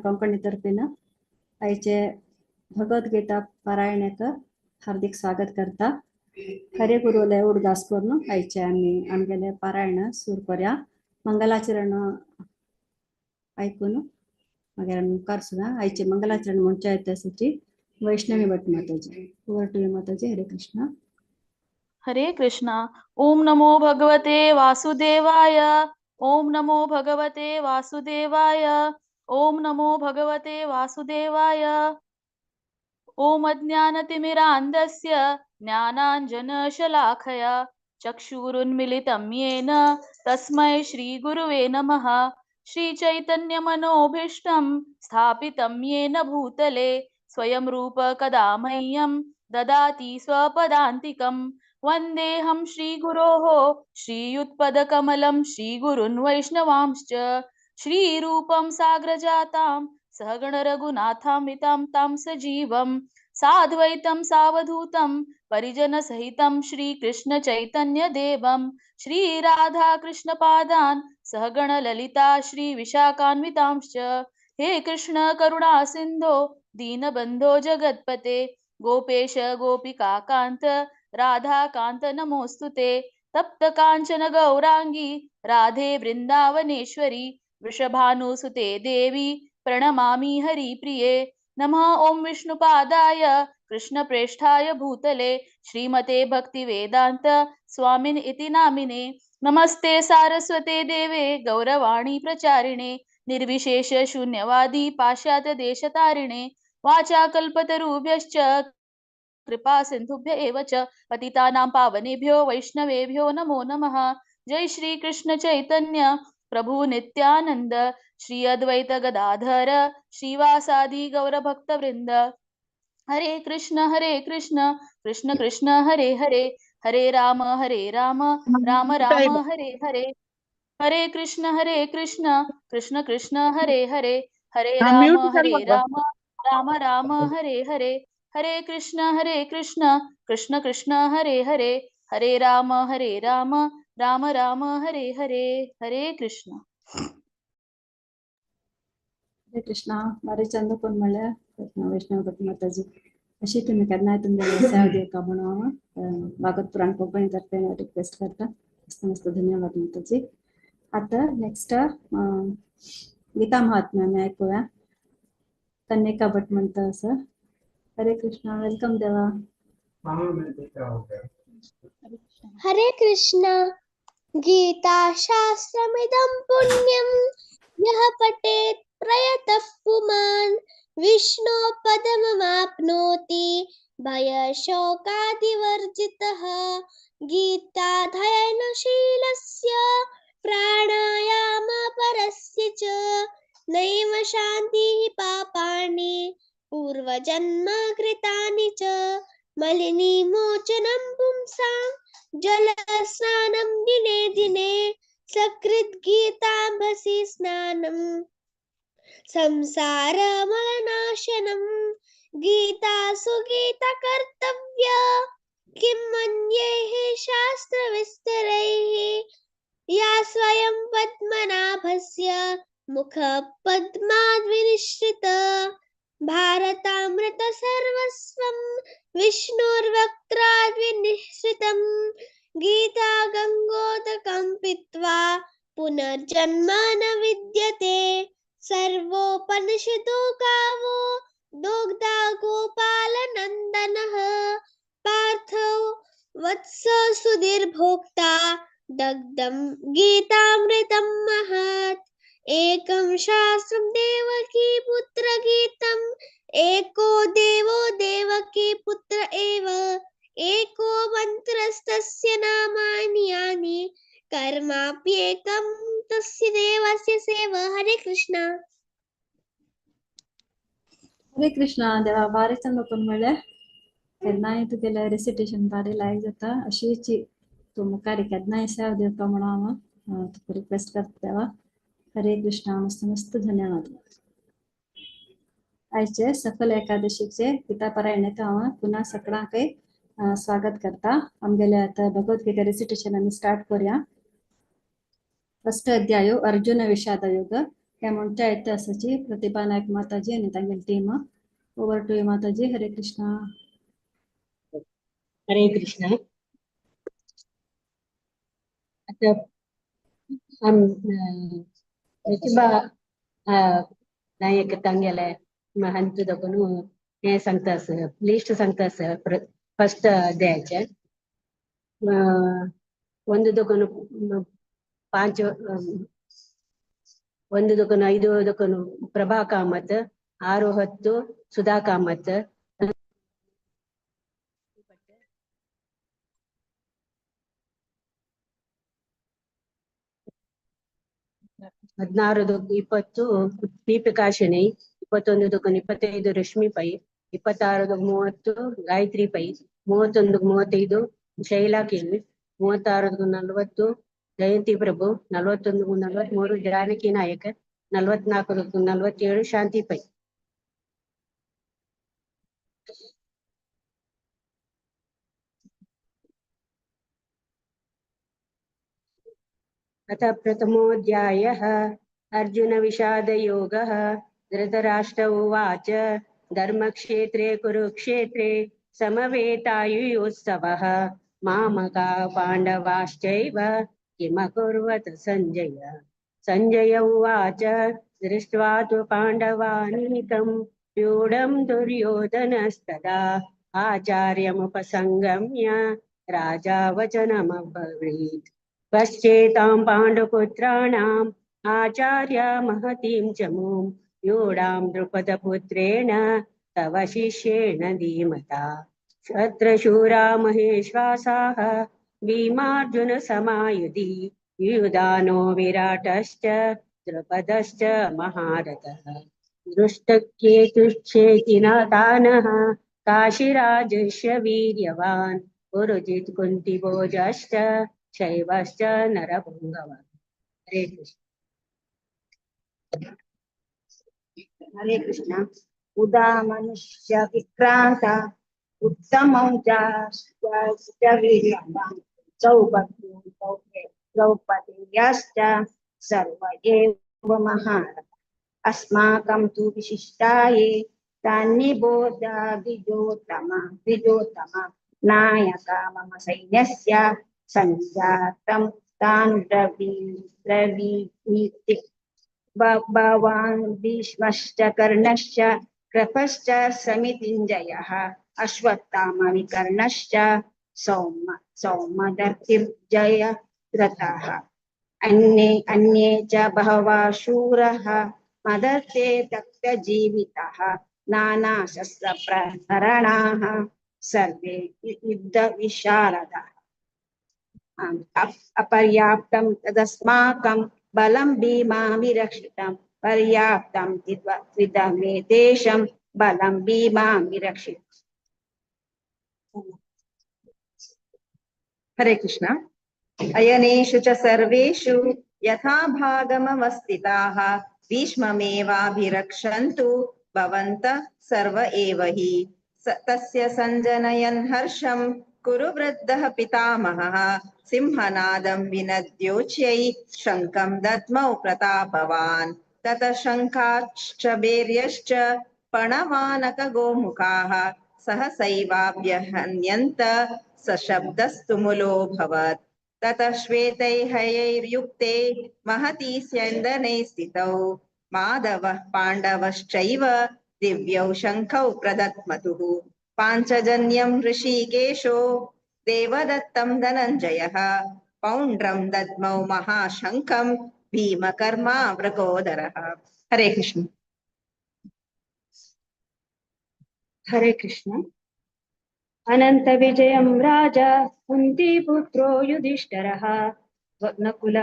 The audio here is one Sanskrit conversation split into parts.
कोंकणी तर्फेन आईचे भगवद्गीता पारायणाक हार्दिक स्वागत करता. खरे गुरुले उडदास करून आईचे आमगेले पारायण सुरू करूया. मंगलाचरण ऐकून मागीर मुखार सुद्दां आईचे मंगलाचरण म्हणचे त्यासाठी वैष्णवी भट माताजी वरटवी माताजी. हरे कृष्ण. हरे कृष्णा. ओम नमो भगवते वासुदेवाय. ओम नमो भगवते वासुदेवाय. ओम नमो भगवते वासुदेवाय. ओम अज्ञानतिमिरान्धस्य ज्ञानाञ्जनशलाखया चक्षुरुन्मिलितं येन तस्मै श्रीगुरुवे नमः. श्रीचैतन्यमनोभीष्टं स्थापितं येन भूतले स्वयं रूप कदा मह्यं ददाति स्वपदान्तिकं. वन्देऽहं श्रीगुरोः श्रीयुत्पदकमलं श्रीगुरुन् वैष्णवांश्च श्रीरूपं साग्रजातां सहगण रघुनाथामृतां तां सजीवं साद्वैतं सावधूतं परिजन सहितं श्रीकृष्ण चैतन्य देवं श्रीराधा कृष्ण पादान् सहगण ललिता श्री विशाखान्वितांश्च. हे कृष्ण करुणा सिंधो दीनबंधो जगत्पते गोपेश गोपिका कांत राधा कांत नमोस्तुते. तप्त कांचन गौरांगी राधे वृंदावनेश्वरी वृषभानुसुते देवी प्रणमामि हरिप्रिये. नमः ओम विष्णुपादाय कृष्णप्रेष्ठाय भूतले श्रीमते भक्तिवेदांत स्वामिन इति नामिने. नमस्ते सारस्वते देवे गौरवाणी प्रचारिणे निर्विशेष शून्यवादी पाश्चात्य देशतारिणे. वाचा कल्पतरुभ्यश्च कृपा सिंधुभ्य एव च पतितानां पावनेभ्यो वैष्णवेभ्यो नमो नमः. जय श्री कृष्ण चैतन्य प्रभु नित्यानंद श्री अद्वैत गदाधर श्रीवासादि गौर भक्त वृंद. हरे कृष्ण कृष्ण कृष्ण हरे हरे हरे राम राम राम हरे हरे. हरे कृष्ण कृष्ण कृष्ण हरे हरे हरे राम राम राम हरे हरे. हरे कृष्ण कृष्ण कृष्ण हरे हरे हरे राम राम राम हरे हरे. हरे कृष्ण. हरे कृष्णा. बारी चंद कोण म्हणल्या वैष्णव भट माताजी अशी तुम्ही केन्नाय तुमच्या सेवा दिवका म्हणून भागवत पुराण कोंकणी तर्फे रिक्वेस्ट करता. मस्त मस्त धन्यवाद माताजी. आता नेक्स्ट गीता महात्म्य आम्ही ऐकूया. कन्यका भट म्हणता असं. हरे कृष्णा. वेलकम देवा. हरे कृष्णा. गीता शास्त्रमिदं पुण्यं यः पठेत् प्रयतः पुमान् विष्णो पदमवाप्नोति भयशोकादिवर्जितः. गीताध्ययनशीलस्य प्राणायामपरस्य च नैव शान्तिः पापानि पूर्वजन्मकृतानि च मलिनीमोचनं पुंसां जलस्नानं दिने दिने सकृद्गीताम्भसि स्नानं संसारमलनाशनं. गीतासु गीतकर्तव्या किं मन्येः शास्त्रविस्तरैः या स्वयं पद्मनाभस्य मुखपद्माद्विनिश्रित. भारतामृत सर्वस्वं विष्णुर्वक्त्राद्विनिश्रितं. गीता गंगोदकं पीत्वा पुनर्जन्म न विद्यते. सर्वोपनिषदो गावो दोग्धा गोपालनन्दनः. पार्थो वत्स सुधीर्भोक्ता दग्धं गीतामृतं महत्. एकं शास्त्रं देवकी पुत्र गीतम् एको देवो देवकी पुत्र एव. एको मन्त्रस्तस्य नामानि यानि कर्माप्येकं तस्य देवस्य सेव. हरे कृष्णा. हरे कृष्णा. देवा बारी चंद कोण म्हणल्या केन्नाय तुगेले रेसिटेशन बारी लायक जाता अशीची तू मुखार केन्नाय सेवा दिवका म्हणून हांव तुका रिक्वेस्ट करता देवा. हरे कृष्णा. मस्त मस्त धन्यवाद. आयचे सकल एकादशीचे गीता पारायणाक हांव पुन्हा सगळ्यांक स्वागत करता. आमगेले आता भगवद्गीता रेसिटेशन आमी स्टार्ट करूया. फर्स्ट अध्याय अर्जुन विषाद योग. म्हणटा इतिहासाची प्रतिभा नायक माताजी आणि तांगेल टीम ओवर टू माताजी. हरे कृष्णा. हरे कृष्ण. आता हम प्रतिभा नायक तांगेले महंत दगनु हे सांगतास लिस्ट सांगतास फर्स्ट अध्यायाचे ಒಂದು ದೊಕನು 5 ಒಂದು ದೊಕನು 5 ದೊಕನು ಪ್ರಭಾ ಕಾಮತ್ 6-10 ಸುಧಾ ಕಾಮತ್ 16-20 ದೀಪಿಕಾಶಿನಿ 21-25 ರಶ್ಮಿ ಪೈ 26-30 ಗಾಯತ್ರಿ ಪೈ 31-35 ಶೈಲಾ ಕಿವಿ 36-40 ಜಯಂತಿ ಪ್ರಭು 41-43 ಜಾನಕಿ ನಾಯಕ್ 44-47 ಶಾಂತಿ ಪೈ. अथ प्रथमोऽध्यायः अर्जुन विषाद योगः. धृतराष्ट्र उवाच धर्मक्षेत्रे कुरुक्षेत्रे समवेतायुयोत्सवः मामका पाण्डवाश्चैव किमकुर्वत सञ्जय. सञ्जय उवाच दृष्ट्वा तु पाण्डवानीकं व्यूढं दुर्योधनस्तदा आचार्यमुपसंगम्य राजा वचनमब्रवीत्. पश्चेतां पाण्डुपुत्राणाम् आचार्य महतीं च मूं व्यूढां द्रुपदपुत्रेण तव शिष्येण धीमता. शत्रशूरा महेश्वासाः भीमार्जुन समायुधि युधानो विराटश्च द्रुपदश्च महारथः. दृष्टकेतुश्चेकिनतानः काशीराजस्य वीर्यवान् पुरुजित् कुन्तिभोजश्च शैवश्च नरपुङ्गवः. हरे कृष्ण. हरे कृष्ण. उदा मनुष्य विक्रांता उत्तमौजाश्च वीर्यवान् द्रौपदेयश्च सर्व एव महारथाः. अस्माकं तु विशिष्टाये तान्निबोधाद्विजोत्तम नायका मम सैन्यस्य सञ्जातं तान् ब्रवीमि. भवान् भीष्मश्च कर्णश्च कृपश्च समितिञ्जयः अश्वत्थामा विकर्णश्च सौमदत्तिर्जयद्रथः. अन्ये च बहवः शूरः मदर्थे तप्तजीविताः नानाशस्त्रप्रहरणाः सर्वे युद्धविशारदाः. अपर्याप्तं तदस्माकं बलं भीमाभिरक्षितं पर्याप्तं त्विदमेतेषं बलं भीमाभिरक्षितम्. हरे कृष्ण. अयनेषु च सर्वेषु यथा भागमवस्थिताः भीष्ममेवाभिरक्षन्तु भवन्तः सर्व एव हि. तस्य सञ्जनयन् हर्षं कुरु वृद्धः पितामहः सिंहनादं विनद्योच्यै शङ्खं दद्मौ प्रतापवान्. ततः शङ्खाश्च भैर्यश्च पणवानकगोमुखाः सहसैवाभ्यहन्यन्त सशब्दस्तु मुलोऽभवत्. ततः श्वेतैर्हयैर्युक्ते महती स्यन्दने स्थितौ माधवः पाण्डवश्चैव दिव्यौ शङ्खौ प्रदत्मतुः. पाञ्चजन्यं ऋषिकेशो देवदत्तं धनञ्जयः पौण्ड्रं दद्मौ महाशङ्खं भीमकर्मा वृकोदरः. हरे कृष्ण. हरे कृष्ण. अनंत विजयं राजा कुन्तीपुत्रो युधिष्ठिरः नकुल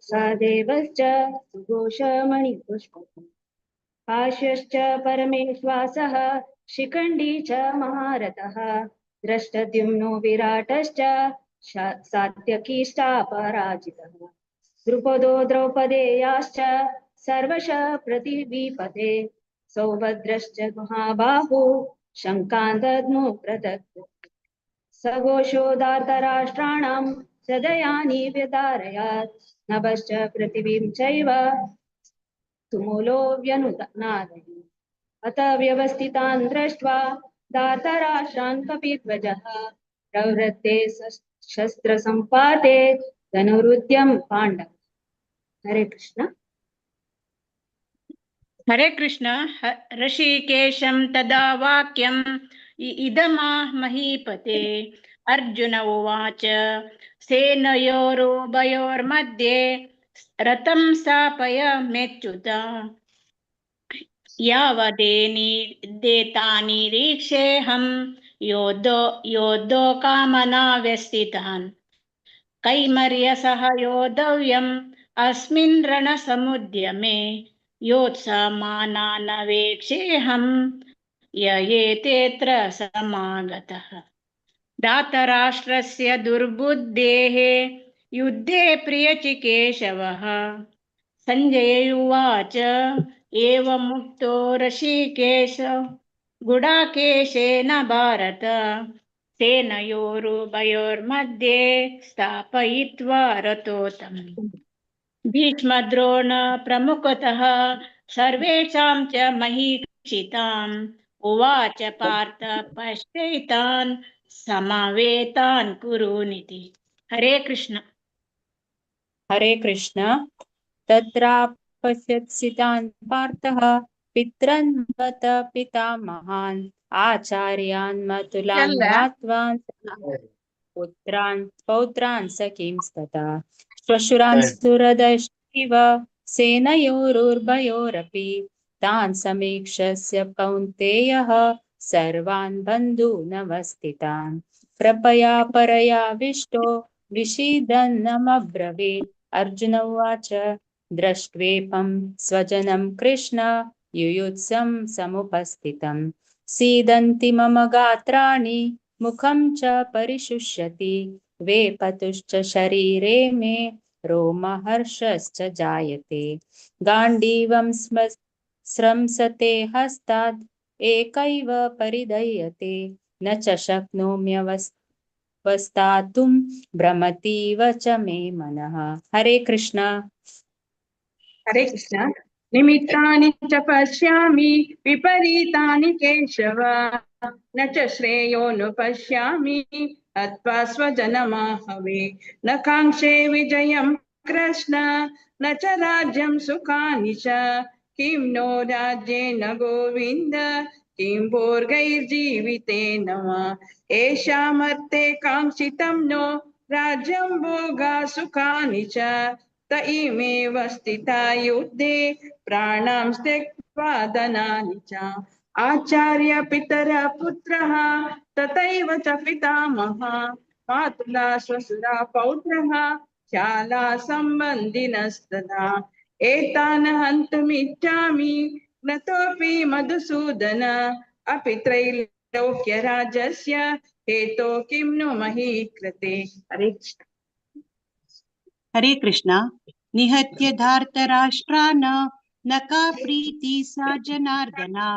सहदेवश्च सुघोषमणिपुष्पकः काश्यश्च परमेश्वासः शिखण्डी च महारथः दृष्टद्युम्नो विराटश्च सात्यकीष्टापराजितः द्रुपदो द्रौपदेयाश्च सर्वशः प्रतिवीपते सौभद्रश्च महाबाहु शङ्कान् दद्मो पृथक् सघोषो धार्तराष्ट्राणां हृदयानि व्यधारयात् नभश्च पृथिवीं चैव तुमुलो व्यनुनादयन् अत व्यवस्थितान् दृष्ट्वा दातराष्ट्रान् कपिध्वजः प्रवृत्ते शस्त्रसम्पाते धनुरुद्यम पाण्डव। हरे कृष्ण। हरे कृष्ण। ऋषिकेशं तदा वाक्यम् इदमाह महीपते। अर्जुन उवाच सेनयोरुभयोर्मध्ये रथं स्थापय मेच्युत यावदेतानिरीक्षेऽहं योद्धोकामना व्यस्थितान् कैमर्यसह योद्धव्यम् अस्मिन् रणसमुद्यमे योत्समानानवेक्षेऽहं य एतेऽत्र समागतः। धातराष्ट्रस्य दुर्बुद्धेः युद्धे प्रियचिकेशवः। संजय उवाच एवमुक्तो ऋषिकेश गुडाकेशेन भारत सेनयोरुभयोर्मध्ये स्थापयित्वा रथोत्तमम्। भीष्मद्रोण प्रमुखतः सर्वेषां च महीक्षिताम् उवाच पार्थ पश्यैतान् समवेतान् कुरुनिति। हरे कृष्ण। हरे कृष्ण। तत्रापश्यत्सितान् पार्थः पितॄन् बत पितामहान् आचार्यान् मतुलान् भ्रातॄन् पुत्रान् पौत्रान् सखींस्तथा श्वशुरान् सुहृदश्चैव सेनयोरुभयोरपि तान् समीक्ष्य कौन्तेयः सर्वान् बन्धूनवस्थितान् कृपया परयाविष्टो विषीदन्नमब्रवीत्। अर्जुन उवाच दृष्ट्वेपं स्वजनं कृष्ण युयुत्सं समुपस्थितं सीदन्ति मम गात्राणि मुखं च परिशुष्यति वेपतुश्च शरीरे मे रोमहर्षश्च जायते गाण्डीवं स्रंसते हस्तात् एकैव परिदह्यते न च शक्नोम्यवस्थातुं भ्रमतीव च मे मनः। हरे कृष्ण। हरे कृष्ण। निमित्तानि च पश्यामि विपरीतानि केशव न च श्रेयोनुपश्यामि हत्वा स्वजनमाहवे न काङ्क्षे विजयं कृष्ण न च राज्यं सुखानि च किं नो राज्येन गोविन्द किं भोगैर्जीवितेन वा येषामर्थे काङ्क्षितं नो राज्यं भोगा सुखानि च त इमेव स्थिता युद्धे प्राणां त्यक्त्वा धनानि च आचार्य पितर पुत्रः तथैव च पितामहः मातुला श्वशुरा पौत्रः शाला सम्बन्धिनस्तथा एतान् हन्तुमिच्छामि नतोऽपि मधुसूदन अपि त्रैलोक्यराजस्य हेतो किं नु मही कृते। हरे कृष्ण। हरे कृष्ण। निहत्य धार्तराष्ट्रान् न का प्रीति सा जनार्दना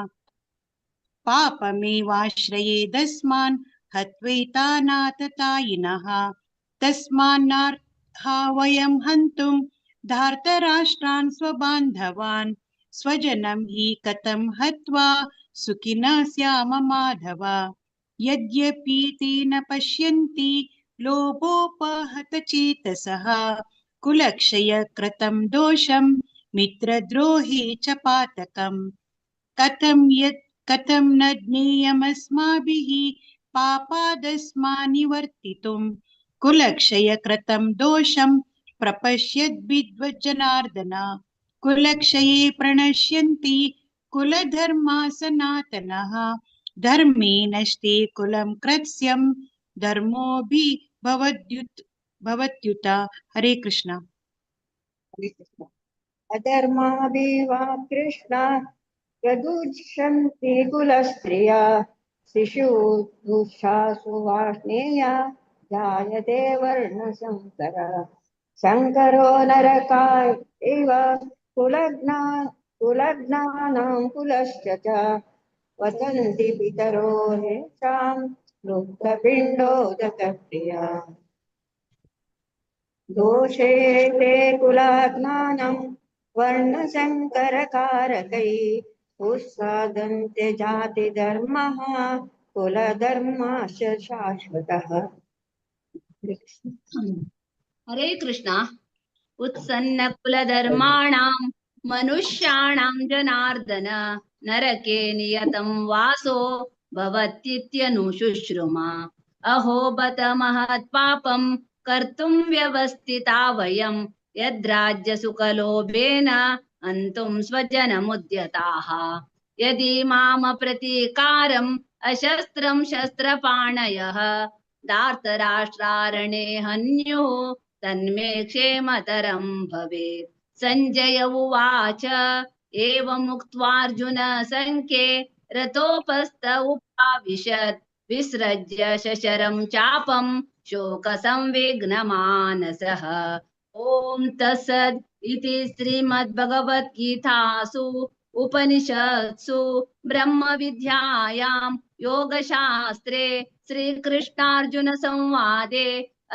पापमेवाश्रयेदस्मान् हत्वैतानाततायिनः तस्मान्नार्हा वयं हन्तुं धार्तराष्ट्रान् स्वबान्धवान् स्वजनं हि कथं हत्वा सुखिनः स्याम माधव यद्यपि ते न पश्यन्ति लोभोपहतचेतसः कुलक्षय कृतं दोषं मित्रद्रोहे च पातकम् कथं न ज्ञेयमस्माभिः पापादस्मान्निवर्तितुं कुलक्षय कृतं दोषं प्रपश्यद्विद्वज्जनार्दन कुलक्षये प्रणश्यन्ति कुलधर्मा सनातनः धर्मे नष्टे कुलं कृत्स्नं धर्मोऽभिभवत्युत। हरे कृष्ण। अधर्माभिवा कृष्णा प्रदुष्यन्ति कुलस्त्रिया शिशुदुःशासु वार्ष्णेया जायते वर्णशङ्करः शङ्करो नरकाय एव कुलग्नानां कुलश्च च वसन्ति पितरो येषां लुप्तपिण्डोदकप्रिया दोषे ते कुलाग्नानं वर्णशङ्करकारकैः उत्सादन्ते जातिधर्मः कुलधर्माश्च शाश्वतः। हरे कृष्ण। उत्सन्न कुलधर्माणां मनुष्याणां जनार्दन नरके नियतं वासो भवतीत्यनुशुश्रुमा। अहो बत महत्पापं कर्तुं व्यवस्थिता वयं यद्राज्यसुखलोभेन हन्तुं स्वजनमुद्यताः। यदि माम प्रतीकारम् अशस्त्रं शस्त्रपाणयः धार्तराष्ट्रारणे हन्युः तन्मे क्षेमतरं भवेत्। सञ्जय उवाच एवमुक्त्वार्जुन संख्ये रथोपस्थ उपाविशत् विसृज्य शशरं चापं शोकसंविघ्नमानसः। ॐ तत्सद् इति श्रीमद्भगवद्गीतासु उपनिषत्सु ब्रह्मविद्यायां योगशास्त्रे श्रीकृष्णार्जुनसंवादे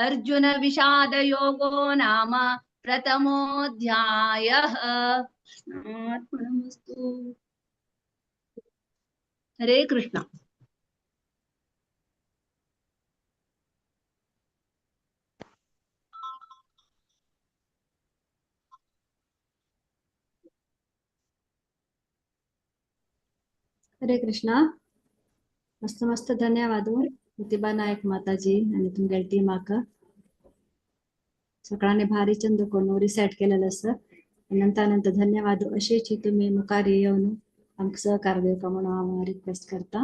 अर्जुन विषाद योगो नाम प्रथमोऽध्यायः। कृष्णार्पणमस्तु। हरे कृष्ण। हरे कृष्णा. मस्त मस्त ಧನ್ಯವಾದ ಪ್ರತಿಭಾ ನಾಯಕ್ माताजी आणि तुमच्या टीमाक. सगळ्यांनी भारी चंद करून रिसेट केलेलं असं. नंतर धन्यवाद असेच तुम्ही मुखारी येऊन आमक सहकार देवका म्हणून आम्हाला रिक्वेस्ट करता.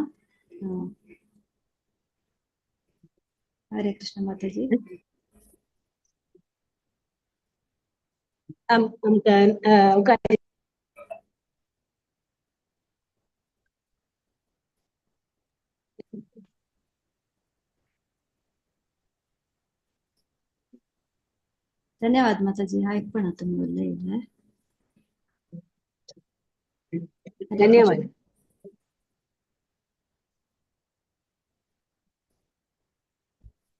हरे कृष्ण माताजी. धन्यवाद माताजी. ऐक पण तुम्ही बोलले. धन्यवाद.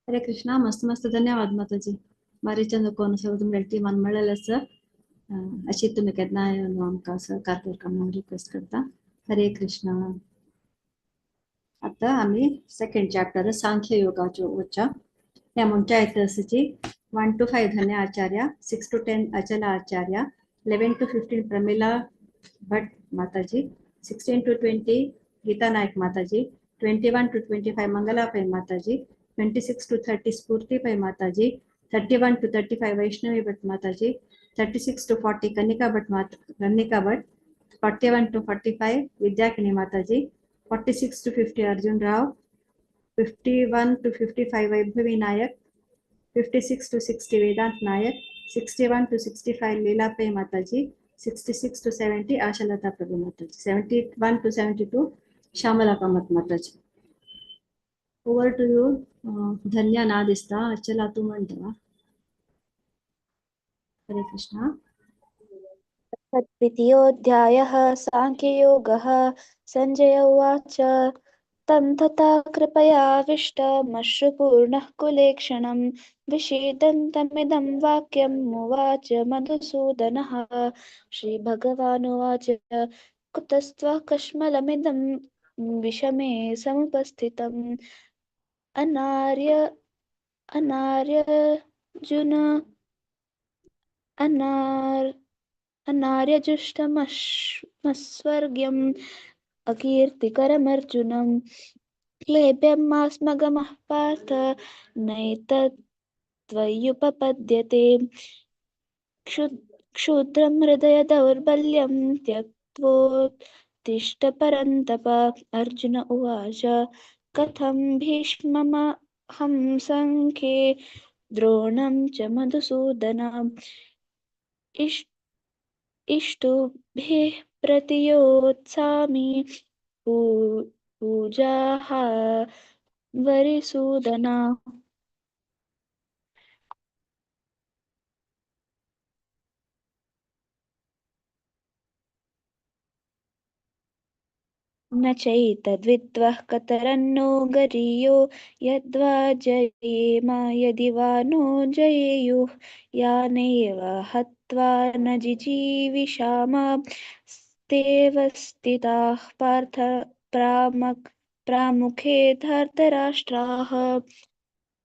हरे कृष्णा. मस्त मस्त धन्यवाद माताजी. मारी चंद कोण सगळं तुमच्या टीमान मिळालं असं. अशी तुम्ही केदना आमकां सहकार करता म्हणून रिक्वेस्ट करता. हरे कृष्णा. आता आम्ही सेकंड चॅप्टर सांख्य योगाचो वच्चा. ह्या म्हणच्या इतिहासाची 1 to 5 धन्य आचार्य, 6 to 10 अचला आचार्य, 11 to 15 प्रमिला भट माताजी, 16 to 20 गीता नायक माताजी, 21 to 25 मंगला पै माताजी, 26 to 30 स्फूर्ति पै माताजी, 31 to 35 वैष्णवी भट माताजी, 36 to 40 कनिका भट 41 to 45 विद्याकिनी माताजी, 46 to 50 अर्जुन राव, 51 to 55 वैभवी नायक, 56 to 60 वेदांत नायक, 61 to 65 लीला पे माताजी, 66 to 70 आशालता प्रभु माताजी, 71 to 72 Shyamala Kamath Mataji. Over to you. धन्य ना दिसता. चला तू म्हणता. हरे कृष्णा. तद्वितीयोऽध्यायः साङ्ख्ययोगः। सञ्जय उवाच तं तथा कृपयाविष्टमश्रुपूर्णः कुलेक्षणं विषीदन्तमिदं वाक्यम् उवाच मधुसूदनः। श्रीभगवानुवाच कुतस्त्वाकश्मलमिदं विषमे समुपस्थितम् अनार्यजुष्टमस्वर्ग्यम् अकीर्तिकरमर्जुनम् क्लेब्यमास्मगमः पार्थ नैतत्त्वय्युपपद्यते। क्षुद्रं हृदय दौर्बल्यं त्यक्त्वोत्तिष्ठ परन्तप। अर्जुन उवाच कथं भीष्ममहं सङ्ख्ये द्रोणं च मधुसूदन इष्टुभिः प्रतियोत्सामि पूजाः वरिसूदन। न चैतद्विद्वः कतरन्नो गरीयो यद्वा जयेम यदि वा नो जयेयुः यानेव कृत्वा न जिजीविषाम तेव स्थिताः पार्थ प्रामुखे धर्तराष्ट्राः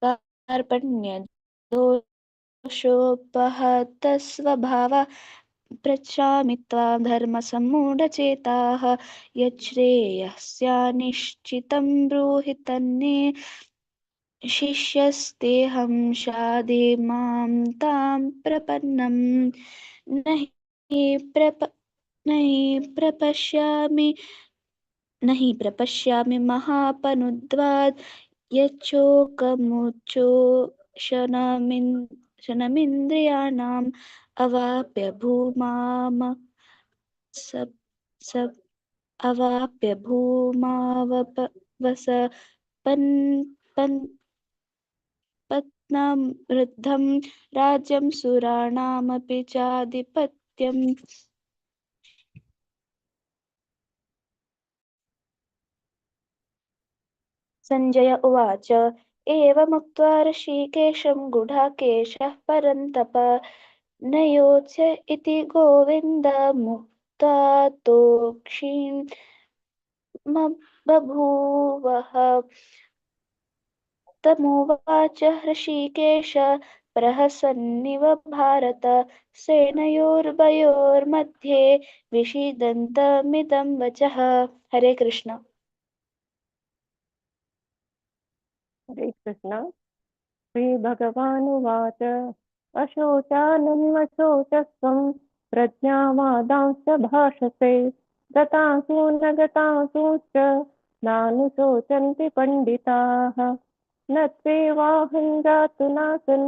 कार्पण्यदोषोपहतस्वभावा पृच्छामि त्वां धर्मसम्मूढचेताः यच्छ्रेयस्यानिश्चितं ब्रूहि तन्मे शिष्यस्तेऽहं शाधे मां तां प्रपन्नं न हि प्रपश्यामि महापनुद्वाद् यच्चोकमुच्चोषणमिन्द्रियाणाम् अवाप्य भूमाम अवाप्य पत्नां वृद्धं राज्यं सुराणामपि चाधिपत्यम्। संजय उवाच एवमुक्त्वा ऋषिकेशं गुडाकेशः परन्तप न योत्स्य इति गोविन्दमुक्तातोक्षीं तमुवाच ऋषिकेश प्रहसन्निव भारत सेनयोरुभयोर्मध्ये विषीदन्तमिदं वचः। हरे कृष्ण। हरे कृष्ण। श्रीभगवानुवाच अशोचानन्वशोचस्त्वं प्रज्ञावादांश्च भाषसे गतासु न गतासूश्च नानुशोचन्ति पण्डिताः न त्वेवाहं जातु नासन्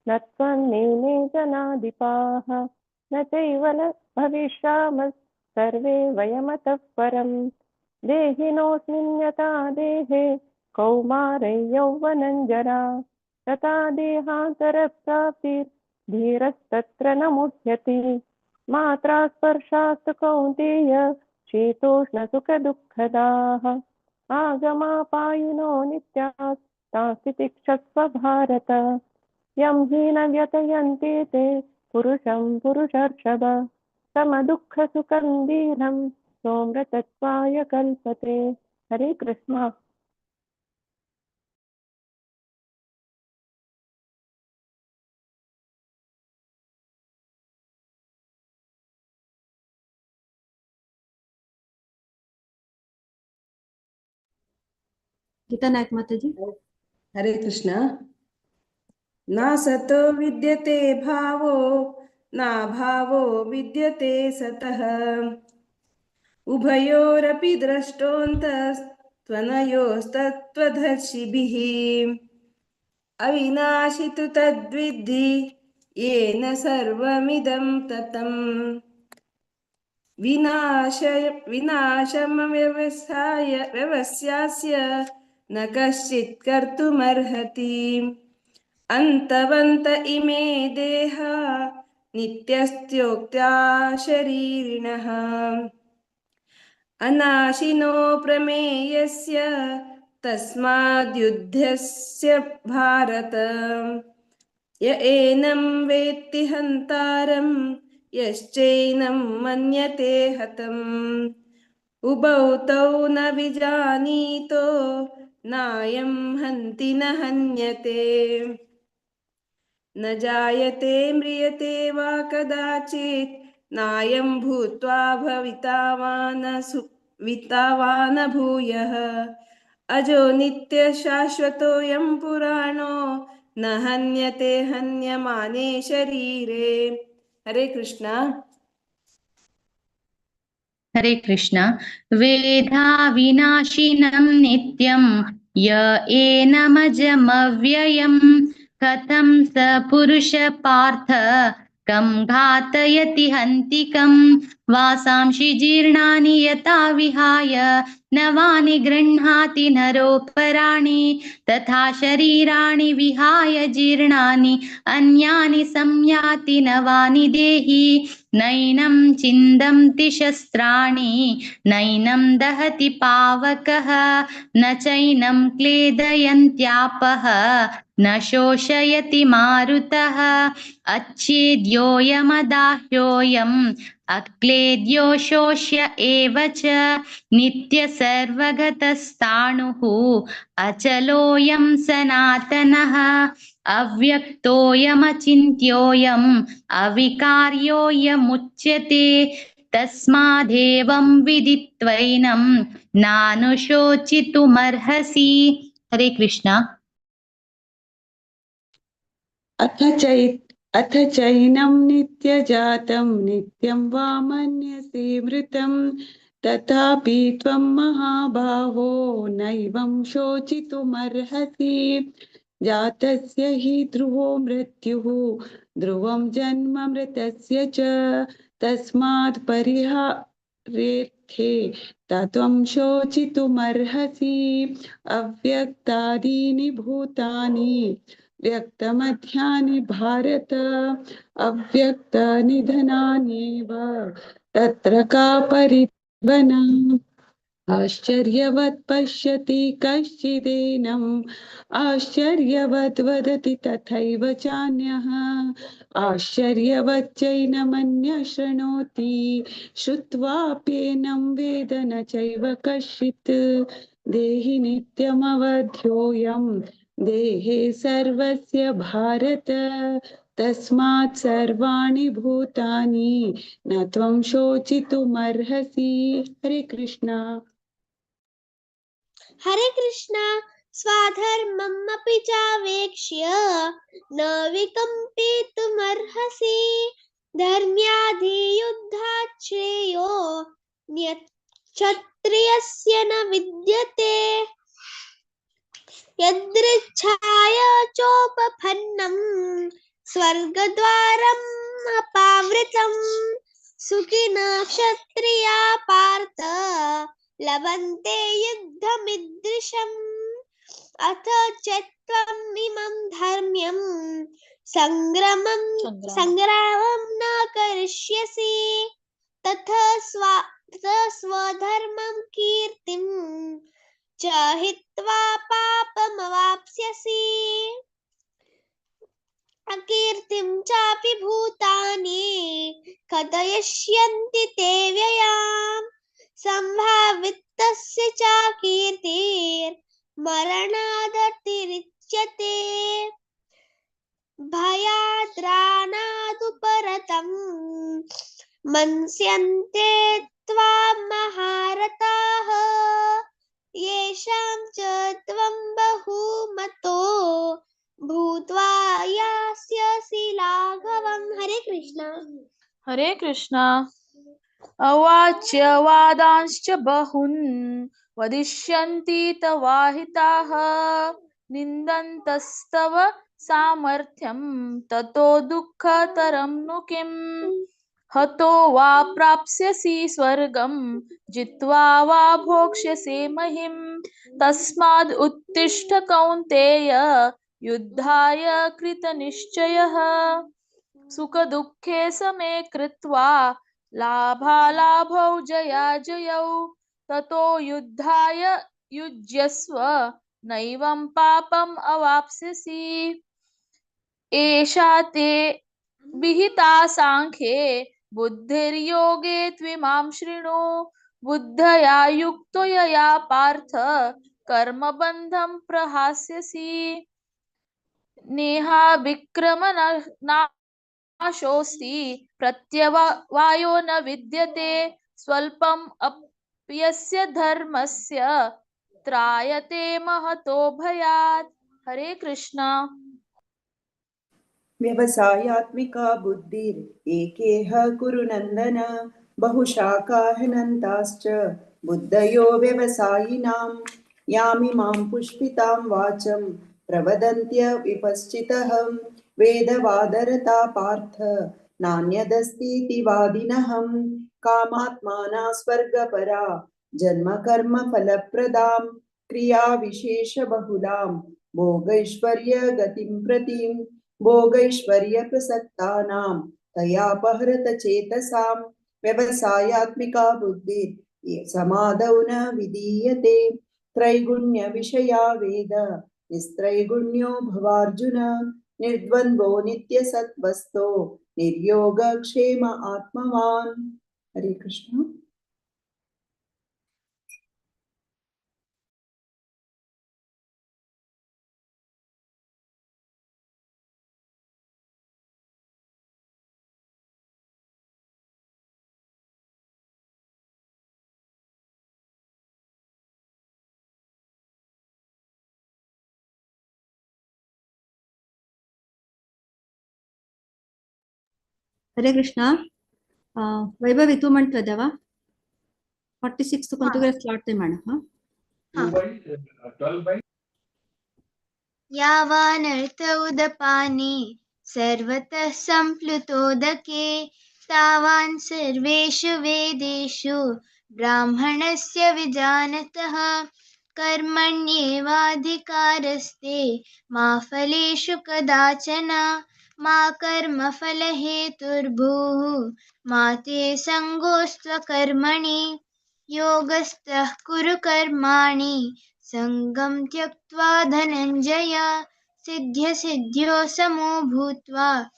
न त्वन्नेमे जनाधिपाः न चैव न भविष्यामः सर्वे वयमतः परम् देहिनोऽस्मिन् यथा देहे कौमारे यौवनं जरा तथा देहान्तरप्राप्तिर्धीरस्तत्र न मुह्यति मात्रा स्पर्शास्तु कौन्तेय शीतोष्णसुखदुःखदाः आगमापायिनो नित्याः तांस्ति तिक्षस्व भारत यं हि न व्यतयन्ति ते पुरुषं पुरुषर्षभ समदुःखसुखं दीर्घं सोमृतत्वाय कल्पते। हरे कृष्ण। गीता नायक माताजी। हरे कृष्ण। न सतो विद्यते भावो न भावो विद्यते सतः उभयोरपि द्रष्टोऽन्तस्त्वनयोस्तत्त्वदर्शिभिः अविनाशि तु तद्विद्धि येन सर्वमिदं ततम् विनाशमव्यवस्यास्य न कश्चित् कर्तुमर्हति अन्तवन्त इमे देहा नित्यस्त्योक्त्या शरीरिणः अनाशिनो प्रमेयस्य तस्माद्युध्यस्य भारत य एनं वेत्ति हन्तारं यश्चैनं मन्यते हतम् उभौ तौ न विजानीतो नायं हन्ति न हन्यते न जायते म्रियते वा कदाचित् नायं भूत्वा भविता न भूयः अजो नित्य शाश्वतोऽयं पुराणो न हन्यते हन्यमाने शरीरे। हरे कृष्ण। हरे कृष्ण। वेधा विनाशिनं नित्यं य एनमजमव्ययम् कथं स पुरुष पार्थ कं घातयति हन्तिकं वासांसि जीर्णानि यथा विहाय नवानि गृह्णाति नरोपराणि तथा शरीराणि विहाय जीर्णानि अन्यानि संयाति नवानि देहि नैनं चिन्दन्ति शस्त्राणि नैनं दहति पावकः न चैनं क्लेदयन्त्यापः न शोषयति मारुतः अच्छेद्योऽयमदाह्योऽयम् अक्लेद्यो शोष्य एव च नित्यसर्वगतस्ताणुः अचलोऽयं सनातनः अव्यक्तोऽयमचिन्त्योऽयम् अविकार्योऽयमुच्यते तस्मादेवं विदित्वैनं नानुशोचितुमर्हसि। हरे कृष्ण। अथ चैनं नित्यजातं नित्यं वा मन्यसे मृतं तथापि त्वं महाबाहो नैवं शोचितुमर्हसि। जातस्य हि ध्रुवो मृत्युः ध्रुवं जन्म मृतस्य च तस्मात् परिहारेथे त्वं शोचितुमर्हसि। अव्यक्तादीनि भूतानि व्यक्तमध्यानि भारत अव्यक्तनिधनान्येव तत्र का परिवना। आश्चर्यवत् पश्यति कश्चिदेनम् आश्चर्यवत् वदति तथैव चान्यः आश्चर्यवच्चैनमन्यः शृणोति श्रुत्वाप्येनं वेद न चैव कश्चित्। देहि नित्यमवध्योऽयं देहे सर्वस्य भारत तस्मात् सर्वाणि भूतानि न त्वं शोचितुमर्हसि। हरे कृष्ण। हरे कृष्ण। स्वाधर्मम् अपि चावेक्ष्य न विकम्पितुमर्हसि। धर्म्याधियुद्धात् श्रेयो क्षत्रियस्य न विद्यते। यदृच्छाय चोपपन्नं स्वर्गद्वारम् अपावृतम् सुखिनः क्षत्रिया पार्थ लभन्ते युद्धमीदृशम्। अथ चत्वम् इमं धर्म्यं संग्रामं न करिष्यसि तथा स्वधर्मं कीर्तिं च हित्वा पापमवाप्स्यसि। अकीर्तिं चापि भूतानि कथयिष्यन्ति ते व्ययाम्। सम्भावितस्य च कीर्तिर्मरणादतिरिच्यते। भयाद्राणादुपरतं मन्स्यन्ते त्वां महारथाः येषां च त्वं बहुमतो भूत्वा यास्यसि लाघवम्। हरे कृष्ण। हरे कृष्ण। अवाच्य वादांश्च बहून् वदिष्यन्ति तवाहिताः निन्दन्तस्तव सामर्थ्यं ततो दुःखतरं नु किम्। हतो वा प्राप्स्यसि स्वर्गं जित्वा वा भोक्ष्यसे महिम्। तस्माद् उत्तिष्ठ कौन्तेय युद्धाय कृतनिश्चयः। सुखदुःखे समे कृत्वा लाभालाभौ जयाजयौ ततो युद्धाय युज्यस्व नैवं पापम् अवाप्स्यसि। एषा ते विहिता सांख्ये बुद्धिर्योगे त्विमां शृणु। बुद्धया युक्तो यया पार्थ कर्मबन्धं प्रहास्यसि। नेहा विक्रम नाशोऽस्ति प्रत्यवायो न विद्यते। स्वल्पम् अप्यस्य धर्मस्य त्रायते महतो भयात्। हरे कृष्ण। व्यवसायात्मिका बुद्धिरेकेह कुरु नन्दन बहुशाखाहनन्ताश्च बुद्धयो व्यवसायिनां यामिमां पुष्पितां वाचं प्रवदन्त्य विपश्चितः वेदवादरता पार्थ नान्यदस्तीति वादिनः। कामात्माना स्वर्गपरा जन्मकर्म फलप्रदां क्रियाविशेषबहुलां भोगैश्वर्य गतिं प्रतीं भोगैश्वर्य प्रसक्तानां तयापहृत चेतसां व्यवसायात्मिका बुद्धिः समादौ न विधीयते त्रैगुण्य विषया वेद निस्त्रैगुण्यो भवार्जुन निर्द्वन्द्वो नित्यसत्त्वस्थो निर्योगक्षेम आत्मवान्। हरे कृष्ण। हरे कृष्ण. वैभवी तू म्हणतोय देवा 46 कोणते स्लॉट ते म्हणा. यावानर्थ उदपाने सर्वतः सम्प्लुतोदके तावान् सर्वेषु वेदेषु ब्राह्मणस्य विजानतः कर्मण्येवाधिकारस्ते मा फलेषु कदाचन मा कर्मफलहेतुर्भूः मा ते सङ्गोऽस्त्वकर्मणि योगस्थः कुरु कर्माणि संगं त्यक्त्वा धनञ्जय सिद्ध्यसिद्ध्यो समो भूत्वा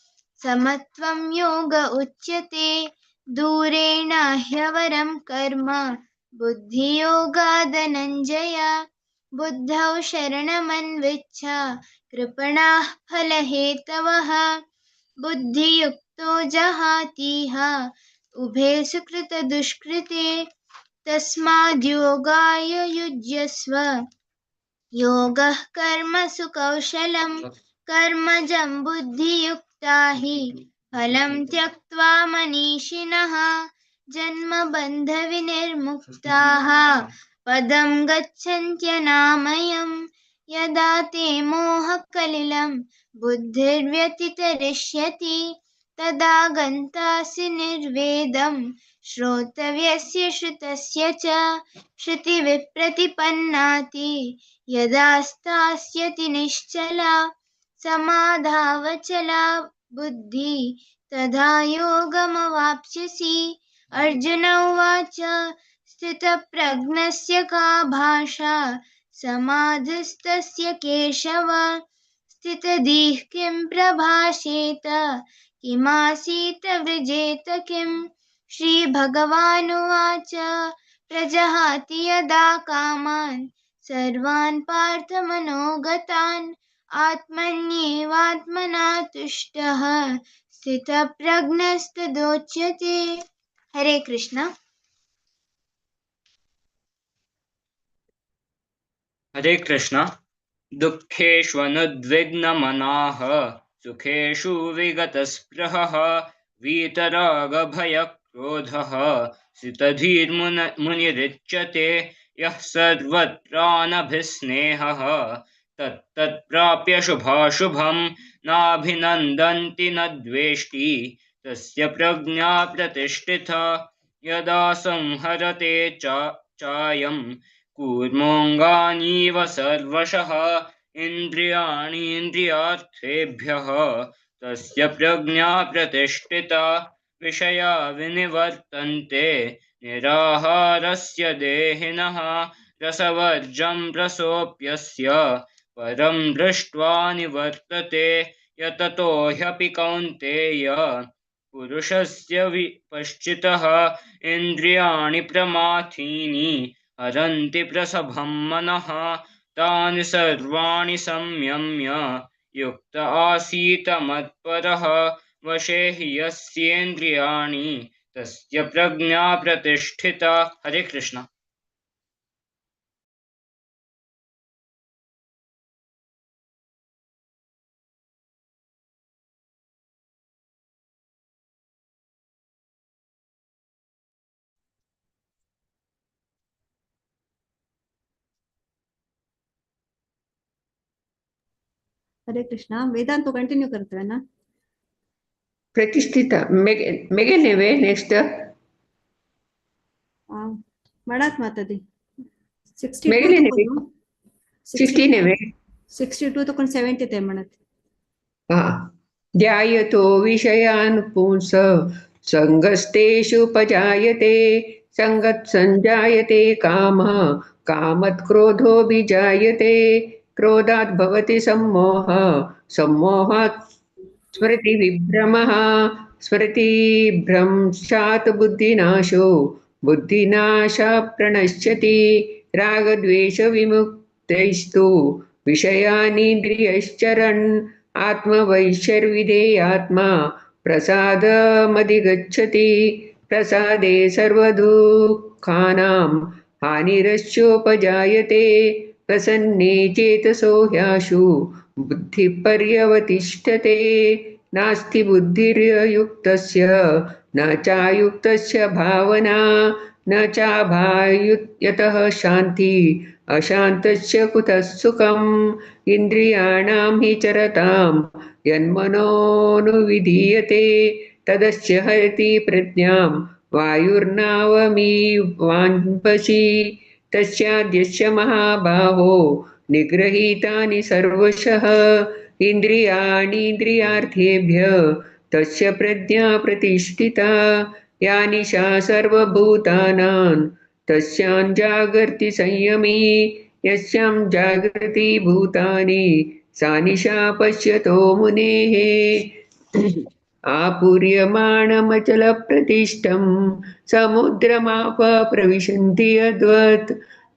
समत्वं योग उच्यते दूरेण ह्यवरं कर्म बुद्धियोगादनञ्जय बुद्धौ शरणमन्विच्छ कृपणाः फलहेतवः बुद्धियुक्तो जहातीह उभे सुकृतदुष्कृते तस्माद्योगाय युज्यस्व योगः कर्मसु कौशलं कर्मजं बुद्धियुक्ता हि फलं त्यक्त्वा मनीषिणः जन्मबन्धविनिर्मुक्ताः पदं गच्छन्त्यनामयम् यदा ते मोहकलिलं बुद्धिर्व्यतितरिष्यति तदा गन्तासि निर्वेदं श्रोतव्यस्य श्रुतस्य च श्रुतिविप्रतिपन्नाति यदा स्थास्यति निश्चला समाधावचला बुद्धि तदा योगमवाप्स्यसि। अर्जुन उवाच स्थितप्रज्ञस्य का भाषा समाधिस्तस्य केशव स्थितधीः किं प्रभाषेत किमासीत वृजेत किम्। श्रीभगवानुवाच प्रजहाति यदा कामान् सर्वान् पार्थमनोगतान् आत्मन्येवात्मना तुष्टः स्थितप्रज्ञस्तदोच्यते। हरे कृष्ण। हरे कृष्ण। दुःखेष्वनुद्विग्नमनाः सुखेषु विगतस्पृहः वीतरागभयक्रोधः सितधीर्मुनिरिच्यते यः सर्वत्रानभिस्नेहः तत्तत्प्राप्य शुभाशुभं नाभिनन्दन्ति न द्वेष्टि तस्य प्रज्ञा प्रतिष्ठिता यदा संहरते चायं कूर्मोऽङ्गानीव सर्वशः इन्द्रियाणीन्द्रियार्थेभ्यः तस्य प्रज्ञा प्रतिष्ठिता विषया विनिवर्तन्ते निराहारस्य देहिनः रसवर्जं रसोऽप्यस्य परं दृष्ट्वा निवर्तते यततो ह्यपि कौन्तेय पुरुषस्य विपश्चितः इन्द्रियाणि प्रमाथीनि हरन्ति प्रसभं मनः तानि सर्वाणि संयम्य युक्त आसीत मत्परः वशे हि यस्येन्द्रियाणि तस्य प्रज्ञा प्रतिष्ठिता। हरे कृष्ण। हरे कृष्ण. ವೇದಾಂತ ಕಂಟಿನ್ಯೂ करतोय ना. ಪ್ರತಿಷ್ಠಿತ ಮೇಘನೇವೆ ನೆಕ್ಸ್ಟ್ ಮಾಡಾತ್ ಮಾತದಿ 62 ಮೇಘನೇವೆ 16 62 तकून 70 ते म्हणत. हा ध्यायतो विषयान् पुंस सङ्गस्तेषुपजायते सङ्गत्सञ्जायते कामः कामत् क्रोधोऽभिजायते क्रोधात् भवति सम्मोहः सम्मोहात् स्मृतिविभ्रमः स्मृतिभ्रंशात् बुद्धिनाशो बुद्धिनाशात् प्रणश्यति रागद्वेषविमुक्तैस्तु विषयानीन्द्रियश्चरन् आत्मवैश्वर्विधेयात्मा प्रसादमधिगच्छति प्रसादे सर्वदुःखानां हानिरश्चोपजायते प्रसन्ने चेतसो ह्याशु बुद्धिपर्यवतिष्ठते नास्ति बुद्धिर्युक्तस्य न चायुक्तस्य भावना न चाभायुयतः शान्ति अशान्तस्य कुतः सुखम् इन्द्रियाणां हि चरतां यन्मनोनुविधीयते तदस्य हरति प्रज्ञां वायुर्नावमीवान्पसि तस्याद्यस्य महाबाहो निगृहीतानि सर्वशः इन्द्रियाणीन्द्रियार्थेभ्यः तस्य प्रज्ञा प्रतिष्ठिता या निशा सर्वभूतानां तस्यां जागर्ति संयमी यस्यां जागृति भूतानि सा निशा पश्यतो मुनेः आपूर्यमाणमचलप्रतिष्ठं समुद्रमाप प्रविशन्ति यद्वत्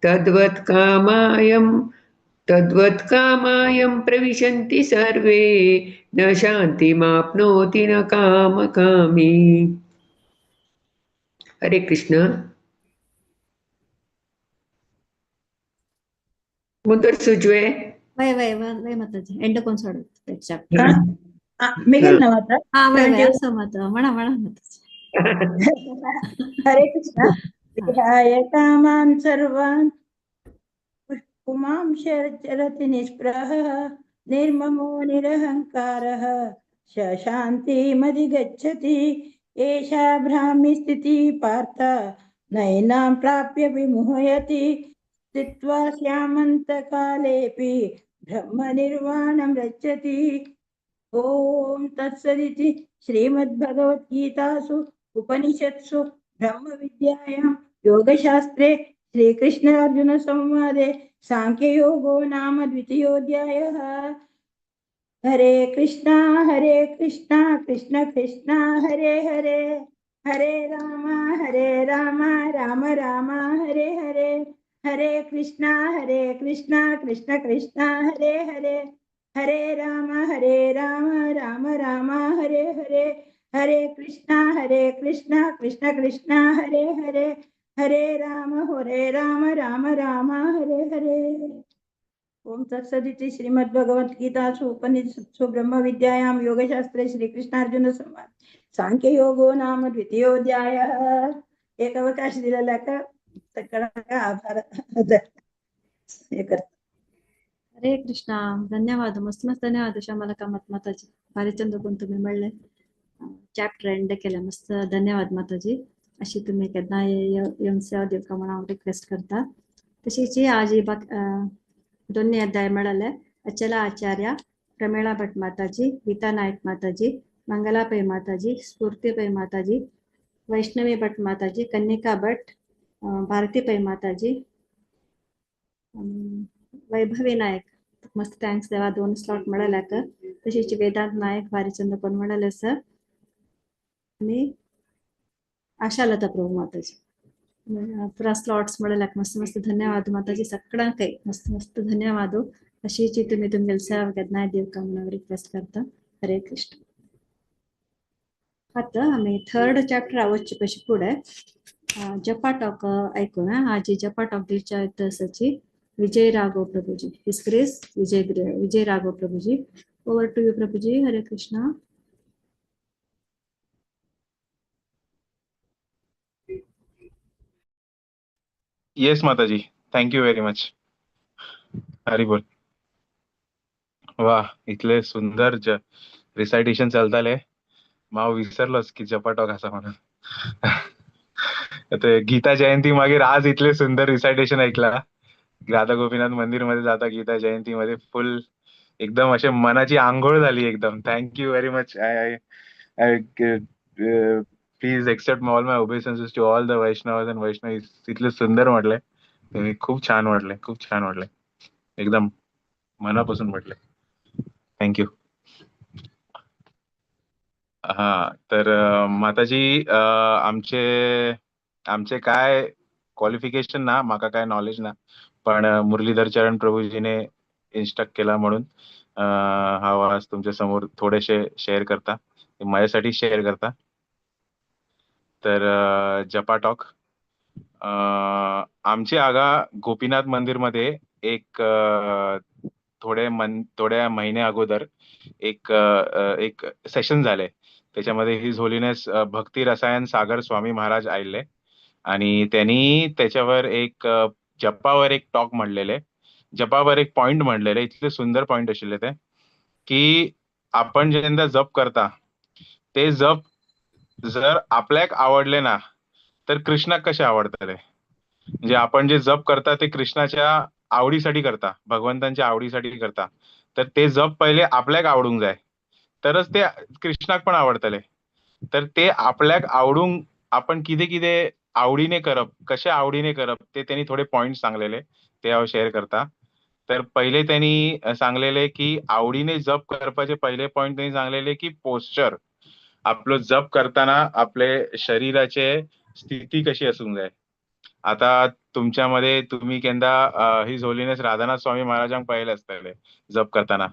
तद्वत् कामायं प्रविशन्ति सर्वे न शान्तिमाप्नोति न कामकामी। हरे कृष्ण. ಮುಂದುವರಿಸುಜ್ವೆ ವೈ ಮಾತಾಜಿ ಎಂಡಕೊಂಡ್ ಸೋಡು ಚಾಪ್ಟರ್ ಮಿಗನ್ ಮಾತಾ ವೈ ಅಸ ಮಾತಾ ಮಣ ಮಾತಾಜಿ. ಹರೇ ಕೃಷ್ಣ. ವಿಹಾಯ ಕಾಮಾನ್ ಸರ್ವಾನ್ पुमांशरति निःस्पृहः निर्ममो निरहङ्कारः शान्तिमधिगच्छति एषा ब्राह्मी स्थितिः पार्थ नैनां प्राप्य विमुह्यति स्थित्वा स्यामन्तकालेऽपि ब्रह्मनिर्वाणं रक्षति। ॐ तत्सदिति श्रीमद्भगवद्गीतासु उपनिषत्सु ब्रह्मविद्यायां योगशास्त्रे श्रीकृष्णार्जुन संवादे सांख्ययोगो नाम द्वितीयोऽध्यायः। हरे कृष्णा कृष्ण कृष्ण हरे हरे हरे राम राम राम हरे हरे हरे कृष्णा कृष्ण कृष्ण हरे हरे हरे राम राम राम हरे हरे हरे कृष्णा कृष्ण कृष्ण हरे हरे हरे राम राम राम हरे हरे। ओम तत्सदिति श्रीमद्भगवद्गीतासु उपनिषत्सु ब्रह्मविद्यायां योगशास्त्रे श्रीकृष्णार्जुन संवाद सांख्ययोगो नाम द्वितीयोऽध्यायः. एक अवकाश दिलेला का आभार. हरे कृष्णा. धन्यवाद. मस्त धन्यवाद श्यामला कामत माताजी. भारी चंद कोण तुम्ही म्हणले चॅप्टर एंड केलं मस्त. धन्यवाद माताजी. अशी तुम्ही केन्ना येवंक दिवका म्हणून हांव रिक्वेस्ट करता. तशीच आज दोन्ही अध्याय मेळ्ळे. अचला आचार्य, प्रमिळा भट माताजी, गीता नायक माताजी, मंगला पै माताजी, स्फूर्ती पै माताजी, वैष्णवी भट माताजी, कन्निका भट, भारती पै माताजी, वैभवी नायक. मस्त थँक्स देवा. 2 स्लॉट मिळाल्या का. तशीच वेदांत नायक, भारी चंद कोण मिळाले सर आणि आशालता प्रभू माताजी. पुरा स्लॉट्स मिळाल्याक मस्त धन्यवाद माताजी. सगळ्यांक काही मस्त धन्यवाद. अशीच तुम्ही तुमगे सेवा केन्नाय दिवका म्हणून रिक्वेस्ट करता. हरे कृष्ण. आता आम्ही 3rd चॅप्टर आवडची कशी पुढे जपा टॉक ऐकूया. आजी जपा टॉक दिवच्या दिवसाची विजय राघव प्रभुजी. His grace Vijay Raghava Prabhuji. Over to you प्रभुजी. हरे कृष्ण. येस माताजी. Thank you very much. हरी बोल. वा इतले सुंदर रिसायटेशन चलताले. हांव विसरलोच की जपाटॉक आसा म्हणून. गीता जयंती मागीर आज इतले सुंदर रिसायटेशन ऐकला. राधा गोपीनाथ मंदिर मध्ये जाता गीता जयंती मध्ये फुल एकदम असे मनाची आंघोळ झाली एकदम. Thank you very much. I please accept all my obeisances to all the Vaishnava and Vaishnava. इथले सुंदर म्हटले तुम्ही. खूप छान वाटले, खूप छान वाटले. एकदम मनापासून म्हटले. थँक्यू. हा तर माताजी आमचे आमचे काय क्वालिफिकेशन ना, म्हाका काय नॉलेज ना, पण मुरलीधर चरण प्रभूजीने इन्स्ट्रक्ट केला म्हणून हांव आज तुमच्या समोर थोडेशे शेअर करता. माझ्यासाठी शेअर करता. तर जपा टॉक आमचे हांगा गोपीनाथ मंदिरमध्ये एक थोड्या महिन्या अगोदर एक सेशन झाले. त्याच्यामध्ये हिज होलीनेस भक्ती रसायन सागर स्वामी महाराज आयले आणि त्यांनी त्याच्यावर एक जपावर एक टॉक म्हणलेले, जपावर एक पॉइंट म्हणलेले. इतले सुंदर पॉइंट आशिल्ले ते की आपण जेन्ना जप करता ते जप जर आपल्याक आवडले ना तर कृष्णाक कशे आवडतले. म्हणजे आपण जे जप करता ते कृष्णाच्या आवडीसाठी करता, भगवंतांच्या आवडीसाठी करता. तर ते जप पहिले आपल्याक आवडूंक जाय, तरच ते कृष्णाक पण आवडतले. तर ते आपल्याक आवडूंक आपण कितें कितें आवडीने करप, कशे आवडीने करप ते त्यांनी थोडे पॉइंट सांगलेले, ते हांव शेअर करता. तर पहिले त्यांनी सांगलेले की आवडीने जप करपाचे पहिले पॉइंट त्यांनी सांगलेले की पोस्चर. आपलो जप करताना आपले शरीराचे स्थिती कशी असूंक जाय. आता तुमच्यामध्ये तुम्ही केन्ना हिज होलीनेस राधानाथ स्वामी महाराजांक पळयले आसतले जप करताना.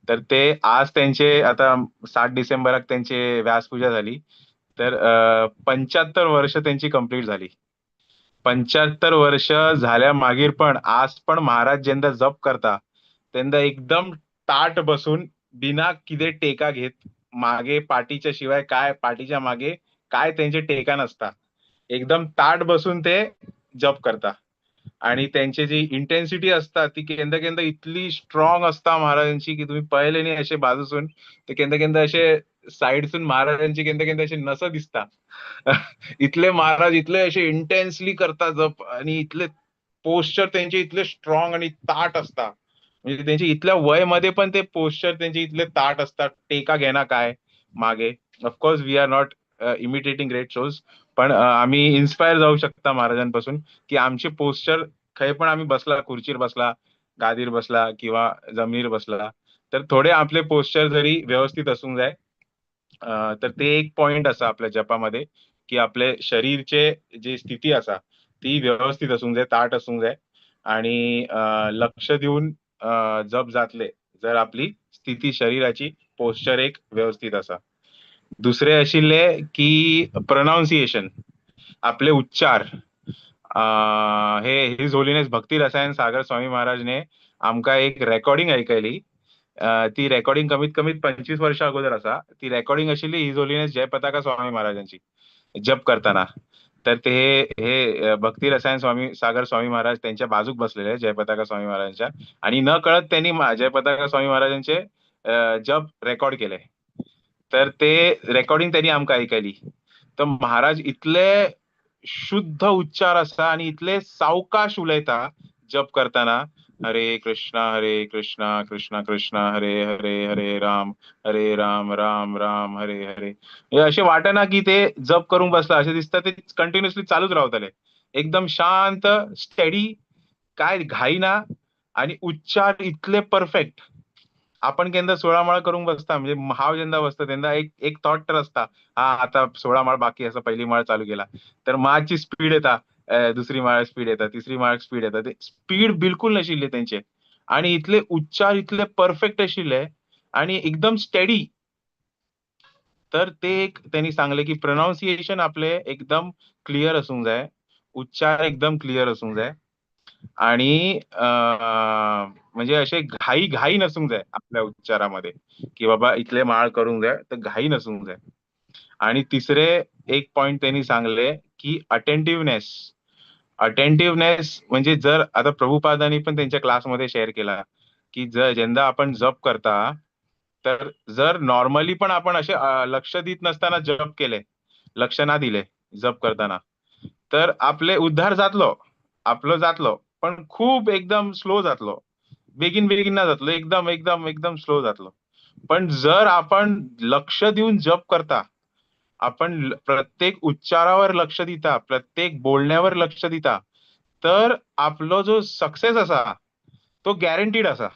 तर ते आज त्यांचे आता 7 डिसेंबराक त्यांची व्यासपूजा झाली. तर 75 वर्ष त्यांची कंप्लीट झाली. 75 वर्ष झाल्या मागीर पण आज पण महाराज जेन्ना जप करता तेन्ना एकदम ताट बसून बिना कितें टेका घेत, मागे पाठीच्या शिवाय काय, पाठीच्या मागे काय त्यांचे टेका नसता. एकदम ताट बसून ते जप करता. आणि त्यांची जी इंटेन्सिटी असता ती केन्ना केन्ना इतली स्ट्रॉंग असता महाराजांची की तुम्ही पळयले न्ही अशे बाजूसून ते केन्ना केन्ना अशे साइडसून महाराजांची केन्ना केन्ना अशे नस दिसता. इतले महाराज इतले अशे इंटेन्सली करता जप आणि इतले पोस्चर त्यांचे इतले स्ट्रॉंग आणि ताट असता. म्हणजे त्यांच्या इतल्या वय मध्ये पण ते पोस्चर त्यांचे इतले ताट असतात. टेका घेना काय मागे. Of course we are not imitating great shows, पण आम्ही इन्स्पायर जाऊ शकता महाराजांपासून की आमचे पोस्चर खंय पण आम्ही बसला, खुर्चीर बसला, गादीर बसला किंवा जमनीर बसला तर थोडे आपले पोस्चर जरी व्यवस्थित असूंक जाय. तर ते एक पॉइंट असा आपल्या जपामध्ये की आपले शरीरचे जी स्थिती असा ती व्यवस्थित असूंक जाय, ताट असूंक जाय आणि लक्ष देऊन जप जातले जर आपली स्थिती शरीराची पोस्चर एक व्यवस्थित असा. दुसरे आशिल्ले की प्रोनाउन्सिएशन, आपले उच्चार. हे हिज होलीनेस भक्ती रसायन सागर स्वामी महाराजने आमकां एक रेकॉर्डिंग ऐकयली. ती रेकॉर्डिंग कमीत कमी 25 वर्षा अगोदर असा. ती रेकॉर्डिंग आशिल्ली हिज होलीनेस जयपताका स्वामी महाराजांची जप करताना. तर ते हे भक्ती रसायन स्वामी सागर स्वामी महाराज त्यांच्या बाजूक बसलेले जयपताका स्वामी महाराजांच्या आणि न कळत त्यांनी जयपताका स्वामी महाराजांचे जप रेकॉर्ड केले. तर ते रेकॉर्डिंग त्यांनी आमकां ऐकयली. तर महाराज इतले शुद्ध उच्चार असा आणि इतले सावकाश उलयता जप करताना. हरे कृष्णा कृष्णा कृष्णा हरे हरे हरे राम राम हरे हरे. हे असे वाटना की ते जप करून बसला, असे दिसता ते कंटिन्युअसली चालूच रावतले. एकदम शांत स्टेडी, काय घाई ना आणि उच्चार इतले परफेक्ट. आपण केन्ना 16 माळ करूंक बसता म्हणजे हांव जेन्ना बसता तेन्ना एक थॉट तर असता, हा आता 16 माळ बाकी आसा, पहिली माळ चालू केला तर मातशी स्पीड येता, दुसरी माळ स्पीड येता, तिसरी माळ स्पीड येता. ते स्पीड बिलकुल नाशिल्ले तेंचे आणि इतले उच्चार इतले परफेक्ट आशिल्ले आणि एकदम स्टेडी. तर ते एक त्यांनी सांगले की प्रोनाउन्सिएशन आपले एकदम क्लियर असूंक जाय, उच्चार एकदम क्लियर असूंक जाय आणि म्हणजे असे घाई नसूंक जाय आपल्या उच्चारामध्ये की बाबा इतले माळ करूंक जाय, तर घाई नसूंक जाय. आणि तिसरे एक पॉइंट त्यांनी सांगले की अटेंटिव्हनेस म्हणजे जर आता प्रभुपादांनी पण त्यांच्या क्लासमध्ये शेअर केला की जेंदा आपण जप करता तर जर नॉर्मली पण आपण असे लक्ष देत नसताना जप केले, लक्ष ना दिले जप करताना, तर आपले उद्धार जातलो, आपलं जातलो पण खूप एकदम स्लो जातलो. बेगीन ना जातलो, एकदम एकदम एकदम स्लो जातलो. पण जर आपण लक्ष देऊन जप करता, आपण प्रत्येक उच्चारावर लक्ष दिता, प्रत्येक बोलण्यावर लक्ष दिता, तर आपलो जो सक्सेस असा तो गॅरंटीड असा.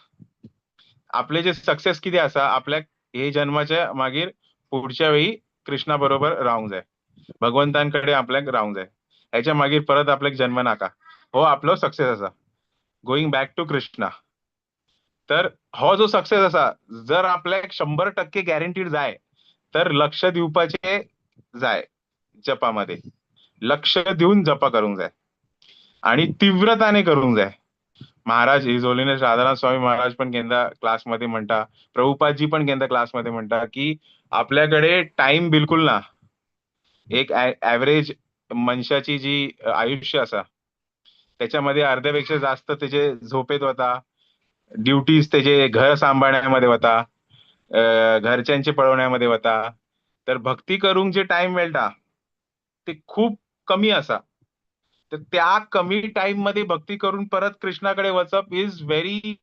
आपले जे सक्सेस किती असा, आपल्या हे जन्माच्या मागीर पुढच्या वेळी कृष्णा बरोबर रावंक जाय, भगवंतांकडे आपल्याक रावंक जाय. ह्याच्या मागीर परत आपल्याक जन्म नाका. हो आपलो सक्सेस असा, गोईंग बॅक टू कृष्णा. तर हो जो सक्सेस असा, जर आपल्याक 100% गॅरंटीड जाय, तर लक्ष दिवपाचे जाय जपामध्ये. लक्ष देऊन जपा करूंक जाय आणि तीव्रताने करूंक जाय. महाराज हिज होलीनेस राधानाथ स्वामी महाराज पण केंदा क्लासमध्ये म्हणता, प्रभुपादजी पण केंदा क्लासमध्ये म्हणता की आपल्याकडे टाइम बिलकुल ना. एक ऍव्हरेज मनशाची जी आयुष्य असा त्याच्यामध्ये अर्ध्यापेक्षा जास्त त्याचे झोपेत होता, ड्युटीज त्याचे घर सांभाळण्यामध्ये होता, घरच्यांचे पळवण्यामध्ये होता. तर भक्ती करूंक जे टाइम मेळटा ते खूप कमी असा. तर त्या कमी टाइम मध्ये भक्ती करून परत कृष्णाकडे वचप इज व्हेरी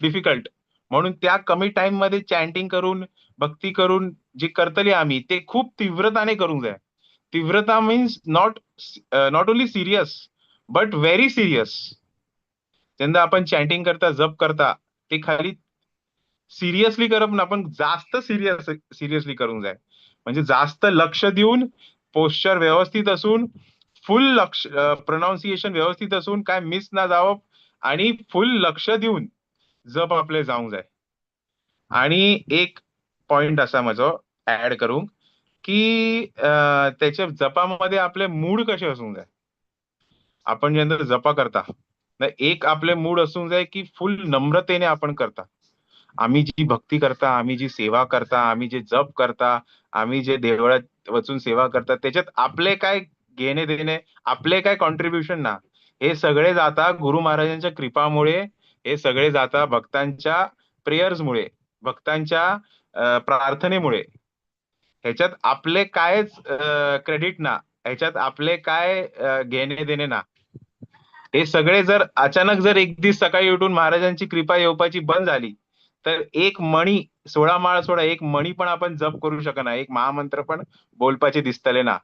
डिफिकल्ट. म्हणून त्या कमी टाइम मध्ये चॅन्टिंग करून भक्ती करून जे करतली आम्ही ते खूप तीव्रताने करूंक जाय. तीव्रता means not only serious but very serious. जेन्ना आपण चॅन्टिंग करता, जप करता, ते खाली सिरियसली करप ना, पण जास्त सिरियसली करूंक जाय. म्हणजे जास्त लक्ष देऊन, पोस्चर व्यवस्थित असून, फुल लक्ष, प्रोनाउन्सिएशन व्यवस्थित असून, काय मिस ना जावप आणि फुल लक्ष देऊन जप आपले जावंक जाय. आणि एक पॉइंट असा माझो ऍड करूंक की त्याच्या जपामध्ये आपले मूड कसे असूंक जाय. आपण जेन्ना जपा करता एक आपले मूड असूंक जाय की फुल नम्रतेने आपण करता. आम्ही जी भक्ती करता, आम्ही जी सेवा करता, आम्ही जे जप करता, आम्ही जे देवळात वचून सेवा करता, त्याच्यात आपले काय घेणे देणे, आपले काय कॉन्ट्रीब्युशन ना. हे सगळे जाता गुरु महाराजांच्या कृपामुळे, हे सगळे जाता भक्तांच्या प्रेयर्समुळे, भक्तांच्या प्रार्थनेमुळे. ह्याच्यात आपले कायच क्रेडिट ना, ह्याच्यात आपले काय घेणे देणे ना. हे सगळे जर अचानक जर एक दिवस सकाळी उठून महाराजांची कृपा येवपाची बंद झाली, तर एक मणी 16 माळ सोडा, एक मणी पण आपण जप करू शकना, एक महामंत्र पण बोलपाचे दिसतले ना,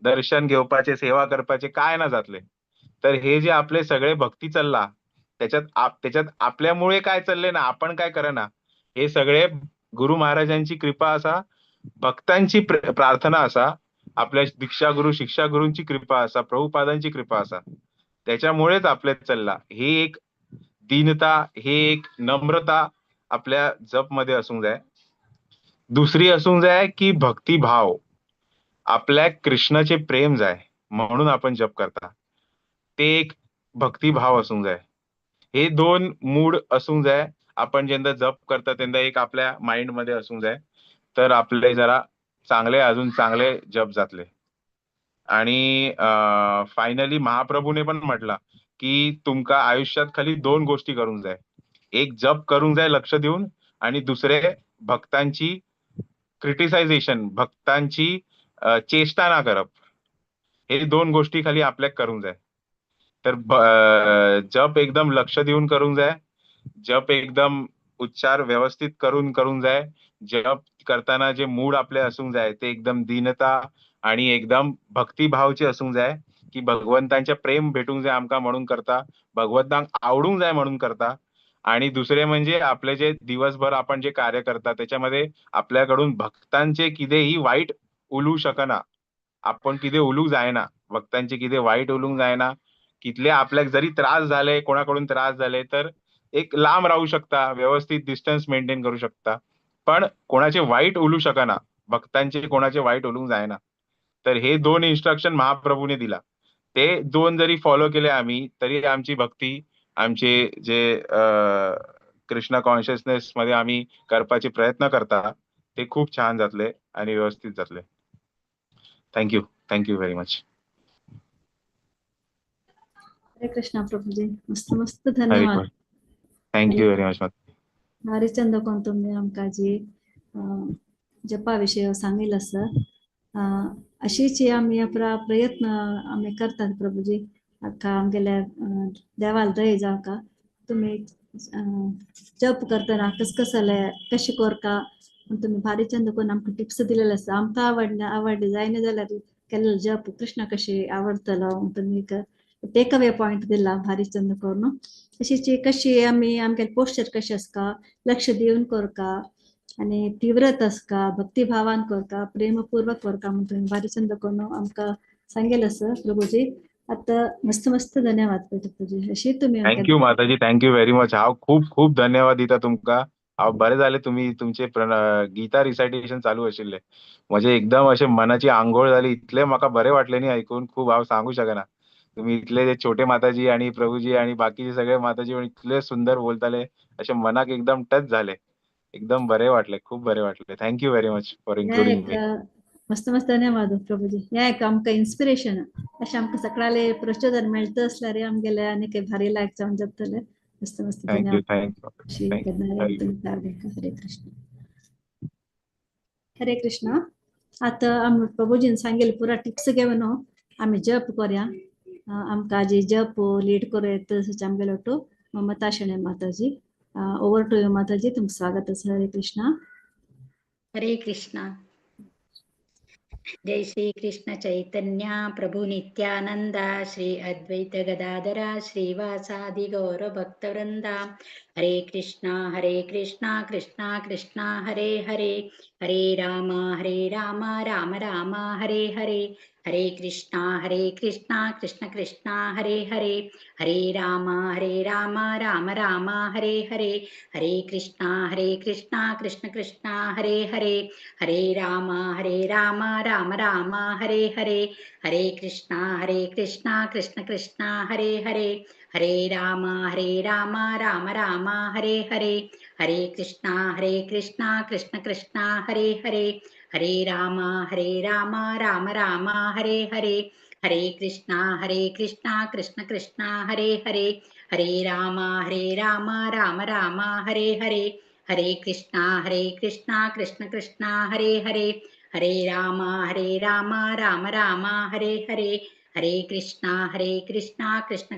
दर्शन घेवपाचे, सेवा करपाचे काय ना जातले. तर हे जे आपले सगळे भक्ती चालला त्याच्यात आपल्यामुळे काय चालले ना, आपण काय करना, हे सगळे गुरु महाराजांची कृपा असा, भक्तांची प्रार्थना असा, आपल्या दीक्षागुरु शिक्षा गुरूंची कृपा असा, प्रभुपादांची कृपा असा. त्याच्यामुळेच आपले चालला. हे एक दीनता, हे एक नम्रता आपल्या जप मध्ये असूंक जाय. दुसरी असूंक जाय की भक्तिभाव, आपल्या कृष्णाचे प्रेम जाय म्हणून आपण जप करता, ते एक भक्तिभाव असूंक जाय. हे दोन मूड असूंक जाय. आपण जेन्ना जप करता तेन्ना एक आपल्या माइंड मध्ये असूंक जाय, तर आपले जरा चांगले अजून चांगले जप जातले. आणि फायनली महाप्रभूने पण म्हटला की तुमका आयुष्यात खाली 2 गोष्टी करूंक जाय. एक जप करूंक जाय लक्ष देऊन, आणि दुसरे भक्तांची क्रिटिसायझेशन, भक्तांची चेष्टा ना करप. हे 2 गोष्टी खाली आपल्याक करूंक जाय. तर जप एकदम लक्ष देऊन करूंक जाय, जप एकदम उच्चार व्यवस्थित करूंक जाय. जप करताना जे मूड आपले असूंक जाय ते एकदम दीनता आणि एकदम भक्तिभावचे असूंक जाय, की भगवंतांचे प्रेम भेटूंक जाय आमकां म्हणून करता, भगवंतांक आवडूंक जाय म्हणून करता. आणि दुसरे म्हणजे आपले जे दिवसभर आपण जे कार्य करता त्याच्यामध्ये आपल्याकडून भक्तांचे कितेही वाईट उलू शकना, आपण किती उलूक जायना, भक्तांचे किती वाईट उलूंक जायना. कितले आपल्याक जरी त्रास झाले, कोणाकडून त्रास झाले, तर एक लांब राहू शकता, व्यवस्थित डिस्टन्स मेंटेन करू शकता, पण कोणाचे वाईट उलू शकना, भक्तांचे कोणाचे वाईट उलूंक जायना. तर हे 2 इन्स्ट्रक्शन महाप्रभूने दिला. ते 2 जरी फॉलो केले आम्ही, तरी आमची भक्ती, आमचे जे कृष्ण कॉन्शियसनेस मध्ये आम्ही करपाचे प्रयत्न करता ते खूप छान जातले आणि व्यवस्थित जातले. Thank you very much. हरे कृष्णा प्रभूजी, मस्त धन्यवाद. Thank you very much. हरिचंद्र कोण तुम्ही आमकां जी जपा विषय सांगितलं सर, अशीच आम्ही प्रयत्न आम्ही करतात प्रभूजी. अख्खा आमगेल्या देवाला दय जावं का. तुम्ही जप करतना कसं जालें कशें करता तुम्ही भारी चंद करून आमकां टिप्स दिलेले आसा आमकां आवडले जायना जाल्यार केल्लो जप कृष्णा कशी आवडतलो तुम्ही टेक अवे पॉइंट दिला भारी चंद करून तशीच कशी आमी आमगे पोस्चर कशें आसता लक्ष दिवन करता आणि तीव्रत आसता भक्तिभावान करता प्रेमपूर्वक करता म्हणून तुम्ही भारी चंद करून आमकां सांगेल आसा प्रभूजी आता मस्त मस्त धन्यवाद प्रभूजी अशी तुम्ही थँक्यू माताजी, थँक्यू व्हेरी मच. हांव खूप खूप धन्यवाद दिता तुमकां. हांव बरें जालें तुम्ही तुमचे गीता रिसायटेशन चालू आशिल्ले म्हणजे एकदम अशें मनाची आंघोळ जाली. इतलें म्हाका बरें वाटलें न्ही आयकून, खूप हांव सांगू शकना. तुम्ही इतले जे छोटे माताजी आणि प्रभूजी आणि बाकीचे सगळे माताजी इतले सुंदर बोलताले अशें मनाक एकदम टच झाले. एकदम बरें वाटलें, खूप बरें वाटलें. Thank you very much for including me. मस्त मस्त धन्यवाद प्रभूजी या एक आमकां इन्स्पिरेशन अशें आमकां सकाळी प्रचोदन मेळटा असल्यार आमगेले आनी भारी लायक जावन जातले मस्त मस्त थँक्यू धन्यवाद हरे कृष्ण हरे कृष्ण आता आमी प्रभूजीन सांगेल पुरा टिप्स घेवन आमी जप करया आमकां जी जप लीड करूं येता आमगेलो टू ममता शेणे माताजी ओवर टू यू माताजी तुमचं स्वागत आसा हरे कृष्ण हरे कृष्ण जय श्री कृष्ण चैतन्य प्रभु नित्यानंद श्री अद्वैत गदाधर श्रीवासादि गौर भक्तवृंदा हरे कृष्णा कृष्णा कृष्णा हरे हरे हरे राम राम राम हरे हरे हरे कृष्णा कृष्ण कृष्णा हरे हरे हरे राम राम राम हरे हरे हरे कृष्णा कृष्ण कृष्णा हरे हरे हरे राम राम राम हरे हरे हरे कृष्णा कृष्ण कृष्णा हरे हरे हरे राम राम राम हरे हरे हरे कृष्णा कृष्ण कृष्णा हरे हरे हरे राम राम राम हरे हरे हरे कृष्णा कृष्ण कृष्णा हरे हरे हरे राम राम राम हरे हरे हरे कृष्णा कृष्ण कृष्णा हरे हरे हरे राम राम राम हरे हरे हरे कृष्णा कृष्ण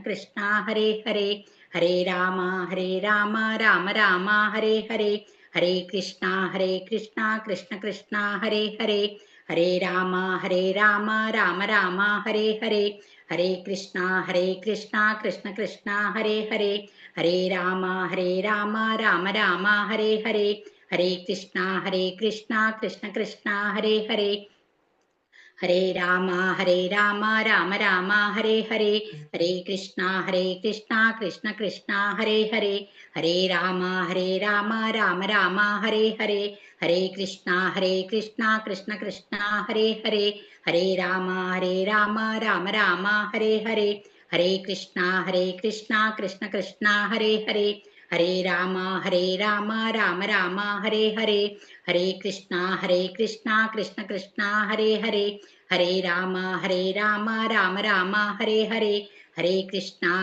कृष्णा हरे हरे हरे राम राम राम हरे हरे हरे कृष्णा कृष्ण कृष्णा हरे हरे हरे राम राम राम हरे हरे हरे कृष्णा कृष्ण कृष्णा हरे हरे हरे राम राम राम हरे हरे हरे कृष्णा कृष्ण कृष्णा हरे हरे हरे राम राम राम हरे हरे हरे कृष्णा कृष्ण कृष्णा हरे हरे हरे राम राम राम हरे हरे हरे कृष्णा कृष्ण कृष्णा हरे हरे हरे राम राम राम हरे हरे हरे कृष्णा कृष्ण कृष्णा हरे हरे हरे राम राम राम हरे हरे हरे कृष्णा कृष्ण कृष्णा हरे हरे हरे राम राम राम हरे हरे हरे कृष्णा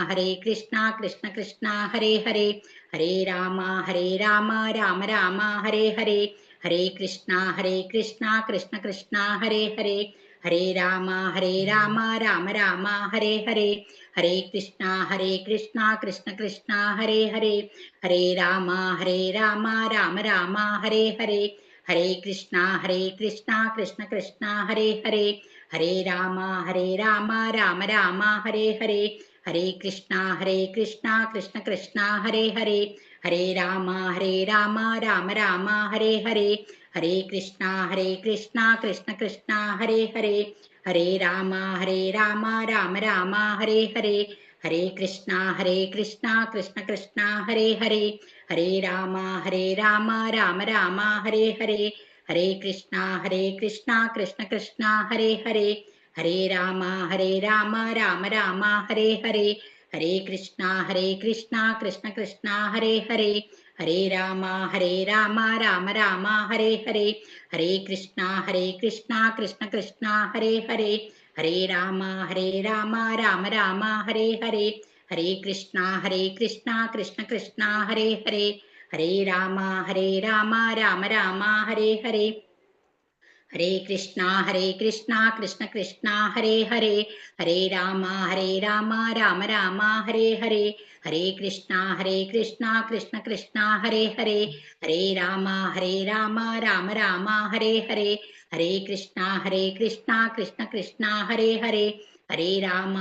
कृष्ण कृष्णा हरे हरे हरे राम राम राम हरे हरे हरे कृष्णा कृष्ण कृष्णा हरे हरे हरे राम राम राम हरे हरे हरे कृष्णा कृष्ण कृष्णा हरे हरे हरे राम राम राम हरे हरे हरे कृष्णा कृष्ण कृष्णा हरे हरे हरे राम राम राम हरे हरे हरे कृष्णा कृष्ण कृष्णा हरे हरे हरे राम राम राम हरे हरे हरे कृष्णा कृष्ण कृष्णा हरे हरे हरे राम राम राम हरे हरे हरे कृष्णा कृष्ण कृष्णा हरे हरे हरे राम राम राम हरे हरे हरे कृष्णा कृष्ण कृष्णा हरे हरे हरे राम राम राम हरे हरे हरे कृष्णा कृष्ण कृष्णा हरे हरे हरे राम राम राम हरे हरे हरे कृष्णा कृष्ण कृष्णा हरे हरे हरे राम राम राम हरे हरे हरे कृष्णा कृष्ण कृष्णा हरे हरे हरे राम राम राम हरे हरे हरे कृष्णा कृष्ण कृष्णा हरे हरे हरे राम राम राम हरे हरे हरे कृष्णा कृष्ण कृष्णा हरे हरे, हरे राम राम राम हरे हरे, हरे कृष्णा कृष्ण कृष्णा हरे हरे, हरे राम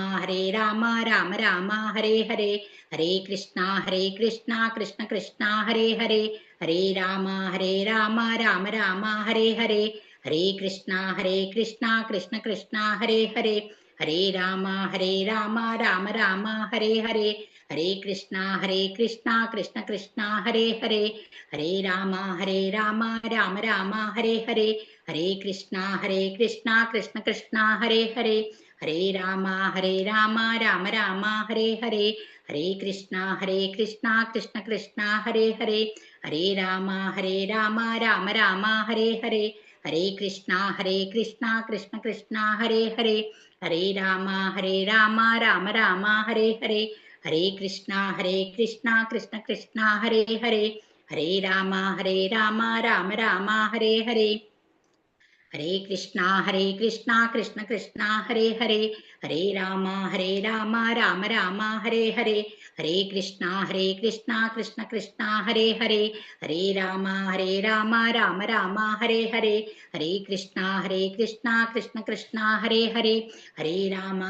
राम राम हरे हरे, हरे कृष्णा कृष्ण कृष्णा हरे हरे, हरे राम राम राम हरे हरे, हरे कृष्णा कृष्ण कृष्णा हरे हरे, हरे राम राम राम हरे हरे, हरे कृष्णा कृष्ण कृष्णा हरे हरे, हरे राम राम राम हरे हरे, हरे कृष्णा कृष्ण कृष्णा हरे हरे, हरे राम राम राम हरे हरे, हरे कृष्णा कृष्ण कृष्णा हरे हरे, हरे राम राम राम हरे हरे, हरे कृष्णा कृष्ण कृष्णा हरे हरे, हरे राम राम राम हरे हरे, हरे कृष्णा कृष्ण कृष्णा हरे हरे, हरे राम राम राम हरे हरे, हरे कृष्णा कृष्ण कृष्णा हरे हरे, हरे राम राम राम हरे हरे, हरे कृष्णा कृष्ण कृष्णा हरे हरे, हरे राम राम राम हरे हरे, हरे कृष्णा कृष्ण कृष्णा हरे हरे, हरे राम राम राम हरे हरे, हरे कृष्णा कृष्ण कृष्णा हरे हरे, हरे राम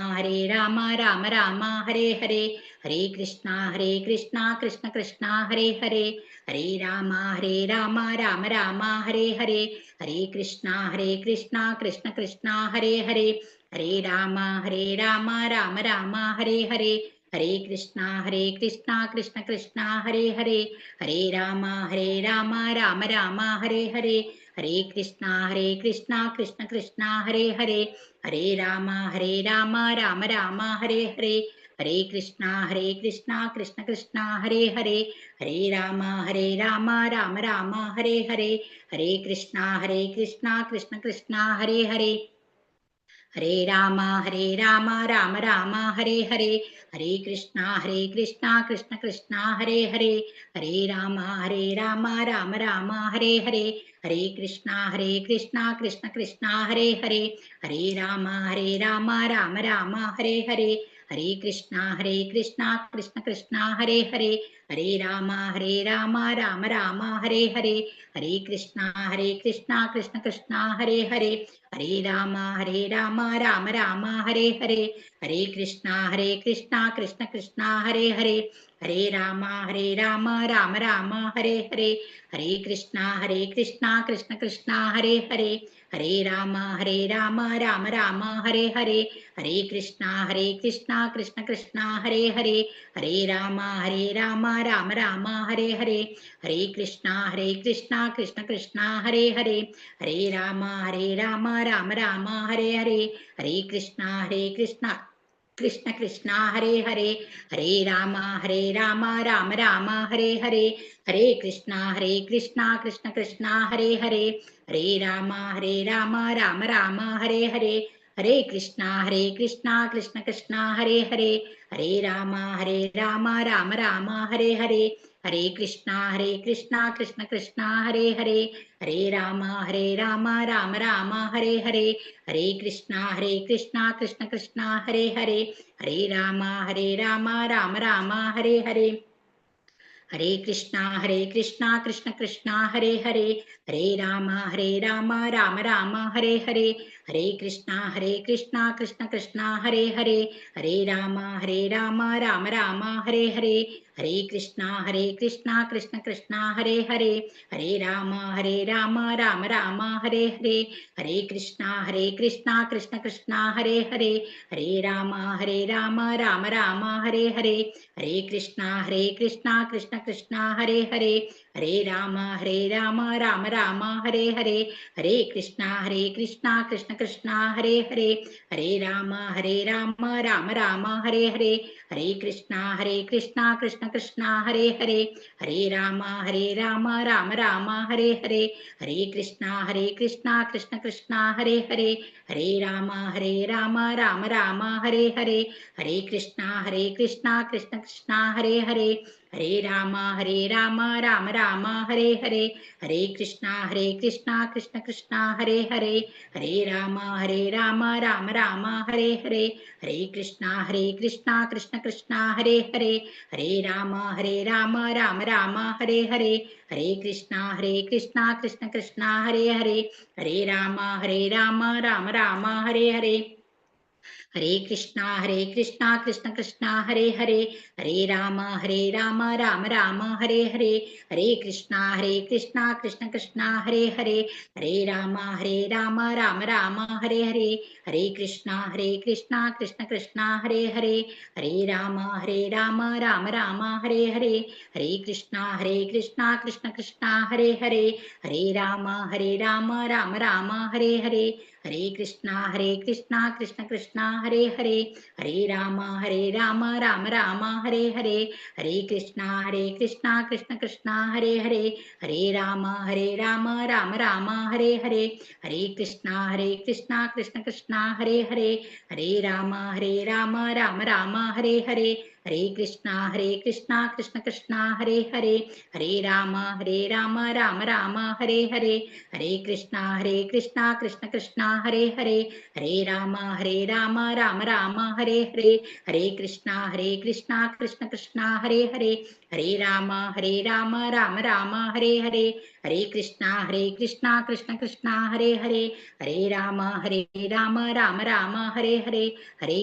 राम राम हरे हरे, हरे कृष्णा कृष्ण कृष्णा हरे हरे, हरे राम राम राम हरे हरे, हरे कृष्णा कृष्ण कृष्णा हरे हरे, हरे राम राम राम हरे हरे, हरे कृष्णा कृष्ण कृष्णा हरे हरे, हरे राम राम राम हरे हरे, हरे कृष्णा कृष्ण कृष्णा हरे हरे, हरे राम राम राम हरे हरे, हरे कृष्णा कृष्ण कृष्णा हरे हरे, हरे राम राम राम हरे हरे, हरे कृष्णा कृष्ण कृष्णा हरे हरे, हरे राम राम राम हरे हरे, हरे कृष्णा कृष्ण कृष्णा हरे हरे, हरे राम राम राम हरे हरे, हरे कृष्णा कृष्ण कृष्णा हरे हरे, हरे राम राम राम हरे हरे, हरे कृष्णा कृष्ण कृष्णा हरे हरे, हरे राम राम राम हरे हरे, हरे कृष्णा कृष्ण कृष्णा हरे हरे, हरे राम राम राम हरे हरे, हरे कृष्णा कृष्ण कृष्णा हरे हरे, हरे राम राम राम हरे हरे, हरे कृष्णा कृष्ण कृष्णा हरे हरे, हरे राम राम राम हरे हरे, हरे कृष्णा कृष्ण कृष्णा हरे हरे, हरे राम राम राम हरे हरे, हरे कृष्णा कृष्ण कृष्णा हरे हरे, हरे राम राम राम हरे हरे, हरे कृष्णा कृष्ण कृष्णा हरे हरे, हरे राम राम राम हरे हरे, हरे कृष्णा कृष्ण कृष्णा हरे हरे, हरे राम राम राम हरे हरे, हरे कृष्णा कृष्ण कृष्णा हरे हरे, हरे राम राम राम हरे हरे, हरे कृष्णा कृष्ण कृष्णा हरे हरे, हरे राम राम राम हरे हरे, हरे कृष्णा कृष्ण कृष्णा हरे हरे, हरे राम राम राम हरे हरे, हरे कृष्णा कृष्ण कृष्णा हरे हरे, हरे राम राम राम हरे हरे, हरे कृष्णा कृष्ण कृष्णा हरे हरे, हरे राम राम राम हरे हरे, हरे कृष्णा कृष्ण कृष्णा हरे हरे, हरे राम राम राम हरे हरे, हरे कृष्णा कृष्ण कृष्णा हरे हरे, हरे राम राम राम हरे हरे, हरे कृष्णा कृष्ण कृष्णा हरे हरे, हरे राम राम राम हरे हरे, हरे कृष्णा कृष्ण कृष्णा हरे हरे, हरे राम राम राम हरे हरे, हरे कृष्णा कृष्ण कृष्णा हरे हरे, हरे राम राम राम हरे हरे, हरे कृष्णा कृष्ण कृष्णा हरे हरे, हरे राम राम राम हरे हरे, हरे कृष्णा कृष्णा कृष्णा हरे हरे, हरे राम राम राम हरे हरे, हरे कृष्णा कृष्ण कृष्णा हरे हरे, हरे राम राम राम हरे हरे, हरे कृष्णा कृष्ण कृष्णा हरे हरे, हरे राम राम राम हरे हरे, हरे कृष्णा कृष्ण कृष्णा हरे हरे, हरे राम राम राम हरे हरे, हरे कृष्णा कृष्ण कृष्णा हरे हरे, हरे राम राम राम हरे हरे, हरे कृष्णा कृष्ण कृष्णा हरे हरे, हरे राम राम राम हरे हरे, हरे कृष्णा कृष्ण कृष्णा हरे हरे, हरे राम राम राम हरे हरे, हरे कृष्णा कृष्ण कृष्णा हरे हरे, हरे राम राम राम हरे हरे, हरे कृष्णा कृष्ण कृष्णा हरे हरे, हरे राम राम राम हरे हरे, हरे कृष्णा कृष्ण कृष्णा हरे हरे, हरे राम राम राम हरे हरे, हरे कृष्णा कृष्ण कृष्णा हरे हरे, हरे राम राम राम हरे हरे, हरे कृष्णा कृष्ण कृष्णा हरे हरे, हरे राम राम राम हरे हरे, हरे कृष्णा कृष्ण कृष्णा हरे हरे, हरे राम राम राम हरे हरे, हरे कृष्णा कृष्ण कृष्णा हरे हरे, हरे राम राम राम हरे हरे, हरे कृष्णा कृष्ण कृष्णा हरे हरे, हरे राम राम राम हरे हरे, हरे कृष्णा कृष्ण कृष्णा हरे हरे, हरे राम राम राम हरे हरे, हरे कृष्णा कृष्ण कृष्णा हरे हरे, हरे राम राम राम हरे हरे, हरे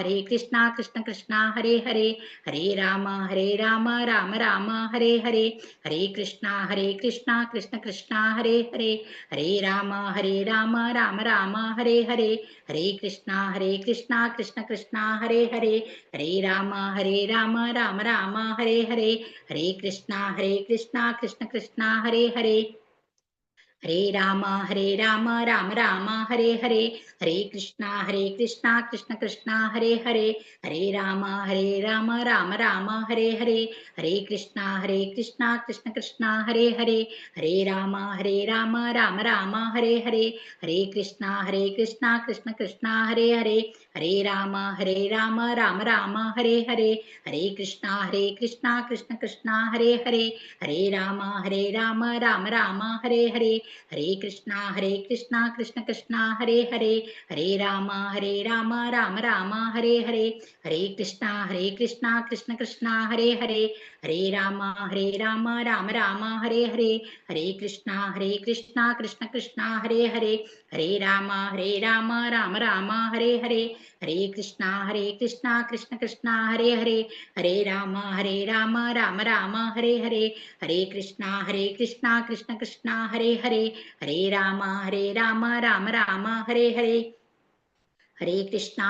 कृष्णा कृष्ण कृष्णा हरे हरे, हरे राम राम राम हरे हरे, हरे कृष्णा कृष्ण कृष्णा हरे हरे, हरे राम राम राम हरे हरे, हरे कृष्णा कृष्ण कृष्णा हरे हरे, हरे राम राम राम हरे हरे, हरे कृष्णा कृष्ण कृष्णा हरे हरे, हरे राम राम राम हरे हरे, हरे कृष्णा कृष्ण कृष्णा हरे हरे, हरे राम राम राम हरे हरे, हरे कृष्णा कृष्ण कृष्णा हरे हरे, हरे राम राम राम हरे हरे, हरे कृष्णा कृष्ण कृष्णा हरे हरे, हरे राम राम राम हरे हरे, हरे कृष्णा कृष्ण कृष्णा हरे हरे, हरे राम राम राम हरे हरे, हरे कृष्णा कृष्ण कृष्णा हरे हरे, हरे राम राम राम हरे हरे, हरे कृष्णा कृष्ण कृष्णा हरे हरे, हरे राम राम राम हरे हरे, हरे कृष्णा कृष्ण कृष्णा हरे हरे, हरे राम राम राम हरे हरे, हरे कृष्णा कृष्ण कृष्णा हरे हरे, हरे राम राम राम हरे हरे, हरे कृष्णा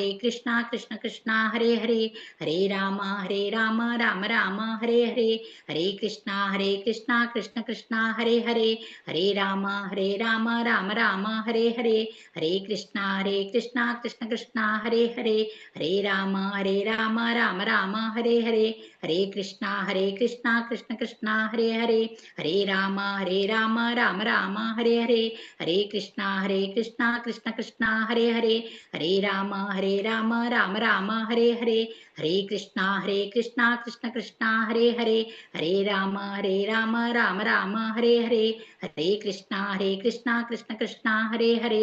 कृष्ण कृष्णा हरे हरे, हरे राम राम राम हरे हरे, हरे कृष्णा कृष्ण कृष्णा हरे हरे, हरे राम राम राम हरे हरे, हरे कृष्णा कृष्ण कृष्णा हरे हरे, हरे राम राम राम हरे हरे, हरे कृष्णा कृष्ण कृष्णा हरे हरे, हरे राम राम राम हरे हरे, हरे कृष्णा कृष्ण कृष्णा हरे हरे, हरे राम राम राम हरे हरे, हरे कृष्णा कृष्ण कृष्णा हरे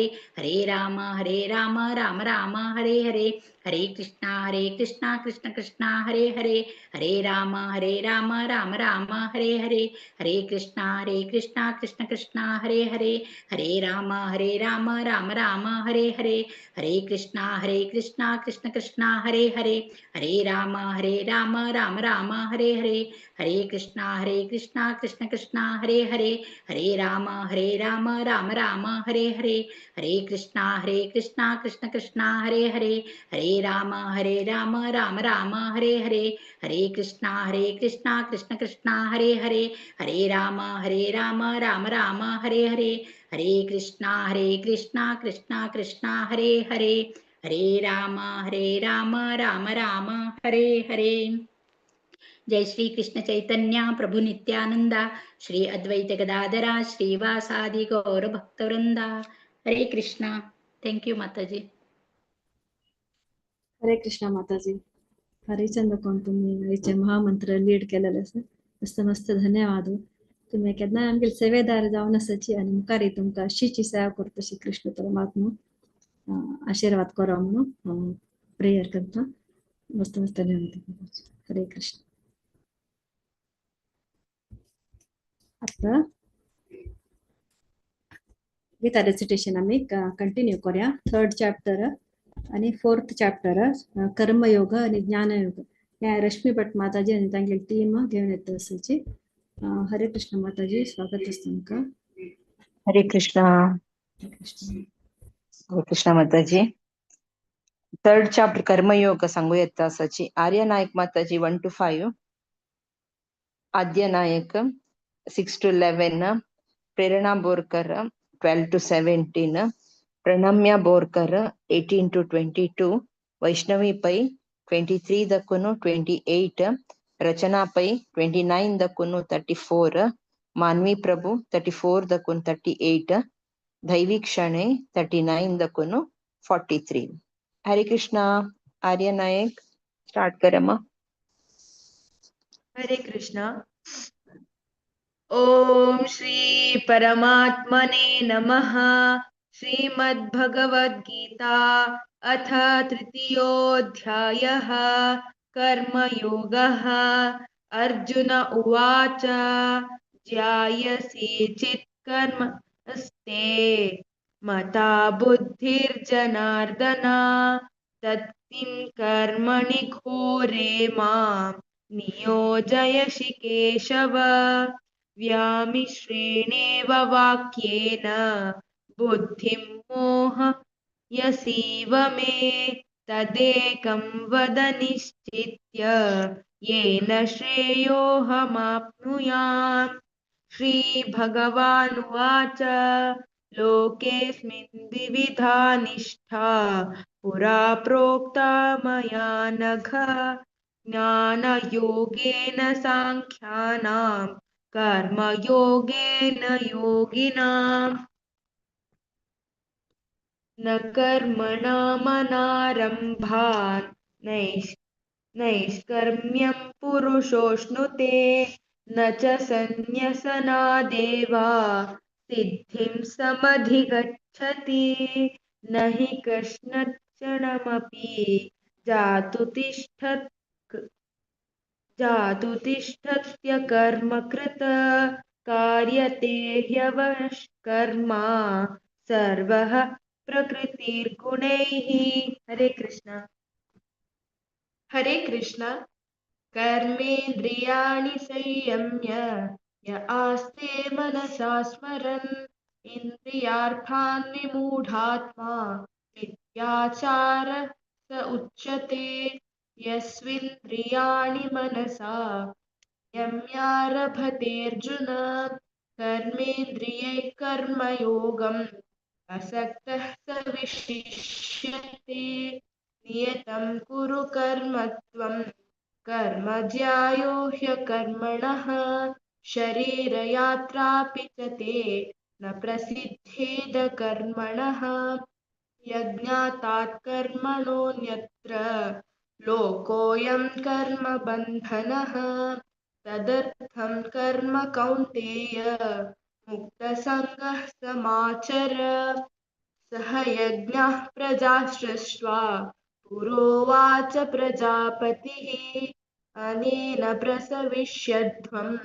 हरे, हरे राम राम राम हरे हरे, हरे कृष्णा कृष्ण कृष्णा हरे हरे, हरे राम राम राम हरे हरे, हरे कृष्णा कृष्ण कृष्णा हरे हरे, हरे राम राम राम हरे हरे, हरे कृष्णा कृष्ण कृष्णा हरे हरे, हरे राम राम राम हरे हरे, हरे कृष्णा कृष्ण कृष्णा हरे हरे, हरे राम राम राम हरे हरे, हरे कृष्णा कृष्ण कृष्णा हरे हरे, हरे राम राम राम हरे हरे, हरे कृष्णा कृष्ण कृष्णा हरे हरे, हरे राम राम राम हरे हरे, हरे कृष्णा कृष्णा कृष्णा हरे हरे, हरे राम राम राम हरे हरे। जय श्री कृष्ण चैतन्य प्रभु नित्यानंदा, श्री अद्वैत गदाधरा श्रीवासादि गौर भक्तवृंदा, हरे कृष्णा। थँक्यू माताजी. हरे कृष्णा माताजी. हरिचंद कोण तुम्ही आईचे महामंत्र लीड केलेले असं मस्त मस्त धन्यवाद. तुम्ही केन्ना आमगे सेवेदार जावन आसाची आणि मुखारी तुमकां अशीची सेवा करता श्री कृष्ण परमात्मा आशीर्वाद करो म्हणून प्रेयर करता. मस्त मस्त धन्यवाद. हरे कृष्ण. आता गीता रेसिटेशन आम्ही कंटिन्यू करूया. 3rd चॅप्टर आणि 4th चॅप्टर कर्मयोग आणि ज्ञानयोग या रश्मी भट माताजी आणि तांगेली टीम घेऊन येत असायची. हरे कृष्ण माताजी, स्वागत असतं तुमका. हरे कृष्णा. हरे कृष्णा माताजी. 3rd चॅप्टर कर्मयोग सांगू येता असाची. आर्य नायक माताजी 1 to 5, आद्य नायक 6 to 11, प्रेरणा बोरकर 12 to 17, प्रणम्या बोरकर 18 to 22, वैष्णवी पै 23 दಕ್ಕುನು 28, रचना पै 29 दಕ್ಕುನು 34, मानवी प्रभु 34 दಕ್ಕುನು 38, दैवी क्षणे 39 दಕ್ಕುನು 43. हरे कृष्णा. आर्य नायक स्टार्ट करಮ್ಮ. हरे कृष्णा. ओम श्री परमात्मने नमः. श्रीमद्भगवद्गीता अथ तृतीयोऽध्यायः कर्मयोगः. अर्जुन उवाच ज्यायसि चित् कर्मस्ते मता बुद्धिर्जनार्दन तत्किं कर्मणि घोरे मां नियोजयसि केशव. व्यामिश्रेणेव वाक्येन बुद्धिं मोहयसीव मे तदेकं वद निश्चित्य येन श्रेयोऽहमाप्नुयाम्. श्रीभगवानुवाच लोकेऽस्मिन् द्विविधा निष्ठा पुरा प्रोक्ता मया नघ. ज्ञानयोगेन साङ्ख्यानां कर्मयोगेन योगिनाम्. न कर्मणामनारम्भात् नैष्कर्म्यं पुरुषोऽश्नुते न च सन्न्यसनादेवा सिद्धिं समधिगच्छति. न हि कश्चनमपि जातु तिष्ठत्यकर्मकृत् कार्यते ह्यवश्कर्म सर्वः प्रकृतिर्गुणैः. हरे कृष्ण. हरे कृष्ण. कर्मेन्द्रियाणि संयम्य य आस्ते मनसा स्मरन् इन्द्रियार्थान् विमूढात्मा मिथ्याचार स उच्यते. यस्विन्द्रियाणि मनसा यम्यारभतेऽर्जुन कर्मेन्द्रियैः कर्मयोगम् असक्तः स विशिष्यते. नियतं कुरु कर्म त्वं कर्म ज्यायो ह्यकर्मणः शरीरयात्रापि च ते न प्रसिद्धेद कर्मणः. यज्ञातात् कर्मणोऽन्यत्र लोकोऽयं कर्मबन्धनः. तदर्थं कर्म कौन्तेय मुक्तसङ्गः समाचर. सह यज्ञः प्रजा सृष्ट्वा पुरोवाच प्रजापतिः अनेन प्रसविष्यध्वम्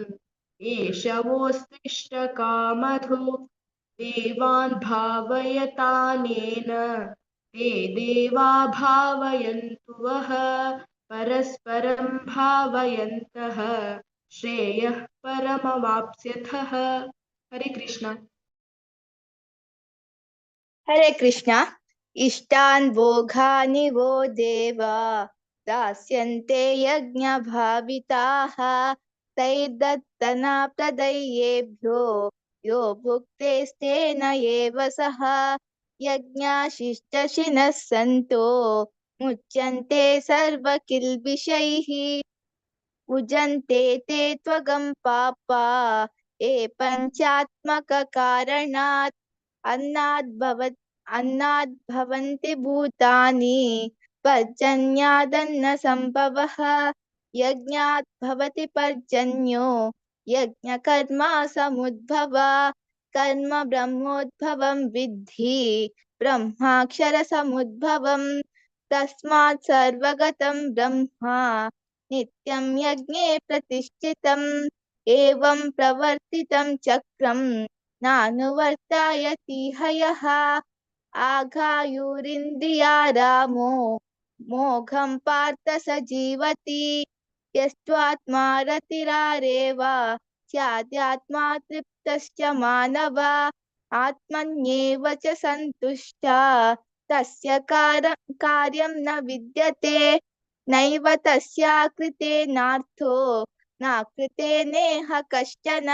एषवोऽस्तिष्ठकामधु. देवान् भावयतानेन ते देवा भावयन्तु वः परस्परं भावयन्तः श्रेयः परमवाप्स्यथः. हरे कृष्ण. हरे कृष्ण. इष्टान् भोगानि वो देवा दास्यन्ते यज्ञभाविताः तैर्दत्तना प्रदय्येभ्यो यो भुक्तेस्तेन एव सः. यज्ञाशिष्टशिनः सन्तो मुच्यन्ते सर्वकिल्बिषैः उजन्ते ते त्वगं पापा ये पञ्चात्मककारणात् अन्नाद् अन्नाद् भवन्ति भूतानि पर्जन्यादन्न सम्भवः यज्ञात् भवति पर्जन्यो यज्ञकर्म समुद्भव कर्म ब्रह्मोद्भवं विद्धि ब्रह्माक्षरसमुद्भवम् तस्मात् सर्वगतं ब्रह्मा नित्यं यज्ञे प्रतिष्ठितम् एवं प्रवर्तितं चक्रं नानुवर्तयति हयः आघायुरिन्द्रियारामो मोघं पार्थ स जीवति यस्त्वात्मा रतिरारेव स्याद्यात्मा तृप्तश्च मानव आत्मन्येव च सन्तुष्टा तस्य कार्यं न विद्यते नैव तस्याकृते नार्थो नाकृते नेह कश्चन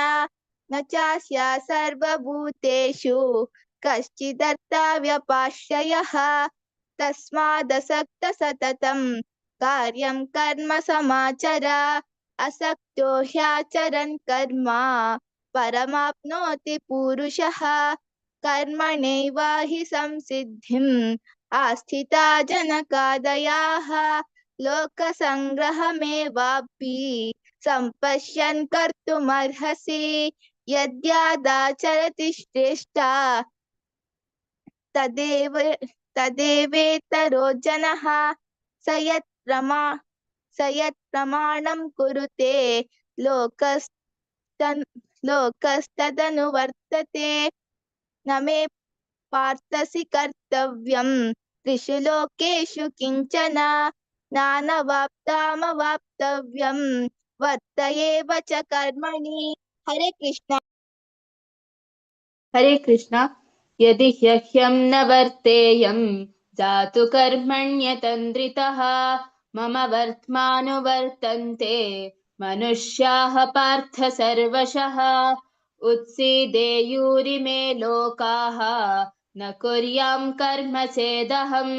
न चास्या सर्वभूतेषु कश्चिदर्था व्यपाश्रयः तस्मादसक्त सततं कार्यं कर्म समाचर असक्तो ह्याचरन् कर्म परमाप्नोति पुरुषः कर्मणैव हि संसिद्धिम् आस्थिता जनकादयाः लोकसङ्ग्रहमेवापि सम्पश्यन् कर्तुमर्हसि यद्यादाचरति श्रेष्ठा तदेवेतरो जनः स यत् प्रमाणं कुरुते लोकस्तदनुवर्तते न मे पार्थसि कर्तव्यं त्रिषु लोकेषु किंचन नानवाप्तामवाप्तव्यं वर्त एव च कर्मणि। हरे कृष्ण। हरे कृष्ण। यदि ह्यह्यं न वर्तेयं जातु कर्मण्यतन्द्रितः मम वर्त्मानुवर्तन्ते मनुष्याः पार्थ सर्वशः उत्सीदेयुरिमे लोकाः न कुर्यां कर्म चेदहं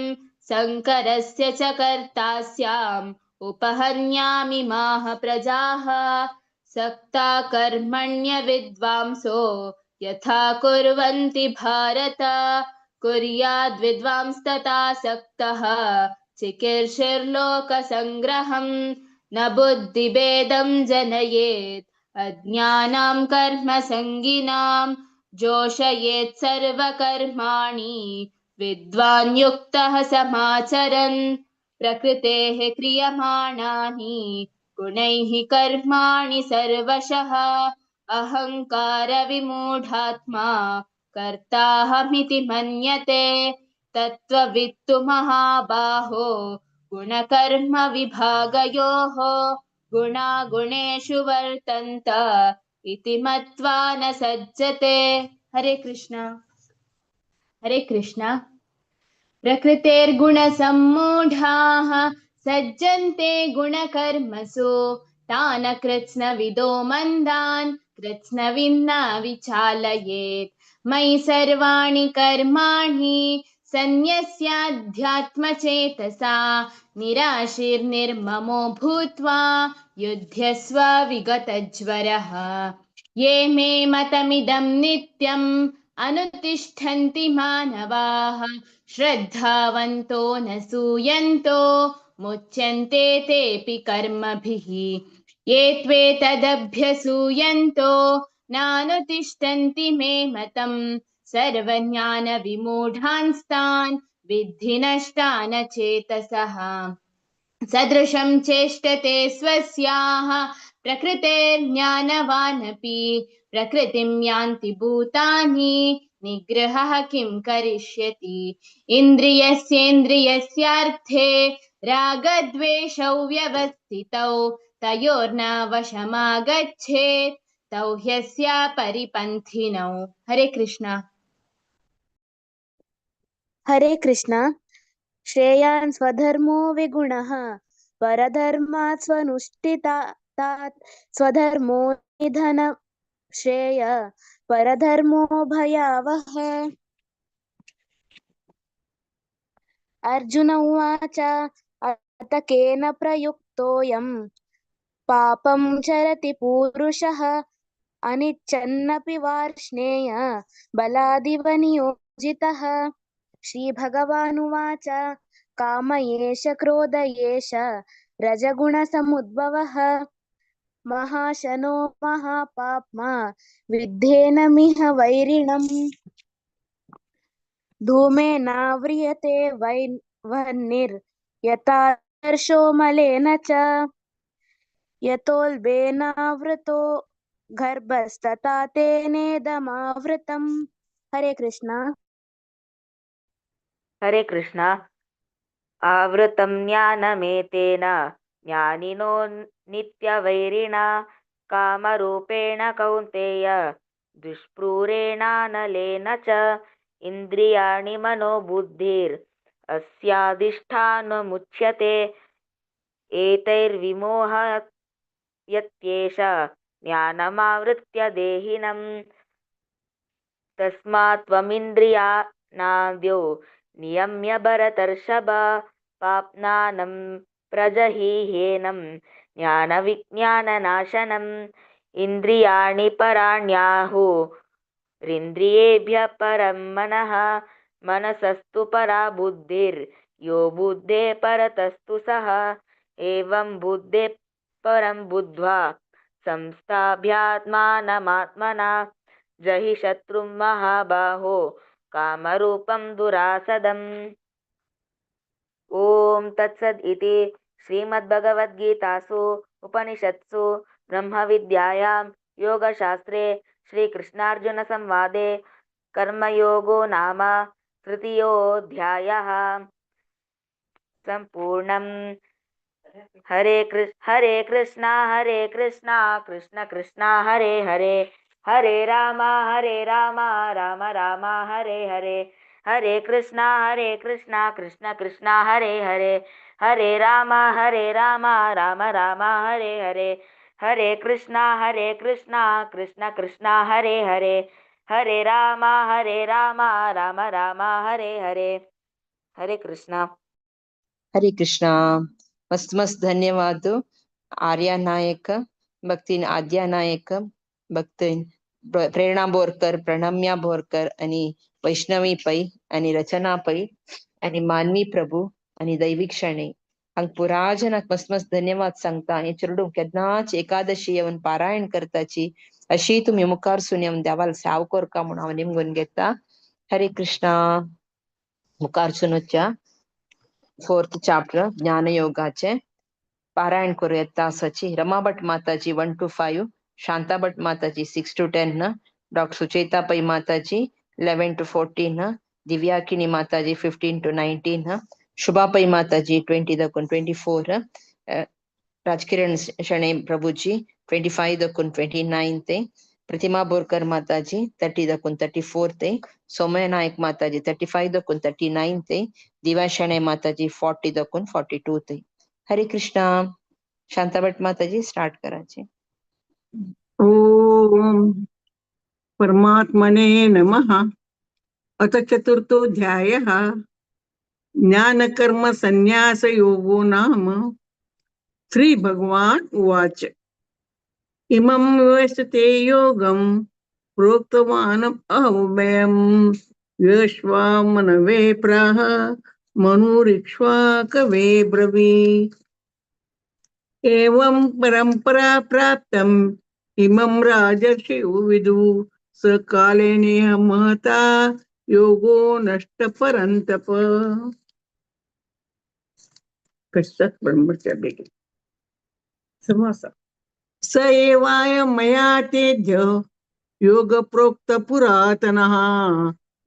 शङ्करस्य च कर्ता स्याम् उपहन्यामि माः प्रजाः सक्ता कर्मण्य विद्वांसो यथा कुर्वन्ति भारत कुर्याद् विद्वांस्तथा सक्तः चिकीर्षुर्लोकसङ्ग्रहम् न बुद्धिभेदं जनयेत् अज्ञानां कर्मसङ्गिनां जोषयेत् सर्वकर्माणि विद्वान् युक्तः समाचरन् प्रकृतेः क्रियमाणानि गुणैः कर्माणि सर्वशः अहंकार विमूढात्मा कर्ताहमिति मन्यते तत्त्ववित्तु महाबाहो गुणकर्म विभागयोः गुणा गुणेषु वर्तन्त इति मत्वा न सज्जते। हरे कृष्ण। हरे कृष्ण। प्रकृतेर्गुणसम्मूढाः सज्जन्ते गुणकर्मसु तान् कृत्स्नविदो मन्दान् कृत्स्नविन्ना विचालयेत् मयि सर्वाणि कर्माणि सन्न्यस्याध्यात्मचेतसा निराशीर्निर्ममो भूत्वा युध्यस्व विगतज्वरः ये मे मतमिदं नित्यम् अनुतिष्ठन्ति मानवाः श्रद्धावन्तो न सूयन्तो मुच्यन्ते तेऽपि कर्मभिः ये त्वेतदभ्यसूयन्तो नानुतिष्ठन्ति मे मतम् सर्वज्ञानविमूढांस्तान् विद्धि नष्टान चेतसः सदृशं चेष्टते स्वस्याः प्रकृतेर्ज्ञानवानपि प्रकृतिं यान्ति भूतानि निग्रहः किं करिष्यति इन्द्रियस्येन्द्रियस्यार्थे रागद्वेषौ व्यवस्थितौ तयोर्न वशमागच्छेत् तौ ह्यस्य परिपन्थिनौ। हरे कृष्ण। हरे कृष्ण। श्रेयान् स्वधर्मो विगुणः परधर्मात् स्वनुष्ठितात् स्वधर्मो निधन श्रेय परधर्मो भयावह। अर्जुन उवाच अथ केन प्रयुक्तोऽयं पापं चरति पूरुषः अनिच्छन्नपि वार्ष्णेय बलादिव नियोजितः श्रीभगवानुवाच काम एष क्रोध एष रजगुणसमुद्भवः महाशनो महापाप्मा विद्धेनमिह वैरिणम् धूमेनाव्रियते वह्निर्यथा दर्शो मलेन च यतोल्बेनावृतो गर्भस्तथा तेनेदमावृतम्। हरे कृष्णा। हरे कृष्णा। आवृतं ज्ञानमेतेन ज्ञानिनो नित्यवैरिणा कामरूपेण कौन्तेय दुष्प्रूरेणानलेन च इन्द्रियाणि मनोबुद्धिरस्याधिष्ठानमुच्यते एतैर्विमोहयत्येष ज्ञानमावृत्य देहिनम् तस्मात् त्वमिन्द्रियाणाद्यो नियम्य भरतर्षभ पाप्नानं प्रजहीह्येनं ज्ञानविज्ञाननाशनम् इन्द्रियाणि पराण्याहुरिन्द्रियेभ्यः परं मनः मनसस्तु परा बुद्धिर्यो बुद्धेः परतस्तु सः एवं बुद्धेः परं बुद्ध्वा संस्थाभ्यात्मानमात्मना जहि शत्रुं महाबाहो कामरूपं दुरासदम्। ॐ तत्सद् इति श्रीमद्भगवद्गीतासु उपनिषत्सु ब्रह्मविद्यायां योगशास्त्रे श्रीकृष्णार्जुनसंवादे कर्मयोगो नाम तृतीयोऽध्यायः सम्पूर्णम्। हरे कृष्णा कृष्ण कृष्णा हरे हरे हरे राम राम राम हरे हरे हरे कृष्णा कृष्ण कृष्णा हरे हरे हरे राम राम राम हरे हरे हरे कृष्णा कृष्ण कृष्णा हरे हरे हरे राम राम राम हरे हरे। हरे कृष्णा। हरे कृष्ण। मस्त मस्त धन्यवाद आर्या नायक, भक्तीन आद्या नायक, भक्तीन प्रेरणा बोरकर, प्रणम्या बोरकर आणि वैष्णवी पै आणि रचना पै आणि मानवी प्रभू आणि दैविक शणे हांग पुरा जनाक मस्त मस्त धन्यवाद सांगता आणि चरडू केदनाच एकादशी येवन पारायण करताची अशी तुम्ही मुखार सुन देवाल साव कोरका म्हणून हांव निमगून घेता. हरे कृष्णा. मुखार सुनोच्या 4th chapter ज्ञान योगाचे पारायण करू येता आसाची रमा भट माताजी 1 to 5, शांता भट माताजी 6 to 10, डॉक्टर सुचेता पै माताजी 11 to 14, दिव्याकिनी माताजी 15 to 19, शुभा पै माताजी 20 दकुन 24, राजकिरण शणे प्रभुजी 25 दकुन 29 ते, प्रतिमा बोरकर माताजी 30 दकुन 34 ते, सौम्य नायक माताजी 35 दकुन 39 ते, दिवा शणे माताजी 40 दकुन 42 ते. हरे कृष्णा. शांता भट माताजी स्टार्ट करायचे. ओम परमात्मने नमः. अथ चतुर्थोऽध्यायः ज्ञानकर्म संन्यास योगो नाम. श्री भगवान उवाच इमं व्यवस्थिते योगं प्रोक्तवान् अव्ययम् विश्वामनवे प्राह मनुरिक्ष्वाकवे ब्रवीत्. एवं परंपरा प्राप्तम् इमं राजर्षियो विदु स काले नेह महता योगो नष्ट परन्तप. कश्चित् ब्रह्मचर्य समास स एवाय मया तेभ्य योग प्रोक्त पुरातनः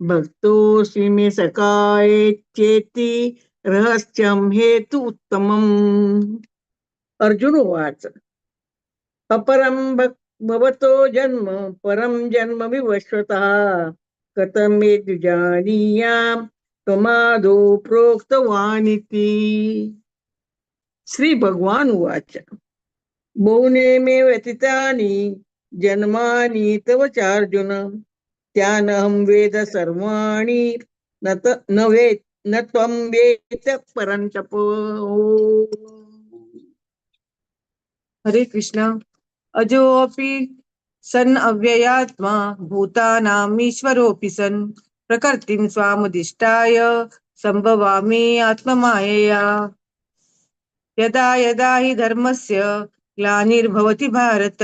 भक्तोऽसि मे सखाये चेति रहस्यं हेतु उत्तमम्. अर्जुन उवाच अपरं भवतो जन्म परं जन्म विवस्वतः कथमे द्विजानीयां त्वमादौ प्रोक्तवानिति. श्री भगवान उवाच बहुने मे व्यतीतानि जन्मानि तव चार्जुन त्यानहं वेद सर्वाणि न त्वं वेद परन्तप. हरे कृष्णा. अजोऽपि सन् अव्ययात्मा भूतानामीश्वरोऽपि सन् प्रकृतिं स्वामुदिष्टाय संभवामि आत्ममायया। यदा यदा हि धर्मस्य ग्लानिर्भवति भारत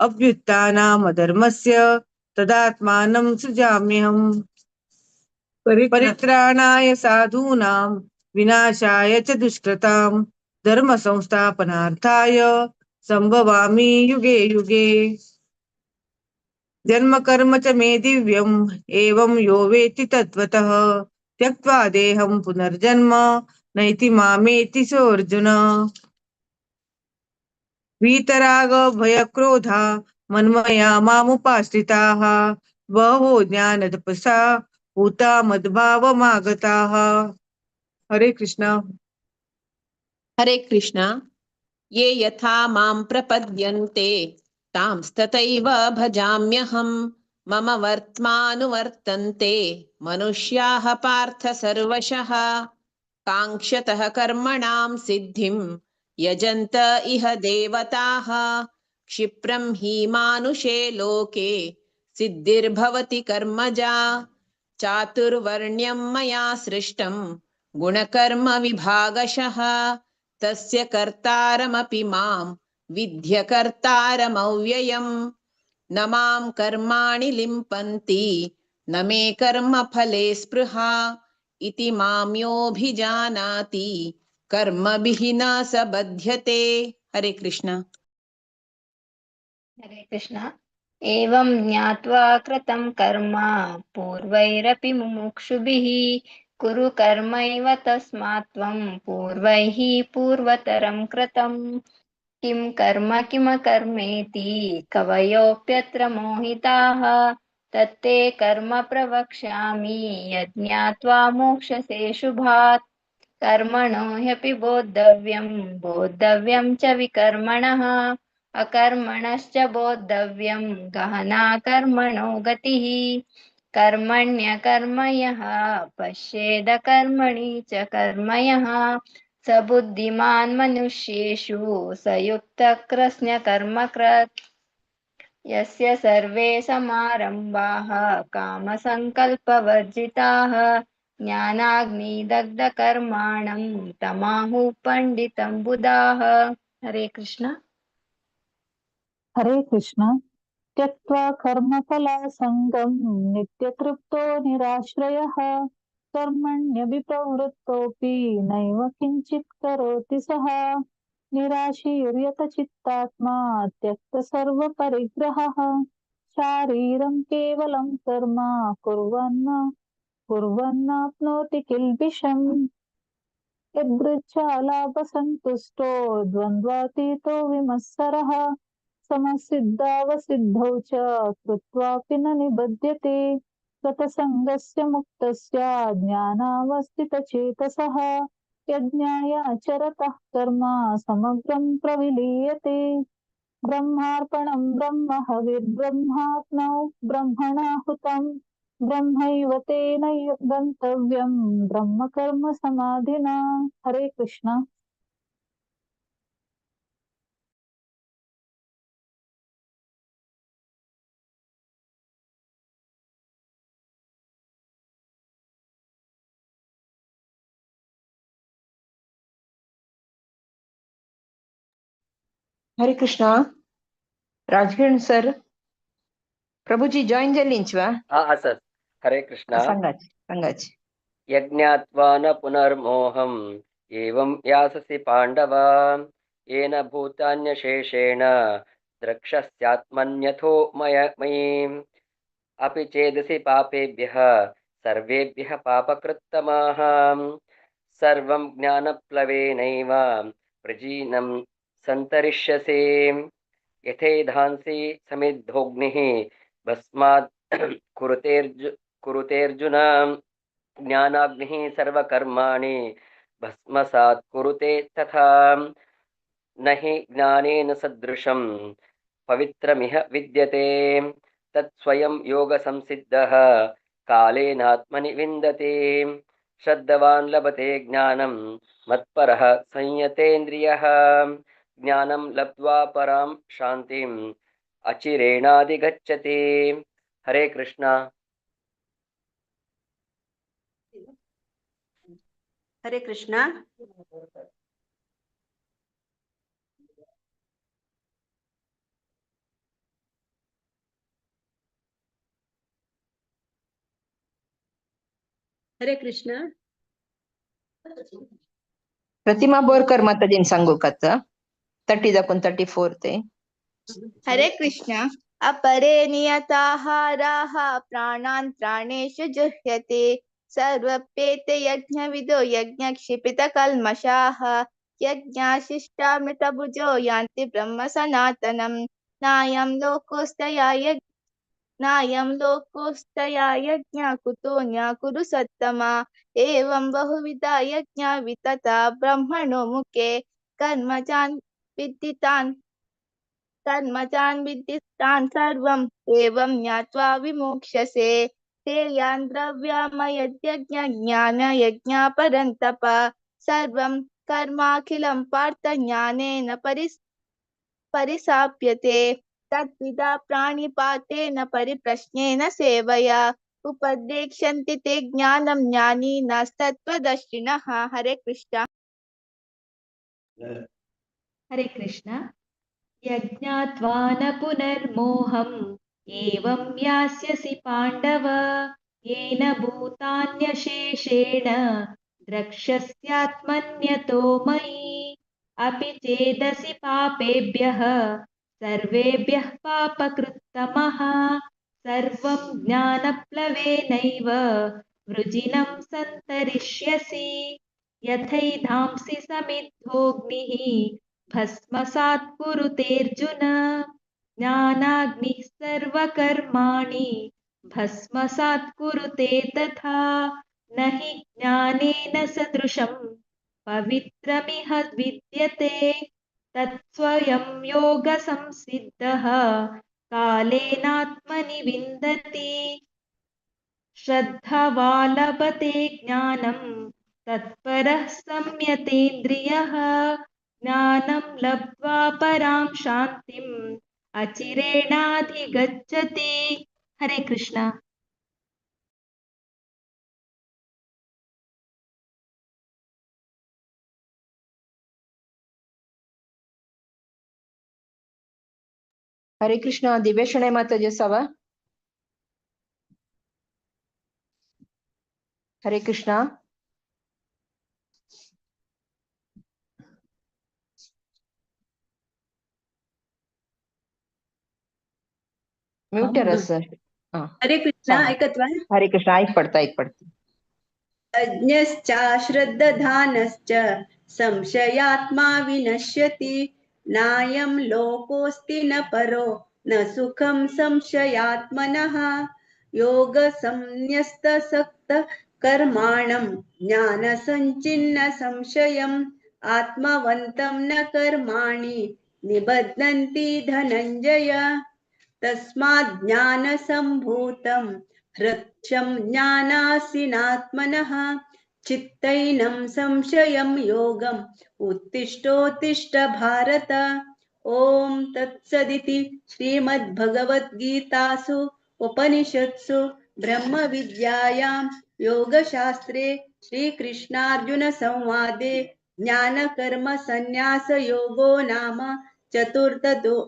अभ्युत्थानामधर्मस्य तदात्मानं सृजाम्यहम्। परित्राणाय साधूनां विनाशाय च दुष्कृतां धर्म संस्थापनार्थाय संभवामि युगे युगे। जन्म कर्म च मे दिव्यम् एवं यो वेत्ति तत्त्वतः त्यक्त्वा देहं पुनर्जन्म नैति मामेति सोऽर्जुन। वीतराग भयक्रोधा मन्मया मामुपाश्रिताः बहवो ज्ञानतपसा भूता मद्भावमागताः। हरे कृष्ण। हरे कृष्ण। ये यथा मां प्रपद्यन्ते तांस्तथैव भजाम्यहम्। मम वर्त्मानुवर्तन्ते मनुष्याः पार्थ सर्वशः। काङ्क्षतः कर्मणां सिद्धिं यजन्त इह देवताः। क्षिप्रं हि मानुषे लोके सिद्धिर्भवति कर्मजा। चातुर्वर्ण्यं मया सृष्टं गुणकर्म विभागशः। तस्य कर्तारमपि मां विद्य कर्तारमव्ययम्। न मां कर्माणि लिम्पन्ति न मे कर्मफले स्पृहा। इति मां योऽभिजानाति कर्मभिः न स बध्यते। हरे कृष्ण। हरे कृष्ण। एवं ज्ञात्वा कृतं कर्म पूर्वैरपि मुमुक्षुभिः कुरु कर्मैव तस्मात् त्वं पूर्वैः पूर्वतरं कृतं। किं कर्म किमकर्मेति कवयोऽप्यत्र मोहिताः। तत्ते कर्म प्रवक्ष्यामि यज्ञात्वा मोक्षसे शुभात्। कर्मणो ह्यपि बोद्धव्यं च विकर्मणः। अकर्मणश्च बोद्धव्यं गहना कर्मणो गतिः। कर्मण्यकर्म यः पश्येद कर्मणि च कर्म यः स बुद्धिमान् मनुष्येषु स युक्तः कृत्स्नकर्मकृत्। यस्य सर्वे समारम्भाः कामसङ्कल्पवर्जिताः ज्ञानाग्निदग्धकर्माणं तमाहुः पण्डितं बुधाः। हरे कृष्ण। हरे कृष्ण। त्यक्त्वा कर्मफलासङ्गं नित्यतृप्तो निराश्रयः कर्मण्यभिप्रवृत्तोऽपि नैव किञ्चित् करोति सः। निराशीर्यतचित्तात्मा त्यक्तसर्वपरिग्रहः शारीरं केवलं कर्म कुर्वन्नाप्नोति किल्बिषम्। यदृच्छालाभसन्तुष्टो द्वन्द्वातीतो विमत्सरः समसिद्धावसिद्धौ च कृत्वापि न निबध्यते। गतसङ्गस्य मुक्तस्य ज्ञानावस्थितचेतसः यज्ञायाचरतः कर्म समग्रं प्रविलीयते। ब्रह्मार्पणं ब्रह्म हविर्ब्रह्मात्मौ ब्रह्मणाहुतं ब्रह्मैव तेन गन्तव्यं ब्रह्म कर्म समाधिना। हरे Krishna. Hare Krishna. Rajkiran sir, Prabhuji join the lynch va? सर हरे कृष्णा Sangachi. यज्ञात्वा न पुनर्मोहम् एवं याससि पाण्डव येन भूतान्यशेषेण द्रक्ष्यस्यात्मन्यथो मयि अपि चेदसि पापेभ्यः सर्वेभ्यः पापकृत्तमाः सर्वं ज्ञानप्लवेनैव प्रजीनं सन्तरिष्यसि यथेधांसि समिद्धोऽग्निः भस्मात् कुरुतेऽर्जुन ज्ञानाग्निः सर्वकर्माणि भस्मसात् कुरुते तथा न हि ज्ञानेन सदृशं पवित्रमिह विद्यते तत्स्वयं योगसंसिद्धः कालेनात्मनि विन्दते श्रद्धवान् लभते ज्ञानं मत्परः संयतेन्द्रियः ज्ञानं लब्ध्वा परां शान्तिम् अचिरेणाधिगच्छति। हरे कृष्णा। हरे कृष्णा. हरे कृष्णा. प्रतिमा बोरकर माताजीन सांगू का 30 दाखवून 34 ते. हरे कृष्ण. अपरे नियताहाराः प्राणान् प्राणेषु जुह्यते सर्वप्येते यज्ञविदो यज्ञक्षिपितकल्मषाः यज्ञाशिष्टामृतभुजो यान्ति ब्रह्म सनातनं नायं लोकोस्तया यज्ञा कुतोऽन्या कुरु सत्तमा एवं बहुविधा यज्ञा वितता ब्रह्मणो मुखे कर्मजान् विद्धितान् सर्वम् एवं ज्ञात्वा विमोक्ष्यसे श्रेयान् द्रव्यमयज्ञज्ञानयज्ञा परन्तप सर्वं कर्माखिलं पार्थ ज्ञानेन परिसाप्यते तद्विदा प्राणिपातेन परिप्रश्नेन सेवया उपदेक्ष्यन्ति ते ज्ञानं ज्ञानिनस्तत्त्वदर्शिनः. हरे कृष्ण. हरे कृष्ण. यज्ञात्वा न पुनर्मोहम् एवं यास्यसि पाण्डव येन भूतान्यशेषेण द्रक्ष्यस्यात्मन्यतो मयि अपि चेदसि पापेभ्यः सर्वेभ्यः पापकृत्तमः सर्वं ज्ञानप्लवेनैव वृजिनं सन्तरिष्यसि यथैधांसि समिद्धोऽग्निः भस्मसात् कुरुतेऽर्जुन ज्ञानाग्निः सर्वकर्माणि भस्मसात् कुरुते तथा न हि ज्ञानेन सदृशं पवित्रमिह विद्यते तत्स्वयं योगसंसिद्धः कालेनात्मनि विन्दति श्रद्धावान् ज्ञानं तत्परः संयतेन्द्रियः ज्ञानं लब्ध्वा परां शान्तिम् अचिरेणाधिगच्छति. हरे कृष्ण. हरे कृष्ण. दिव्यशणे माताजी असावा. हरे कृष्ण. म्यूट सर. हरे कृष्ण. ऐकत्वा. हरे कृष्ण. ऐक पडतं. अज्ञश्चाश्रद्दधानश्च संशयात्मा विनश्यति नायं लोकोऽस्ति न परो न सुखं संशयात्मनः योगसंन्यस्तसक्तः कर्माणं ज्ञानसञ्चिन्न संशयम् आत्मवन्तं न कर्माणि निबध्नन्ति धनञ्जय तस्मात् ज्ञानसम्भूतं हृक्षं ज्ञानासीनात्मनः चित्तैनं संशयं योगम् उत्तिष्ठोत्तिष्ठ भारत. ओम तत्सदिति श्रीमद्भगवद्गीतासु उपनिषत्सु ब्रह्मविद्यायां योगशास्त्रे श्रीकृष्णार्जुन संवादे ज्ञानकर्म संन्यासयोगो नाम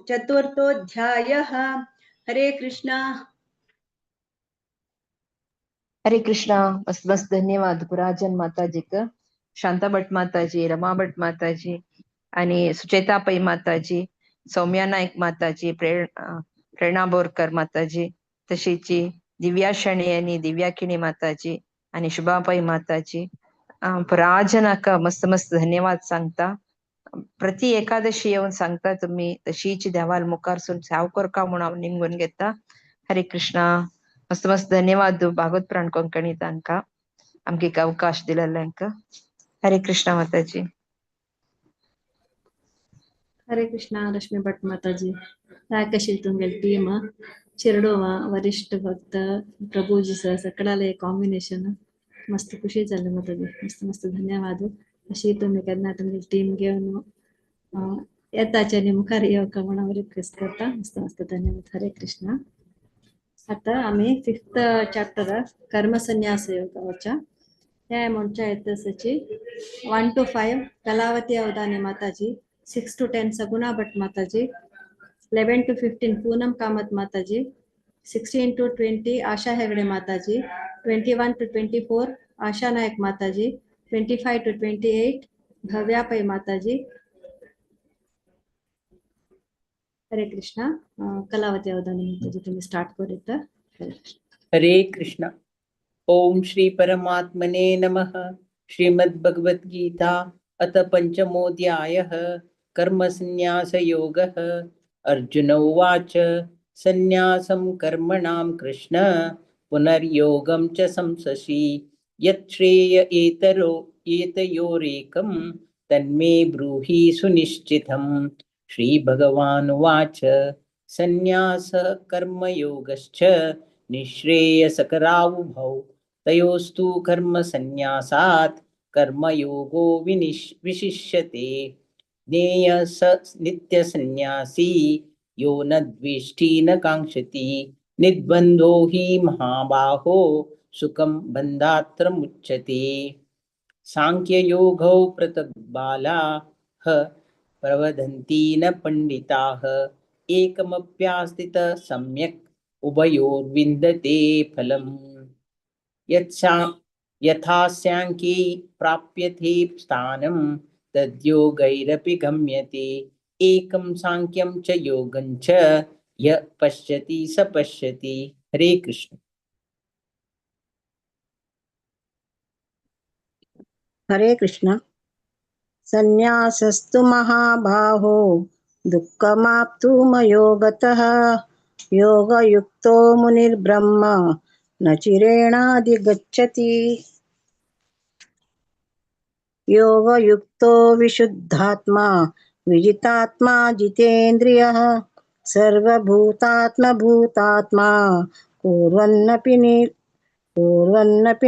चतुर्थोऽध्यायः. हरे कृष्णा. हरे कृष्णा. मस्त मस्त धन्यवाद पुराजन माताजी क शांता भट माताजी, रमा भट माताजी आणि सुचेतापै माताजी, सौम्या नाईक माताजी, प्रेरणा बोरकर माताजी, तशीची दिव्या शणे आणि दिव्या किणी माताजी आणि शुभाबाई माताजी पुराजनाक मस्त मस्त धन्यवाद सांगता. प्रति एकादशी येऊन सांगता तुम्ही तशीची देवाल मुखारसून सावकर का म्हणून निघून घेता. हरे कृष्णा. मस्त मस्त धन्यवाद भागवत प्राण कोंकणी तांका आमके अवकाश दिलेल्यांका. हरे कृष्णा माताजी. हरे कृष्णा. रश्मी भट माताजी कशी तुमगेल टीम चिरडोवा वरिष्ठ भक्त प्रभूजी सर सकळाले कॉम्बिनेशन मस्त खुशी झाली माताजी. मस्त मस्त धन्यवाद. अशी तुम्ही केन्ना तुमची टीम घेऊन येताचे आणि मुखार येवका म्हणून रिक्वेस्ट करता. मस्त मस्त धन्यवाद. हरे कृष्णा. आता आम्ही 5th चॅप्टर कर्मसन्यास योगाच्या हे म्हणच्या येतसची 1 to 5 कलावती अवधानी माताजी, 6 to 10 सगुणा भट माताजी, 11 to 15 पूनम कामत माताजी, 16 to 20 आशा हेगड़े माताजी, 21 to 24 आशा नायक माताजी, 25 to 28 भव्या पै माताजी. हरे कृष्णा. कलावती अवधानी माताजी तुम्ही स्टार्ट करीत. हरे कृष्णा. ओम श्री परमात्मने नमः. श्रीमद्भगवद गीता अथ पंचमोऽध्यायः कर्म संन्यास योगः. अर्जुन उवाच संन्यासं कर्मणां कृष्ण पुनर्योगं च संससि यत् श्रेय एतयोरेकं तन्मे ब्रूहि सुनिश्चितम्. श्रीभगवानुवाच संन्यासः कर्मयोगश्च निःश्रेयसकरावुभौ तयोस्तु कर्म संन्यासात् कर्मयोगो विशिष्यते. ज्ञेयः स नित्यसन्न्यासी यो न द्वेष्टि न काङ्क्षति निर्बन्धो हि महाबाहो सुखं बन्धात्रमुच्यते. सांख्ययोगौ पृथक् बालाः प्रवदन्ति न पण्डिताः एकमप्यास्थितः सम्यक् उभयोर्विन्दते फलम्. यथा सांख्ये प्राप्यते स्थानं तद्योगैरपि गम्यते. एकं सांख्यं च योगं च य पश्यति स पश्यति. हरे कृष्ण. हरे कृष्ण. संन्यासस्तु महाबाहो दुःखमाप्तुमयो गतः योगयुक्तो मुनिर्ब्रह्म न चिरेणाधिगच्छति. योगयुक्तो विशुद्धात्मा विजितात्मा जितेन्द्रियः सर्वभूतात्मभूतात्मा कुर्वन्नपि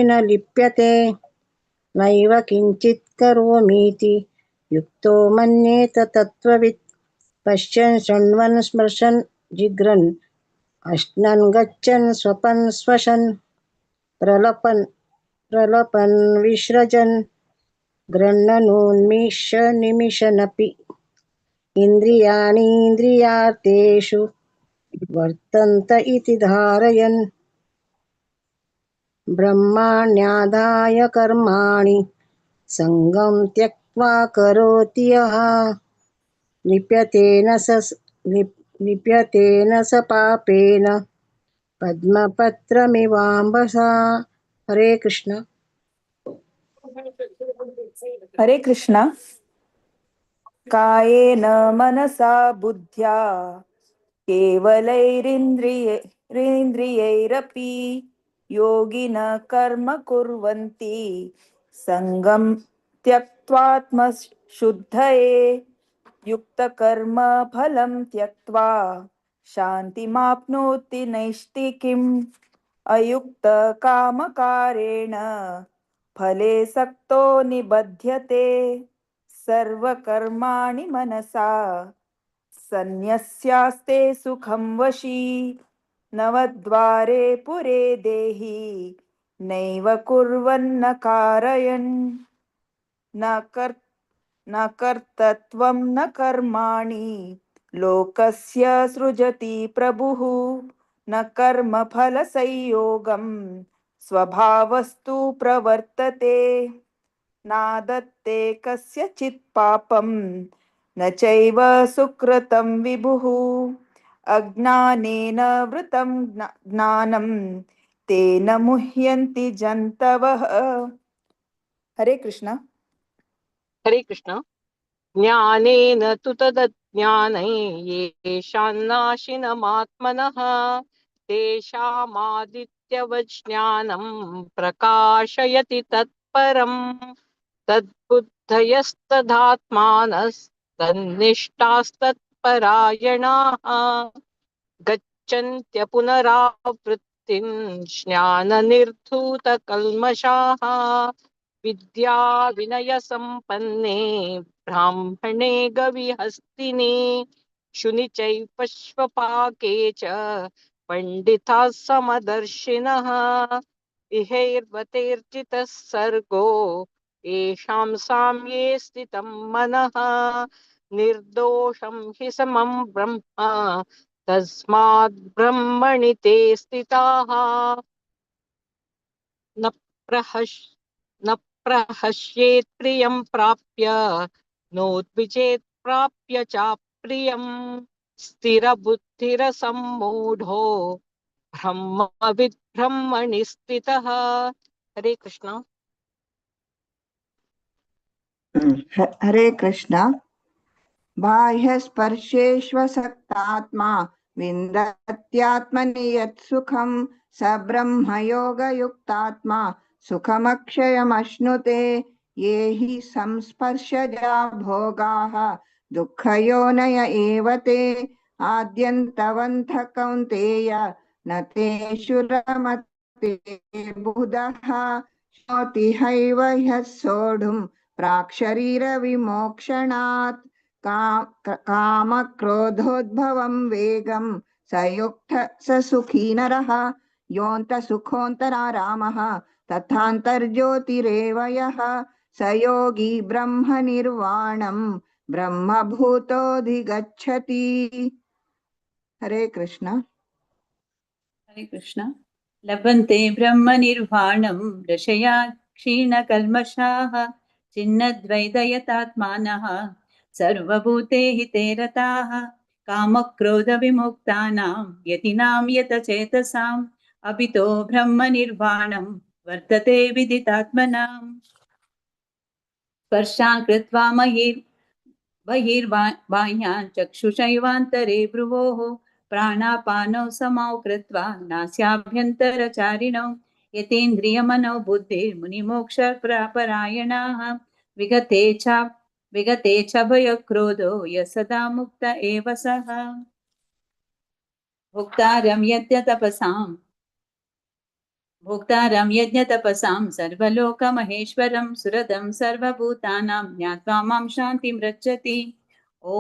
न लिप्यते. नैव किञ्चित् करोमीति युक्तो मन्येत तत्त्ववित्. पश्यन् शृण्वन् स्मृशन् जिघ्रन् अश्नन् गच्छन् स्वपन् स्वशन् प्रलपन् विसृजन् गृह्णन्नुन्मिष्य निमिषन्नपि इन्द्रियाणीन्द्रियार्थेषु वर्तन्त इति धारयन्. ब्रह्मण्यादाय कर्माणि सङ्गं त्यक्त्वा करोति यः लिप्यते न स पापेन पद्मपत्रमिवाम्भसा. हरे कृष्ण. हरे कृष्ण. कायेन मनसा बुद्ध्या केवलैरिन्द्रियैरपि योगिनः कर्म कुर्वन्ति सङ्गं त्यक्त्वात्मशुद्धये. युक्तकर्म फलं त्यक्त्वा शान्तिमाप्नोति नैष्टिकीम्. अयुक्तकामकारेण फले सक्तो निबध्यते. सर्वकर्माणि मनसा सन्न्यस्यास्ते सुखं वशी. नवद्वारे पुरे देहि नैव कुर्वन्न कारयन्. न कर्तृत्वं न कर्माणि लोकस्य सृजति प्रभुः. न कर्मफलसंयोगं स्वभावस्तु प्रवर्तते. नादत्ते कस्यचित् पापं न चैव सुकृतं विभुः. अज्ञानेन वृतं ज्ञानं तेन मुह्यन्ति जन्तवः. हरे कृष्ण. हरे कृष्ण. ज्ञानेन तु तदज्ञानै येषान्नाशिनमात्मनः तेषामादित्यवज् ज्ञानं प्रकाशयति तत्परम्. तद्बुद्धयस्तदात्मानस्तन्निष्ठास्तत्परायणाः गच्छन्त्य पुनरावृत्तिं ज्ञाननिर्धूतकल्मषाः. विद्या विनय संपन्ने ब्राह्मणे गविहस्तिने शुनि चैव श्वपाके च पंडिताः समदर्शिनः. इहैर्वतेर्जितः सर्गो येषां साम्ये स्थितं मनः निर्दोषं हि समं ब्रह्म तस्मात् ब्रह्मणि ते स्थिताः न न प्रहस्येत् प्रियं प्राप्य नोद्विजेत् प्राप्य चाप्रियम् स्थिरबुद्धिरसम्मूढो ब्रह्मविद् ब्रह्मणि स्थितः। हरे कृष्ण। हरे कृष्ण। बाह्यस्पर्शेष्वसक्तात्मा विन्दत्यात्मनि यत् सुखं स ब्रह्मयोगयुक्तात्मा सुखमक्षयमश्नुते। ये हि संस्पर्शजा भोगाः दुःखयोनय एव ते आद्यन्तवन्तः कौन्तेय न तेषु रमते बुधः शोति हैव ह्यः सोढुं प्राक्शरीरविमोक्षणात् कामक्रोधोद्भवं वेगं स युक्त स सुखी नरः योऽन्तसुखोऽन्तरारामः तथान्तर्ज्योतिरेव यः स योगी ब्रह्मनिर्वाणं ब्रह्मभूतोऽधिगच्छति। हरे कृष्ण। हरे कृष्ण। लभन्ते ब्रह्मनिर्वाणं ऋषया क्षीणकल्मषाः छिन्नद्वैतयतात्मानः सर्वभूते हिते रताः कामक्रोधविमुक्तानां यतिनां यतचेतसाम् अभितो ब्रह्मनिर्वाणं वर्तते विदितात्मनाम्। स्पर्शान् कृत्वा बहिर्बाह्यान् चक्षुषैवान्तरे भ्रुवोः प्राणापानौ समौ कृत्वा नास्याभ्यन्तरचारिणौ यतेन्द्रियमनौ बुद्धिर्मुनिमोक्षपरायणाः विगते च भयक्रोधो य सदा मुक्त एव सः भोक्तारं यज्ञतपसां सर्वलोकमहेश्वरं सुरदं सर्वभूतानां ज्ञात्वा मां शान्तिमृच्छति। ॐ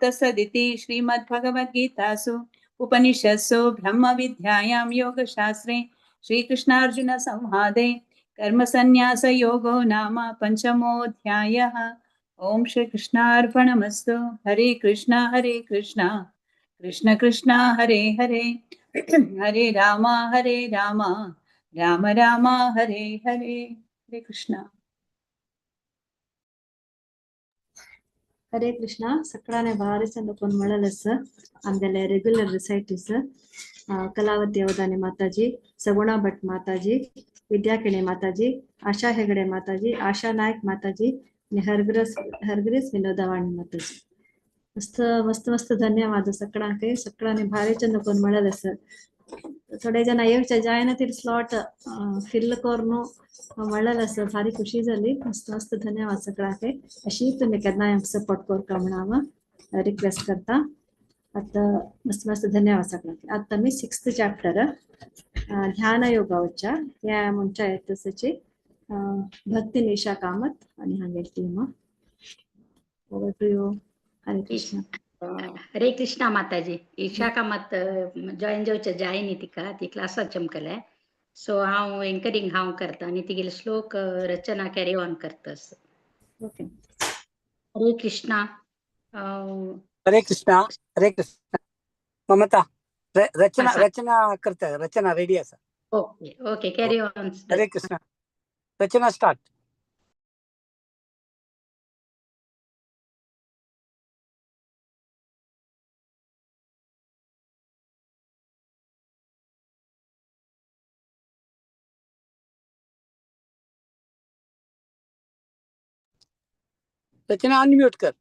तत्सदिति श्रीमद्भगवद्गीतासु उपनिषत्सु ब्रह्मविद्यायां योगशास्त्रे श्रीकृष्णार्जुनसंवादे कर्मसन्न्यासयोगो नाम पञ्चमोऽध्यायः। ॐ श्रीकृष्णार्पणमस्तु। हरे कृष्ण कृष्ण कृष्ण हरे हरे हरे राम राम राम हरे हरे। हरे कृष्ण। ಹರೇ ಕೃಷ್ಣ. ಸಕ್ಕಳಾನೆ ಭಾರಿ ಚಂದ ಪೊನ್ಮಳಲಸ್ ಆಮೇಲೆ ರೆಗ್ಯುಲರ್ ರಿಸೈಟಿಸ್ ಕಲಾವತಿ ಅವಧಾನಿ ಮಾತಾಜಿ, ಸಗುಣಾ ಭಟ್ ಮಾತಾಜಿ, ವಿದ್ಯಾಕಿಣಿ ಮಾತಾಜಿ, ಆಶಾ ಹೆಗಡೆ ಮಾತಾಜಿ, ಆಶಾ ನಾಯ್ಕ್ ಮಾತಾಜಿ, हरग्रेस विनोदावाणी माताजी. मस्त मस्त मस्त धन्यवाद सगळ्यांके. सगळ्यांनी भारी चंद कोण मिळाले सर. थोडे जण येवचे जायना ती स्लॉट फिल करून मिळाले सर. भारी खुशी झाली. मस्त मस्त धन्यवाद सगळ्यांके. अशी तुम्ही केन्नाय सपोर्ट करता म्हणावा रिक्वेस्ट करता. आता मस्त मस्त धन्यवाद सगळ्यांके. आता मी 6th चॅप्टर ध्यान योगावच्या या म्हणच्या येतसची भक्ती निशा कामत आणि हा गेलती मग ओवर टू यू. हरे कृष्ण. हरे कृष्णा माताजी. ईशा कामत जॉईन जेवच्या जायनी तिका ती क्लासात चमकल्या सो हांव एन्करिंग हांव करता आनी तिगेले श्लोक रचना कॅरी ऑन करतास. ओके. हरे कृष्णा. हरे कृष्णा. हरे कृष्णा. ममता रचना असा. रचना करता. रचना रेडी असा. Okay okay carry on. हरे कृष्णा. रचना स्टार्ट. रचना अनम्यूट कर.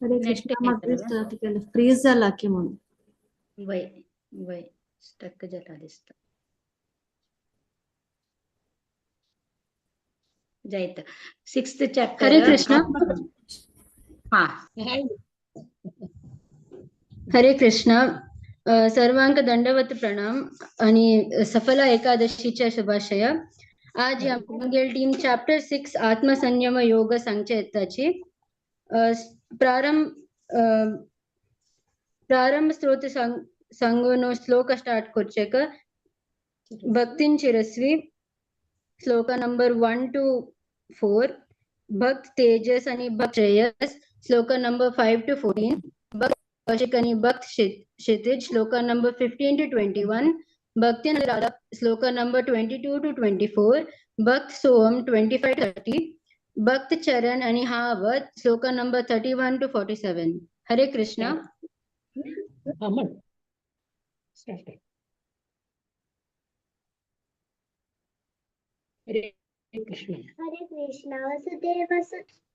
हरे कृष्ण. मग फ्रीज झाला की म्हणून वय वय स्टक झाला दिसत. जायत 6th चॅप्टर. हरे कृष्ण. हा हरे कृष्ण. सर्वांक दंडवत प्रणाम आणि सफला एकादशीच्या शुभाशय. आज यामागील टीम चॅप्टर 6 आत्मसंयम योग संचेताची ಪ್ರಾರಂಭ ಸ್ತೋತ್ರ ಸಂಗನು ಶ್ಲೋಕ ಸ್ಟಾರ್ಟ್ ಕೊಚ್ಚಕ ಭಕ್ತಿನ್ ಚಿರಸ್ವಿ ಶ್ಲೋಕ ನಂಬರ್ 1 to 4 ಭಕ್ತ್ ತೇಜಸ್ आणि भक्त श्रेयस श्लोक number 5 to 14 भक्त कौशिक आणि भक्त क्षितिज श्लोक number 15 to 21 भक्ति राधा श्लोक number 22 to 24 भक्त सोम 25 to 30 भक्त चरण आणि हावत श्लोक number 31 to 47 हरे कृष्णा हरे कृष्णा वसुदेव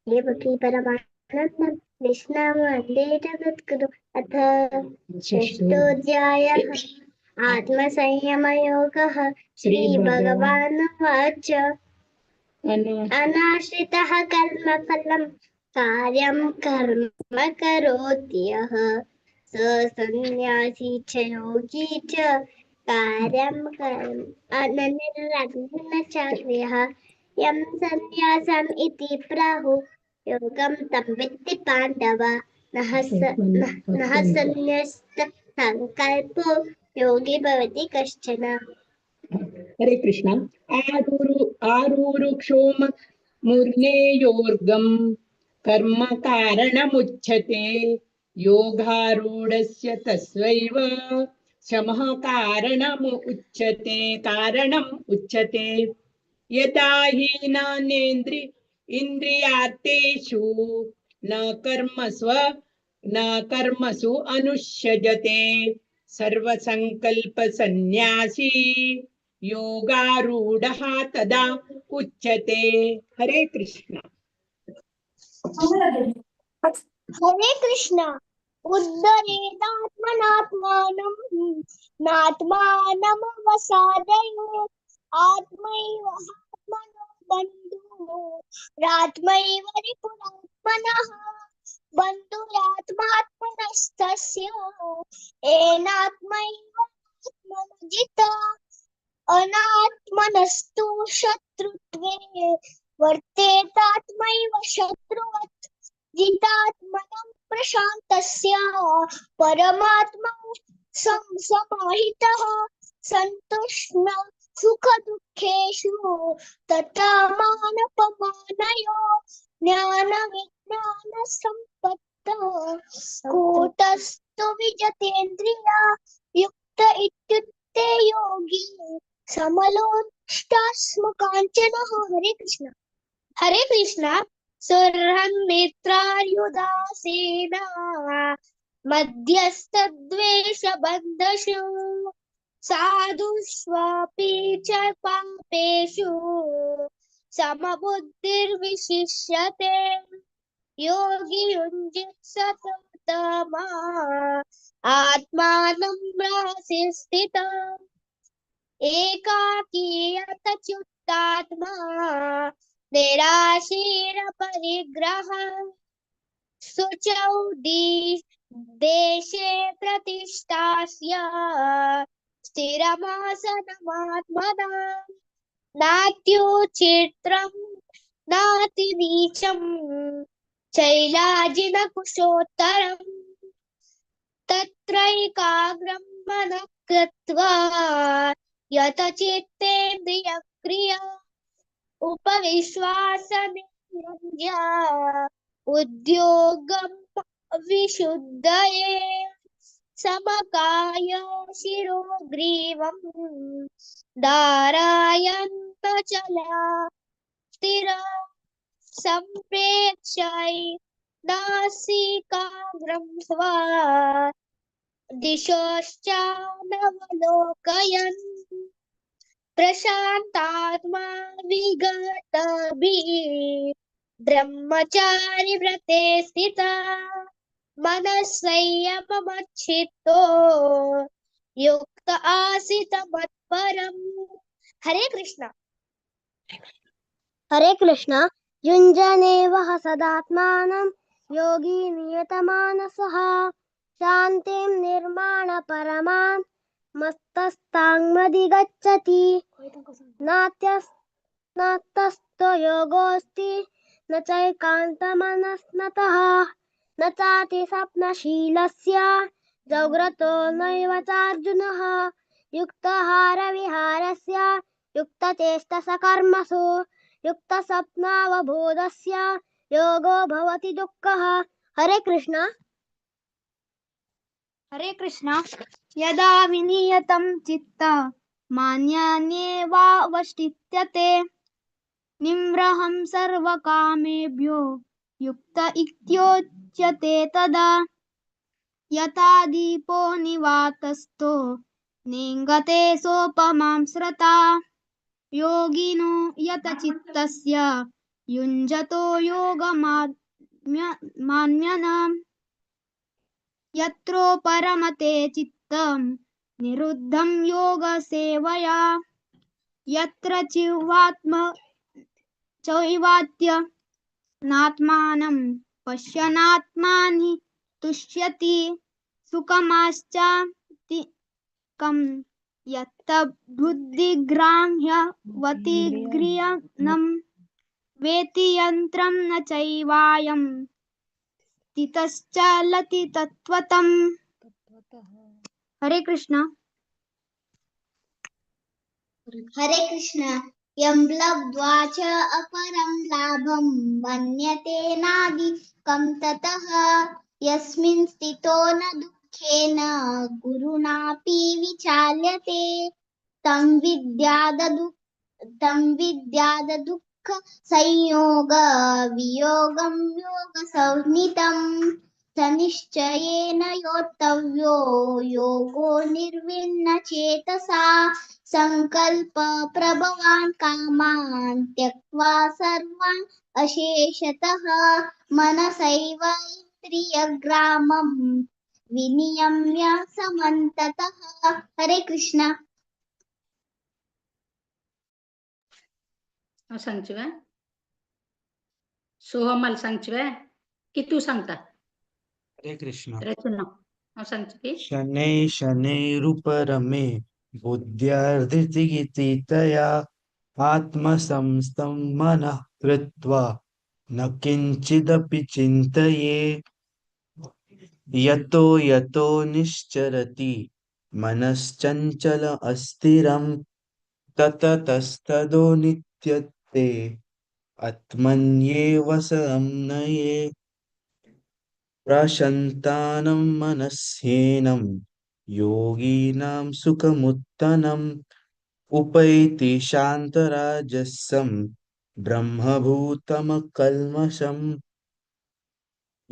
देवकी परमानंदं कृष्णं वन्दे जगद्गुरु अथ षष्ठोऽध्यायः आत्मसंयमयोगः श्रीभगवानुवाच अनाश्रितः कर्मफलं कार्यं कर्म करोति यः स सन्न्यासी च योगी च कार्यं कर्म अनन्यचाक्रियः यं सन्न्यासम् इति प्राहुः योगं तं विद्धि पाण्डव नः सन्न्यस्तसङ्कल्पो योगी भवति कश्चन। हरे कृष्णा। आरुरुक्षोम मूर्धेयोर्गं कर्म कारणमुच्यते योगारूढस्य तस्यैव शमः कारणम् उच्यते यदा हीनानेन्द्रियार्थेषु न कर्मसु अनुष्यजते सर्वसंकल्पसन्न्यासी योगारूढः तदा उच्यते। हरे कृष्णा। हरे कृष्णा। उद्धरेदात्मनात्मानं नात्मानमवसादयेत् आत्मैव आत्मनो बन्धुरात्मैव रिपुरात्मनः बन्धुरात्मात्मनस्तस्य येनात्मैव आत्मनो जिता अनात्मनस्तु शत्रुत्वे वर्तेतात्मैव शत्रुवत् जितात्मनं प्रशान्तस्य परमात्मा समाहितः सन्तुष्ण सुखदुःखेषु तथा मानपमानयो ज्ञानविज्ञानसम्पत्तः कूटस्थो विजतेन्द्रिया युक्त इत्युक्ते योगी समलोष्टास्मकाञ्चनः। हरे कृष्ण। हरे कृष्णा। सुरहन्नेत्रार्युदासीन मध्यस्थद्वेषबन्धुषु साधुष्वपि च पापेषु समबुद्धिर्विशिष्यते योगी युञ्जित् सततमा आत्मानं रहसि स्थितः एकाकीयतच्युतात्मा निराशीरपरिग्रह शुचौ देशे प्रतिष्ठास्य स्थिरमासनमात्मना नात्युचित्रं नातिनीचं चैलाजिनकुशोत्तरम् तत्रैकाग्रं मनः कृत्वा यतचित्तेन्द्रियक्रिया उपविश्वासनिरञ्ज्य उद्योगं विशुद्धये समकाय शिरोग्रीवं धारयन्तचला स्थिर सम्प्रेक्ष्य नासिकाग्रं स्वा दिशोश्चानवलोकयन् प्रशान्तात्मा विगतभिः ब्रह्मचारि व्रते स्थिता मनः संयममच्चित्तो युक्त आसीत मत्परम्। हरे कृष्णा। हरे कृष्णा। युञ्जनेव सदात्मानं योगी नियतमानसः शान्तिं निर्माणपरमां मस्तस्ताङ्मधिगच्छति न तस्थो योगोऽस्ति न चैकान्तमनस्नतः न चाति स्वप्नशीलस्य जाग्रतो नैव चार्जुनः युक्ताहारविहारस्य युक्तचेष्टसकर्मसु युक्तस्वप्नावबोधस्य योगो भवति दुःखः। हरे कृष्ण। हरे कृष्ण। यदा विनियतं चित्त मान्यान्येवावशिष्यते निम्रहं सर्वकामेभ्यो युक्त इत्योच्यते तदा यथा दीपो निवातस्थो नेङ्गते सोपमां स्रता योगिनो यतचित्तस्य युञ्जतो योगमान्यनाम् यत्रो परमते चित्तं निरुद्धं योगसेवया यत्र चैवात्मनात्मानं पश्यन्नात्मानि तुष्यति सुखमाश्चातिकं यत्त बुद्धिग्राह्यवतीग्रियनं वेति यन्त्रं न चैवायं तितश्चलति तत्त्वतम्। हरे कृष्ण। हरे कृष्ण। यं लब्ध्वा च अपरं लाभं मन्यते नाधिकं ततः यस्मिन् स्थितो न दुःखेन गुरुणापि विचाल्यते तं विद्याद संयोग वियोगं योगसंज्ञितम् स निश्चयेन योक्तव्यो योगो निर्विण्णचेतसा संकल्प प्रभवान् कामान् त्यक्त्वा सर्वान् अशेषतः मनसैव इन्द्रियग्रामं विनियम्य समन्ततः। हरे कृष्ण। सांगचिवे सोहमल सांगचिवे की तू सांगता हरे कृष्ण। रचना सांगची शनै शनैरुपरमे बुद्ध्यार्थितितया आत्मसंस्थं मनः कृत्वा न किञ्चिदपि चिन्तये यतो यतो निश्चरति मनश्चञ्चल अस्थिरं ततस्ततो नित्यते आत्मन्येव संनये प्रशान्तानं मनस्येनं योगिनां सुखमुत्तनम् उपैति शान्तराजसं ब्रह्मभूतमकल्मषम्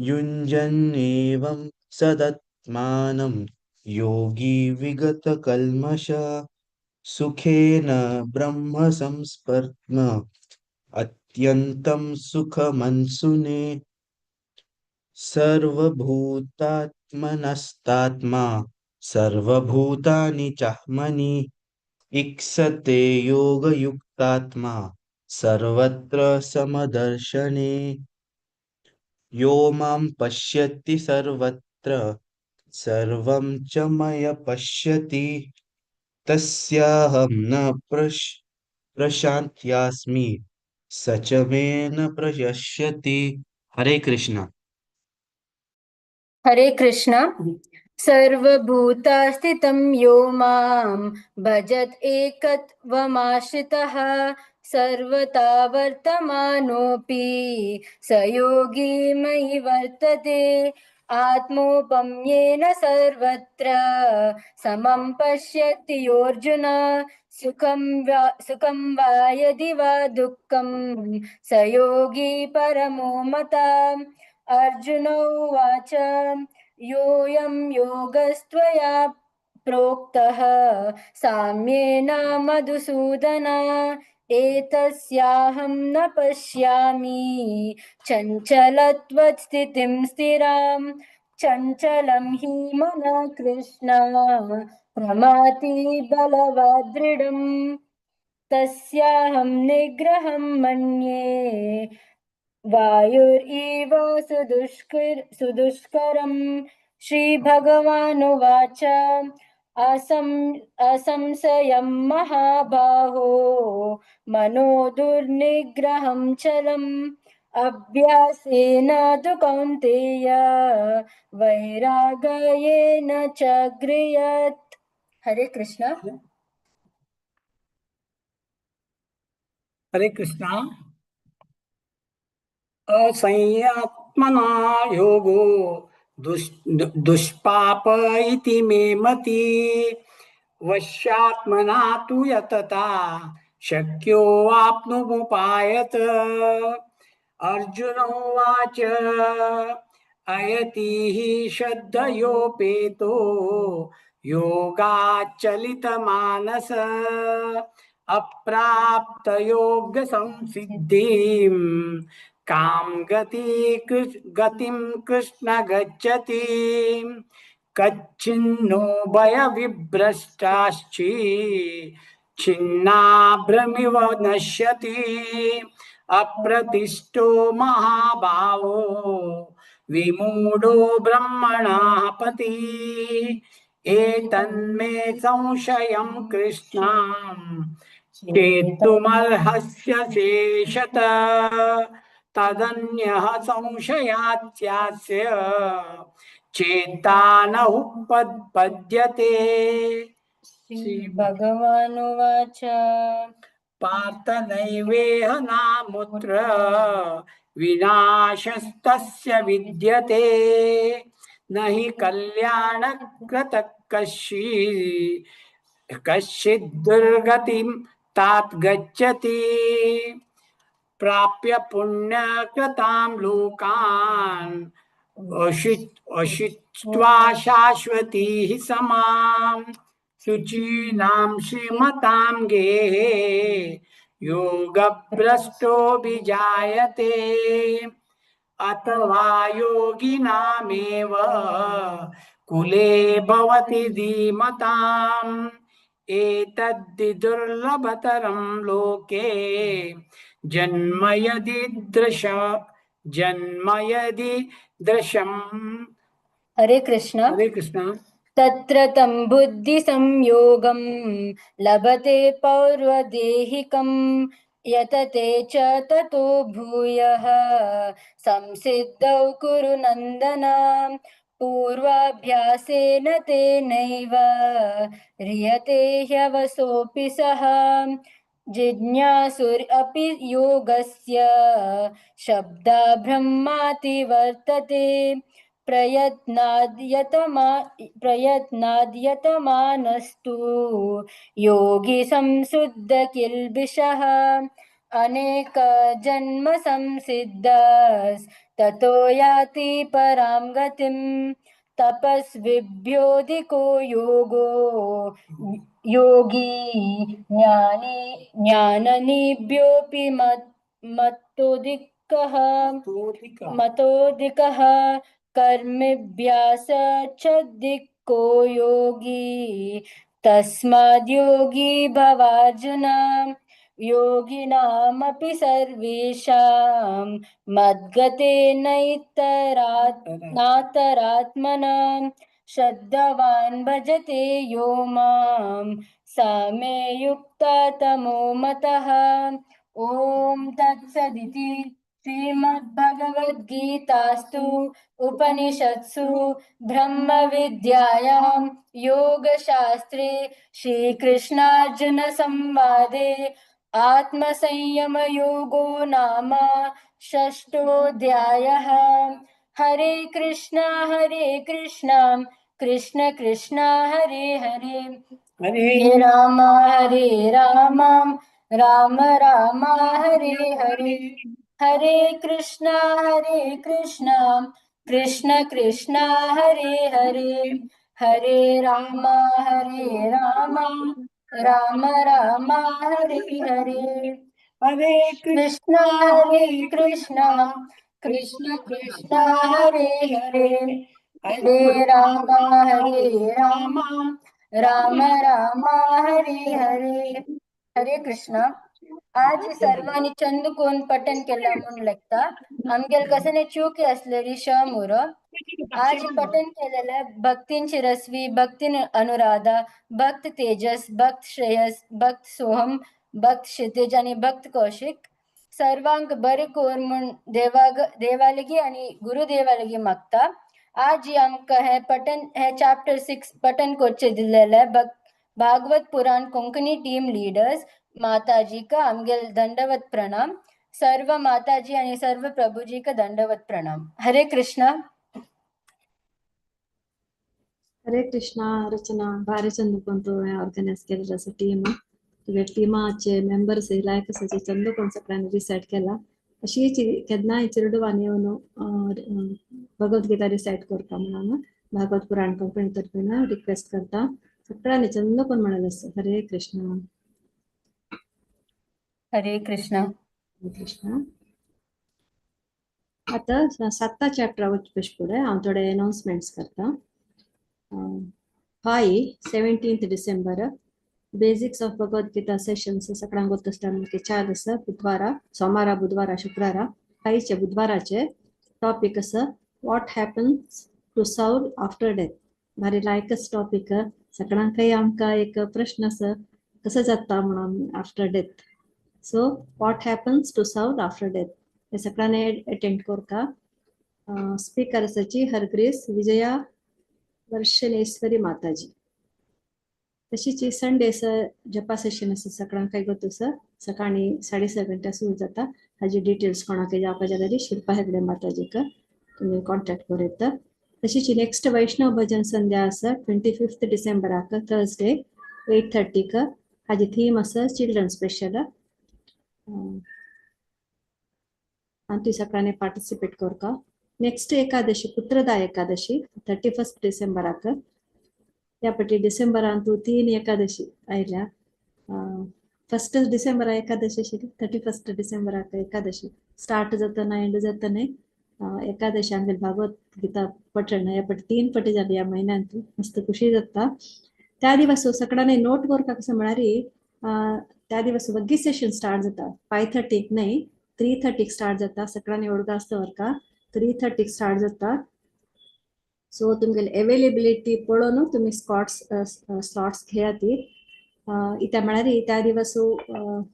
युञ्जन्नेवं सदत्मानं योगी विगतकल्मष सुखेन ब्रह्म संस्पृत्म अत्यन्तं सुखमन्सुने सर्वभूतात्मनस्तात्मा सर्वभूतानि चाह्मनि ईक्षते योगयुक्तात्मा सर्वत्र समदर्शने यो मां पश्यति सर्वत्र सर्वं च मय पश्यति तस्याहं न प्रशान्त्यास्मि स च मे न प्रशस्यति। हरे कृष्ण। हरे कृष्ण। सर्वभूतास्थितं यो मां भजत एकत्वमाश्रितः सर्वथा वर्तमानोऽपि स योगी मयि वर्तते आत्मोपम्येन सर्वत्र समं पश्यति योऽर्जुन सुखं वा यदि वा दुःखं स योगी परमो मताम् अर्जुन उवाच योऽयं योगस्त्वया प्रोक्तः साम्येन मधुसूदन एतस्याहं न पश्यामि चञ्चलत्वत्स्थितिं स्थिरां चञ्चलं हि मनः कृष्ण प्रमाति बलवत् दृढम् तस्याहं निग्रहं मन्ये वायुरिव सुदुष्करम् श्रीभगवानुवाच असंशयं महाबाहो मनो दुर्निग्रहं चलम् अभ्यासेन तु कौन्तेय वैरागयेन च गृह्यत्. हरे कृष्ण. हरे कृष्णा. असंयत्मना योगो दुष्पाप इति मे मति वश्यात्मना तु यतता शक्यो वाप्तुमुपायत. अर्जुन उवाच अयति हि श्रद्धयोपेतो योगाच्चलितमानस अप्राप्तयोगसंसिद्धिं कां गतिं कृष्ण गच्छति. कच्छिन्नो भयविभ्रष्टाश्चि छिन्नाभ्रमिव नश्यति. अप्रतिष्ठो महाभावो विमूढो ब्रह्मणः पति. एतन्मे संशयं कृष्णं चेतुमर्हस्य शेषत. तदन्यः संशयास्यास्य चेता न उपपद्यते. श्रीभगवानुवाच पार्थ नैवेह नामुत्र विनाशस्तस्य विद्यते. न हि कल्याणकृतः कश्चित् दुर्गतिं तात गच्छति. प्राप्य पुण्यकृतां लोकान् अशित्वा शाश्वतीः समाम्. शुचीनां श्रीमतां गेहे योगभ्रष्टोऽभिजायते. अथवा योगिनामेव कुले भवति धीमताम्. एतद्धि दुर्लभतरं लोके जन्म यदि दृशम्. हरे कृष्ण. हरे कृष्ण. तत्र तं बुद्धिसंयोगं लभते पौर्वदेहिकं यतते च ततो भूयः संसिद्धौ कुरु नन्दन. पूर्वाभ्यासेन तेनैव ह्रियते ह्यवसोऽपि सः. जिज्ञासुरपि योगस्य शब्दाभ्रमाति वर्तते. प्रयत्नाद्यतमानस्तु योगी संशुद्ध किल्बिषः. अनेक जन्म संसिद्धस्ततो याति परां गतिम्. तपस्विभ्योऽधिको योगी ज्ञानिभ्योऽपि मतोऽधिकः. कर्मभ्यासच्छदिको योगी तस्माद्योगी भवार्जुन. योगिनामपि सर्वेषां मद्गतेनैतरात्मना श्रद्धावान् भजते यो मां सा मे युक्ता तमो मतः. ॐ तत्सदिति श्रीमद्भगवद्गीतास्तु उपनिषत्सु ब्रह्मविद्यायां योगशास्त्रे श्रीकृष्णार्जुनसंवादे आत्मसंयमयोगो नाम षष्ठोऽध्यायः. हरे कृष्ण कृष्ण कृष्ण हरे हरे हरे राम राम राम हरे हरे. हरे कृष्ण कृष्ण कृष्ण हरे हरे. हरे राम राम राम हरे हरे. हरे कृष्ण कृष्ण कृष्ण हरे हरे. हरे राम राम राम हरे हरे. हरे कृष्ण. आज सर्वांनी चंद कोण पठण केला म्हणून लेखता आमगेल कसने चूक असलेली शमुर आज पठण केलेल्या भक्तीन शिरस्वी भक्तीन अनुराधा भक्त तेजस भक्त श्रेयस भक्त सोहम भक्त क्षितिज आणि भक्त कौशिक सर्वांक बरे कोर म्हूण देवालगी आणि गुरुदेवालगी मागता आज आमकां हे चॅप्टर 6 पठण करचे दिल्लेले भागवत पुराण कोंकणी टीम लीडर्स माताजी का आमगेल दंडवत प्रणाम सर्व माताजी आणि सर्व प्रभुजी का दंडवत प्रणाम. हरे कृष्णा. हरे कृष्णा. रचना भारी चंदकोन तो ऑर्गनायज केलेला असा टीम तुगे टिमाचे मेंबर्स लायक असाचे चंदकोन सगळ्यांनी रिसाइट केला अशी केन्नाय चिरडवान येवन भगवद्गीता रिसाइट करता म्हणून भागवत पुराण कंपनी तर्फे रिक्वेस्ट करता सगळ्यांनी चंदकोन म्हणाल असं. हरे कृष्णा. हरे कृष्णा. हरे कृष्णा. आता 7 चॅप्टर वचपे पुढे हांव थोडे अनाउन्समेंट्स करता. 17th December basics of Bhagavad Gita sessions सगळ्यांक ಗೊತ್ತುಸ್ತಾನಕ್ಕೆ 4 दिवस बुधवारा सोमारा बुधवारा शुक्रारा 5चे बुधवाराचे टॉपिक असं what happens to soul after death. भारी लायकस टॉपिक सगळ्यांकय आमकां एक प्रश्न असं कसं जाता म्हणून after death. So what happens to soul after death हे सगळ्यांनी अटेंड करता. स्पीकर असाची हरग्रेस विजया वर्षलेश्वरी माताजी. तशीच संडे जपा सेशन असं सगळ्यांक काय गोतू सकाळी 6:30 घंटा सुरू जाता. हाजी डिटेल्स कोणाक जावपाचे जाल्यार शिल्पा हेगडे माताजीक तुम्ही कॉन्टॅक्ट करूं येता. तशीच नेक्स्ट वैष्णव भजन संध्या आसा 25th डिसेंबराक थर्सडे 8:30 हाजी थीम आसा चिल्ड्रन स्पेशल आणि ती सगळ्यांनी पार्टिसिपेट करता. नेक्स्ट एकादशी पुत्रदा एकादशी 31st डिसेंबराक या पटी डिसेंबरांतू 3 एकादशी आयल्या. 1 डिसेंबर एकादशी आशिल्ली 31 डिसेंबराक एकादशी स्टार्ट जातना एंड जातना एकादशी आमगेल भागवत गीता पठण या पटी 3 पटी जाली या म्हयन्यांत. मस्त खुशी जाता. त्या दिवस सगळ्यांनी नोट करता कसं म्हळ्यार त्या दिवस वग्गी सेशन स्टार्ट जाता 5:30 न्हय 3:30 स्टार्ट जाता. सगळ्यांनी ओळख आसता वरका 3:30 स्टार्ट जाता. सो तुमगेली अवेलेबिलिटी पळोवन तुम्ही स्लॉट्स घेया ती. इत्या म्हळ्यार त्या दिवस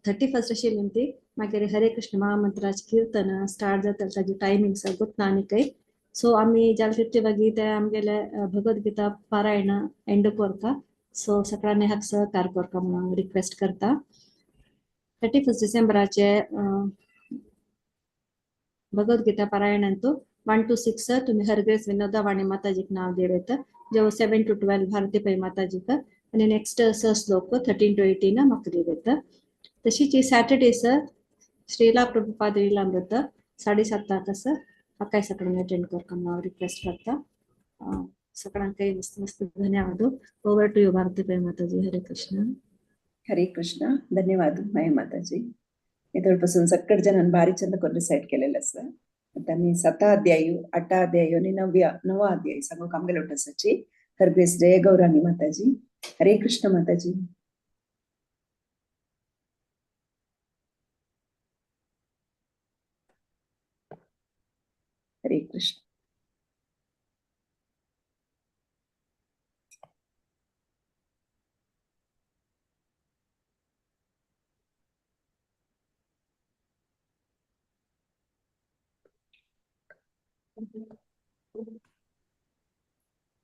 31st आशिल्ली ती मागीर हरे कृष्ण महामंत्राचे कीर्तन स्टार्ट जाता ताजी टायमिंग गोतना आनी काही. सो आम्ही ज्या 50 वागी ते आमगेले भगवद्गीता पारायण एंड करता. सो सगळ्यांनी हाक सहकार करता म्हणून रिक्वेस्ट करता. 31 डिसेंबराचे भगवद्गीता पारायणांतू 1 to 6 तुम्ही हरग्रेस विनोदा वाणी माताजीक नाव देत जेव्हा 7 to 12 भारती पै माताजीक आणि नेक्स्ट श्लोक 13 to 18 म्हाका देत. तशीच सॅटर्डे श्रीला प्रभुपाद लीलामृत 7:30 असं हाकाय सगळ्यांनी अटेंड करता म्हणून रिक्वेस्ट करता. सगळ्यांक मस्त मस्त धन्यवाद. ओवर टू यू भारती पै माताजी. हरे कृष्ण. हरे कृष्ण. धन्यवाद माय माताजी. इथपासून सगळे जणांनी भारी चंद करून रिसाइट केलेलं आसा. आता मी 7 अध्याय 8 अध्याय आणि 9 अध्याय सगळं काम केलं होतं. हरग्रेस जय गौराणी माताजी. हरे कृष्ण माताजी. हरे कृष्ण.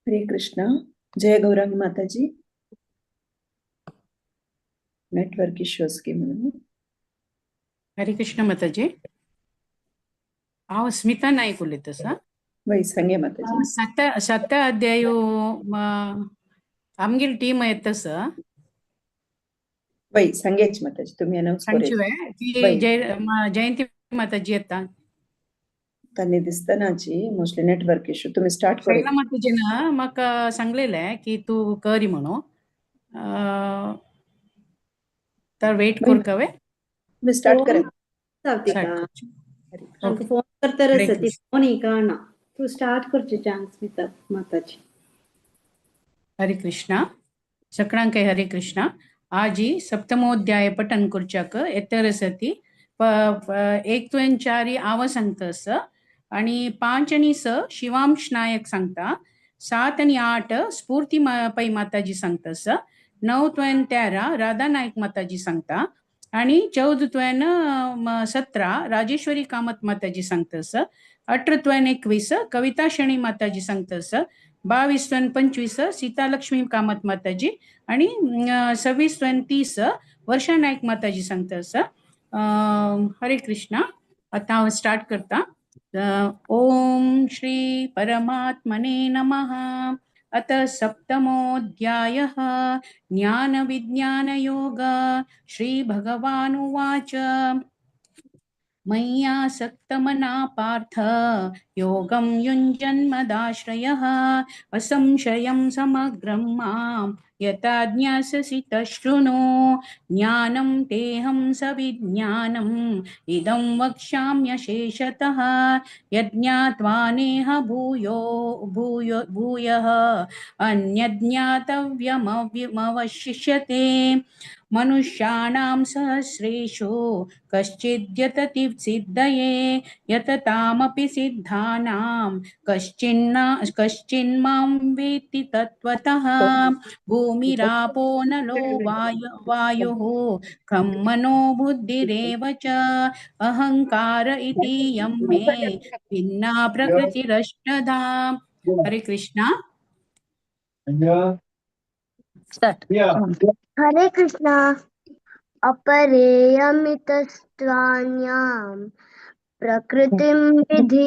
हरे कृष्ण. जय गौरांग माताजी. नेटवर्क इश्यूज की म्हणून. हरे कृष्ण माताजी. हांव स्मिता नायक उलयतां सर. वय सांगे माताजी. 7 अध्याय आमगेली टीम येता सर. वय सांगेच माताजी तुम्ही अनाउन्स ती जयंती माताजी येता. त्यांनी दिसतानाची मोस्टली नेटवर्क इश्यू. तुम्ही स्टार्ट करा. शैला माताजीन म्हाका सांगलेलें की तू करी म्हणून. तर वेट कर कवे. तुम्ही स्टार्ट करा. फोन करता ती फोन ही काना तू स्टार्ट करचे चान्स स्मिता माताजी. हरे कृष्णा. सगळ्यांक हरे कृष्णा. आजी सप्तमोऽध्याय पठन कुर्चाक एत्तरसति एक तुवें चारी आव सांगतस आणि 5 आणि 6 शिवांश नायक सांगता 7 आणि 8 स्फूर्ती पै माताजी सांगतस 9 तुवें 13 राधा नायक माताजी सांगता आणि 14 तुवें 17 राजेश्वरी कामत माताजी सांगतस 18 तुवें 21 कविता शणी माताजी सांगतस 22 तुवें 25 सीतालक्ष्मी कामत माताजी आणि 26 तुवें 30 वर्षा नायक माताजी सांगतस हरे कृष्णा आता हांव स्टार्ट करता ओम श्री परमात्मने नमः अथ सप्तमोऽध्यायः ज्ञानविज्ञानयोग श्रीभगवानुवाच मय्यासक्तमना पार्थ योगं युञ्जन्मदाश्रयः असंशयं समग्रं मां यथा ज्ञास्यसि तच्छृणु ज्ञानं तेऽहं सविज्ञानम् इदं वक्ष्याम्यशेषतः यज्ञात्वा नेह भूयः अन्यज्ञातव्यमवशिष्यते मनुष्याणां सहस्रेषु कश्चिद्यतति सिद्धये यततामपि सिद्धानां कश्चिन्मां वेत्ति तत्त्वतः भूमिरापो नलो वायुः खं मनो बुद्धिरेव च अहंकार इति यं मे भिन्ना प्रकृतिरष्टधा हरे कृष्णा हरे कृष्णा अपरेयमितस्त्वान्यां प्रकृतिं विधि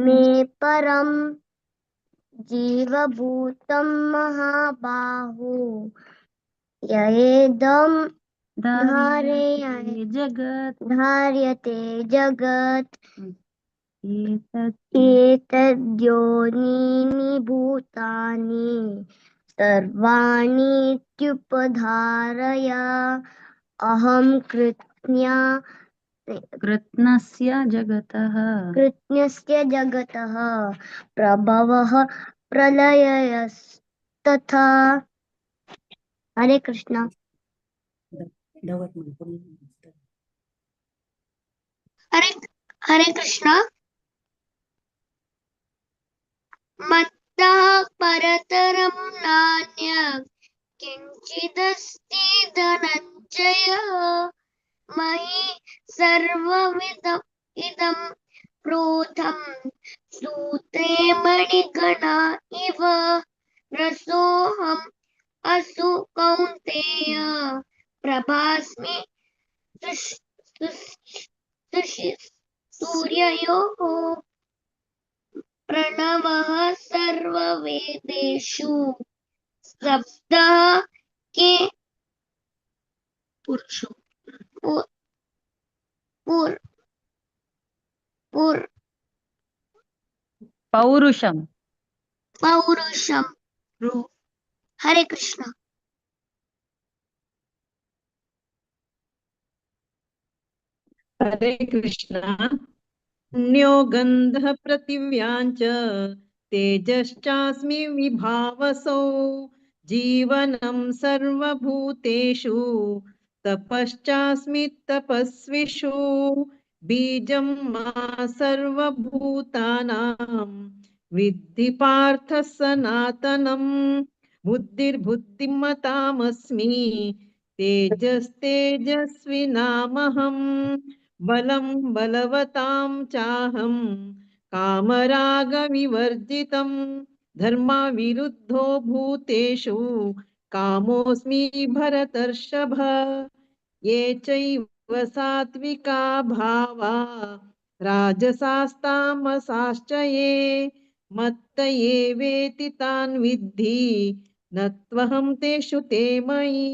मे परम् जीवभूतं महाबाहो ययेदं धार्यते जगत् एतद्योनीनि भूतानि सर्वाणीत्युपधारय अहं कृत्स्नस्य जगतः प्रभवः प्रलयस्तथा हरे कृष्णा हरे कृष्णा मत्तः परतरं नान्यत् किञ्चिदस्ति धनञ्जय मयि सर्वमिदम् इदं प्रोतं सूत्रे मणिगणा इव रसोऽहम् असु कौन्तेय प्रभास्मि सूर्ययोः प्रणवः सर्ववेदेषु शब्दः के पुरुषो पौरुषम हरे कृष्ण हरे कृष्ण न्यो गन्धः पृथिव्याञ्च तेजश्चास्मि विभावसो जीवनं सर्वभूतेषु तपश्चास्मि तपस्विषु बीजं मा सर्वभूतानां विद्धि पार्थ सनातनम् बुद्धिर्बुद्धिमतामस्मि तेजस्तेजस्विनामहम् बलं बलवतां चाहं कामरागविवर्जितं धर्मविरुद्धो भूतेषु कामोऽस्मि भरतर्षभ ये चैव सात्विका भावा राजसास्तामसाश्च ये मत्त एवेति तान् विद्धि न त्वहं तेषु ते मयि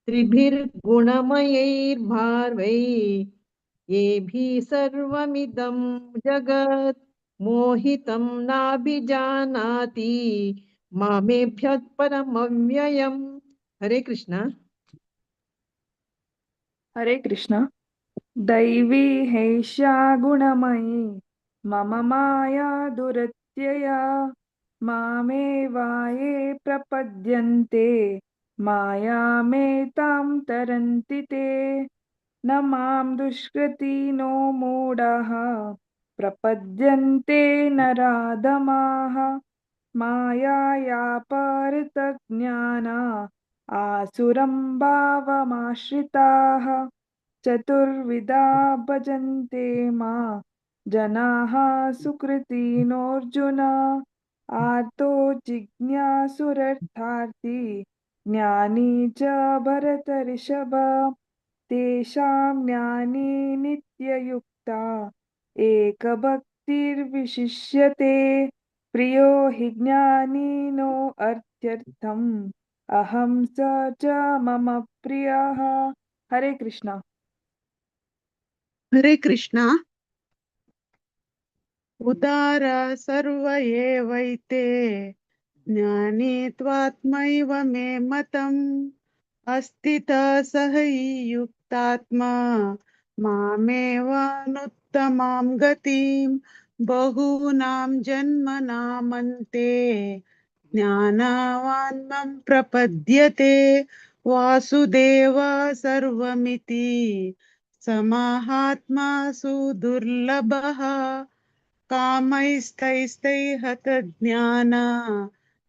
त्रिभिर्गुणमयैर्भावै येभिः सर्वमिदं जगत् मोहितं नाभिजानाति मामेभ्यः परमव्ययम् हरे कृष्ण हरे कृष्ण दैवी हैषा गुणमयी मम माया दुरत्यया मामेवाये प्रपद्यन्ते मायामेतां तरन्ति ते न मां दुष्कृतिनो मूढाः प्रपद्यन्ते नराधमाः मायायापहृतज्ञाना आसुरं भावमाश्रिताः चतुर्विधा भजन्ते मा जनाः सुकृतिनोऽर्जुन आर्तो जिज्ञासुरर्थार्थी ज्ञानी च भरतऋषभ तेषां ज्ञानी नित्ययुक्ता एकभक्तिर्विशिष्यते प्रियो हि ज्ञानिनो अर्थ्यर्थम् अहं स च मम प्रियः। हरे कृष्णा। हरे कृष्णा। उदार सर्व एवैते ज्ञानी त्वात्मैव मे मतम् अस्तितः स हि युक्तात्मा मामेवानुत्तमां गतिं बहूनां जन्मनामन्ते ज्ञानावान् मम प्रपद्यते वासुदेव सर्वमिति समाहात्मा सुदुर्लभः कामैस्तैस्तैहतज्ञाना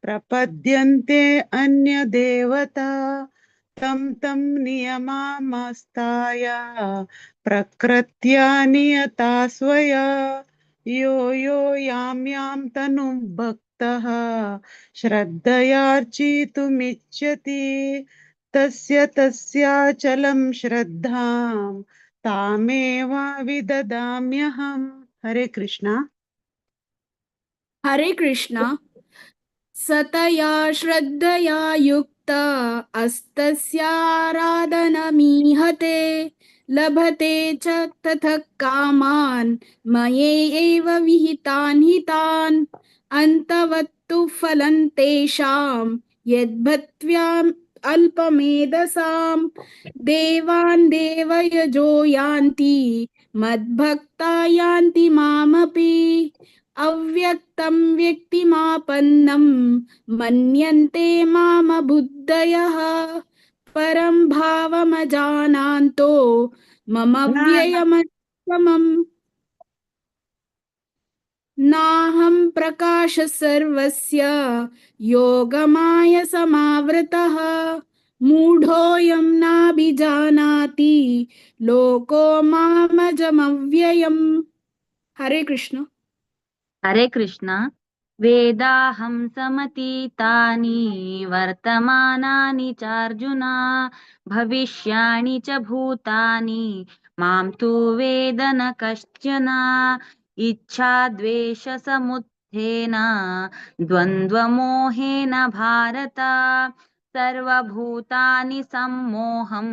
प्रपद्यन्ते अन्यदेवता तं तं नियमामस्ताय प्रकृत्या नियता स्वया यो यो यां यां तनुं भक्तः श्रद्धयार्चितुमिच्छति तस्य तस्याचलं श्रद्धां तामेव विददाम्यहम्। हरे कृष्णा। हरे कृष्णा। सतया श्रद्धया युक्त अस्तस्याराधनमीहते लभते च ततः कामान् मयैव विहितान् हितान् अन्तवत्तु फलं तेषां यद्भक्त्याम् अल्पमेधसां देवान् देवयजो यान्ति मद्भक्ता यान्ति मामपि अव्यक्तं व्यक्तिमापन्नं मन्यन्ते माम बुद्धयः परं भावमजानान्तो मम व्ययमक्षमम् नाहं प्रकाश सर्वस्य योगमाय समावृतः मूढोऽयं नाभिजानाति लोको मामजमव्ययम्। हरे कृष्ण। हरे कृष्ण। वेदाहं समतीतानि वर्तमानानि चार्जुन भविष्याणि च भूतानि मां तु वेद न कश्चन इच्छाद्वेषसमुत्थेन द्वन्द्वमोहेन भारत सर्वभूतानि सम्मोहं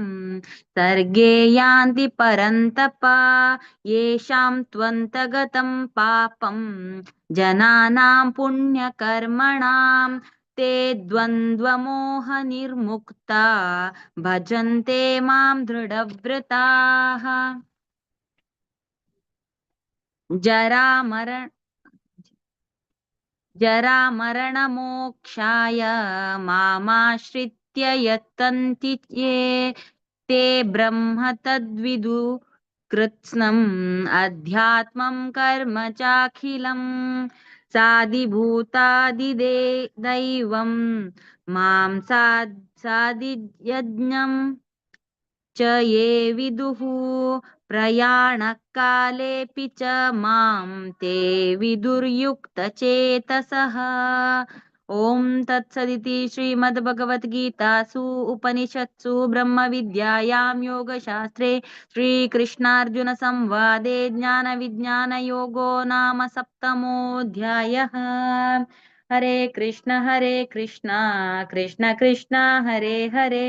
सर्गे यान्ति परन्तप येषां त्वन्तगतं पापं जनानां पुण्यकर्मणां ते द्वन्द्वमोहनिर्मुक्ता भजन्ते मां दृढव्रताः जरामरणमोक्षाय मामाश्रित्य यत्तन्ति ये ते ब्रह्म तद्विदु कृत्स्नम् अध्यात्मं कर्म चाखिलम् साधिभूतादिदैवं मां साधियज्ञं च ये विदुः प्रयाणकालेऽपि च मां ते विदुर्युक्तचेतसः। ओम तत्सदिति श्रीमद्भगवद्गीतासु उपनिषत्सु ब्रह्मविद्यायां योगशास्त्रे श्रीकृष्णार्जुन संवादे ज्ञानविज्ञानयोगो नाम सप्तमोऽध्यायः। हरे कृष्ण कृष्ण कृष्ण हरे हरे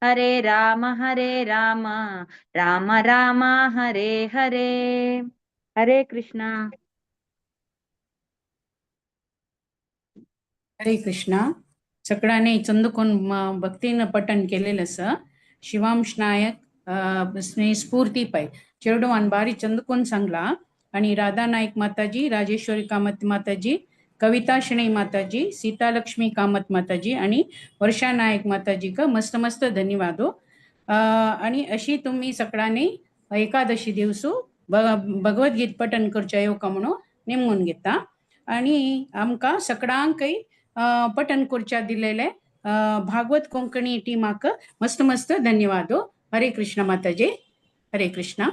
हरे राम राम राम हरे हरे। हरे कृष्णा। हरे कृष्णा. सगळ्यांनी चंदकोन भक्तीनं पठण केलेलं असं शिवांश नायक स्फूर्ती पाय चेडवान बारी चंदकोन सांगला आणि राधा नाईक माताजी राजेश्वरी कामत माताजी कविता शणै माताजी, सीतालक्ष्मी कामत माताजी आणि वर्षा नायक माताजी का मस्त मस्त धन्यवादो. आणि अशी तुम्ही सगळ्यांनी एकादशी दिवसू भगवद्गीत पठण करच्या येवका म्हणून नेमून घेता. आणि आमकां सगळ्यांकय पठण करच्या दिलेले भागवत कोंकणी टीमाक मस्त मस्त धन्यवादो. हरे कृष्ण माताजी. हरे कृष्ण.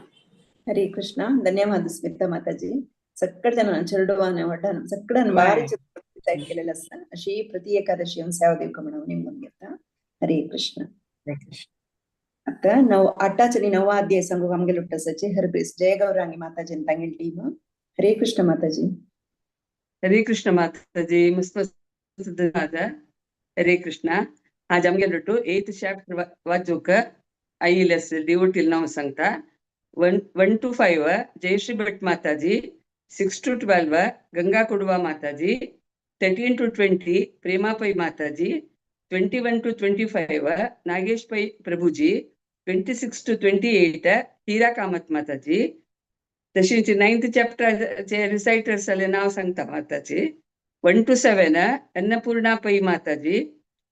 ಹರೇ ಕೃಷ್ಣ. ಧನ್ಯವಾದ ಸ್ಮಿತಾ ಮಾತಾಜಿ. सगळ्या जणांना चरडोवान वाटान सगळ्यांना भारी चित्र केलेलं असतं. अशी प्रति एकादशी सेवा देवका म्हणून नेमून घेता. हरे कृष्ण. आता 8 आणि 9 अध्याय सांगू आमगे लुट्टासाचे हरबेस जय गौरांगी माताजी तांगेल टीम. हरे कृष्ण माताजी. हरे कृष्ण माताजी. मस्त धन्यवाद. हरे कृष्ण. आज आमगे लुट्टू 8th चॅप्टर वाचूक आईलेस डिवोटील नाव सांगता. 1 to 5 जयश्री भट माताजी, 6 to 12 गंगा कुडवा माताजी, 13 to 20 प्रेमा पै माताजी, 21 to 25 Nagesh Pai Prabhuji, 26 to 28 हीरा कामत माताजी. तशीच 9th चॅप्टरचे रिसायटर्स जाले नाव सांगता माताजी. 1 to 7 अन्नपूर्णा पै माताजी,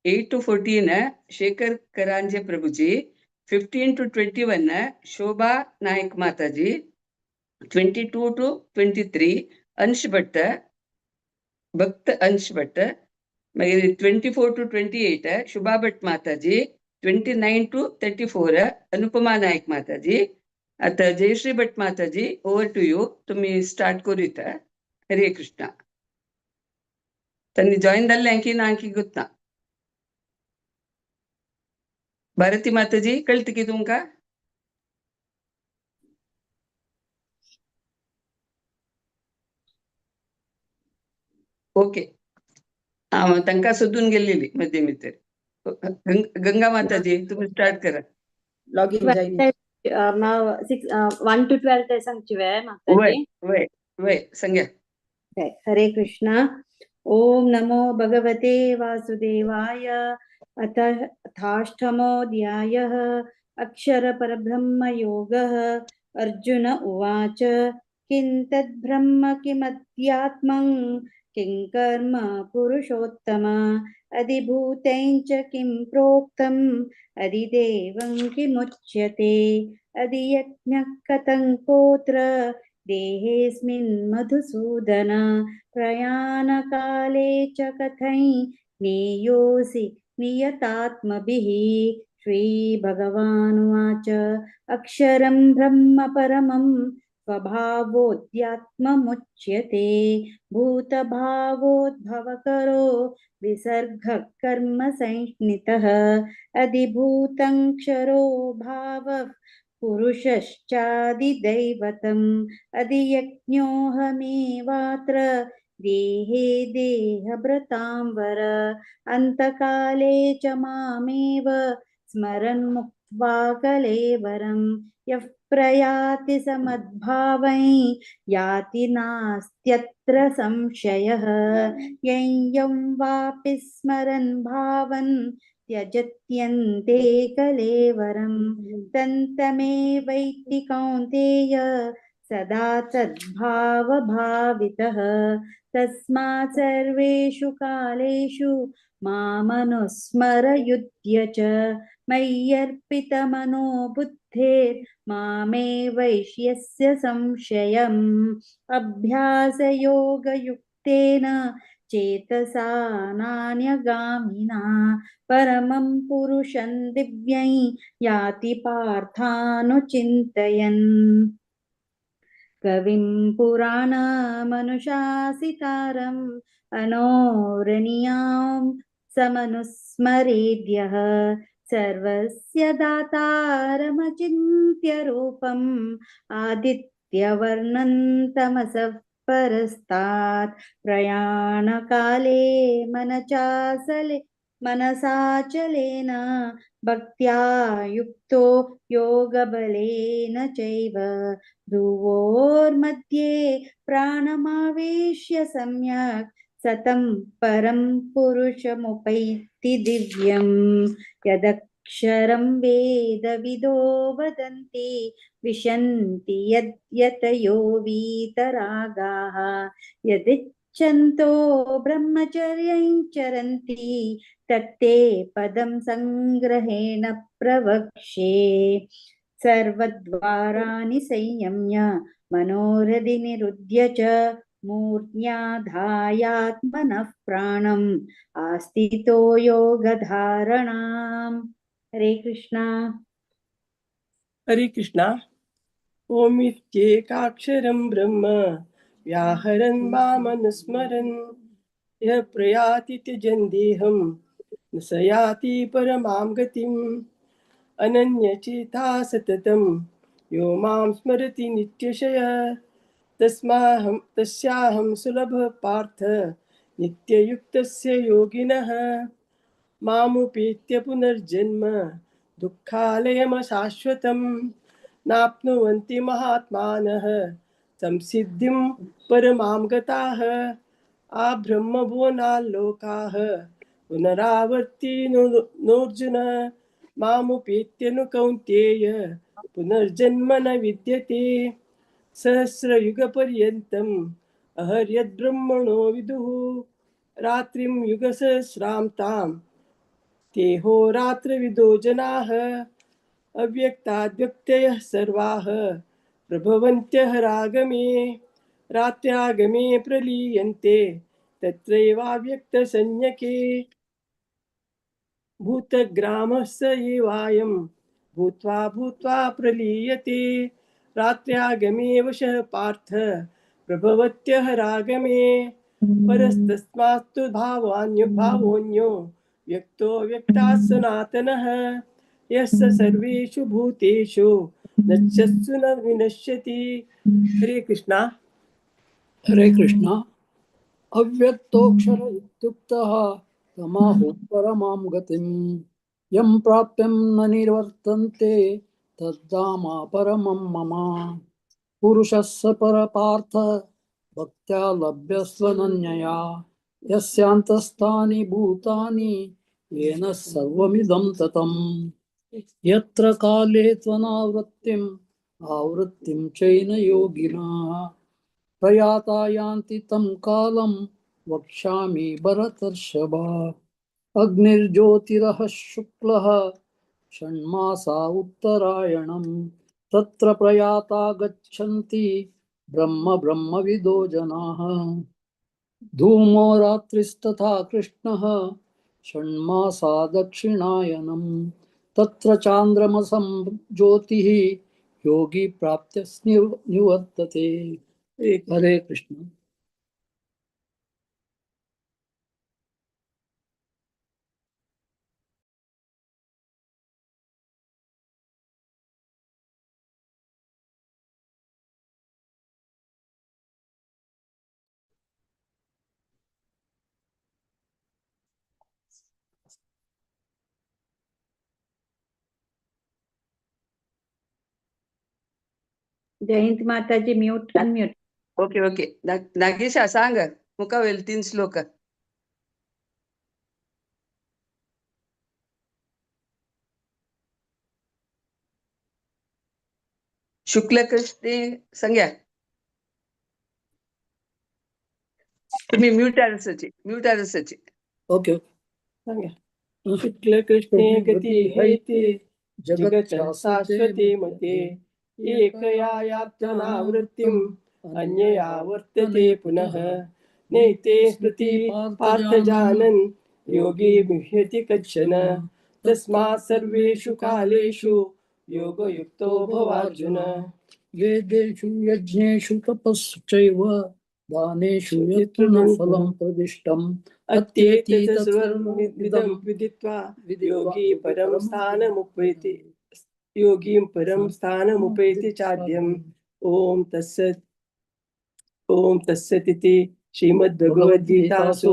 8 to 14 शेखर करांजे प्रभुजी, 15 to 21 शोभा नायक माताजी, 22 to 23 अंश भट्ट भक्त अंश भट्ट. 24 to 28 शुभा भट माताजी, 29 to 34 अनुपमा नायक माताजी. आता जयश्री भट माताजी, ओव्हर टू यू. तुम्ही स्टार्ट करूत. हरे कृष्ण. त्यांनी जॉईन जाल्ले आणखी गुत्ता. भारती माताजी कळते की तुमका? ओके. तांका सोदून गेलेली मध्ये मित्र. गंगा माताजी तुम्ही स्टार्ट करा. लॉग इन जाईन 1 to 12 ते सांगचिवे माताजी. वय संज्ञा. हरे कृष्ण. ओम नमो भगवते वासुदेवाय. अथाष्टमोऽध्यायः अक्षर परब्रह्म योगः. अर्जुन उवाच किं तद्ब्रह्म किमध्यात्मं किं कर्म पुरुषोत्तम अधिभूतं च किं प्रोक्तम् अधिदेवं किमुच्यते अधियज्ञः कथं कोत्र देहेऽस्मिन् मधुसूदन प्रयाणकाले च कथं नेयोऽसि नियतात्मभिः. श्रीभगवानुवाच अक्षरं ब्रह्म परमं स्वभावोऽध्यात्ममुच्यते भूतभावोद्भवकरो विसर्गः कर्म संज्ञितः अधिभूतं क्षरो भावः पुरुषश्चादिदैवतम् अधियज्ञोऽहमेवात्र देहे देहभृतां वर अन्तकाले च मामेव स्मरन् मुक्त्वा कलेवरं यः प्रयाति समद्भावं याति नास्त्यत्र संशयः यं वापि स्मरन् भावन् त्यजत्यन्ते कलेवरं तन्तमेवैति कौन्तेय सदा तद्भावभावितः. तस्मात् सर्वेषु कालेषु मामनुस्मर युध्य च मय्यर्पितमनो बुद्धिर्मामे वैष्यस्य संशयम्. अभ्यासयोगयुक्तेन चेतसा नान्यगामिना परमं पुरुषं दिव्यं याति पार्थानुचिन्तयन्. कविं पुराणमनुशासितारम् अनोरणीयां समनुस्मरेद्यः सर्वस्य दातारमचिन्त्य रूपम् आदित्यवर्णं तमसः परस्तात् प्रयाणकाले मनसाचलेन भक्त्या युक्तो योगबलेन चैव ध्रुवोर्मध्ये प्राणमावेश्य सम्यक् सतं परं पुरुषमुपैति दिव्यम्. यदक्षरं वेदविदो वदन्ति विशन्ति यतयो वीतरागाः यच्छन्तो ब्रह्मचर्यं चरन्ति तत्ते पदं संग्रहेण प्रवक्ष्ये सर्वद्वाराणि संयम्य मनोरथि निरुध्य च मूर्ध्याधायात्मनः प्राणम् आस्थितो योगधारणाम्। हरे कृष्णा। हरे कृष्णा। ओमित्येकाक्षरं ब्रह्म व्याहरन् मामनुस्मरन् यः प्रयाति त्यजन् देहं न स याति परमां गतिम् अनन्यचेता सततं यो मां स्मरति नित्यशयः तस्याहं सुलभ पार्थ नित्ययुक्तस्य योगिनः मामुपेत्य पुनर्जन्म दुःखालयमशाश्वतम् नाप्नुवन्ति महात्मानः संसिद्धिं परमां गताः आब्रह्मभुवनाल्लोकाः पुनरावर्तिनोऽर्जुन मामुपेत्य नु कौन्तेय पुनर्जन्म न विद्यते सहस्रयुगपर्यन्तम् अहर्यद्ब्रह्मणो विदुः रात्रिं युगसहस्रां ताम् तेहोरात्रविदो जनाः अव्यक्ताद्व्यक्तयः सर्वाः प्रभवन्त्यः रागमे रात्र्यागमे प्रलीयन्ते तत्रैवाव्यक्तसंज्ञके भूतग्रामः स एवायं भूत्वा भूत्वा प्रलीयते रात्र्यागमे वशः पार्थ प्रभवत्यः रागमे परस्तस्मात्तु भावोऽन्यो व्यक्तो व्यक्तात् सनातनः यस्य सर्वेषु भूतेषु नश्यत्सु न विनश्यति। हरे कृष्णा। हरे कृष्णा। अव्यक्तोऽक्षर इत्युक्तः तमाहु परमां गतिं यं प्राप्यं न निवर्तन्ते तद्धाम परमं मम पुरुषः स परपार्थ भक्त्या लभ्यस्वनन्यया यस्यान्तस्थानि भूतानि येन सर्वमिदं ततम् यत्र काले त्वनावृत्तिम् आवृत्तिं चैन योगिनः प्रयाता यान्ति तं कालं वक्ष्यामि भरतर्षभ अग्निर्ज्योतिरः शुक्लः षण्मासा उत्तरायणं तत्र प्रयाता गच्छन्ति ब्रह्म ब्रह्मविदो जनाः धूमो रात्रिस्तथा कृष्णः षण्मासा दक्षिणायनं तत्र चान्द्रमसं ज्योतिः योगी प्राप्य निवर्तते। हरे कृष्ण। जयंती माताजी म्यूट अनम्यूट. Okay okay. नागेशा सांग मुका होईल 3 श्लोक. शुक्ल कृष्णे संज्ञा तुम्ही म्यूट आरसची. ओके शुक्ल कृष्णे गति हेते जगत् शाश्वते मते एकया यात्यनावृत्तिम् अन्यया वर्तते पुनः नैते स्मृति पार्थ जानन् योगी मुह्यति कच्छन तस्मात् सर्वेषु कालेषु योगयुक्तो भवार्जुन वेदेषु यज्ञेषु तपस्सु चैव दानेषु यत्र न फलं प्रदिष्टम् अत्येते सर्वमिदं विदित्वा योगी परं स्थानमुपैति योगीं परं स्थानमुपैति चाद्यम् ॐ तत्सदिति श्रीमद्भगवद्गीतासु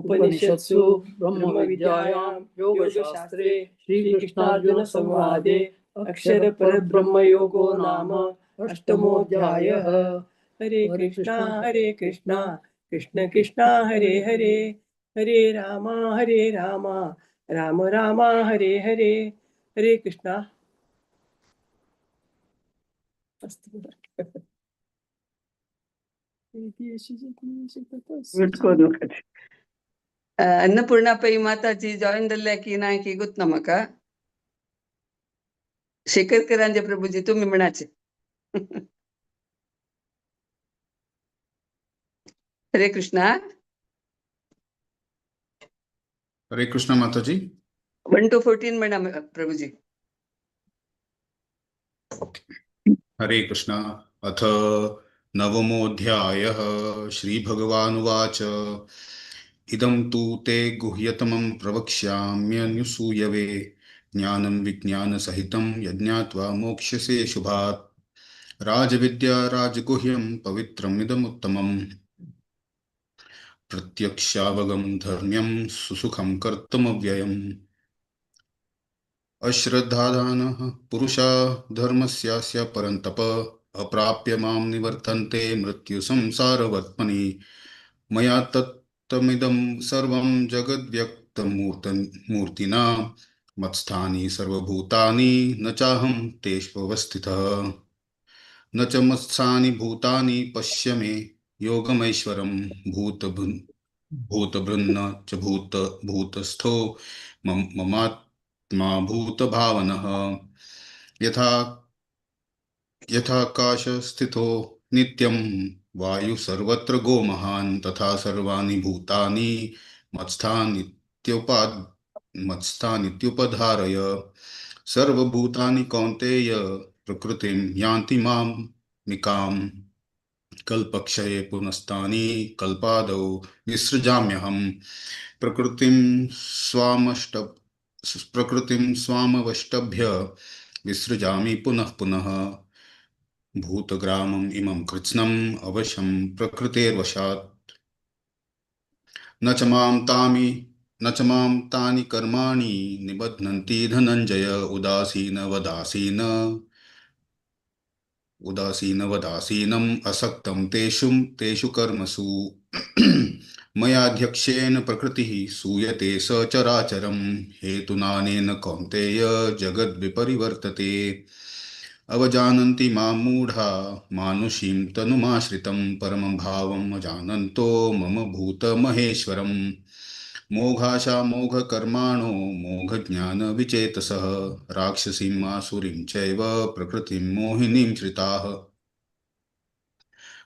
उपनिषत्सु ब्रह्मविद्यायां योगशास्त्रे श्रीकृष्णार्जुन संवादे अक्षरपरब्रह्मयोगो नाम अष्टमोऽध्यायः। हरे कृष्णा कृष्ण कृष्ण हरे हरे हरे राम राम राम हरे हरे। हरे कृष्णा। अस्तु। ಅನ್ನಪೂರ್ಣ ಪೈ ಮಾತಾಜಿ ಜಾಯಿನ್ ದಲ್ಲಾಕಿ ನಾಯಕಿ ಗೊತ್ತು ನಮಕ ಶೇಖರ್ ಕರಾಂಜೆ ಪ್ರಭುಜಿ तुम्ही म्हणाचे हरे कृष्णा. हरे कृष्णा माताजी. 1 to 14 म्हणा प्रभुजी. हरे कृष्णा. अथ नवमोऽध्यायः. श्रीभगवानुवाच इदं तु ते गुह्यतमं प्रवक्ष्याम्यनुसूयवे ज्ञानं विज्ञानसहितं यज्ञात्वा मोक्ष्यसे शुभात्. राजविद्या राजगुह्यं पवित्रमिदमुत्तमम्. प्रत्यक्षावगं धर्म्यं सुसुखं कर्तुमव्ययम्. अश्रद्धाधानः पुरुषा धर्मस्यास्य परन्तप अप्राप्य मां निवर्तन्ते मृत्युसंसारवर्त्मनि. मया तत्तमिदं सर्वं जगद्व्यक्तमूर्तिना मत्स्थानि सर्वभूतानि न चाहं तेष्वस्थितः. न च मत्स्थानि भूतानि पश्य मे योगमैश्वरं. भूतभृन्न च भूतस्थो ममात्मा भूतभावनः. यथाकाशस्थितो नित्यं वायु सर्वत्र गो महान् तथा सर्वाणि भूतानि मत्स्थानित्युपधारय. सर्वभूतानि कौन्तेय प्रकृतिं यान्ति मामिकाम्. कल्पक्षये पुनस्तानि कल्पादौ विसृजाम्यहम्. प्रकृतिं स्वामवष्टभ्य विसृजामि पुनः पुनः. भूतग्रामम् इमं कृत्स्नम् अवशं प्रकृतेर्वशात्. न च मां तानि कर्माणि निबध्नन्ति धनञ्जय. उदासीनवदासीनम् असक्तं तेषु कर्मसु. मयाध्यक्षेण प्रकृतिः सूयते सचराचरम्. हेतुनानेन कौन्तेय जगद्विपरिवर्तते. अवजानन्ति मां मूढा मानुषीं तनुमाश्रितं. परमं भावम् अजानन्तो मम भूतमहेश्वरम्. मोघाशा मोघकर्माणो मोघज्ञानविचेतसः. राक्षसीम् आसुरीं चैव प्रकृतिं मोहिनीं श्रिताः.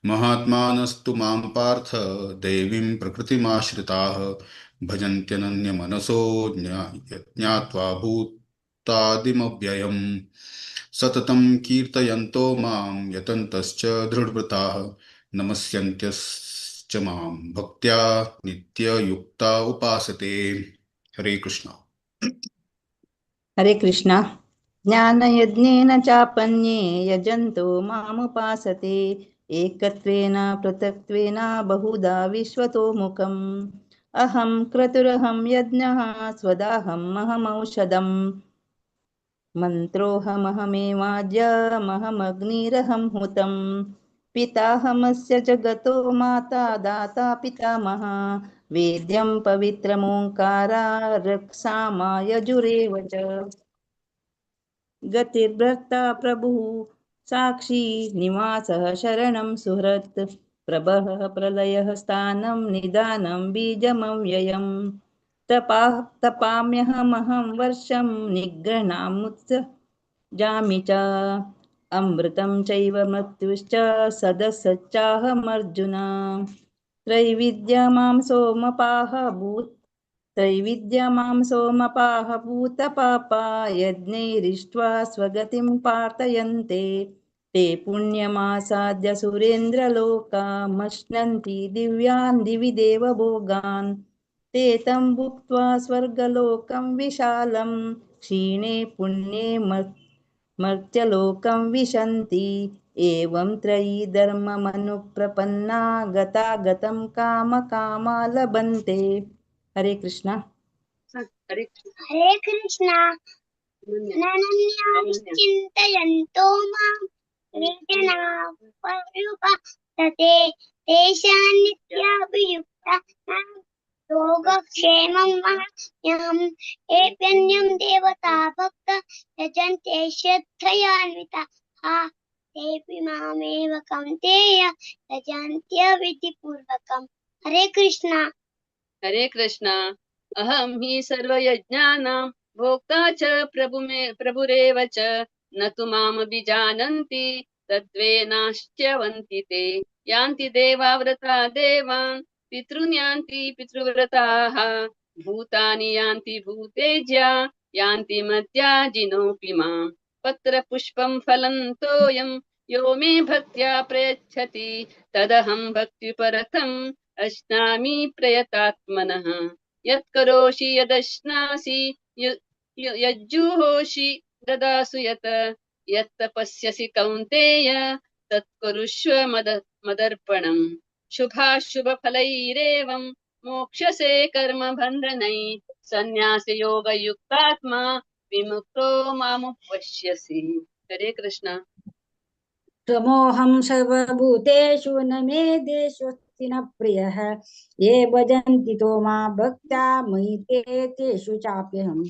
महात्मानस्तु मां पार्थ देवीं प्रकृतिमाश्रिताः. भजन्त्यनन्यमनसो ज्ञात्वा भूतादिमव्ययम्. सततं कीर्तयन्तो मां यतन्तश्च दृढव्रताः. नमस्यन्त्यश्च मां भक्त्या नित्ययुक्ता उपासते. हरे कृष्ण. हरे कृष्ण. ज्ञानयज्ञेन चापन्ये यजन्तो मामुपासते एकत्वेन पृथक्त्वेन बहुधा विश्वतोमुखम्. अहं क्रतुरहं यज्ञः स्वदाहमहमौषधम्. मन्त्रोऽहमहमेवाज्यमहमग्निरहं हुतम्. पिताहमस्य जगतो माता दाता पितामहः. वेद्यं पवित्रमोङ्कारा रक्सामा यजुरेव च. गतिर्भर्ता प्रभुः साक्षी निवासः शरणं सुहृत्. प्रभः प्रलयः स्थानं निदानं बीजमव्ययम्. तपाम्यहमहं वर्षं निगृह्णामुत्सजामि च. अमृतं चैव मृत्युश्च सदसच्चाहमर्जुन. त्रैविद्या मां सोमपाह भूतपापा यज्ञैरिष्ट्वा स्वगतिं प्रार्थयन्ते. ते पुण्यमासाद्य सुरेन्द्रलोकामश्नन्ति दिव्यान् दिवि देवभोगान्. ते तं भुक्त्वा स्वर्गलोकं विशालं क्षीणे पुण्ये मर्त्यलोकं विशन्ति. एवं त्रयी धर्ममनुप्रपन्ना गतागतं कामकामा लभन्ते. हरे कृष्ण. हरे कृष्णा ननन्याश्चिन्तयन्तो मां ये जनाः पर्युपासते तेषां नित्याभियुक्तानां योगक्षेमं वहाम्यहम्. एप्यन्यं देवता भक्त यजन्ते श्रद्धयान्विताः तेऽपि मामेव कौन्तेय यजन्त्यविधिपूर्वकम्। हरे कृष्णा। हरे कृष्णा। अहं हि सर्वयज्ञानां भोक्ता च प्रभुरेव च न तु मामभिजानन्ति तद्वेनाश्च्यवन्ति ते यान्ति देवाव्रता देवान् पितॄन् यान्ति पितृव्रताः भूतानि यान्ति भूतेज्या यान्ति मद्याजिनोऽपि माम् पत्रपुष्पं फलं तोयं यो मे भक्त्या प्रयच्छति तदहं भक्तिपरतम् अश्नामि प्रयतात्मनः यत्करोषि यदश्नासि यज्जुहोषि ददासु यत् तपस्यसि कौन्तेय तत्कुरुष्व मदर्पणम् शुभाशुभफलैरेवं मोक्षसे कर्मबन्धनैः सन्न्यासयोगयुक्तात्मा विमुक्तो मामुपश्यसि। हरे कृष्ण। त्वमोऽहं सर्वभूतेषु न मे देशोऽस्ति न प्रियः ये भजन्ति तो मां भक्त्या मयि तेषु चाप्यहम्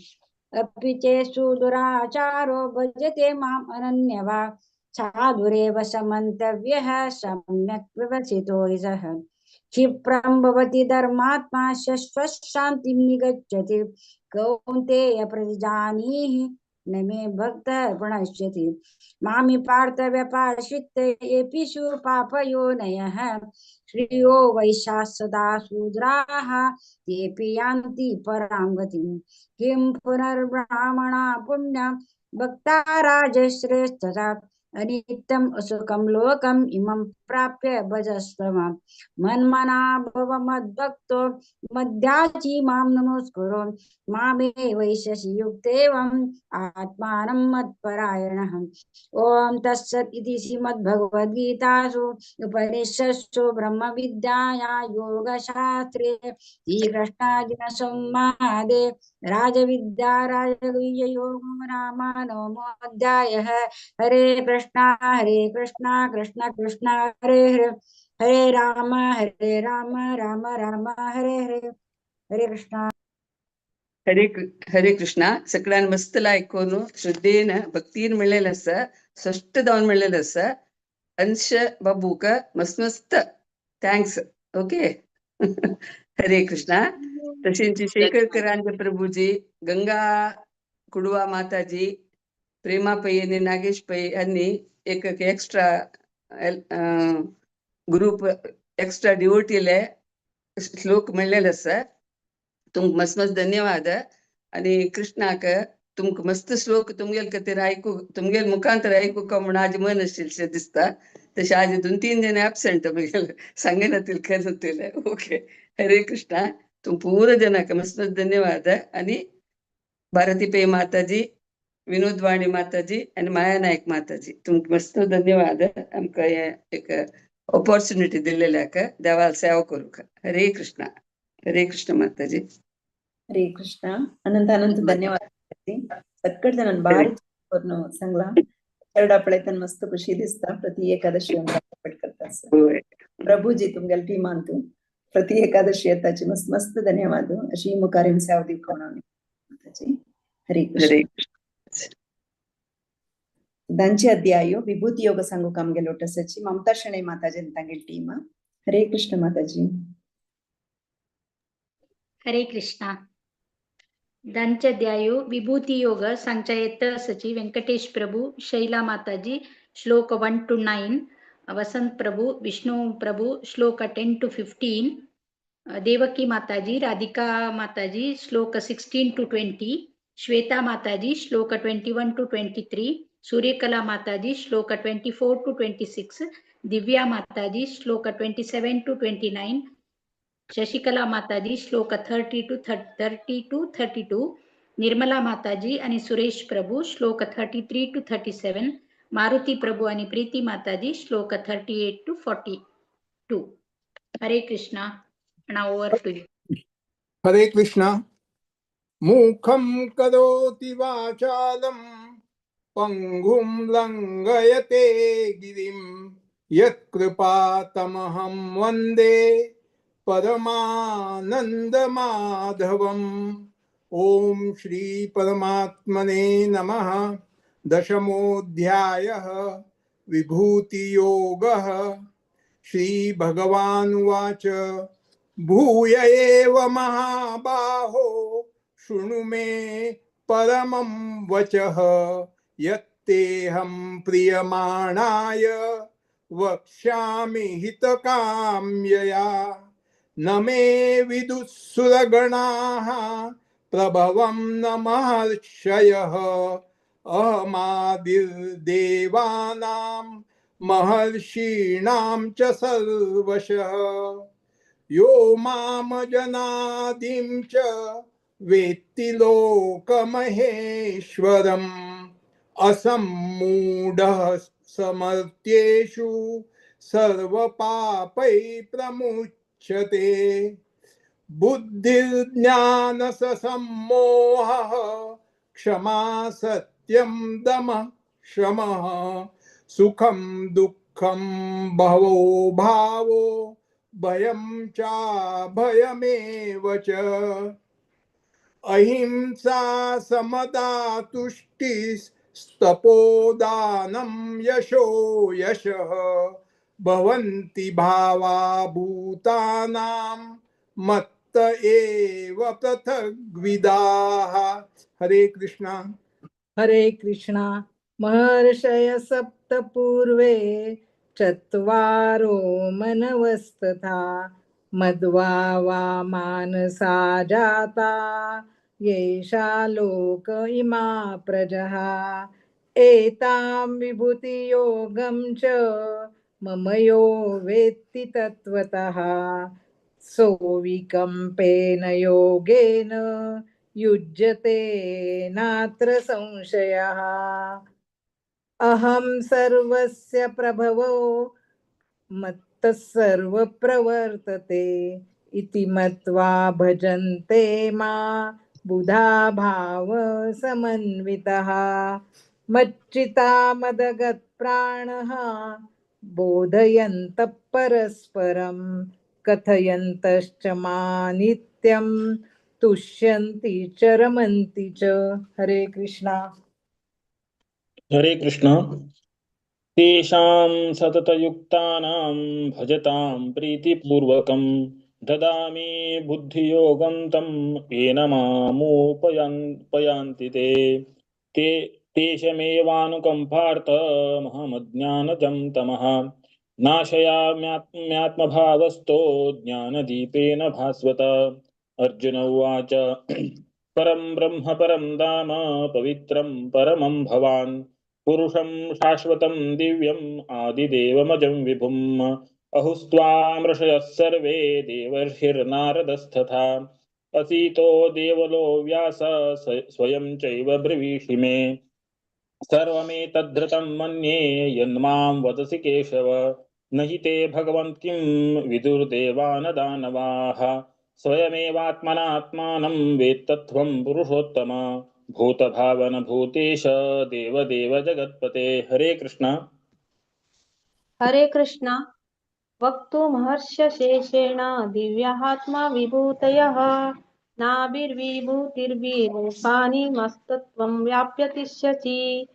अपि चेषु दुराचारो भजते माम् अनन्यभाक् साधुरेव समन्तव्यः सम्यक् विवसितो सः क्षिप्रं भवति धर्मात्मा शान्तिं निगच्छति कौन्तेय प्रतिजानीहि न मे भक्तः प्रणश्यति मामि पार्थ व्यपाश्रितेऽपिषु पापयोनयः श्रियो वैशाः सदा शूद्राः तेऽपि यान्ति परां गतिम् किं पुनर्ब्राह्मणा पुण्यं भक्ता राजश्रेष्ठता अनित्यम् असुखं लोकम् इमं प्राप्य भजस्व माम् मन्मना भव मद्भक्तो मद्याजी मां नमस्कुरु मामे वैशसि युक्तेवम् आत्मानं मत्परायणः। ओम तत्सत् इति श्रीमद्भगवद्गीतासु उपनिषत्सु ब्रह्मविद्यायां योगशास्त्रे श्रीकृष्णार्जुनसंवादे राजविद्या राजगुह्ययोगो नाम नवमोऽध्यायः। हरे कृष्णा कृष्ण कृष्ण हरे हरे हरे राम राम राम हरे हरे। हरे कृष्णा। हरे कृष्णा. सगळ्यांना मस्त ऐकून श्रद्धेनं भक्तीन मिळेल असं स्पष्ट जाऊन मिळेल असं अंश बाबूक मस्त थँक्स. ओके. हरे कृष्णा. तसेच शेखरकरांचे प्रभूजी गंगा कुडवा माताजी प्रेमा पै आणि नागेश पै यांनी एक एक्स्ट्रा ग्रुप एक्स्ट्रा डिवोटीले श्लोक मिळलेलं असं तुमक मस्त धन्यवाद. आणि कृष्णाक तुमक मस्त श्लोक तुमगेल कतेर ऐकू तुमगेल मुखांतर ऐकू का म्हणून आज मन असेल दिसता तसे आज 2-3 जण ऍबसेंट सांगेनातील करतील. ओके. हरे कृष्णा. तुम पूर्ण जनाक मस्त धन्यवाद. आणि भारती पै माताजी विनोद वाणी माताजी आणि माया नायक माताजी तुमक मस्त धन्यवाद आमका एक ऑपॉर्च्युनिटी दिलेल्याक देवाला सेवा करूक. हरे कृष्णा. हरे कृष्ण माताजी. हरे कृष्ण. अनंत धन्यवाद. सगळं जण भारी करून सांगला आपले मस्त खुशी दिसता. प्रति एकादशी पाठ करतात प्रभूजी तुमगेल टीम आणतो प्रति एकादशी येताची मस्त मस्त धन्यवाद अशी मुकारीम सेवा दिवची. हरे कृष्ण. दांची अध्याय विभूती योग सांगू काम गेलो टसची ममता शणे माताजी तांगेल टीम. हरे कृष्ण माताजी. हरे कृष्णा. ದಂಚದ್ಯಾಯು ವಿಭೂತಿ ಯೋಗ ಸಂಚಯತ ಸಚಿ ವೆಂಕಟೇಶ್ ಪ್ರಭು ಶೈಲಾ ಮಾತಾಜಿ ಶ್ಲೋಕ 1 to 9 ವಸಂತ್ ಪ್ರಭು ವಿಷ್ಣು ಪ್ರಭು ಶ್ಲೋಕ 10 to 15 ದೇವಕಿ ಮಾತಾಜಿ ರಾಧಿಕಾ ಮಾತಾಜಿ ಶ್ಲೋಕ 16 to 20 ಶ್ವೇತಾ ಮಾತಾಜಿ ಶ್ಲೋಕ 21 to 23 ಸೂರ್ಯಕಲಾ ಮಾತಾಜಿ ಶ್ಲೋಕ 24 to 26 ದಿವ್ಯಾ ಮಾತಾಜಿ ಶ್ಲೋಕ 27 to 29 शशिकला माताजी श्लोक 30 to 32 निर्मला माताजी आणि सुरेश प्रभू श्लोक 33 to 37 मारुती प्रभू आणि प्रीती माताजी श्लोक 38 to 42. हरे Krishna. Now over to you. हरे कृष्णा. मूखं करोति वाचालं पंगुं लंघयते गिरिं यत्कृपातमहं वन्दे परमानन्दमाधवम्. ओम श्री परमात्मने नमः. दशमोऽध्यायः. विभूतियोगः श्रीभगवानुवाच भूय एव महाबाहो शृणु मे परमं वचः यत्तेऽहं प्रीयमाणाय वक्ष्यामि हितकाम्यया न मे विदुःसुरगणाः प्रभवं न महर्षयः अहमादिर्देवानां महर्षीणां च सर्वशः यो मामजनादिं च वेत्ति लोकमहेश्वरम् असम्मूढः समर्थ्येषु सर्वपापै प्रमुच्यते बुद्धिर्ज्ञानसम्मोहः क्षमा सत्यं दमः शमः सुखं दुःखं भवो भावो भयं चाभयमेव च अहिंसा समता तुष्टिस्तपोदानं यशो यशः भवन्ति भावा भूतानां मत्त एव पृथग्विदाः। हरे कृष्णा। हरे कृष्णा। महर्षय सप्त पूर्वे चत्वारो मनवस्तथा मध्वा मानसा जाता येषा लोक इमा प्रजः एतां विभूतियोगं च मम यो वेत्ति तत्त्वतः सोऽविकम्पेन योगेन युज्यते नात्र संशयः अहं सर्वस्य प्रभवो मत्तः सर्वप्रवर्तते इति मत्वा भजन्ते मां बुधा भाव समन्वितः मच्चिता मदगत्प्राणः बोधयन्तः परस्परं कथयन्तश्च मां नित्यं तुष्यन्ति च रमन्ति च। हरे कृष्णा। हरे कृष्ण। तेषां सततयुक्तानां भजतां प्रीतिपूर्वकं ददामि बुद्धियोगं तं येन मामुपयान्ति ते तेषमेवानुकम्पार्थ महमज्ञानजं तमः नाशयाम्यात्मभावस्तो ज्ञानदीपेन भास्वत। अर्जुन उवाच परं ब्रह्म परं धाम पवित्रं परमं भवान् पुरुषं शाश्वतं दिव्यम् आदिदेवमजं विभुम् अहुस्त्वामृषयः सर्वे देवर्षिर्नारदस्तथा असीतो देवलो व्यास स्वयं चैव ब्रवीषि मे सर्वमेतद्धृतं मन्ये यन्मां वदसि केशव न हि ते भगवन् किं विदुर्देवानदानवाः स्वयमेवात्मनात्मानं वेत्तत्वं पुरुषोत्तम भूतभावन भूतेश देवदेव जगत्पते। हरे कृष्ण। हरे कृष्ण। वक्तुमहर्षशेषेण दिव्यात्मा विभूतयः नाभिर्विभूतिर्विरूपाणि मस्तत्वं व्याप्य तिष्ठति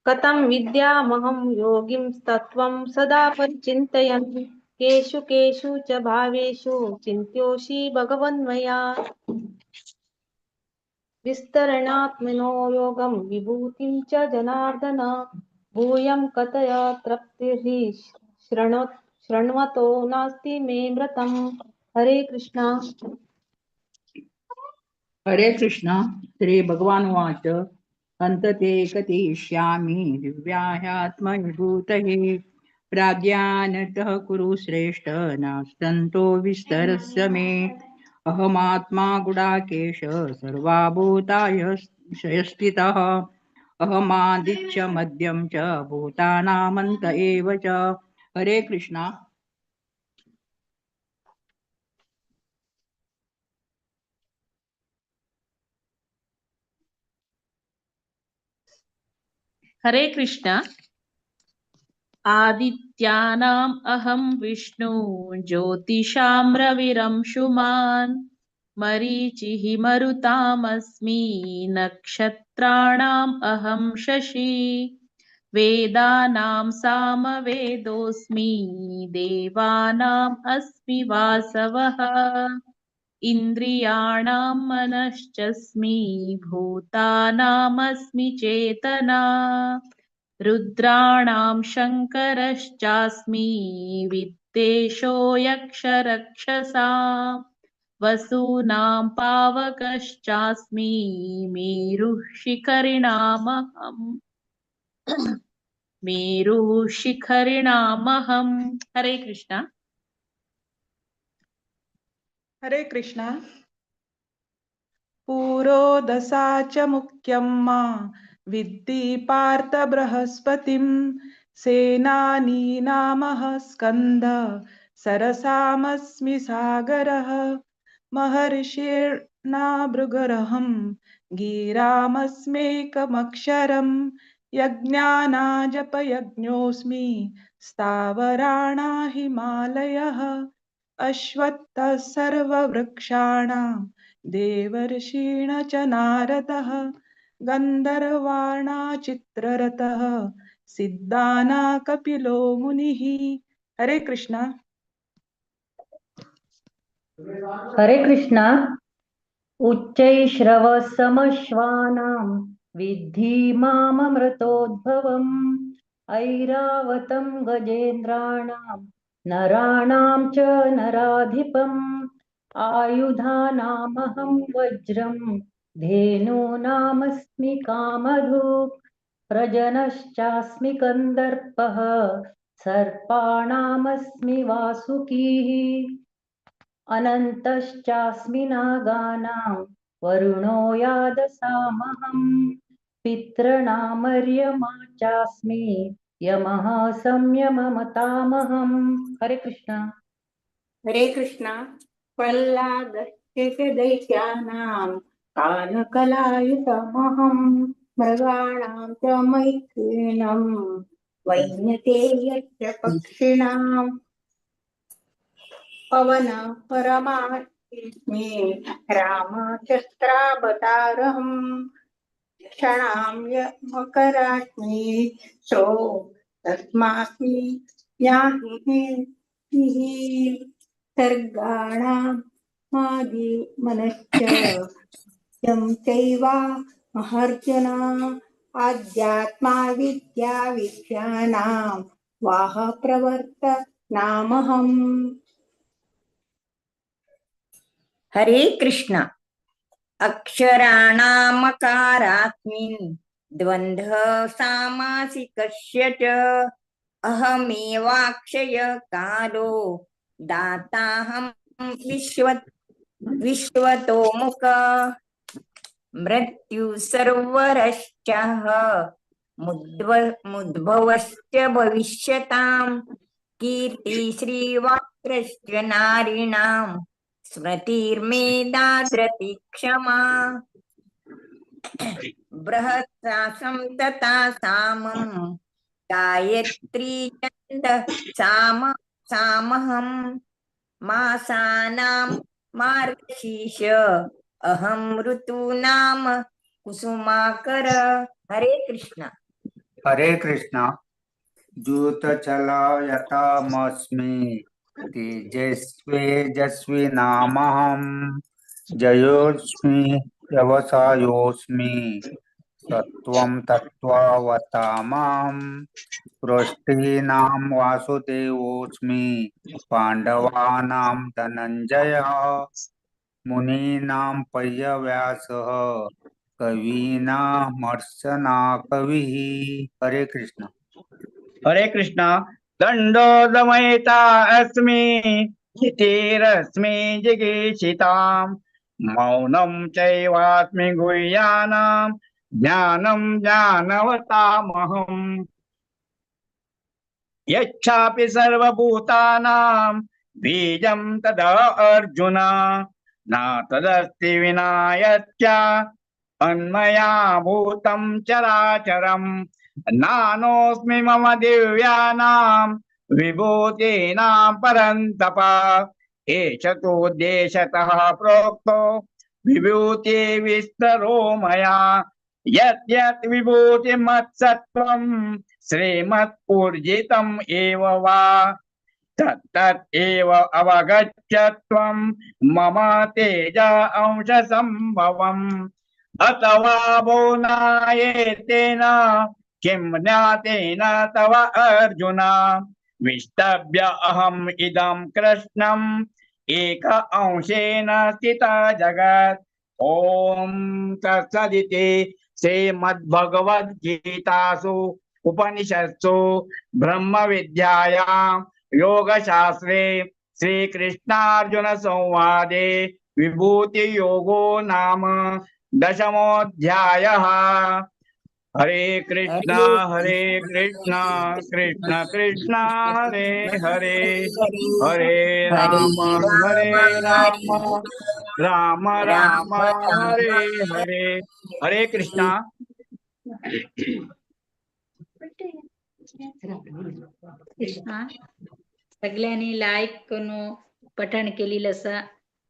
कथं विद्यामहं योगिं तत्त्वं सदा परिचिन्तयन् केषु केषु च भावेषु चिन्त्योषि भगवन्मया विस्तरणात्मनो योगं विभूतिं च जनार्दन भूयं कथय तृप्तिः शृण्वतो नास्ति मे मृतम्। हरे कृष्णा। हरे कृष्ण। श्री भगवान उवाच हन्तते कथयिष्यामि दिव्याह्यात्मविभूतये प्राज्ञानतः कुरु श्रेष्ठ नास्तन्तो विस्तरस्य मे अहमात्मा गुडाकेश सर्वाभूतायशयस्थितः अहमादिच्य मध्यं च भूतानामन्त एव च। हरे कृष्णा। हरे कृष्ण। आदित्यानाम् अहं विष्णु ज्योतिषां रविरंशुमान् मरीचिः मरुतामस्मि नक्षत्राणाम् अहं शशि वेदानां सामवेदोऽस्मि देवानाम् अस्मि वासवः इन्द्रियाणां मनश्चस्मि भूतानामस्मि चेतना रुद्राणां शङ्करश्चास्मि वित्तेषो यक्षरक्षसां वसूनां पावकश्चास्मि मेरुः शिखरिणामहम् मेरुः शिखरिणामहम् हरे कृष्ण हरे कृष्ण पुरोदसा च मुख्यं मा विद्धि पार्थ बृहस्पतिं सेनानीनामः स्कन्द सरसामस्मि सागरः महर्षिर्ना भृगरहं गिरामस्मेकमक्षरं यज्ञानाजपयज्ञोऽस्मि स्थावराणा हिमालयः अश्वत्थः सर्ववृक्षाणां देवर्षीण च नारदः गन्धर्वाणा चित्ररथः सिद्धाना कपिलो मुनिः हरे कृष्ण हरे कृष्णा उच्चैश्रवसमश्वानां विद्धि माममृतोद्भवम् ऐरावतं गजेन्द्राणां नराणां च नराधिपम् आयुधानामहं वज्रं धेनूनामस्मि कामधुक् प्रजनश्चास्मि कन्दर्पः सर्पाणामस्मि वासुकीः अनन्तश्चास्मि नागानां वरुणो यादसामहं पितॄणामर्यमा चास्मि यमः संयममतामहम् हरे कृष्ण हरे कृष्ण प्रह्लादस्य दैत्यानां कालकलायुतमहं मृगाणां च मैत्रीणं वैनतेयश्च पक्षिणां पवन परमात्मे रामशस्त्रावतारहम् क्षणां मकरात्मे सो तस्मास्मि ज्ञाहिः सर्गाणां मादिमनश्च यं चैवा महर्जना आध्यात्मा विद्या विद्यानां वाह प्रवर्त नामहम् हरे कृष्ण अक्षराणामकारास्मिन् द्वन्द्व सामासिकस्य च अहमेवाक्षय कालो दाताहं विश्वतोमुख मृत्यु सर्वरश्चः मुद्भवश्च भविष्यतां कीर्ति श्रीवाक्रश्च नारीणां स्मृतिर्मेधाद्रति क्षमा बृहत्सासं तथा सामं गायत्री छन्दः सामहं मासानां मार्गशीर्ष अहं ऋतूनां कुसुमाकर हरे कृष्ण जूतचलयतामस्मि तेजस्वेजस्विनामहं जयोऽस्मि व्यवसायोऽस्मि सत्त्वं तत्त्वावतामहं पृष्ठीनां वासुदेवोऽस्मि पाण्डवानां धनञ्जयः मुनीनां पर्यव्यासः कवीनामर्चना कविः हरे कृष्ण दंडो दमयिता अस्मि स्थितिरस्मि जिगीषितां मौनं चैवास्मि गुह्यानां ज्ञानं ज्ञानवतामहम् यच्छापि सर्वभूतानां बीजं तदा अर्जुन न तदस्ति विना यच्च अन्मया भूतं चराचरम् नानोऽस्मि मम दिव्यानां विभूतीनां परन्तप एष तु देशतः प्रोक्तो विभूति विस्तरो मया यत् यत् विभूतिमत्सत्त्वं श्रीमत्पूर्जितम् एव वा तत्तत् एव अवगच्छ त्वं मम तेज अंश संभवम् अथवा वो नायेतेन किं ज्ञातेन तव अर्जुन विष्टभ्य अहम् इदं कृष्णम् एक अंशेन स्थिता जगत् ओम तत्सदिति श्रीमद्भगवद्गीतासु उपनिषत्सु ब्रह्म विद्यायां योगशास्त्रे श्रीकृष्णार्जुन संवादे विभूति योगो नाम 10मोऽध्यायः। हरे कृष्णा कृष्ण कृष्ण हरे हरे हरे राम राम राम हरे हरे। हरे कृष्णा। कृष्णा सगळ्यांनी लाईक करून पठण केलेलं असा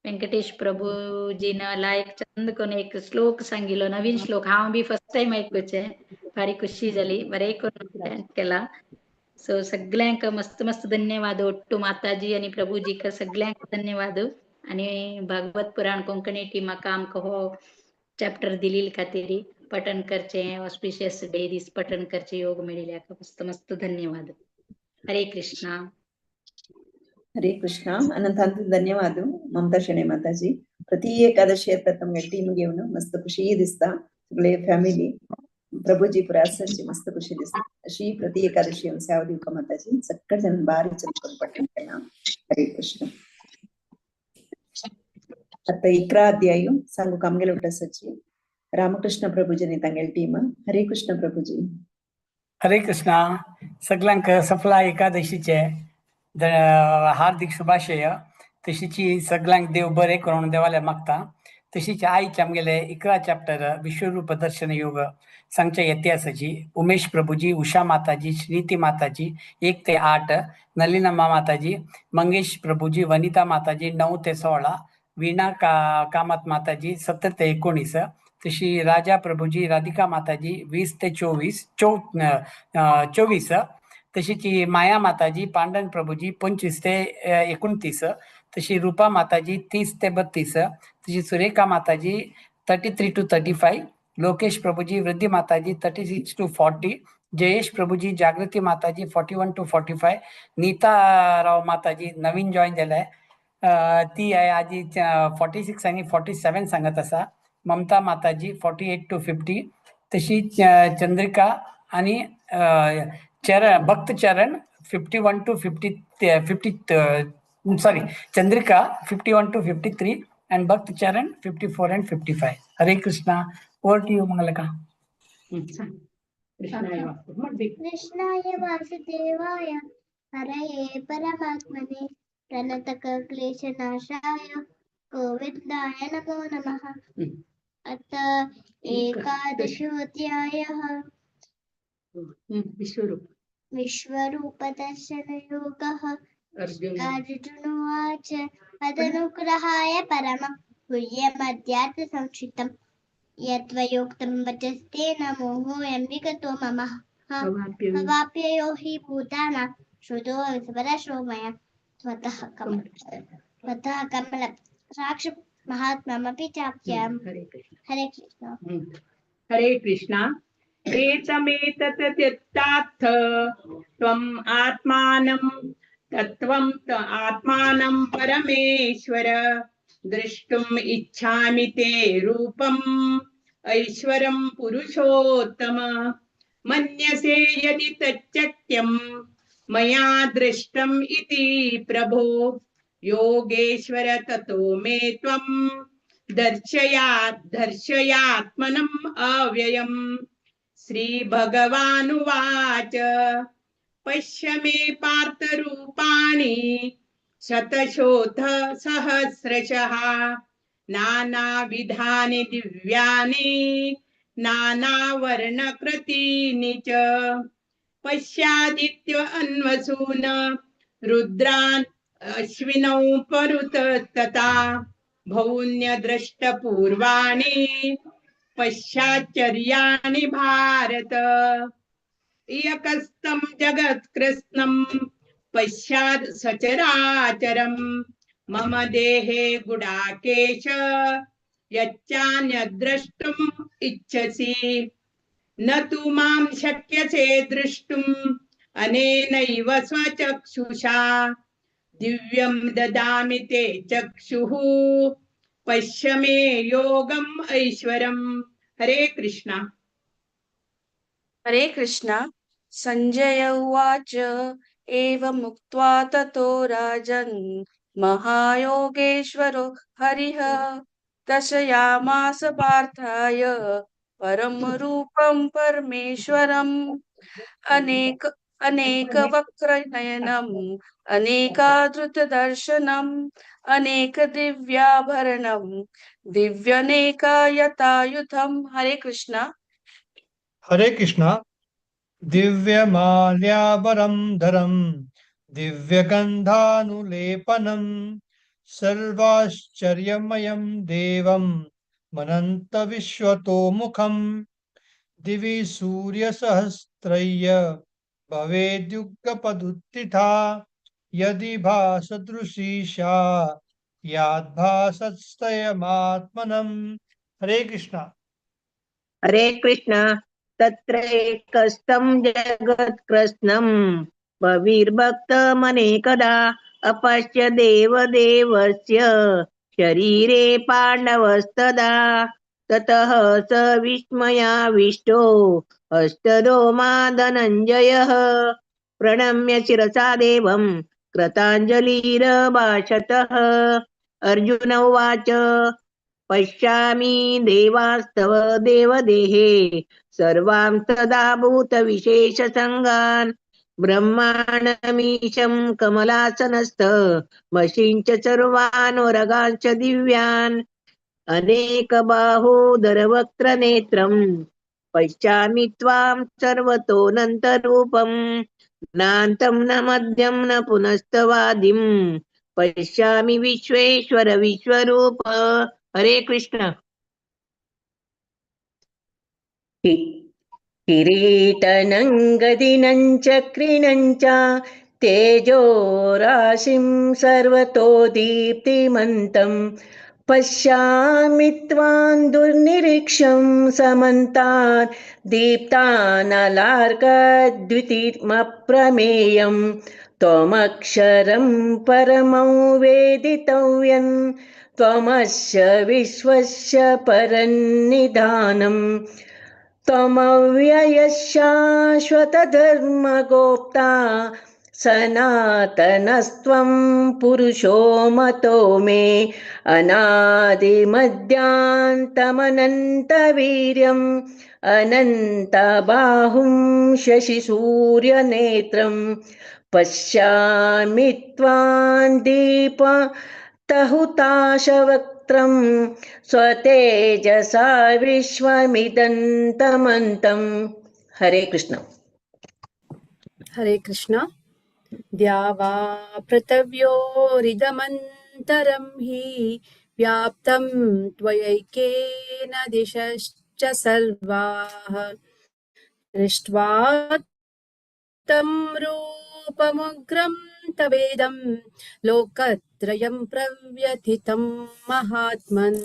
व्यंकटेश प्रभूजीनं लाईक चंद करून एक श्लोक सांगितलं नवीन श्लोक हा बी फर्स्ट टाइम ऐकूचे भारी खुशी झाली बरे करून केला सो सगळ्यांक मस्त मस्त धन्यवाद ओट्टू माताजी आणि प्रभूजी का सगळ्यांक धन्यवाद आणि भागवत पुराण कोंकणी टीमाका आमकां हो चॅप्टर दिलेली खातीर पठण करचे ऑस्पिशियस डे दिस पठण करचे योग मेळिल्ल्या मस्त मस्त धन्यवाद। हरे कृष्णा। ಹರೇ ಕೃಷ್ಣ ಅನಂತಾಂತ ಧನ್ಯವಾದ ಮಮತಾ ಶೆಣೆ ಮಾತಾಜಿ ಪ್ರತಿ ಏಕಾದಶಿ ಅಂತ ತಮಗೆ ಟೀಮ್ घेऊन मस्त खुशी दिसता सगळे फॅमिली प्रभूजी पुरा असंची मस्त खुशी दिसता अशी प्रति एकादशी सेवा दिवका माताजी सगळे जण बारी चंद्र पठण केला। हरे कृष्ण। आता 11 अध्याय सांगू कामगेल उठसची रामकृष्ण प्रभूजीने तांगेल टीम। हरे कृष्ण प्रभूजी। हरे कृष्णा सगळ्यांक सफला एकादशीचे हार्दिक शुभाशय तशीची सगळ्यांक देव बरे करून देवाले मागता तशीच आयचे आमगेले 11 चॅप्टर विश्वरूप दर्शन योग सांगचे इतिहासाची उमेश प्रभूजी उषा माताजी श्रीती माताजी 1 ते 8 नलिनमा माताजी मंगेश प्रभूजी वनिता माताजी 9 ते 16 वीणा कामत माताजी 17 ते 19 तशी राजा प्रभूजी राधिका माताजी 20 ते 24 तशीची माया माताजी पांडन प्रभूजी 25 ते 29 तशी रूपा माताजी 30 ते 32 तशी सुरेखा माताजी 33 to 35 लोकेश प्रभूजी वृद्धी माताजी 36 to 40 जयेश प्रभूजी जागृती माताजी 41 to 45 नीता राव माताजी नवीन जॉईन झालाय ती आहे आजी 46 आणि 47 सांगत असा ममता माताजी 48 to 50 तशी चंद्रिका आणि भक्त चरण 51 to 50 sorry Chandrika 51 to 53 and भक्त चरण 54 and 55। Hare Krishna. Over to you मंगलका। कृष्णाय वासुदेवाय हरये परमात्मने प्रणतक्लेशनाशाय गोविन्दाय नमो नमः। अथ एकादशोऽध्यायः विश्वरूपदर्शनयोगः। अर्जुनोवाच तदनुग्रहाय परमं गुह्यमध्यात्मसंस्कृतं यद्वयोक्तं वचस्तेन मोहोऽयं विगतो मम भवाप्ययो हि भूतानां श्रुतो विस्मरशो मया स्वतः कमलं साक्षात् महात्मामपि चाप्यम्। हरे कृष्ण। हरे कृष्णा। एतमेतत् त्यक्तात् त्वम् आत्मानं परमेश्वर द्रष्टुम् इच्छामि ते रूपम् ऐश्वरं पुरुषोत्तम मन्यसे यदि तच्चक्यं मया दृष्टम् इति प्रभो योगेश्वर ततो मे त्वं दर्शयात्मनम् अव्ययम्। श्री भगवानुवाच पश्य मे पार्थ रूपाणि शतशोथ सहस्रशः नानाविधानि दिव्यानि नानावर्णकृतीनि च पश्यादित्य अन्वसून रुद्रान् अश्विनौ परुतस्तथा भौन्यदृष्टपूर्वाणि पश्चाच्चर्याणि भारत। इयकस्तं जगत्कृत्स्नं पश्चात् सचराचरं मम देहे गुडाकेश यच्चान्यद्द्रष्टुम् इच्छसि न तु मां शक्यसे द्रष्टुम् अनेनैव स्वचक्षुषा दिव्यं ददामि ते चक्षुः पश्य मे योगम् ऐश्वरम्। हरे कृष्ण। हरे कृष्ण। संजय उवाच एवमुक्त्वा ततो राजन् महायोगेश्वरो हरिः दर्शयामास पार्थाय परम रूपं परमेश्वरम् अनेकवक्त्रनयनम् अनेकाद्रुतदर्शनम् अनेकदिव्याभरणम् दिव्यनेकायतायुधम्। हरे कृष्ण। हरे कृष्णा। दिव्यमाल्यावरं धरं दिव्यगन्धानुलेपनं सर्वाश्चर्यमयं देवं मनन्तविश्वतोमुखं दिवि सूर्यसहस्रय्य भवेद्युगपदुत्थिता यदि भासदृशी सा याद्भासस्तयमात्मनं। हरे कृष्णा। हरे कृष्ण। तत्र एकस्तं जगत्कृत्स्नं बहिर्भक्तमनेकदा अपश्य देवदेवस्य शरीरे पाण्डवस्तदा ततः स विस्मयाविष्टो हस्तदोमा धनञ्जयः प्रणम्य शिरसा देवं कृताञ्जलिरभाषतः। अर्जुन उवाच पश्यामि देवास्तव देवदेहे सर्वां सदा भूतविशेषसङ्गान् ब्रह्माणमीशं कमलासनस्थ मशींच सर्वानुरगांश्च दिव्यान् अनेकबाहोदरवक्त्रनेत्रं पश्यामि त्वां सर्वतोऽनन्तरूपं नान्तं न मध्यं न पुनस्तवादिं पश्यामि विश्वेश्वर विश्वरूप। हरे कृष्ण। किरीटनं गदिनं चक्रिणं च तेजो राशिं सर्वतो दीप्तिमन्तं पश्यामि त्वां दुर्निरीक्षं समन्तात् दीप्तानलार्कद्युतिमप्रमेयं त्वमक्षरं परमं वेदितव्यं त्वमस्य विश्वस्य परन्निधानम् त्वमव्ययः शाश्वतधर्मगोप्ता सनातनस्त्वं पुरुषो मतो मे अनादिमध्यान्तमनन्तवीर्यम् अनन्तबाहुं शशिसूर्यनेत्रं पश्यामि त्वां दीप्तहुताशवक्त्रं स्वतेजसा विश्वमिदन्तमन्तं। हरे कृष्ण। हरे कृष्ण। द्यावा पृथिव्योरिदमन्तरं हि व्याप्तं त्वयैकेन दिशश्च सर्वाः दृष्ट्वा तं रूपमुग्रं तवेदं लोकत्रयं प्रव्यथितं महात्मन्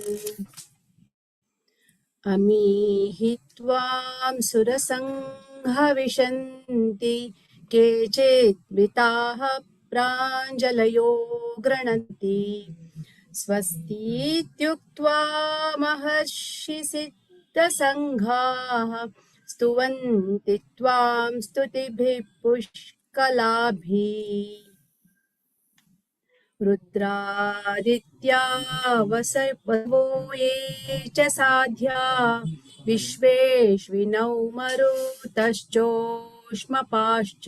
अमीहि त्वां सुरसङ्घ विशन्ति केचित् विताः प्राञ्जलयो गृह्णन्ति स्वस्तीत्युक्त्वा महर्षि सिद्धसङ्घाः स्तुवन्ति त्वां स्तुतिभिः पुष्कलाभिः रुद्रादित्या वसवो ये च साध्या विश्वेश्विनौ मरुतश्चोष्मपाश्च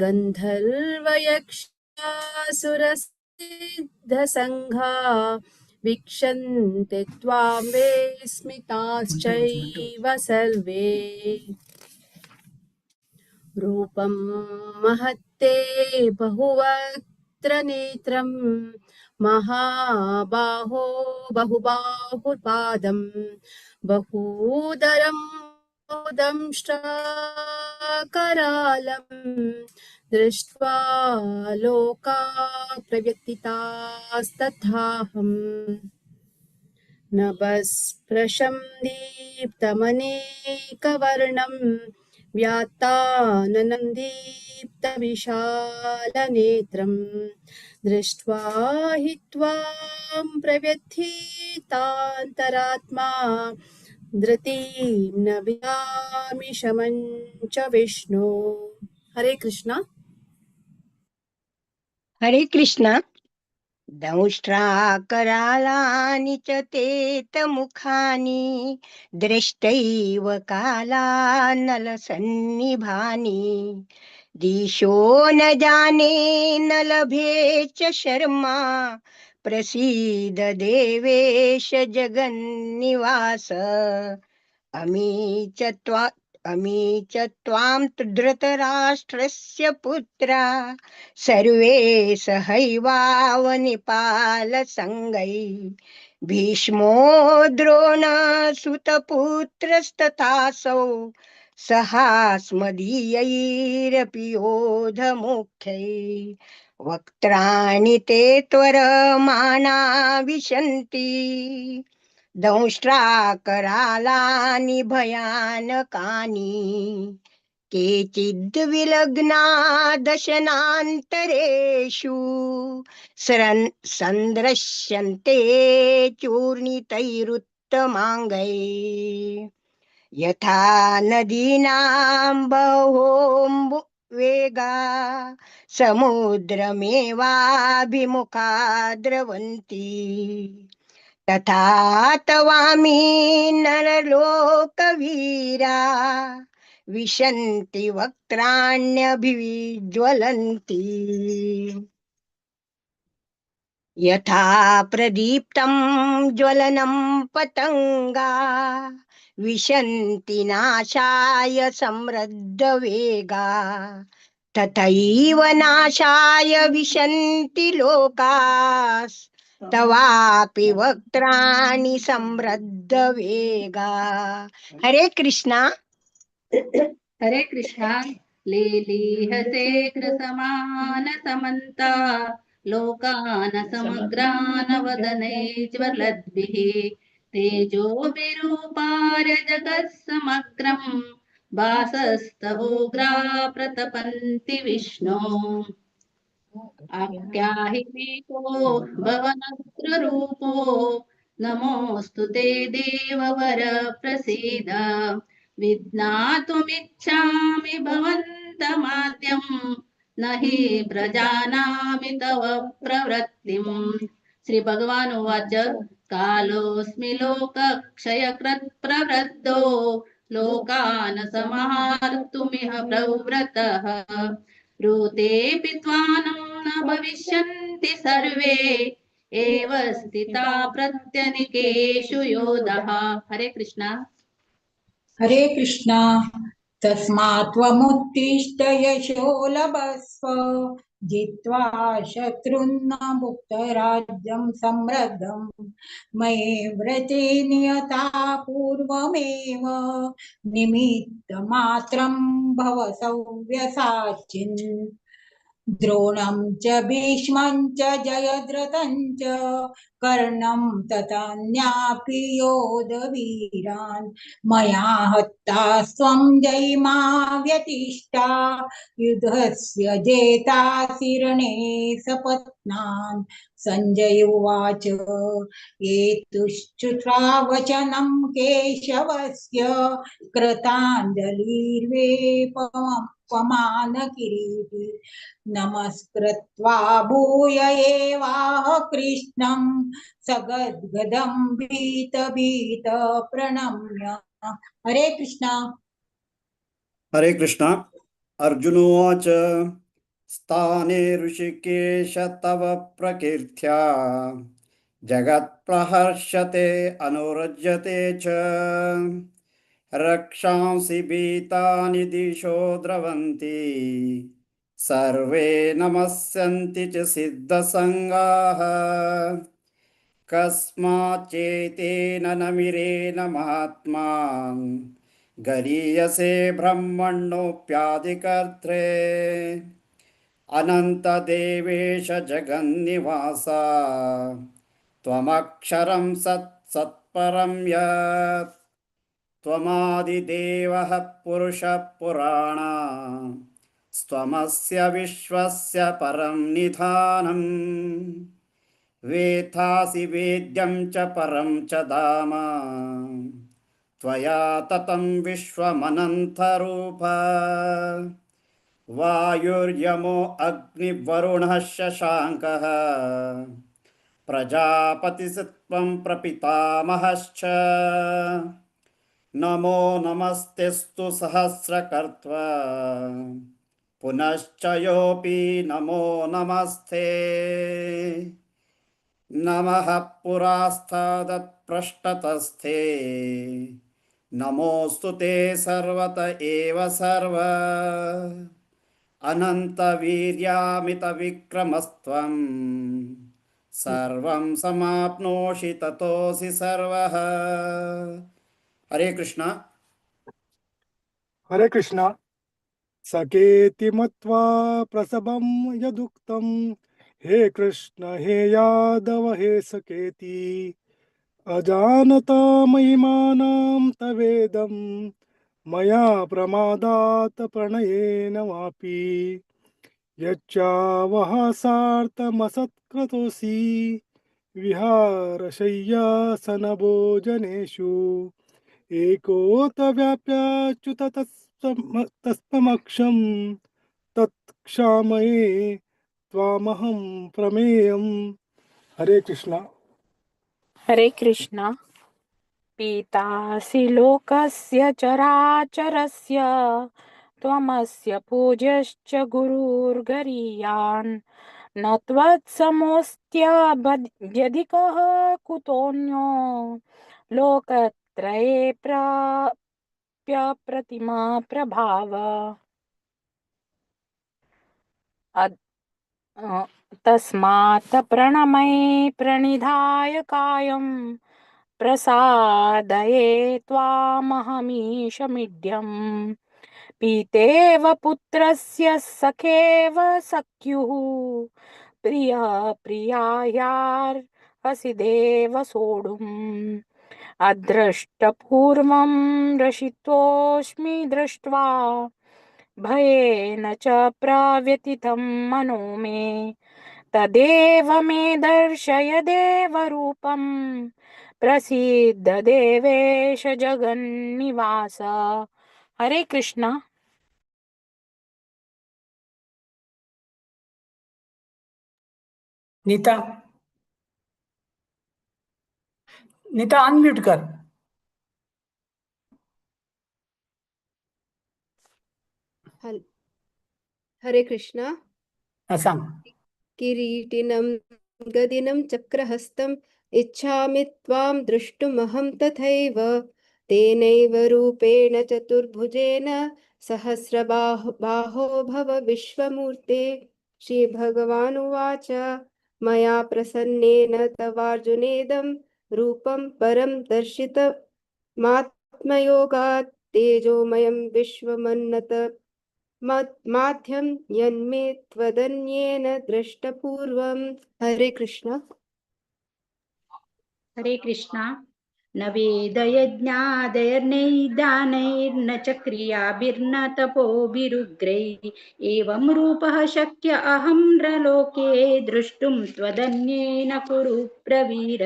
गन्धर्वयक्षासुरसिद्धसङ्घा वीक्षन्ते त्वां विस्मिताश्चैव सर्वे रूपं महत्ते बहुवक्त्रनेत्रं महाबाहो बहुबाहुपादं बहूदरं दंष्ट्रा करालम् दृष्ट्वा लोका प्रव्यथितास्तथाहम् नभस्पृशं दीप्तमनेकवर्णं व्यात्ताननं दीप्तविशालनेत्रं दृष्ट्वा हि त्वां प्रव्यथितान्तरात्मा धृतिं न वियामि शमं च विष्णु. हरे कृष्णा. हरे कृष्ण. दंष्ट्राकरालानि च तेतमुखानि दृष्टैव कालानलसन्निभानि दिशो न जाने न लभे च शर्मा प्रसीद देवेश जगन्निवास अमी च त्वां धृतराष्ट्रस्य पुत्रा सर्वे सहैवावनिपालसङ्गै भीष्मो द्रोणसुतपुत्रस्तथासौ सहास्मदीयैरपि योधमुख्यै वक्त्राणि ते त्वरमाणा विशन्ति दंष्ट्राकरालानि भयानकानि केचिद्विलग्ना दशनान्तरेषु सन्दृश्यन्ते चूर्णितैरुत्तमाङ्गै यथा नदीनां बहोऽम्बुवेगा समुद्रमेवाभिमुखा द्रवन्ति तथा तवामि नरलोकवीरा विशन्ति वक्त्राण्यभिज्वलन्ति यथा प्रदीप्तं ज्वलनं पतंगा विशन्ति नाशाय समृद्धवेगा तथैव नाशाय विशन्ति लोकास्तवापि वक्त्राणि समृद्धवेगा. हरे कृष्णा. हरे कृष्णा. लेलीहसे कृतमान समन्ता लोकान समग्रान वदनैज्वलद्भिः तेजोभिरूपार्य जगत्समग्रं वासस्तवोग्रा प्रतपन्ति विष्णो आख्याहि मे को भवनग्ररूपो नमोऽस्तु ते देववर प्रसीद विज्ञातुमिच्छामि भवन्तमाद्यं न हि प्रजानामि तव प्रवृत्तिम्. श्री भगवान उवाच कालोऽस्मि लोकक्षयकृत् प्रवृद्धो लोकान् संहर्तुमिह प्रवृत्तः ऋतेऽपि त्वानं न भविष्यन्ति सर्वे एव स्थिता प्रत्यनिकेषु योधः. हरे कृष्णा. हरे कृष्णा. तस्मात् त्वमुत्तिष्ठ यशो लभस्व जित्वा शत्रुन्न भुक्तराज्यं समृद्धम् मये व्रते नियता पूर्वमेव निमित्तमात्रं भव सव्यसाचिन् द्रोणं च भीष्मं च जयद्रथं च कर्णं तथान्यापि योधवीरान् मया हतास्त्वं जयिमा व्यतिष्ठा युद्धस्य जेतासि रणे सपत्नान्. संजय उवाच एतुश्चुत्वा वचनं केशवस्य कृताञ्जलिर्वेपमानकिरीटी नमस्कृत्वा भूय एवाह कृष्णं सगद्गदं भीत प्रणम्य. हरे कृष्णा. हरे कृष्णा. अर्जुनोवाच स्थाने ऋषिकेश तव प्रकीर्त्या जगत्प्रहर्षते अनुरज्यते च रक्षांसि भीतानि दिशो द्रवन्ति सर्वे नमस्यन्ति च सिद्धसङ्गाः कस्माच्चेतेन न मिरेण महात्मा गरीयसे ब्रह्मण्योऽप्यादिकर्त्रे अनन्तदेवेश जगन्निवासा त्वमक्षरं सत्सत्परं यत् त्वमादिदेवः पुरुषः पुराण स्वमस्य विश्वस्य परं निधानम् वेत्थासि वेद्यं च परं च धाम त्वया ततं विश्वमनन्तरूप वायुर्यमो अग्निवरुणः शशाङ्कः प्रजापतिस्त्वं प्रपितामहश्च नमो नमस्तेस्तु सहस्रकर्त्वा पुनश्च योऽपि नमो नमस्ते नमः पुरास्तादत्पृष्ठतस्थे नमोऽस्तु ते सर्वत एव सर्व अनन्तवीर्यामितविक्रमस्त्वं सर्वं समाप्नोषि ततोऽसि सर्वः। हरे कृष्ण। हरे कृष्ण। सकेति मत्वा प्रसभं यदुक्तं हे कृष्ण हे यादव हे सकेति अजानता महिमानां तवेदं मया प्रमादात् प्रणयेन वापि यच्चावहासार्थमसत्कृतोऽसि विहारशय्यासनभोजनेषु एकोतव्याप्याच्युत तस्मक्षं तत्क्षामये त्वामहं प्रमेयम्। हरे कृष्ण। हरे कृष्ण। पितासि लोकस्य चराचरस्य त्वमस्य पूज्यश्च गुरुर्गरीयान् न त्वत्समोऽस्त्यभ्यधिकः कुतोऽन्यो लोकत्रये प्रप्रतिमा प्रभाव। तस्मात् प्रणमये प्रणिधाय कायं प्रसादये त्वामहमीशमीड्यम् पीतेव पुत्रस्य सखेव सख्युः प्रियः प्रियायार्हसि देव सोढुम् अदृष्टपूर्वं रषितोऽस्मि दृष्ट्वा भयेन च प्रव्यथितं मनो मे तदेव मे दर्शय देवरूपं प्रसीद देवेश जगन्निवास। हरे कृष्ण। नीता नीता अनम्यूट कर। हरे कृष्ण। सांग। किरीटिनं गदिनं चक्रहस्तम् इच्छामि त्वां द्रष्टुमहं तथैव तेनैव रूपेण चतुर्भुजेन सहस्रबाहो भव विश्वमूर्ते। श्रीभगवानुवाच मया प्रसन्नेन तवार्जुनेदं रूपं परं दर्शितमात्मयोगात् तेजोमयं विश्वमन्नत माध्यम यन्मे त्वदन्येन दृष्टपूर्वम्। हरे कृष्ण। हरे कृष्ण। न वेदयज्ञादयर्नैदानैर्न च क्रियाभिर्न तपोभिरुग्रैः एवं रूपः शक्य अहं नृलोके द्रष्टुं त्वदन्येन कुरु प्रवीर।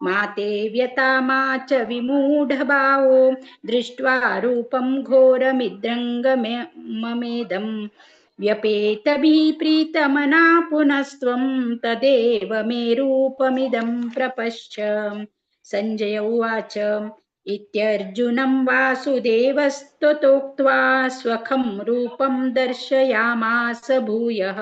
मा ते व्यथा मा च विमूढभावो दृष्ट्वा रूपं घोरमिदृङ्गममेदम् व्यपेतभिः प्रीतमना पुनस्त्वं तदेव मे रूपमिदं प्रपश्य। संजय उवाच इत्यर्जुनं वासुदेवस्ततोक्त्वा स्वखं रूपं दर्शयामास भूयः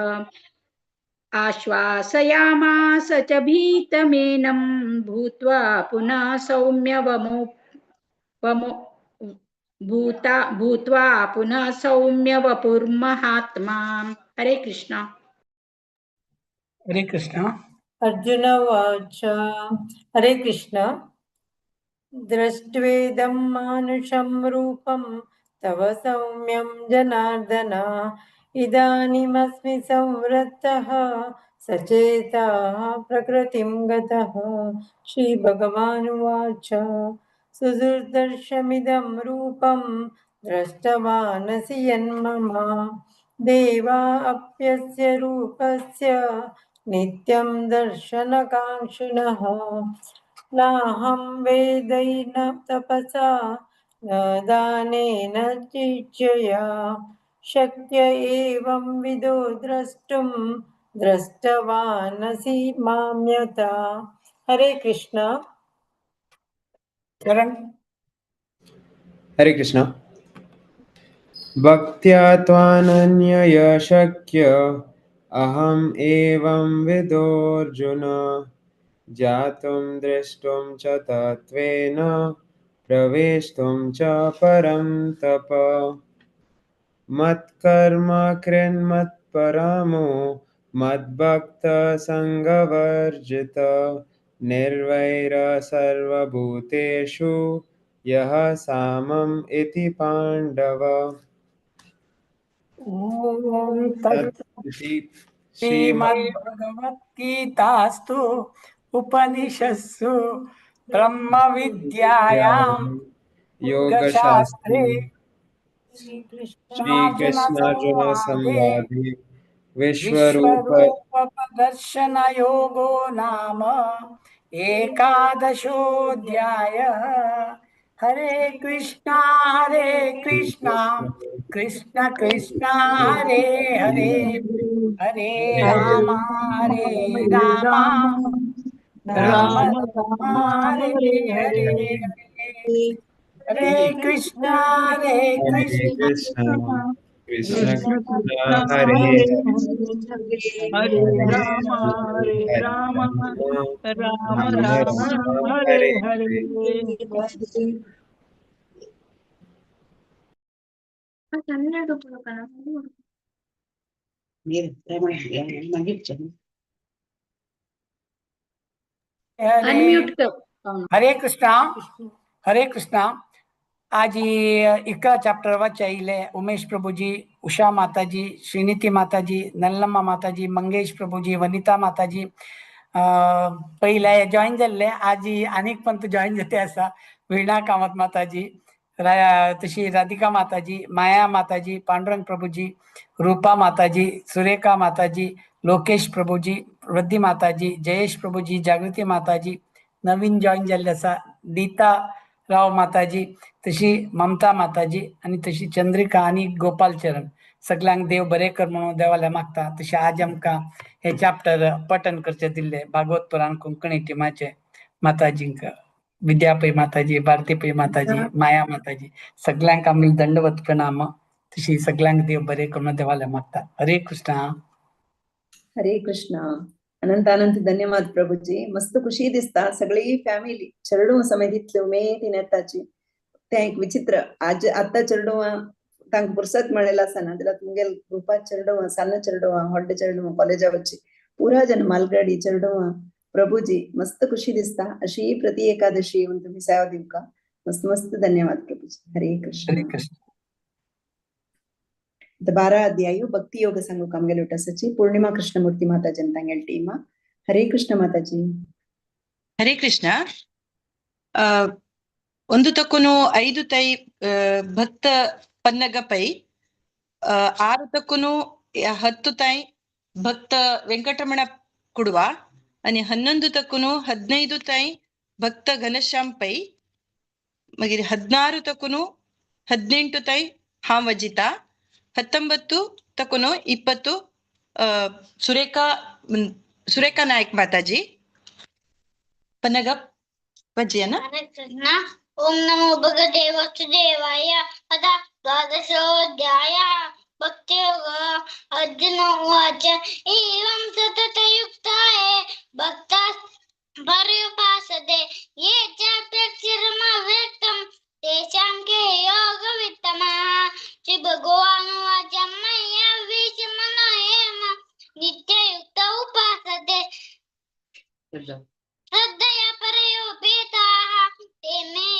आश्वासयामास च भीतमेनं भूत्वा पुनः भूत्वा पुनः सौम्य वपुर्महात्मा। हरे कृष्ण। हरे कृष्ण। अर्जुन उवाच हरे कृष्ण। दृष्ट्वेदं मानुषं रूपं तव सौम्यं जनार्दन इदानीमस्मि संवृत्तः सचेतः प्रकृतिं गतः। श्रीभगवानुवाच सुदुर्दर्शमिदं रूपं दृष्टवानसि यन्मम देवा अप्यस्य रूपस्य नित्यं दर्शनकाङ्क्षिणः। नाहं वेदैर्न तपसा न दानेन चेच्छया शक्य एवं विदो द्रष्टुं दृष्टवानसि मां यथा। हरे कृष्ण। चरण हरे कृष्ण। भक्त्या त्वानन्यया शक्य अहम् एवं विदोऽर्जुन ज्ञातुं द्रष्टुं च तत्त्वेन प्रवेष्टुं च परं तप। मत्कर्म कृन्मत्परमो मद्भक्तसङ्गवर्जित निर्वैर सर्वभूतेषु यः सामम् इति पाण्डव। ओम तत्सदिति श्रीमद्भगवद्गीतास्तु उपनिषत्सु ब्रह्मविद्यायां योगशास्त्रे श्रीकृष्णार्जुन श्रीकृष्णार्जुनसंवादे संवादे विश्वरूप विश्वरूपदर्शनयोगो नाम एकादशोऽध्याय। हरे कृष्णा कृष्ण कृष्णा हरे हरे हरे राम राम राम हरे हरे हरे कृष्णा हरे कृष्ण कृष्ण कृष्ण कृष्ण कृष्ण कृष्ण हरे हरे हरे हरे हरे राम राम राम हरे राम हरे हरे। अनम्यूट कर हरे कृष्णा आज इका चैप्टर वाचाइले उमेश प्रभुजी, उषा माताजी, श्रीनीति माताजी, नल्लम्मा माताजी, मंगेश प्रभुजी, वनिता माताजी पहिले जॉइन जाल्ले, आज आनीक पंत जॉइन जाते आसा, वीणा कामत माताजी, तशी राधिका माताजी, माया माताजी, पांडुरंग प्रभुजी, रूपा माताजी, सुरेखा माताजी, लोकेश प्रभुजी, वृद्धी माताजी, जयेश प्रभुजी, जागृती माताजी, नवीन जॉइन जाल्ले आसा, नीता राव माताजी, तशी ममता माताजी आणि तशी चंद्रिका आणि गोपाल चरण सगळ्यांक देव बरे कर म्हणून देवाला मागता। तसे आज आमकां हे चॅप्टर पठन करचे दिल्ले भागवत पुराण कोंकणी टिमाचे माताजींक, विद्यापै माताजी, भारतीपै माताजी, माया माताजी सगळ्यांक आमी दंडवत प्रणाम। तशी सगळ्यांक देव बरे करून देवाला मागता। हरे कृष्णा। हरे कृष्णा. अनंत अनंत धन्यवाद प्रभूजी. मस्त खुशी दिसता सगळी फॅमिली चरडू समेत इतले उमेदीन येताची. ते एक विचित्र आज आता चरडू तांक फुर्सत मेळेला आसा ना जाल्यार तुमगेल ग्रुपात चरडू सान्न चरडू हॉड्डे चरडू कॉलेजा वच्ची पुरा जन मालगाडी चरडू प्रभूजी मस्त खुशी दिसता अशी प्रति एकादशी येऊन तुम्ही सेवा दिवका मस्त मस्त धन्यवाद प्रभूजी. हरे कृष्ण. हरे कृष्ण. 12 अध्यायु भक्ति योग संघ कामगेल सची पूर्णिमा कृष्णमूर्ति माता जनतांगेल टीमा. हरे कृष्ण माताजी. ಹರೇ ಕೃಷ್ಣ. ಒಂದು ತಕ್ಕುನು 5 ತೈ ಭಕ್ತ ಪನ್ನಗ ಪೈ 6 ತಕ್ಕುನು 10 ತೈ ಭಕ್ತ ವೆಂಕಟರಮಣ ಕುಡುವ आणि 11 ತಕ್ಕುನು 15 ತೈ ಭಕ್ತ ಘನಶ್ಯಾಮ್ ಪೈ ಮಗಿರಿ 16 ತಕ್ಕುನು 18 ತೈ ಹಾವಜಿತ 19 ತಕ್ಕುನು 20 ಸುರೇಖಾ ನಾಯಕ್ ಮಾತಾಜಿ पन्नग भजियना. ओम नमो भगवते वासुदेवाय। अथ द्वादशोऽध्यायः भक्तियोगः। अर्जुन उवाच एवं सततयुक्ताये भक्ताः पर्युपासते ये चाप्यक्षरमव्यक्तं तेषां के योगवित्तमः। श्रीभगवानुवाच मय्यावेशमनो ये मां नित्ययुक्त उपासते श्रद्धया परयोपेताः ते मे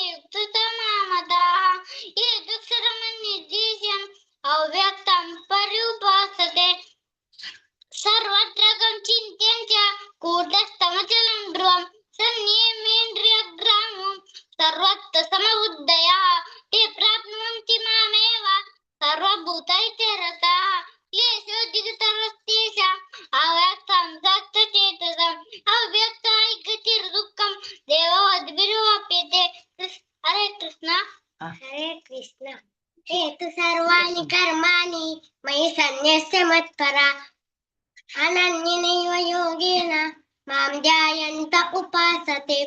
भूतैत्यरताः क्लेशोद्युक्तमस्तेषाम् अव्यक्तं सत्तचेतसाम् अव्यक्तायगतिर्दुःखं देववद्भिर्वाप्यते। हरे कृष्ण। हरे कृष्ण। हेतु सर्वाणि कर्माणि मयि सन्न्यस्य मत्परा अनन्येनैव योगेन मां ध्यायन्त उपासते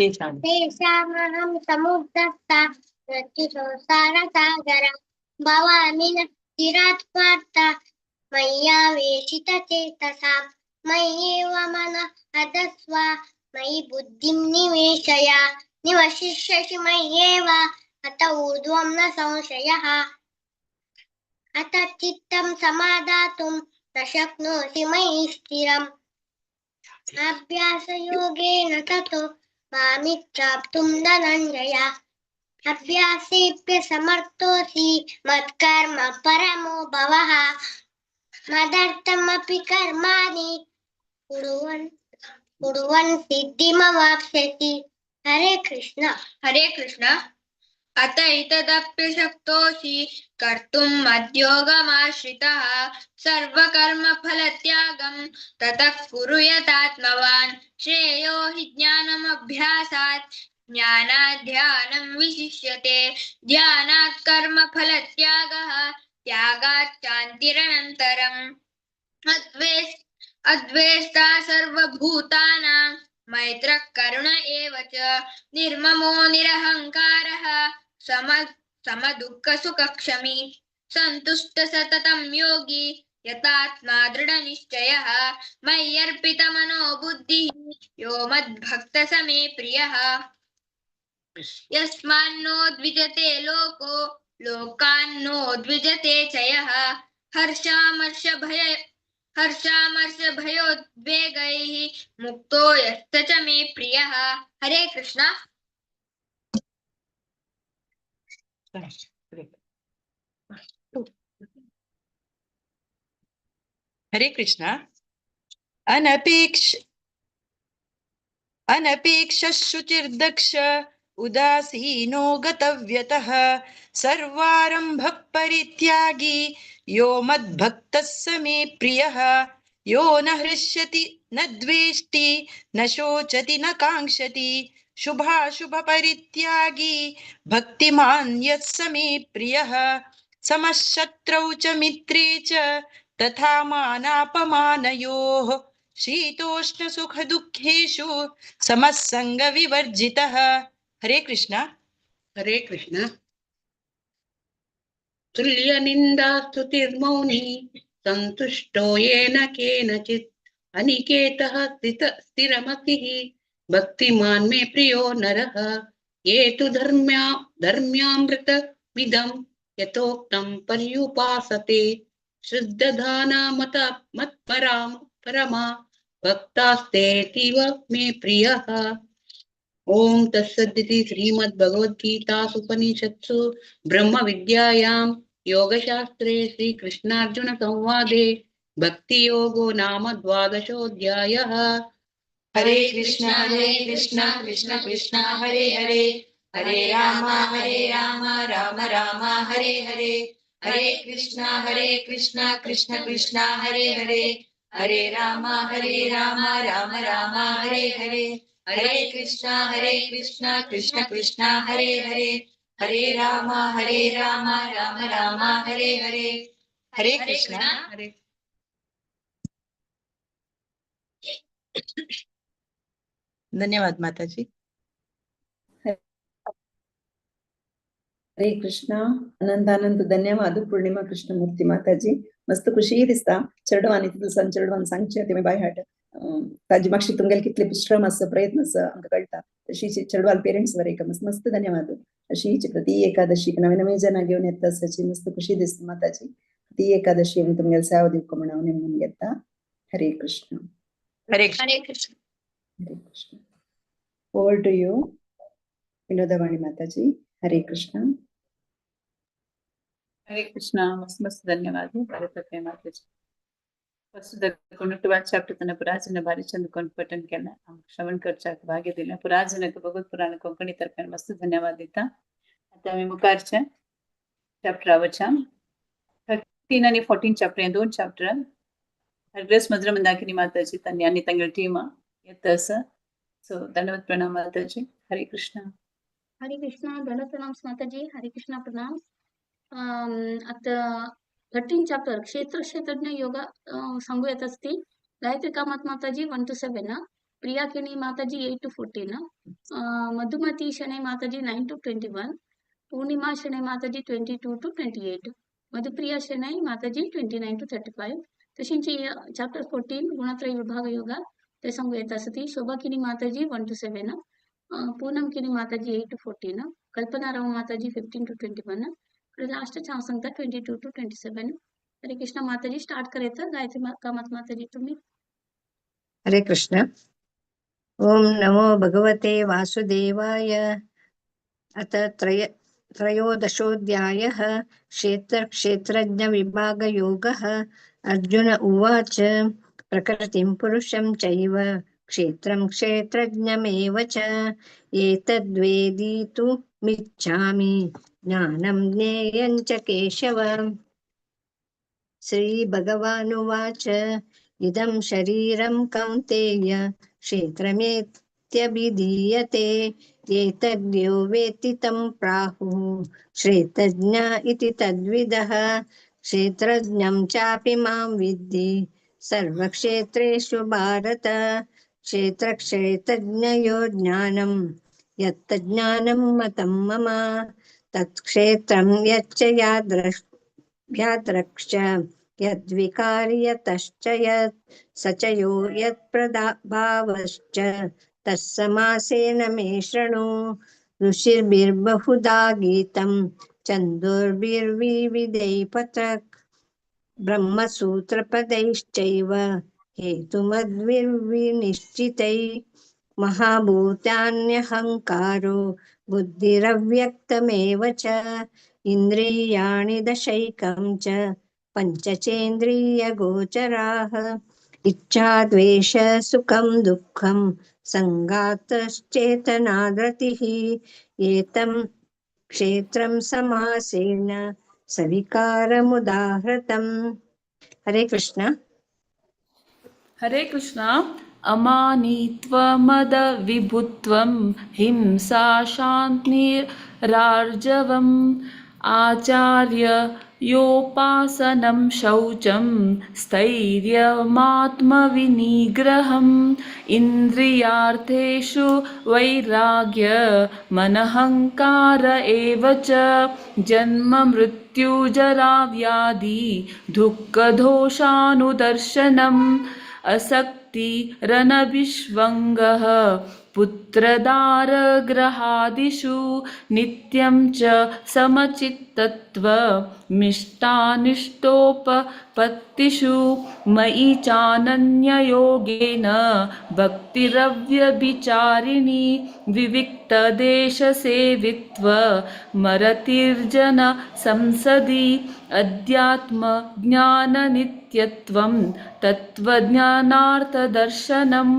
तेषामहं समुद्धस्ता मृत्युसंसारसागरं भवामि न चिरात् पार्थ मय्यावेशितचेतसां मय्येव मनः अधस्व मयि बुद्धिं निवेशय निवशिष्यसि मय्येव अत ऊर्ध्वं न संशयः अत चित्तं समादातुं न शक्नोषि मयि स्थिरम् अभ्यासयोगेन ततो मामिच्छाप्तुं धनञ्जय अभ्यासेऽप्यसमर्थोऽसि मत्कर्म परमो भवः मदर्थमपि कर्माणि कुर्वन् सिद्धिमवाप्स्यसि। हरे कृष्ण। हरे कृष्ण। अत एतदप्यशक्तोऽसि कर्तुं मद्योगमाश्रितः सर्वकर्मफलत्यागं ततः कुरु यतात्मवान् श्रेयो हि ज्ञानमभ्यासात् ज्ञानात् ध्यानं विशिष्यते ध्यानात् कर्मफलत्यागः त्यागात् शान्तिरनन्तरम् अद्वेष्टा सर्वभूतानां मैत्रः करुण एव च निर्ममो निरहङ्कारः समदुःखसुखक्षमी सन्तुष्ट सततं योगी यतात्मा दृढनिश्चयः मय्यर्पितमनो बुद्धिः यो मद्भक्तः स मे प्रियः यस्मान्नो द्विजते लोको लोकान्नो द्विजते च यः हर्षामर्षभयोद्वेगैः मुक्तो यस्त च मे प्रियः। हरे कृष्ण। हरे कृष्ण। अनपेक्ष शुचिर्दक्ष उदासीनो गतव्यतः सर्वारंभ परित्यागी यो मद्भक्तः स मे प्रियः यो न हृष्यति न द्वेष्टि न शोचति न काङ्क्षति शुभाशुभ परित्यागी भक्तिमान् यः स मे प्रियः समशत्रौ च मित्रे च तथा मानापमानयोः शीतोष्ण सुख दुःखेषु समसंग विवर्जितः। हरे कृष्ण। हरे कृष्ण। तुल्य निंदा स्तुतिर्मौनी संतुष्टो येन केनचित् अनिकेतः स्थिरमतिः भक्तिमान् मे प्रियो नरः ये तु धर्म्यामृतमिदं यथोक्तं पर्युपासते श्रद्धाना मत्परमा भक्तास्तेतीव मे प्रियः। ओम तत्सदिति श्रीमद्भगवद्गीतासु ब्रह्म विद्यायां योगशास्त्रे श्रीकृष्णार्जुन संवादे भक्ति योगो नाम 12 हरे कृष्ण कृष्ण कृष्ण हरे हरे हरे राम राम राम हरे हरे हरे कृष्ण कृष्ण कृष्ण हरे हरे हरे राम राम राम हरे हरे हरे कृष्ण कृष्ण कृष्ण हरे हरे हरे राम राम राम हरे हरे हरे कृष्ण। धन्यवाद माताजी। ಹರೇ ಕೃಷ್ಣ. ಅನಂತಾನಂತ ಧನ್ಯವಾದ ಪೂರ್ಣಿಮಾ ಕೃಷ್ಣಮೂರ್ತಿ ಮಾತಾಜಿ. मस्त खुशी दिसता चेडवांनी तितून चेडवान सांगचे ते बाय हार्ट ताजी मागशी तुमगेले कितले श्रम आसा प्रयत्न आसा आमकां कळटा तशी चेडवाल पेरेंट्स बरे मस्त धन्यवाद. अशी प्रती एकादशी नवे नवे जना घेवन येता असाची मस्त खुशी दिसता माताजी. ती एकादशी आमी तुमगेले सेवा दिवक म्हणून हांव नेमून घेता. हरे कृष्ण. हरे कृष्ण. हरे कृष्ण. ओवर टू यू विनोदवाणी माताजी. हरे कृष्ण. हरे कृष्ण. मस्त मस्त धन्यवाद भारत माताजी. प्रस्तुत कोणुटवाद चॅप्टर तने पुराजन भारी चंद कोण पठन केला श्रवण करच्या भाग्य दिला पुराजन भगवत पुराण कोंकणी तर्फे मस्त धन्यवाद देता. आता आम्ही मुखारच्या चॅप्टरावरच्या 13 आणि 14 चॅप्टर हे 2 चॅप्टर ಅಡ್ರೆಸ್ ಮಧುರ ಮಂದಾಕಿನಿ ಮಾತಾಜಿ ತನ್ಯಾನಿ ತಂಗಳ ಟೀಮ ಎತ್ತಸ ಸೊ ಧನ್ಯವಾದ ಪ್ರಣಾಮ ಮಾತಾಜಿ ಹರೇ ಕೃಷ್ಣ ಧನ್ಯವಾದ प्रणाम माताजी हरे कृष्णा प्रणाम आता 13 चॅप्टर क्षेत्रज्ञ योगा सांगूयात असतील गायत्री कामात माताजी 1 to 7 प्रिया किणी माताजी 8 to 14 मधुमती शनै माताजी 9 to 21 पूर्णिमा शनै माताजी 22 to 28 मधुप्रिया शनै माताजी 29 to 35 तशींची चॅप्टर 14 गुणत्रय विभाग योगा ते सांगूयात असती शोभा किणी माताजी 1 to 7 पूनम किणी माताजी 8 to 14 कल्पना राव माताजी 15 to 21 लास्ट सांगता 22 to 27 हरे कृष्ण माताजी स्टार्ट करायचं गायत्री कामात माताजी तुम्ही हरे कृष्ण ओम नमो भगवते वासुदेवाय अथ त्रयोदशोऽध्यायः क्षेत्रज्ञविभागयोगः अर्जुन उवाच प्रकृतिं पुरुषं चैव क्षेत्रं क्षेत्रज्ञमेव च एतद्वेदितुमिच्छामि ज्ञानं ज्ञेयं च केशव श्रीभगवानुवाच इदं शरीरं कौन्तेय क्षेत्रमेत्यभिधीयते एतद्यो वेत्ति तं प्राहुः क्षेत्रज्ञ इति तद्विदः क्षेत्रज्ञं चापि मां विद्धि सर्वक्षेत्रेषु भारत क्षेत्रक्षेत्रज्ञयो ज्ञानं यत्तज्ज्ञानं मतं मम तत्क्षेत्रं यच्च याद्रक्ष यद्विकार्यतश्च यत् स च यो यत्प्रभावश्च तत्समासेन मे शृणु ऋषिर्भिर्बहुधा गीतं छन्दोभिर्विविधैः पृथक् ब्रह्मसूत्रपदैश्चैव हेतुमद्भिर्विनिश्चितैः महाभूतान्यहङ्कारो बुद्धिरव्यक्तमेव च इन्द्रियाणि दशैकं च पञ्चचेन्द्रियगोचराः इच्छा द्वेष सुखं दुःखं सङ्गातश्चेतना धृतिः एतं क्षेत्रं समासेन सविकारमुदाहृतम् हरे कृष्ण हरे कृष्ण अमानित्वमदविभुत्वं हिंसा शान्तिरार्जवम् आचार्योपासनं शौचं स्थैर्यमात्मविनिग्रहम् इन्द्रियार्थेषु वैराग्य मनहङ्कार एव च जन्म मृत्युजरा व्याधि दुःखदोषानुदर्शनम् असक्तिरनभिष्वङ्गः पुत्रदारगृहादिषु नित्यं च समचित्तत्वमिष्टानिष्टोपपत्तिषु मयि चानन्ययोगेन भक्तिरव्यभिचारिणी विविक्तदेशसेवित्व मरतिर्जन संसदि अध्यात्मज्ञाननित्यत्वं तत्त्वज्ञानार्थदर्शनम्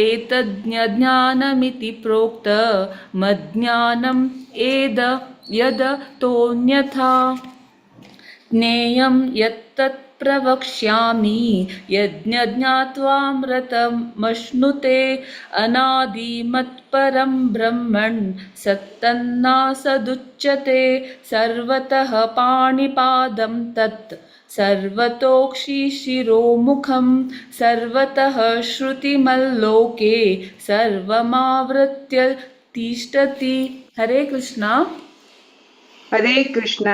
एतज्ज्ञानमिति प्रोक्त मज्ज्ञानम् यदतोऽन्यथा ज्ञेयं यत्तत् प्रवक्ष्यामि यज्ञज्ञात्वामृतमश्नुते अनादिमत्परं ब्रह्मन् सत्तन्नासदुच्यते सर्वतः पाणिपादं तत् सर्वतोक्षिशिरोमुखं सर्वतः श्रुतिमल्लोके सर्वमावृत्य तिष्ठति हरे कृष्णा हरे कृष्ण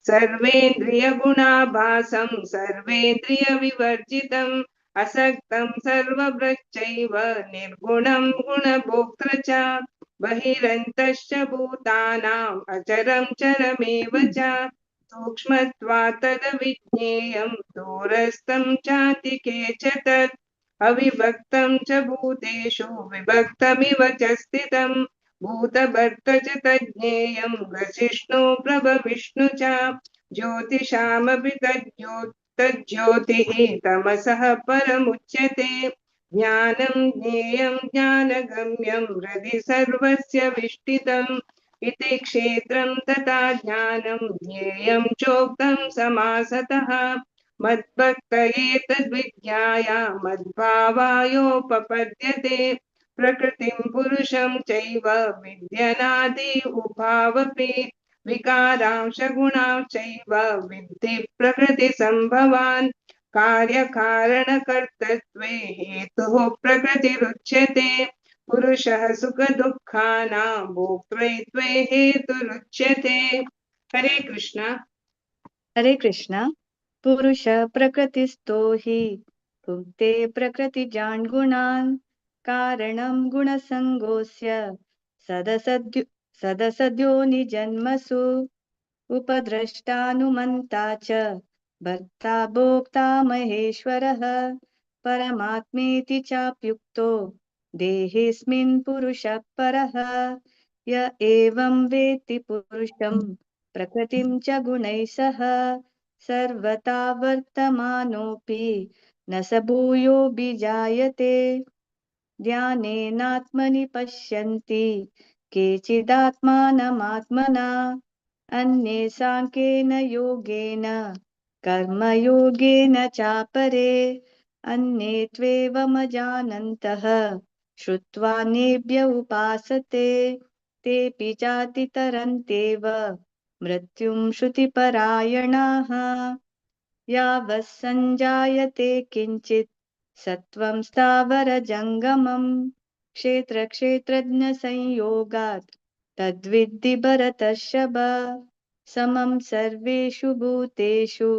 सर्वेन्द्रियगुणाभासं सर्वेन्द्रियविवर्जितम् असक्तं सर्वभृच्चैव निर्गुणं गुणभोक्तृ च बहिरन्तश्च भूतानाम् अचरं चरमेव च सूक्ष्मत्वात् तद्विज्ञेयं दूरस्थं चातिके च तत् अविभक्तं च भूतेषु विभक्तमिव च स्थितम् भूतभर्त च तज्ज्ञेयं वसिष्णु प्रभविष्णु च ज्योतिषामपि तज्ज्योतिः तमसः परमुच्यते ज्ञानं ज्ञेयं ज्ञानगम्यं हृदि सर्वस्य विष्ठितम् इति क्षेत्रं तथा ज्ञानं ज्ञेयं चोक्तं समासतः मद्भक्तये तद्विज्ञाय मद्भावायोपपद्यते प्रकृतिं पुरुषं चैव विद्यनादि उभावपि विकारांश गुणांश्चैव विद्धि प्रकृतिसम्भवान् कार्यकारणकर्तृत्वे हेतुः प्रकृतिरुच्यते पुरुषः सुखदुःखानां भोक्तृत्वे हेतुरुच्यते। हरे कृष्ण। हरे कृष्ण। पुरुष प्रकृतिस्थो हि भुङ्क्ते प्रकृतिजान् गुणान् कारणं गुणसङ्गोऽस्य सदसद्यो निजन्मसु उपद्रष्टानुमन्ता च भर्ता भोक्ता महेश्वरः परमात्मेति चाप्युक्तो देहेऽस्मिन् पुरुषः परः य एवं वेत्ति पुरुषं प्रकृतिं च गुणैः सह सर्वथा वर्तमानोऽपि न स भूयोऽभिजायते ध्यानेनात्मनि पश्यन्ति केचिदात्मानमात्मना अन्ये साङ्ख्येन योगेन कर्मयोगेन चापरे अन्ये त्वेवमजानन्तः श्रुत्वा नेभ्य उपासते तेऽपि चातितरन्त्येव मृत्युं श्रुतिपरायणाः यावत् सञ्जायते किञ्चित् सत्त्वं स्थावरजङ्गमं क्षेत्रक्षेत्रज्ञसंयोगात् तद्विद्धि भरतर्षभ समं सर्वेषु भूतेषु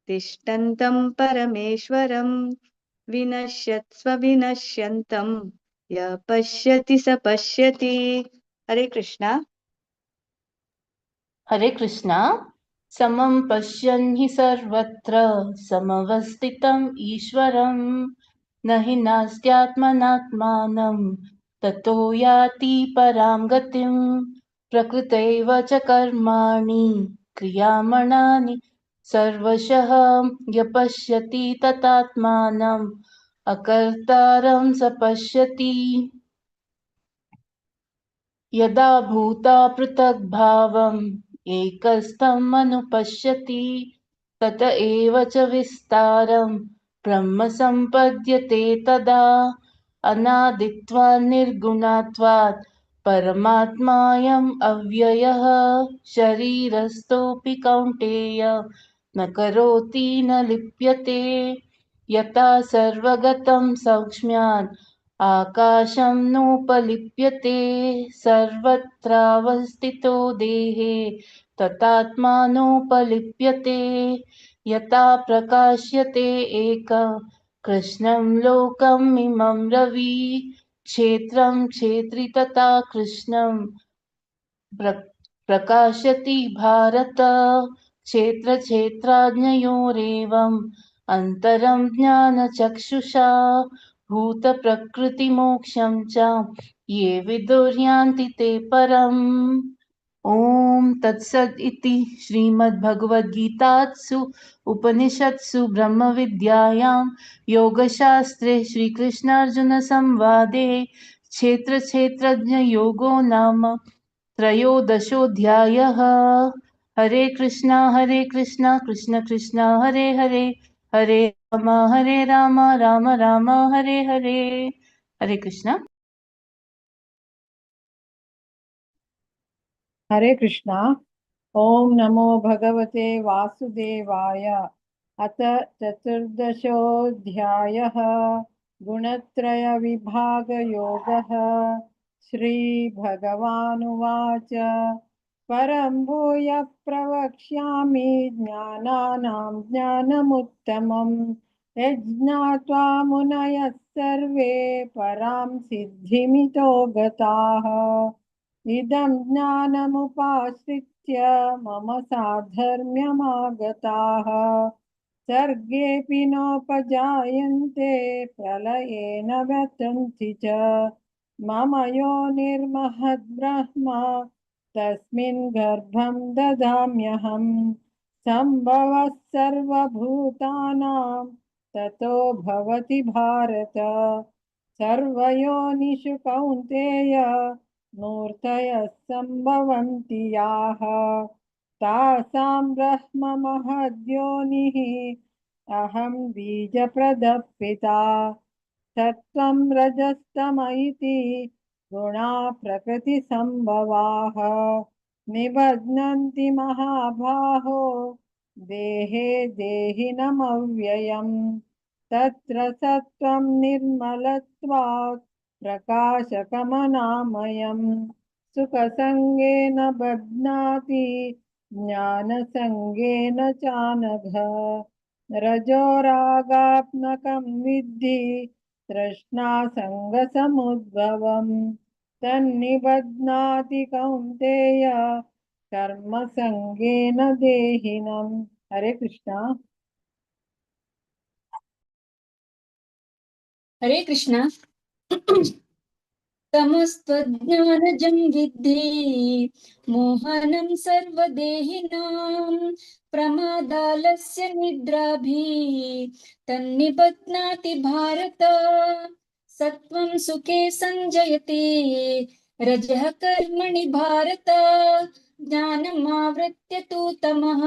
तिष्ठन्तं परमेश्वरं विनश्यत्स्व विनश्यन्तं यः पश्यति स पश्यति। हरे कृष्णा। हरे कृष्णा। समं पश्यन् हि सर्वत्र समवस्थितम् ईश्वरं न हि नास्त्यात्मनात्मानं ततो याति परां गतिं प्रकृतैव च कर्माणि क्रियामणानि सर्वशः य पश्यति ततात्मानम् अकर्तारं स पश्यति यदा भूता पृथग्भावम् एकस्थम् अनुपश्यति तत एव च विस्तारं ब्रह्म सम्पद्यते तदा अनादित्वात् निर्गुणात्वात् परमात्मायम् अव्ययः शरीरस्थोऽपि कौन्तेय न करोति न लिप्यते यथा सर्वगतं सौक्ष्म्यात् आकाशं नोपलिप्यते सर्वत्रावस्थितो देहे तथात्मानोपलिप्यते यथा प्रकाश्यते एकः कृष्णं लोकम् इमं रवि क्षेत्रं क्षेत्री तथा कृष्णं प्रकाशति भारत क्षेत्रक्षेत्राज्ञयोरेवम् अन्तरं ज्ञानचक्षुषा भूतप्रकृतिमोक्षं च ये विदुर्यान्ति ते परम्। ॐ तत्सत् इति श्रीमद्भगवद्गीतासु उपनिषत्सु ब्रह्मविद्यायां योगशास्त्रे श्रीकृष्णार्जुनसंवादे क्षेत्रक्षेत्रज्ञयोगो नाम त्रयोदशोऽध्यायः। हरे कृष्णा कृष्ण कृष्ण हरे हरे हरे राम राम राम हरे हरे। हरे कृष्ण। हरे कृष्णा। ओम नमो भगवते वासुदेवाय। अथ चतुर्दशोऽध्यायः गुणत्रयविभागयोगः। श्रीभगवानुवाच परं भूयः प्रवक्ष्यामि ज्ञानानां ज्ञानमुत्तमं यज्ञात्वा मुनयः सर्वे परां सिद्धिमितो गताः इदं ज्ञानमुपाश्रित्य मम साधर्म्यमागताः सर्गेऽपि नोपजायन्ते प्रलये न व्यथन्ति च मम योनिर्महद्ब्रह्म तस्मिन् गर्भं ददाम्यहम् सम्भवः सर्वभूतानां ततो भवति भारत सर्वयोनिषु कौन्तेय मूर्तयः सम्भवन्ति याः तासां ब्रह्ममहद्योनिः अहं बीजप्रदः पिता सत्त्वं रजस्तम इति गुणा प्रकृतिसम्भवाः निबध्नन्ति महाबाहो देहे देहिनमव्ययम् तत्र सत्त्वं निर्मलत्वात् प्रकाशकमनामयम् सुखसङ्गेन बध्नाति ज्ञानसङ्गेन चानघ रजोरागात्मकं विद्धि तृष्णासङ्गसमुद्भवम् तन्निबध्नाति कौन्तेय कर्मसङ्गेन देहिनम्। हरे कृष्णा। हरे कृष्णा। तमस्त्वज्ञानजं विद्धि मोहनं सर्वदेहिनां प्रमादालस्य निद्राभिः तन्निबध्नाति भारत सत्वं सुखे संजयते रजः कर्मणि भारत ज्ञानमावृत्य तु तमः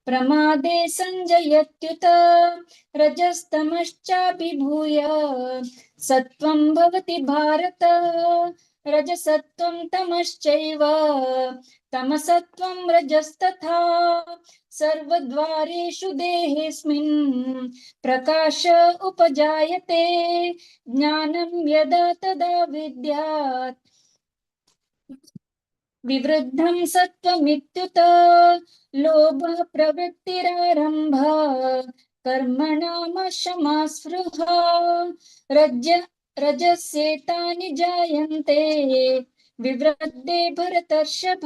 प्रमादे संजयत्युत रजस्तमश्चाभिभूय सत्वं भवति भारत रजसत्वं तमश्चैव तमसत्वं रजस्तथा सर्वद्वारेषु देहेऽस्मिन् प्रकाश उपजायते ज्ञानं यदा तदा विद्यात् विवृद्धं सत्त्वमित्युत लोभः प्रवृत्तिरारम्भः कर्मणामशमा स्पृहा रजस्येतानि जायन्ते विवृद्धे भरतर्षभ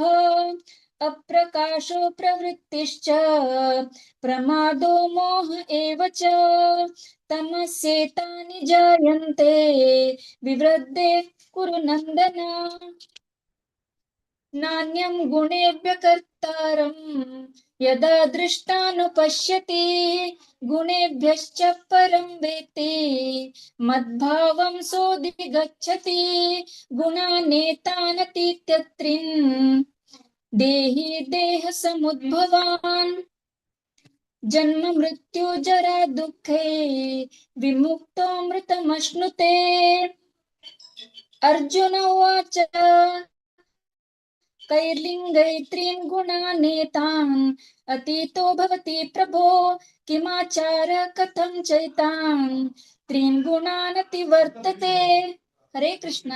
अप्रकाशो प्रवृत्तिश्च प्रमादो मोह एव च तमस्येतानि जायन्ते विवृद्धे कुरु नन्दन नान्यं गुणेभ्यः कर्तारं यदा दृष्टानुपश्यति गुणेभ्यश्च परं वेत्ति मद्भावं सोऽधिगच्छति गुणानेतानतीत्यत्रिन् देहि देहसमुद्भवान् जन्म मृत्यु जरा दुःखे विमुक्तो मृतमश्नुते अर्जुन उवाच कैर्लिङ्गैत्रीन् गुणानेतान् अतीतो भवति प्रभो किमाचार कथं चैतान् त्रीन् गुणान् अतिवर्तते। हरे कृष्ण।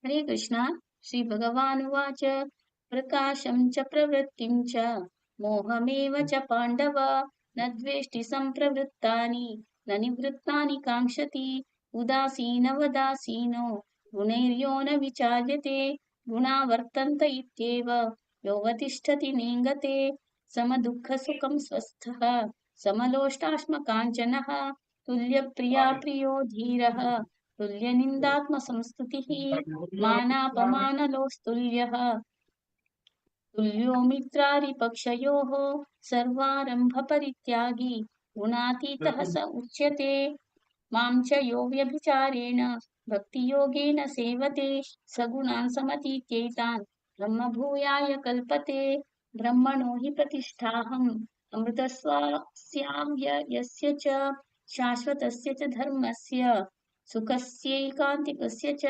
हरे कृष्ण। श्री भगवान् उवाच प्रकाशं च प्रवृत्तिं च मोहमेव च पाण्डव न द्वेष्टि सम्प्रवृत्तानि न निवृत्तानि काङ्क्षति उदासीनवदासीनो गुणैर्यो न विचार्यते गुणा वर्तन्त इत्येव योऽवतिष्ठति नेङ्गते समदुःखसुखं स्वस्थः समलोष्टाश्मकाञ्चनः तुल्यप्रिया प्रियो धीरः तुल्यनिन्दात्मसंस्तुतिः मानापमानलोस्तुल्यः तुल्यो मित्रारिपक्षयोः सर्वारम्भपरित्यागी गुणातीतः स उच्यते मां च यो व्यभिचारेण भक्तियोगेन सेवते सगुणान् समतीत्यैतान् ब्रह्मभूयाय कल्पते ब्रह्मणो हि प्रतिष्ठाहम् अमृतस्वास्यां यस्य च शाश्वतस्य च धर्मस्य सुखस्यैकान्तिकस्य च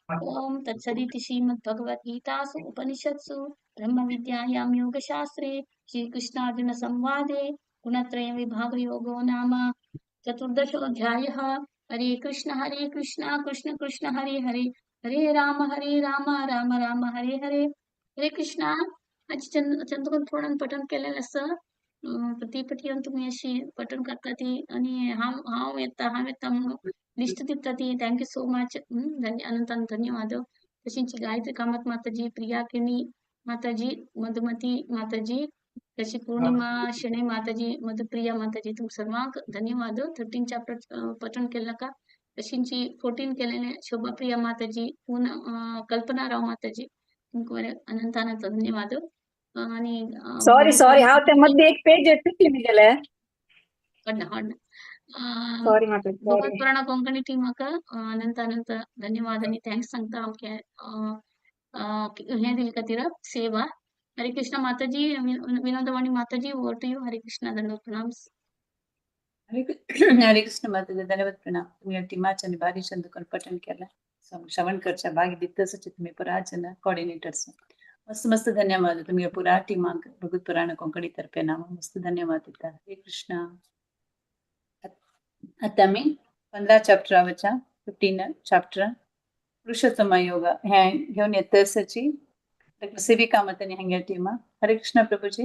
ॐ तत्सदिति श्रीमद्भगवद्गीतासु उपनिषत्सु ब्रह्मविद्यायां योगशास्त्रे श्रीकृष्णार्जुनसंवादे गुणत्रयविभागयोगो नाम चतुर्दशोऽध्यायः। हरे कृष्ण कृष्ण कृष्ण हरे हरे हरे राम राम राम हरे हरे। हरे कृष्ण। आज चंद्रकांत थोडं पठन केलेलं असं प्रतिपठन तुम्ही अशी पठन करता आणि हांव येता म्हणून लिस्ट दिता ती थँक्यू सो मच अनंतान धन्यवाद। तशींची गायत्री कामत माताजी प्रिया किणी माताजी मधुमती माताजी तशी पूर्णिमा शणे माताजी मधुप्रिया माताजी तुम सर्वांक धन्यवाद। 13 चॅप्टर पठन केलं का तशींची 14 केलेले शोभाप्रिया माताजी कल्पना राव माताजी तुमको अनंतानंत धन्यवाद। आणि सॉरी हा त्यामध्ये एक पेज चुकली मी गेले हड సారీ మాతాజీ భగవత్ పురాణ కొంకణి టీమ్ अनंत अनंत धन्यवाद आणि थँक्स सांगता आमच्या हे दिली का तिला सेवा. हरे कृष्ण माताजी, विनोदवाणी माताजी, ओवर टू यू. हरे कृष्ण, दंडवत प्रणाम. हरे कृष्ण माताजी, धन्यवाद प्रणाम. तुम्ही टीमाच्या आणि भारी छंद पठण केलं. श्रवणकरच्या भाग दित्तच तुम्ही पुराजन कोऑर्डिनेटर्स मस्त मस्त धन्यवाद. तुम्ही पुरा टीमांक भगवत पुराण कोंकणी तर्फे नाम मस्त धन्यवाद दिता. हरे कृष्ण. आता मी 15 चॅप्टरावरच्या 15 चॅप्टर पुरुषोत्तम योग हे घेऊन येतसची डॉक्टर सेविका मतनी हंग्या टीमा. हरे कृष्ण प्रभुजी.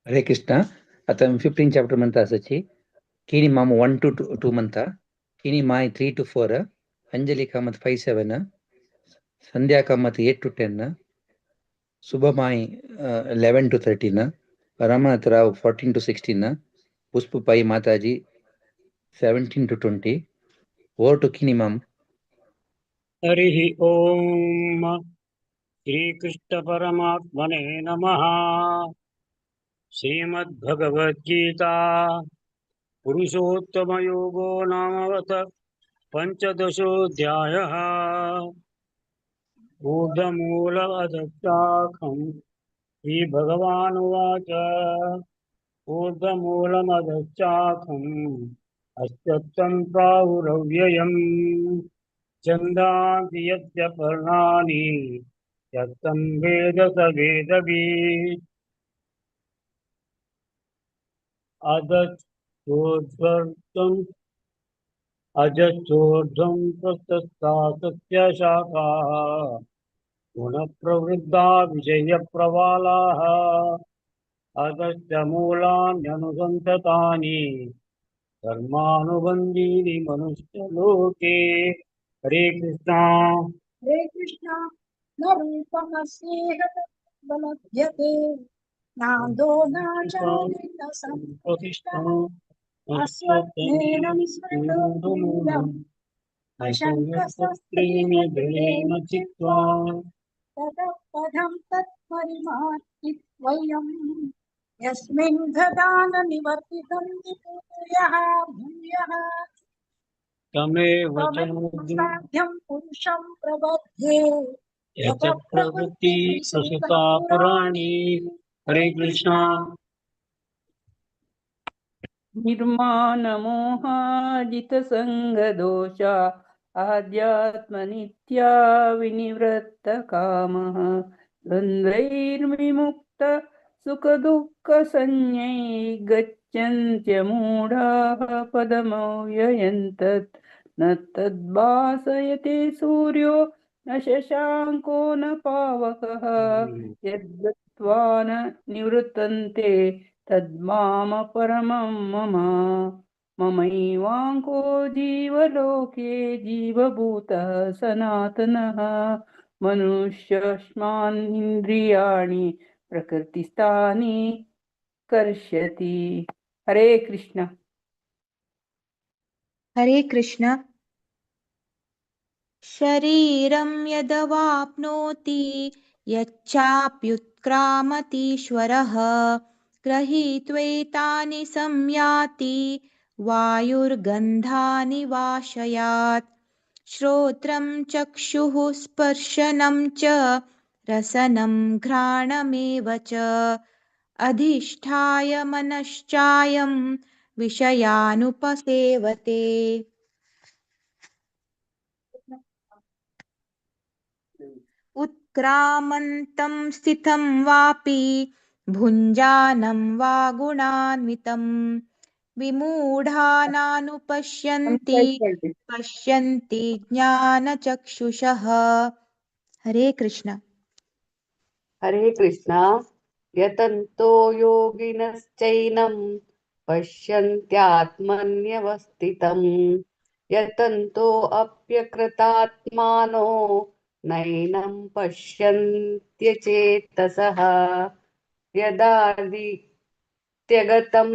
हरे कृष्ण. आता 15 चॅप्टर म्हणता असाची किनी माम 1 to 2 म्हणता, किनी माय 3 to 4, Anjali Kamat 5 7, Sandhya Kamat 8 to 10, सुबमाई 11 to 13, Ramanath Rao 14 to 16, पुष्पपाई माताजी 17 to 20. ओवर टू किनी माम. हरिः ओम श्रीकृष्ण परमात्मने नमः. श्रीमद्भगवद्गीता पुरुषोत्तमयोगो नामवत पंचदशोऽध्यायः. ऊर्ध्वमूलमधःशाखम् श्रीभगवानुवाच. ऊर्ध्वमूलमधःशाखम् अश्वत्थं प्राहुरव्ययम् छन्दांसि यस्य पर्णानि यत्तं वेद स वेदवित्. अजच्छोर्ध्वं प्रशस्ता सस्य शाखाः गुणप्रवृद्धा विषयप्रवालाः. अधश्च मूलान्यनुसन्ततानि कर्मानुबन्धीनि मनुष्यलोके. हरे कृष्णा. हरे कृष्ण. न रूपमस्येह तद्बलभ्यते नान्दो नाचार्येण सम्प्रतिष्ठा. अश्वत्थेन निःस्पृहम् अशङ्कशस्त्रेण दृढेन चित्वा ततः पदं तत्परिमार्जित्वयम् यस्मिन् ददान निवर्तितं भूयः भूयः. तमेव च साध्यं पुरुषं प्रबध्ये यत प्रवृत्ति ससुता पुराणी. हरे कृष्णा. निर्माणमोहाजितसङ्गदोषा आध्यात्मनित्या विनिवृत्तकामः द्वन्द्वैर्विमुक्त सुखदुःखसंज्ञै गच्छन्त्यमूढाः पदमव्ययं तत् न तद्भासयते सूर्यो न शशाङ्को न पावकः यद्गत्वा न निवृत्तन्ते तद्माम परमं मम. ममैवाङ्को जीवलोके जीवभूतः सनातनः मनुष्यास्मान्द्रियाणि प्रकृतिस्थानि कर्षति. हरे कृष्ण. हरे कृष्ण. शरीरं यदवाप्नोति यच्चाप्युत्क्रामतीश्वरः गृहीत्वैतानि संयाति वायुर्गन्धानि वाशयात्. श्रोत्रं चक्षुः स्पर्शनं च रसनं घ्राणमेव च अधिष्ठाय मनश्चायं विषयानुपसेवते. उत्क्रामन्तं स्थितं वापि भुञ्जानं वा गुणान्वितं विमूढानानुपश्यन्ति पश्यन्ति ज्ञानचक्षुषः. हरे कृष्ण. हरे कृष्णा. यतन्तो योगिनश्चैनं पश्यन्त्यात्मन्यवस्थितं यतन्तो अप्यकृतात्मानो नैनं पश्यन्त्यचेतसः. यदादित्यगतं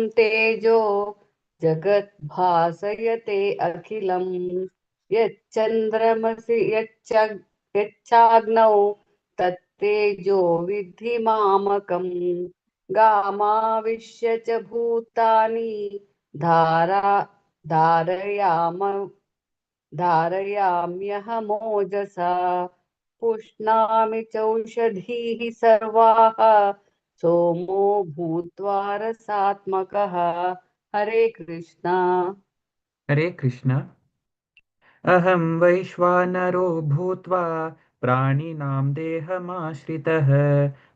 तेजो जगद्भासयते अखिलं यच्चन्द्रमसि यच्चाग्नौ तत्तेजो विद्धि मामकम्. गामाविश्य च भूतानि धारा धारयाम्यहमोजसा पुष्णामि चौषधीः सर्वाः सोमो भूत्वा रसात्मकः। हरे कृष्णा। हरे कृष्ण। अहं वैश्वानरो भूत्वा प्राणिनां देहमाश्रितः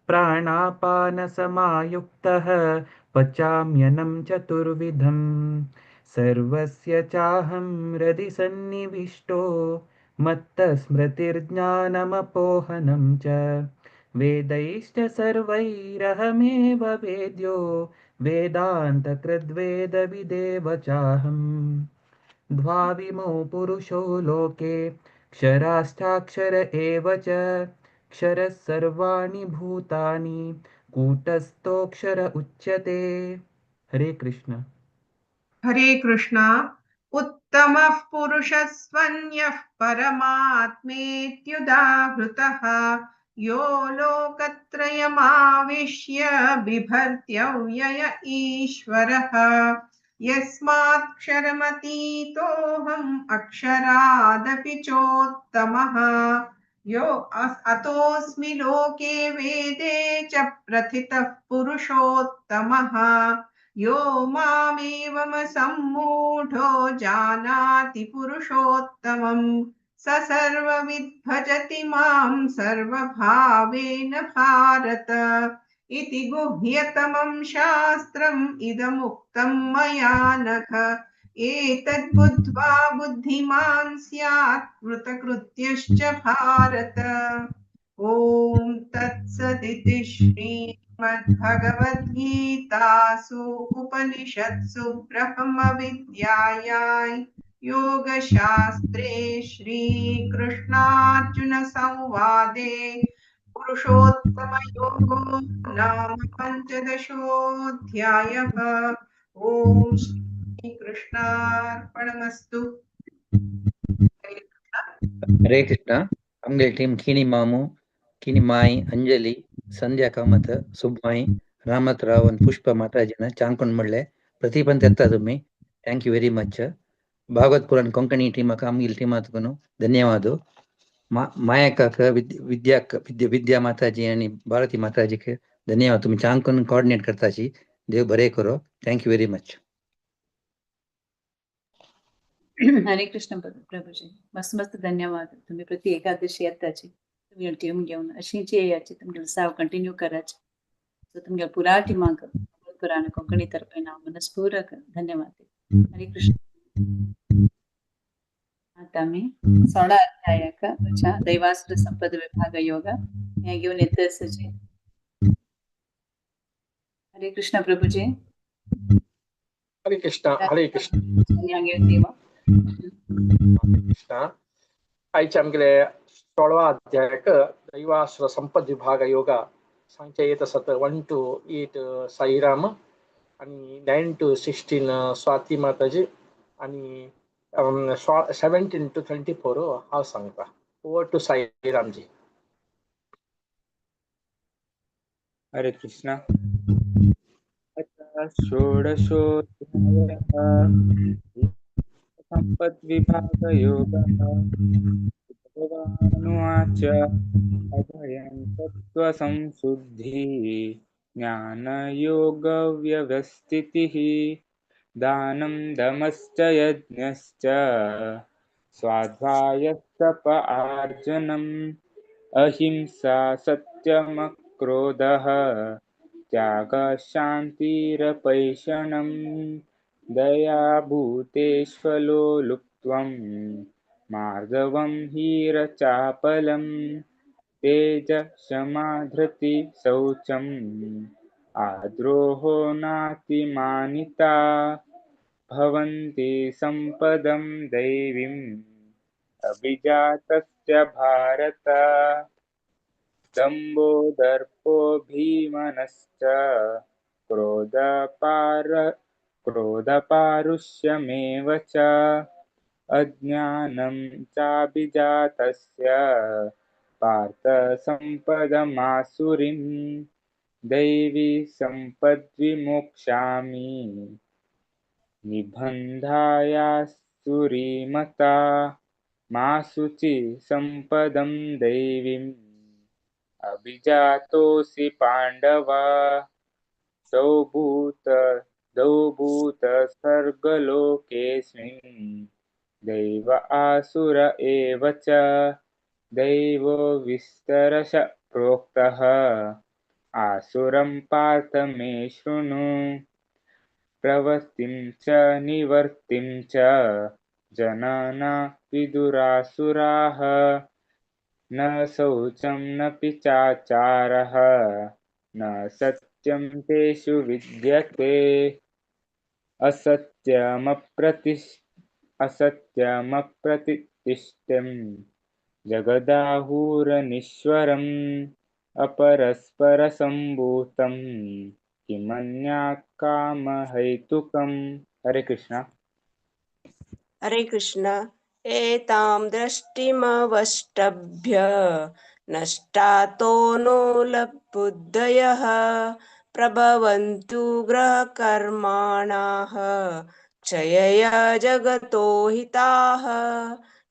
प्राणापानसमायुक्तः पचाम्यन्नं चतुर्विधं सर्वस्य चाहं हृदि सन्निविष्टो मत्तस्मृतिर्ज्ञानमपोहनं च वेदैश्च सर्वैरहमेव वेद्यो वेदान्तकृद्वेदविदेव चाहम् द्वाविमौ पुरुषो लोके क्षराश्चाक्षर एव च क्षरः सर्वाणि भूतानि कूटस्थोऽक्षर उच्यते। हरे कृष्ण। हरे कृष्णा। उत्तमः पुरुषः स्वन्यः परमात्मेत्युदाहृतः यो लोकत्रयमाविश्य बिभर्त्यव्यय ईश्वरः यस्माक्षरमतीतोऽहम् अक्षरादपि चोत्तमः यो अतोऽस्मि लोके वेदे च प्रथितः पुरुषोत्तमः यो मामेवमसम्मूढो जानाति पुरुषोत्तमम् स सर्वविद् भजति मां सर्वभावेन भारत इति गुह्यतमं शास्त्रम् इदमुक्तं मया नघ एतद्बुद्ध्वा बुद्धिमान् स्यात् कृतकृत्यश्च भारत। ॐ तत्सदिति श्रीमद्भगवद्गीतासु उपनिषत्सु ब्रह्मविद्यायां योगशास्त्रे श्रीकृष्णार्जुनसंवादे पुरुषोत्तमयोगो नाम पञ्चदशोऽध्यायः। ॐ श्रीकृष्णार्पणमस्तु। हरे कृष्ण. अम्गे टीम कीनी मामू, कीनी माई, अंजलि, संध्या कामत, सुब्बाई, रामत रावण, पुष्प माताजिन चांकुन मल्ले प्रतिपंत ಎತ್ತ तुम्ही. Thank you very much. Bhagavat Purana Konkani team ಕಾಮಗಿಲ್ ಟೀಮ್ ಆತಕನು ಧನ್ಯವಾದ. मायाकाक विद्या माताजी आणि भारती माताजी के धन्यवाद. तुम्ही चांगकन कोऑर्डिनेट करताची. देव बरे करो. Thank you very much. हरे कृष्ण प्रभूजी. मस्त मस्त धन्यवाद. तुम्ही प्रति एकादशी येताची तुम्ही टीम घेऊन अशीची याची तुम्ही साव कंटिन्यू करायची. सो तुमच्या पुरा टीमाक पुराण कोंकणी तर्फे नाव मनस्पूर्वक धन्यवाद. हरे कृष्ण. आता मी 16 अध्यायाका वचा दैवासुर संपद विभाग योग या घेऊन येत असचे. हरे कृष्ण प्रभूजी. हरे कृष्ण. हरे कृष्ण. या घेऊन देवा कृष्ण. आयच्या आमगेले 16वा अध्यायक दैवासुर संपद विभाग योग सांगचे येत असत 1 to 8 साईराम आणि 9 to 16 स्वाती माताजी आणि 17 to 24 हा सांगता. ओवर टू साईरामजी. हरे कृष्ण. षोडशोऽध्यायः सम्पद्विभागयोगः. भगवानुवाच अभयं सत्त्वसंशुद्धिः ज्ञानयोगव्यवस्थितिः दानं दमश्च यज्ञश्च स्वाध्यायस्तप आर्जनम् अहिंसा सत्यमक्रोधः त्यागशान्तिरपैशनं दयाभूतेष्वलो लुप्त्वं मार्दवं हीरचापलं तेजक्षमा शौचम् आद्रोहो नातिमानिता भवन्ति सम्पदं दैवीम् अभिजातस्य भारत दम्भो दर्पोऽभिमानश्च क्रोधपारुष्यमेव च अज्ञानं चाभिजातस्य पार्थ सम्पदमासुरीं दैवी सम्पद्विमोक्ष्यामि निबन्धायासुरीमता मा शुचि सम्पदं दैवीम् अभिजातोऽसि पाण्डवा द्वौ भूत सर्गलोकेऽस्मिन् दैव आसुर एव च दैवो विस्तरश प्रोक्तः आसुरं पार्थ मे शृणु प्रवृत्तिं च निवर्तिं च जनाना विदुरासुराः न शौचं न पिचाचारः न सत्यं तेषु विद्यते असत्यमप्रतिष्ठितं जगदाहुरनीश्वरम् अपरस्परसम्भूतं किमन्यात् कामहैतुकम्। हरे कृष्ण। हरे कृष्ण। एतां दृष्टिमवष्टभ्य नष्टातो नोलबुद्धयः प्रभवन्तु ग्रहकर्माणाः क्षयय जगतो हिताः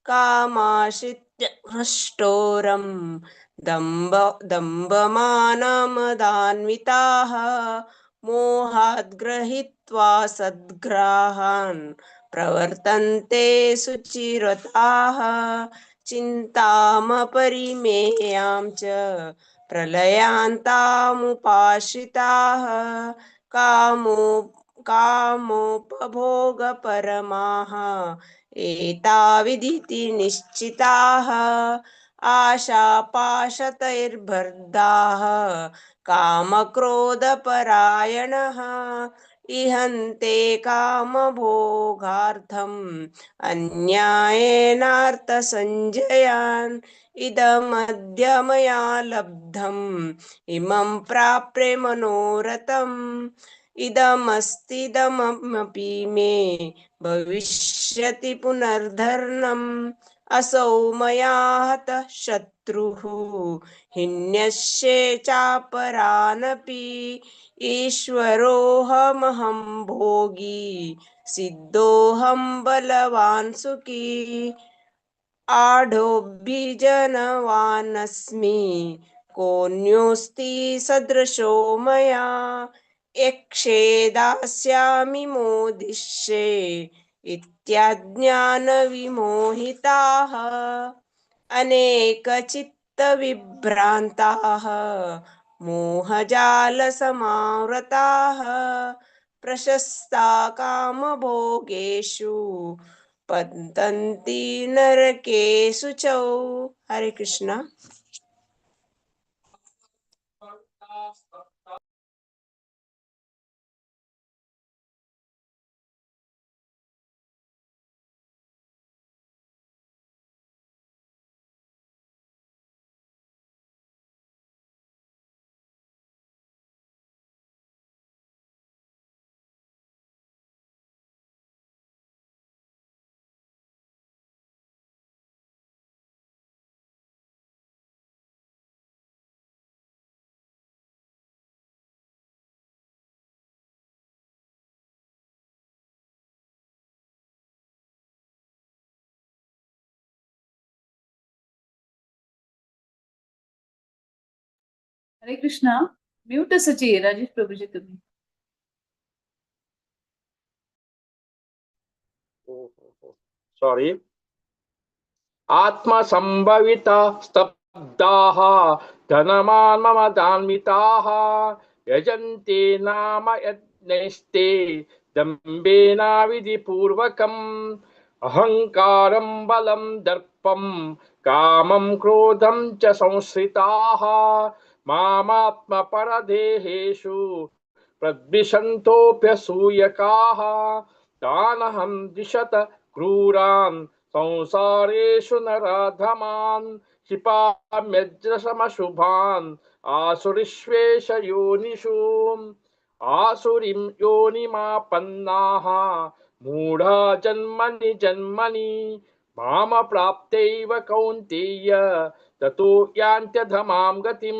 कामाश्रित्य हृष्टोरं दम्भमानमदान्विताः मोहाद् गृहीत्वा सद्ग्राहान् प्रवर्तन्ते सुचिरताः चिन्तामपरिमेयां च प्रलयान्तामुपाश्रिताः कामोपभोगपरमाः एताविदिति निश्चिताः आशापाशतैर्बद्धाः कामक्रोधपरायणः इहन्ते कामभोगार्थम् अन्यायेनार्थसञ्जयान् इदमद्य मया लब्धम् इमं प्राप्ये मनोरथम् इदमस्तिदमपि मे भविष्यति पुनर्धर्नम् असौ मया हतः शत्रुः हिन्यस्ये चापरानपि ईश्वरोऽहमहं भोगी सिद्धोऽहं बलवान् सुखी आढ्योऽभिजनवानस्मि कोऽन्योऽस्ति सदृशो मया यक्षे दास्यामि मोदिष्ये इत्याज्ञानविमोहिताः अनेकचित्तविभ्रान्ताः मोहजालसमावृताः प्रशस्ता कामभोगेषु पतन्ति नरकेषु च। हरे कृष्ण। हरे कृष्णा. म्यूट सची राजेश प्रभुजी तुम्ही. सॉरी. आत्मसंभवित स्तब्धाः धनमान्मदान्विताः यजन्ते नाम यज्ञैस्ते दम्भेनाविधिपूर्वकम् अहङ्कारं बलं दर्पं कामं क्रोधं च संश्रिताः मामात्मपरदेहेषु प्रद्विषन्तोऽप्यसूयकाः तानहं दिशत क्रूरान् संसारेषु नराधमान् क्षिपाम्यज्रसमशुभान् आसुरीष्वेष योनिषु आसुरीं योनिमापन्नाः मूढा जन्मनि जन्मनि मामप्राप्त्यैव कौन्तेय ततो यान्त्यधमां गतिं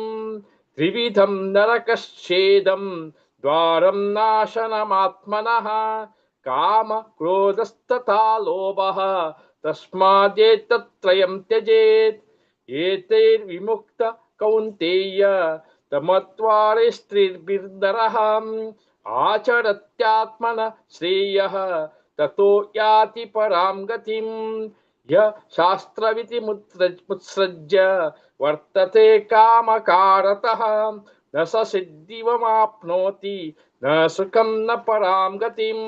त्रिविधं नरकश्छेदं द्वारं नाशनमात्मनः काम क्रोधस्तथा लोभः तस्मादेतत्त्रयं त्यजेत् एतैर्विमुक्त कौन्तेय तमत्वारिस्त्रिर्बिर्दरः आचरत्यात्मन श्रेयः ततो याति परां गतिं य शास्त्रविधि मुत्सृज्य वर्तते कामकारतः न स सिद्धिमवाप्नोति न सुखं न परां गतिं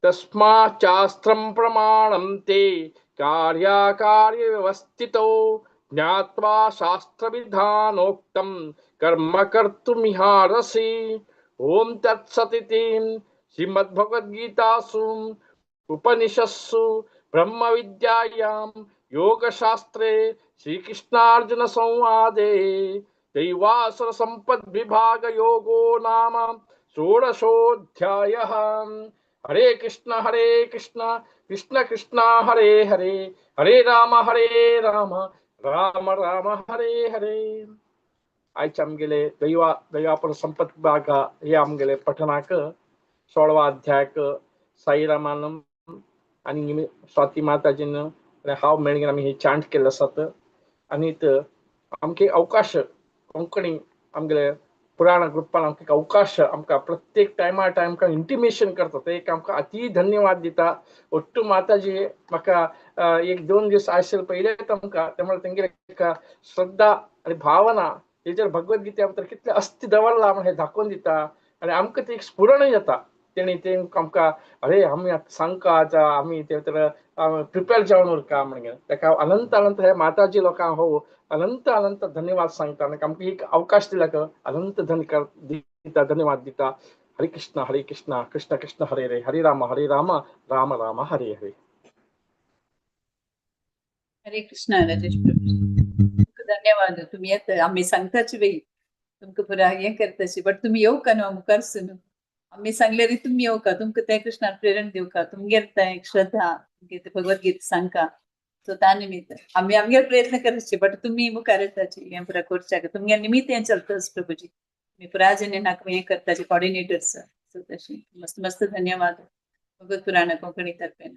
तस्माच्चास्त्रं प्रमाणं ते कार्याकार्यव्यवस्थितौ ज्ञात्वा शास्त्रविधानोक्तं कर्म कर्तुमिहारसि ओम तत्सदिति श्रीमद्भगवद्गीतासु उपनिषत्सु ब्रह्मविद्यायां योगशास्त्रे श्रीकृष्णार्जुन संवादे दैवासुर संपद्विभाग योगो नाम षोडशोऽध्यायः। हरे कृष्ण कृष्ण कृष्ण हरे हरे हरे राम राम राम हरे हरे। आयचे आमगेले दैवापर संपत विभाग हे आमगेले पठनाक 16वा अध्यायक साईरामानं आणि स्वाती माताजीनं हांव मेळून आमी हे चांट केले आसात आणि आमके अवकाश कोंकणी आमगेले पुराण ग्रुपान आमकां अवकाश आमकां प्रत्येक टायमार आमकां इंटिमेशन करता ते एक आमकां अति धन्यवाद दिता। ओट्टू माताजी म्हाका 1-2 दीस आयसर पयले आमकां त्यामुळे तेंगेर एक श्रद्धा आणि भावना तेजेर भगवद्गीते भितर कितले अस्ति दवरला म्हण हे दाखोवन दिता आणि आमकां ती एक स्फुरण जाता। तेणी ते आमकां अरे आमी आतां सांगता आतां आमी ते तर प्रिपेर जावन उरका म्हणून ताका अनंत अनंत हे माताजी लोकांक हो अनंत अनंत धन्यवाद सांगता आणि आमकां एक अवकाश दिल्याक अनंत धन्यवाद दिता। हरे कृष्ण कृष्ण कृष्ण हरे हरे हरे राम राम राम हरे हरे। हरे कृष्ण राजेश प्रभू तुमकां धन्यवाद। तुम्ही येता आमी सांगताची वेळी तुमकां पुरा हे करताची बट तुम्ही येवका न्हू मुखार सुनू आमी सांगल्यार तुम्ही येवका तुमकां ते कृष्णान प्रेरण दिवका तुमगेर ते एक श्रद्धा तुमगे भगवद्गीता सांगता सो त्या निमित्त आमी आमगेर प्रयत्न करचे बट तुम्ही मुखार येताची हे पुरा करच्या तुमगे निमित्त हे चलताच प्रभूजी मी पुरा जणे नाका हे करताचे कॉर्डिनेटर्स सो तशी मस्त मस्त धन्यवाद भगवत पुराण कोंकणी तर्फे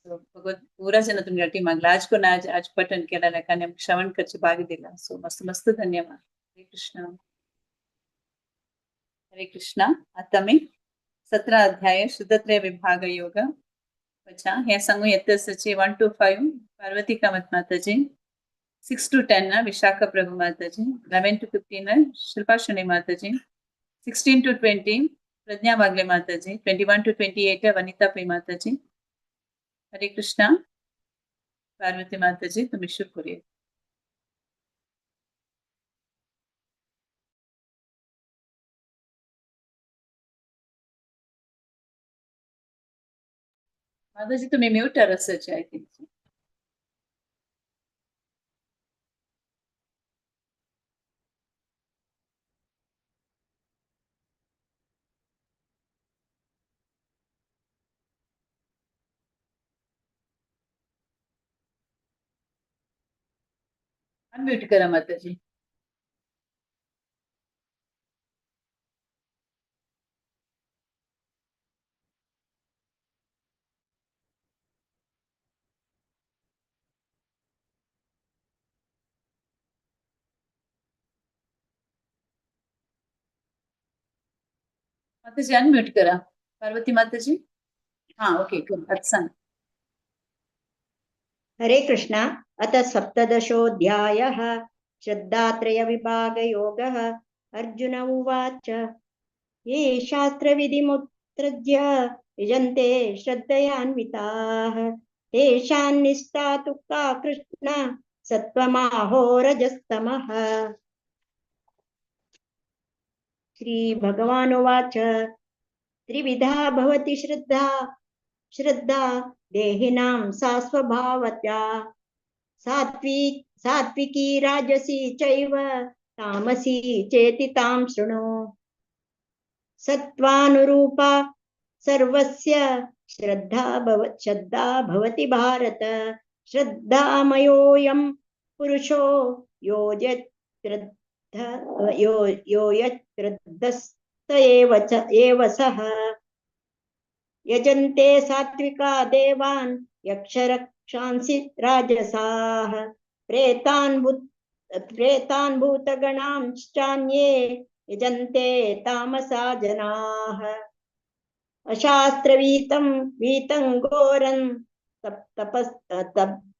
भगवत पूरा जन तुमच्या टीमाक आज कोण आज पठन केला आणि श्रवण करचे भाग दिला सो मस्त मस्त धन्यवाद। हरे कृष्णा आता मी 17 अध्याय शुद्धत्रय विभाग योग अच्छा हे सांगू येतसचे 1 to 5 पार्वती कामत माताजी 6 to 10 ना विशाखा प्रभु माताजी 11 to 15 ना शिल्पा शनि माताजी 16 to 20 प्रज्ञा बागले माताजी 21 to 28 वनिता पी माताजी। हरे कृष्णा पार्वती माताजी तुम्ही शुभ करूया। माताजी तुम्ही म्यूटर असायचे आय थिंक अनम्यूट करा माताजी। माताजी अनम्यूट करा पार्वती माताजी हाँ ओके आता सांग। हरे कृष्णा अथ सप्तदशोऽध्यायः श्रद्धात्रयविभागयोगः अर्जुन उवाच ये शास्त्रविधिमुत्सृज्य यजन्ते श्रद्धयान्विताः तेषां निष्ठा तु का कृष्ण सत्त्वमाहो रजस्तमः। श्रीभगवानुवाच त्रिविधा भवति श्रद्धा देहिनां सा स्वभावतया सात्विकी राजसी चैव तामसी चेति तां शृणु। सत्त्वानुरूपा सर्वस्य श्रद्धा भवति भारत श्रद्धामयोऽयं पुरुषो यो यच्छ्रद्धस्त एव सः। यजन्ते सात्विका देवान् यक्षरक्षांसि राजसाः प्रेतान् भूतगणांश्चान्ये यजन्ते तामसा जनाः अशास्त्रवीतं वीतं घोरं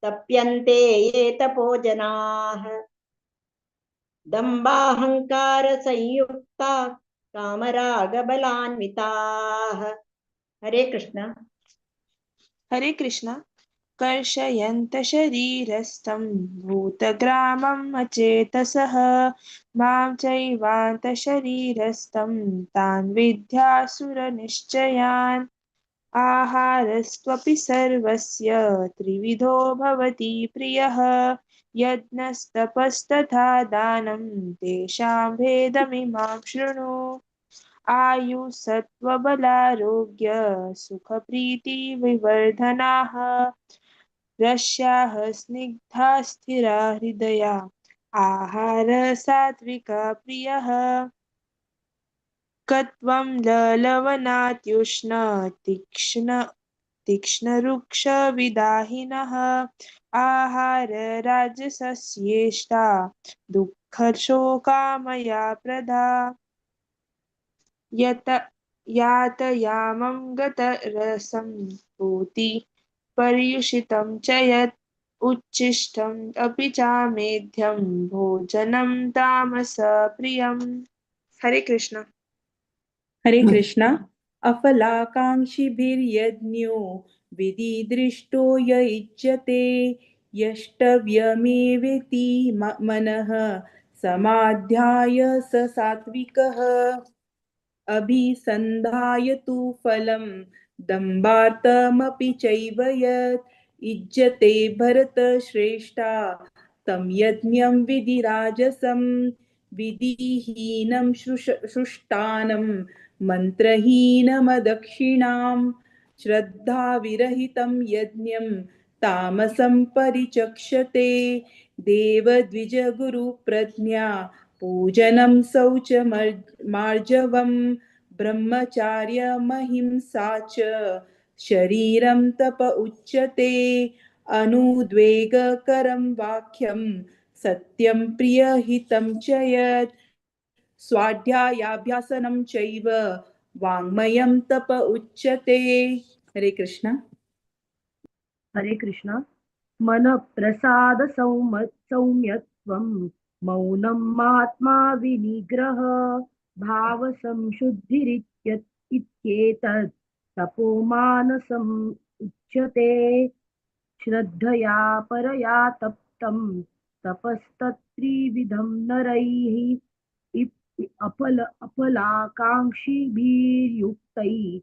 तप्यन्ते ये तपोजनाः दम्बाहंकार संयुक्ता कामरागबलान्विताः। हरे कृष्ण। हरे कृष्ण। कर्षयन्त शरीरस्थं भूतग्रामम् अचेतसः मां चैवान्त शरीरस्थं तान् विद्यासुरनिश्चयान् आहारस्त्वपि सर्वस्य त्रिविधो भवति प्रियः यज्ञस्तपस्तथा दानं तेषां भेदमिमां शृणु आयुसत्त्वबलारोग्य सुखप्रीतिविवर्धनाः रस्याः स्निग्धा स्थिरा हृदया आहार सात्विका प्रियः कट्वं ललवनात्युष्ण तीक्ष्णरुक्षविदाहिनः आहार राजसस्येष्टा दुःखशोकामया प्रदा यातयामं गतरसं भूति पर्युषितं च यत् उच्छिष्टम् अपि चामेध्यं भोजनं तामस प्रियम्। हरे कृष्ण। हरे कृष्ण। अफलाकाङ्क्षिभिर्यज्ञो विधिदृष्टो य इज्यते यष्टव्यमेवेति मनः समाध्याय स सात्विकः अभिसन्धाय तु फलं दम्भार्थमपि चैव यत् इज्यते भरतश्रेष्ठा तं यज्ञं विधिराजसं विधिहीनं शुष्टानं मन्त्रहीनमदक्षिणां श्रद्धाविरहितं यज्ञं तामसं परिचक्षते देवद्विजगुरुप्रज्ञा पूजनं शौचमार्जवं ब्रह्मचार्यमहिंसा च शरीरं तप उच्यते अनुद्वेगकरं वाक्यं सत्यं प्रियहितं च यत् स्वाध्यायाभ्यासनं चैव वाङ्मयं तप उच्यते। हरे कृष्ण। हरे कृष्ण। मन प्रसाद सौम्यत्वं मौनम् आत्मा विनिग्रह भाव संशुद्धिरित्येतत् तपोमानसम् उच्यते श्रद्धया परया तप्तं तपस्तत्त्रिविधं नरैः अपलाकाङ्क्षिभिर्युक्तैः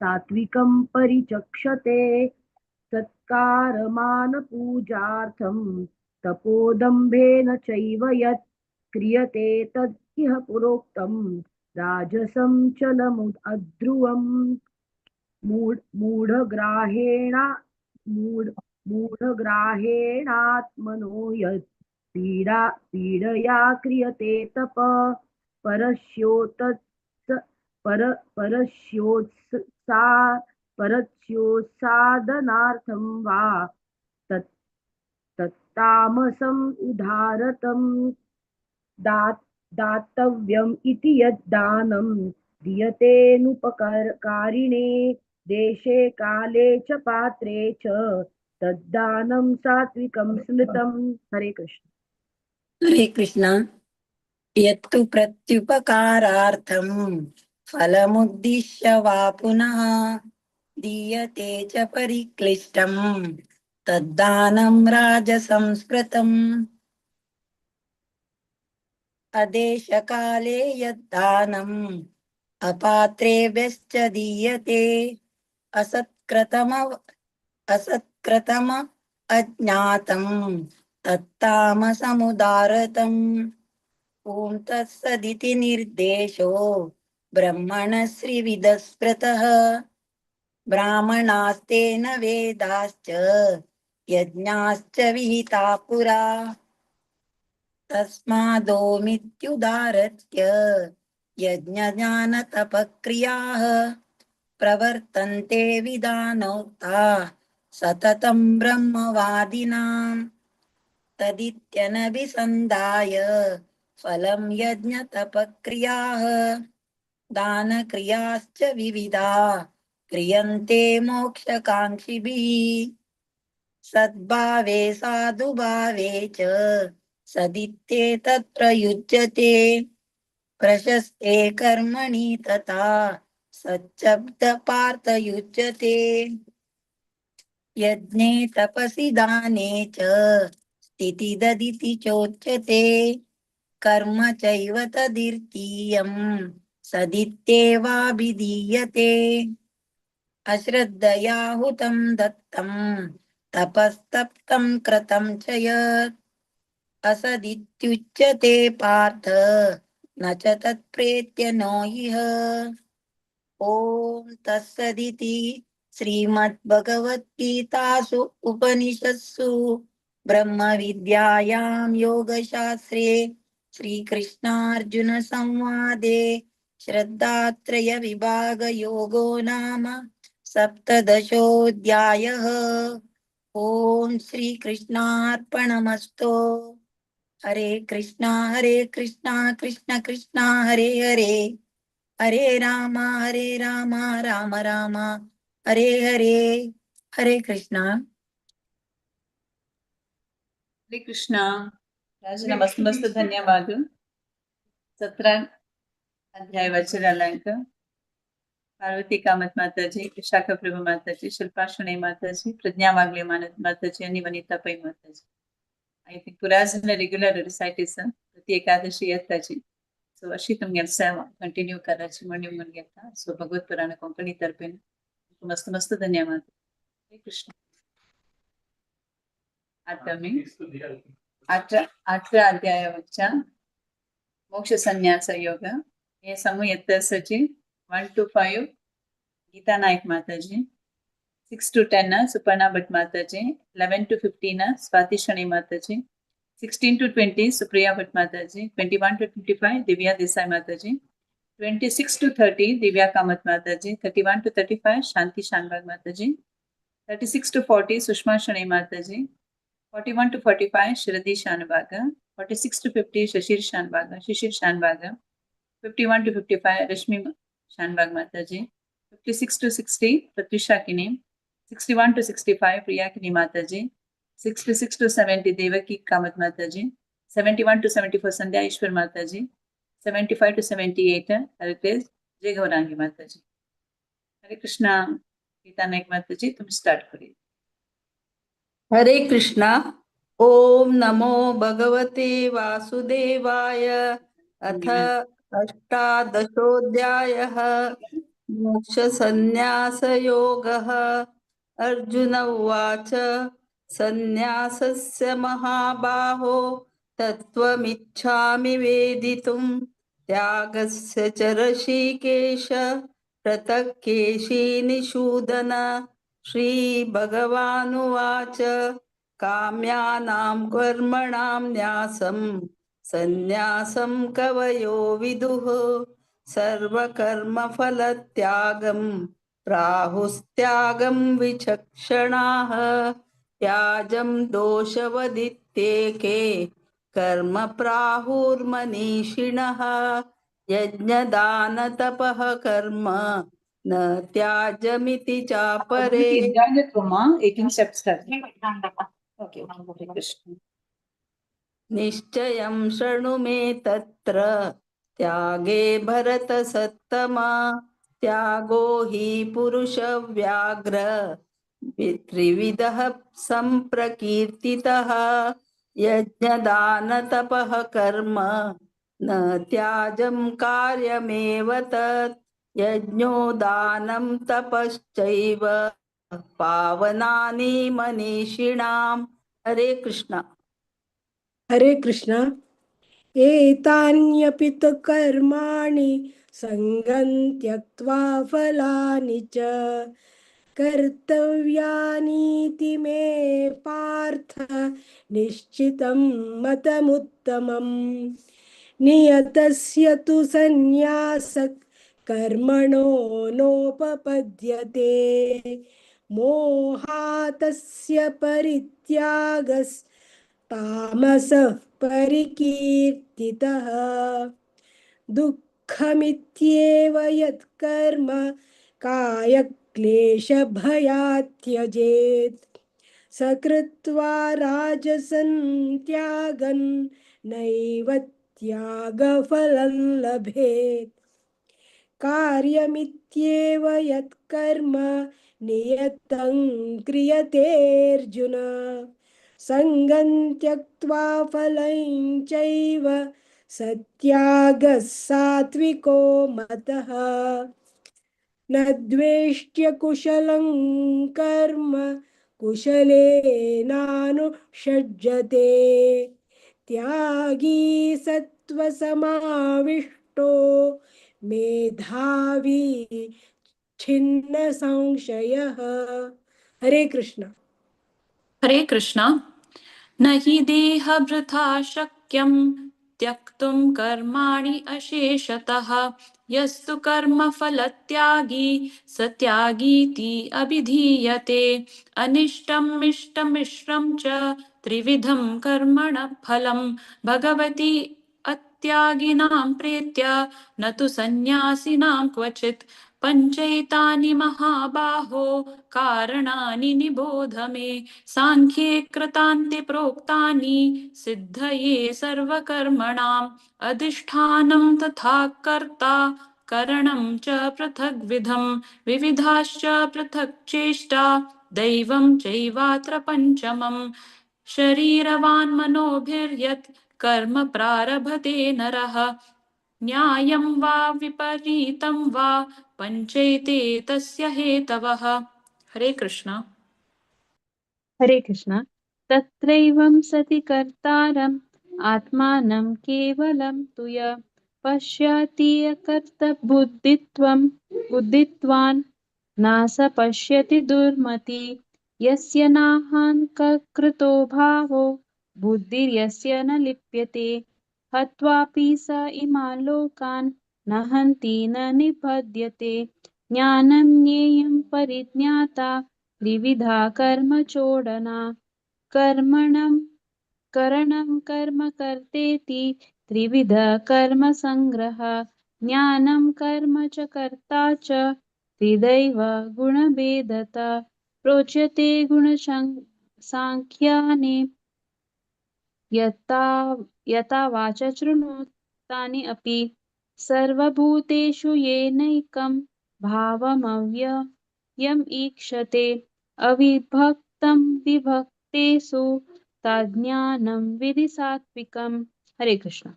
सात्विकं परिचक्षते सत्कारमानपूजार्थं तपोदम्भेन चैव यत् क्रियते तद् इह पुरोक्तं राजसं चलमुद्ध्रुवम् मूढग्राहेणात्मनो यत् पीडया क्रियते तप परस्योत्सादनार्थं वा तत्तामसम् उदारतं दातव्यम् इति यद्दानं दीयतेनुपकारिणे देशे काले च पात्रे च तद्दानं सात्विकं स्मृतम्। हरे कृष्ण। हरे कृष्ण। यत्तु प्रत्युपकारार्थं फलमुद्दिश्य वा पुनः दीयते च परिक्लिष्टं तद्दानं राजसंस्कृतम् अदेशकाले यद्दानम् अपात्रेभ्यश्च दीयते असत्कृतम अज्ञातं तत्तामसमुदारतम् ॐ तत्सदिति निर्देशो ब्रह्मणस्त्रिविधस्मृतः ब्राह्मणास्तेन वेदाश्च यज्ञाश्च विहिता पुरा तस्मादोमित्युदारत्य यज्ञज्ञानतपक्रियाः प्रवर्तन्ते विधानोक्ता सततं ब्रह्मवादिनां तदित्यनभिसन्धाय फलं यज्ञतपक्रियाः दानक्रियाश्च विविधा क्रियन्ते मोक्षकाङ्क्षिभिः सद्भावे साधुभावे च सदित्येतत् प्रयुज्यते प्रशस्ते कर्मणि तथा सच्चब्दपार्थयुज्यते यज्ञे तपसि दाने च स्थितिददिति चोच्यते कर्म चैव तदीर्तीयं सदित्येवाभिधीयते अश्रद्धया हुतं दत्तं तपस्तप्तं कृतं च यत् असदित्युच्यते पार्थ न च तत्प्रेत्य नो इह ॐ तत्सदिति श्रीमद्भगवद्गीतासु उपनिषत्सु ब्रह्मविद्यायां योगशास्त्रे श्रीकृष्णार्जुनसंवादे श्रद्धात्रयविभागयोगो नाम सप्तदशोऽध्यायः ॐ श्रीकृष्णार्पणमस्तु हरे कृष्णा कृष्ण कृष्ण हरे हरे हरे राम राम राम हरे हरे हरे कृष्णा हरे कृष्णा राजना मस्त मस्त ಧನ್ಯವಾದ 17 अध्याय वचरालंक पार्वती कामत माताजी विशाखा प्रभु माताजी शिल्पा शुणे माताजी प्रज्ञा वागले माताजी आणि वनिता पै माताजी I think पुराजन रेग्युलर रिसाइटिस प्रति एकादशी येताची सो अशी तुमगे सेवा कंटिन्यू करायची म्हणून म्हणून घेता सो भगवत पुराण कोंकणी तर्फे मस्त मस्त धन्यवाद हरे कृष्ण आता मी 8व्या अध्यायावरच्या मोक्ष संन्यास योग हे समूह येताची 1 to 5 गीता नायक माताजी 6 to 10 सुपर्णा भट माताजी 11 to 15 स्वाति शनि माताजी 16 to 20 सुप्रिया भट माताजी 21 to 25 दिव्या देसाई माताजी 26 to 30 दिव्या कामत माताजी 31 to 35 शांति शानबाग माताजी 36 to 40 सुषमा शनि माताजी 41 to 45 श्रद्धि Shanbhag 46 to 50 Shishir Shanbhag 51 to 55 रश्मि शानबाग माताजी 56 to 60 प्रत्युषा किनी 61 to 65 प्रिया किनी माताजी 66 to 70 देवकी कामत माताजी 71 to 74 संध्या ईश्वर माताजी 75 to 78 हरितेश जय गौरांगी माताजी हरे कृष्णा गीता नायक माताजी तुम स्टार्ट करिए हरे कृष्णा ओम नमो भगवते वासुदेवाय अथ अष्टादशोऽध्यायः मोक्ष संन्यास योगः अर्जुन उवाच संन्यासस्य महाबाहो तत्त्वमिच्छामि वेदितुं त्यागस्य च ऋषिकेश पृथक् केशिनिषूदन श्रीभगवानुवाच काम्यानां कर्मणां न्यासं संन्यासं कवयो विदुः सर्वकर्मफलत्यागं प्राहुस्त्यागं विचक्षणाः त्याजं दोषवदित्येके कर्म प्राहुर्मनीषिणः यज्ञदानतपः कर्म न त्याजमिति चापरे enjoy the trauma 18 steps okay हरे कृष्ण निश्चयं शृणु मे तत्र त्यागे भरतसत्तमा त्यागो हि पुरुषव्याघ्र त्रिविधः सम्प्रकीर्तितः यज्ञदानतपः कर्म न त्याजं कार्यमेव तत् यज्ञो दानं तपश्चैव पावनानि मनीषिणाम् हरे कृष्ण हरे कृष्ण एतान्यपि तु कर्माणि सङ्गं त्यक्त्वा फलानि च कर्तव्यानीति मे पार्थ निश्चितं मतमुत्तमम् नियतस्य तु सन्न्यासः कर्मणो नोपपद्यते मोहातस्य परित्यागस्तामसः परिकीर्तितः दुःखमित्येव यत्कर्म कायक्लेशभयात् त्यजेत् सकृत्वा राजसं त्यागन् नैव त्यागफलं लभेत् कार्यमित्येव यत्कर्म नियतं क्रियतेऽर्जुन सङ्गं त्यक्त्वा फलं चैव सत्यागः सात्विको मतः न द्वेष्ट्य कुशलं कर्म कुशलेनानुषज्यते त्यागी सत्त्वसमाविष्टो मेधावी छिन्न संशयः। हरे कृष्ण। हरे कृष्ण। न हि देहभृथा शक्यं त्यक्तुं कर्माणि अशेषतः यस्तु कर्मफलत्यागी स त्यागीति अभिधीयते अनिष्टम् इष्टमिश्रं च त्रिविधं कर्मणः फलं भगवति अत्यागिनां प्रीत्य न तु सन्न्यासिनां क्वचित् पञ्चैतानि महाबाहो कारणानि निबोध मे सांख्ये कृतान्ते प्रोक्तानि सिद्धये सर्वकर्मणाम् अधिष्ठानं तथा कर्ता करणं च पृथग्विधं विविधाश्च पृथक् चेष्टा दैवं चैवात्र पञ्चमम् शरीरवान् मनोभिर्यत् कर्म प्रारभते नरः न्यायं वा विपरीतं वा पञ्चैते तस्य हेतवः। हरे कृष्ण। हरे कृष्ण। तत्रैवं सति कर्तारम् आत्मानं केवलं तु य पश्यति बुद्धित्वान् न स पश्यति दुर्मति यस्य नाहङ्कृतो भावो बुद्धिर्यस्य न लिप्यते हत्वापि स इमान् लोकान् न हन्ति न निबध्यते ज्ञानं ज्ञेयं परिज्ञाता त्रिविधा कर्म चोडना करणं कर्म कर्तेति त्रिविध कर्म संग्रह ज्ञानं कर्म च कर्ता च त्रिदैव गुणभेदता प्रोच्यते गुणसाङ्ख्यानि यथा वाच शृणुतानि अपि सर्वभूतेषु येनैकं भावमव्ययम् ईक्षते अविभक्तं विभक्तेषु तज्ज्ञानं विधि सात्विकम्। हरे कृष्ण।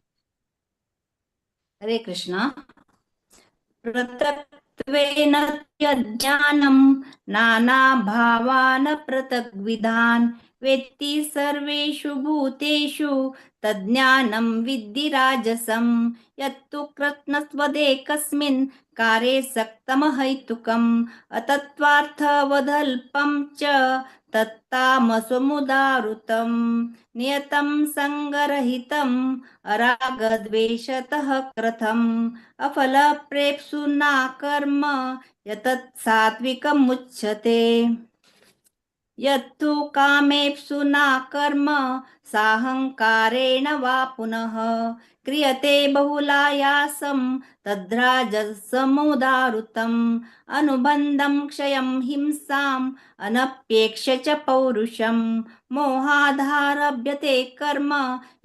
हरे कृष्ण। पृथक्त्वेन यज्ञानं नानाभावान् पृथग्विधान् वेत्ति सर्वेषु भूतेषु तज्ज्ञानं विद्धि राजसं यत्तु कृत्स्नत्वदेकस्मिन् कार्ये सक्तमहैतुकम् अतत्त्वार्थवदल्पं च तत्तामसमुदाहृतं नियतं सङ्गरहितम् अरागद्वेषतः कृतम् अफलप्रेप्सुना कर्म यतत् सात्विकमुच्यते यत्तु कामेप्सुना कर्म साहङ्कारेण वा पुनः क्रियते बहुलायासं तद्राजसमुदाहृतम् अनुबन्धं क्षयं हिंसाम् अनपेक्ष्य च पौरुषं मोहाधारभ्यते कर्म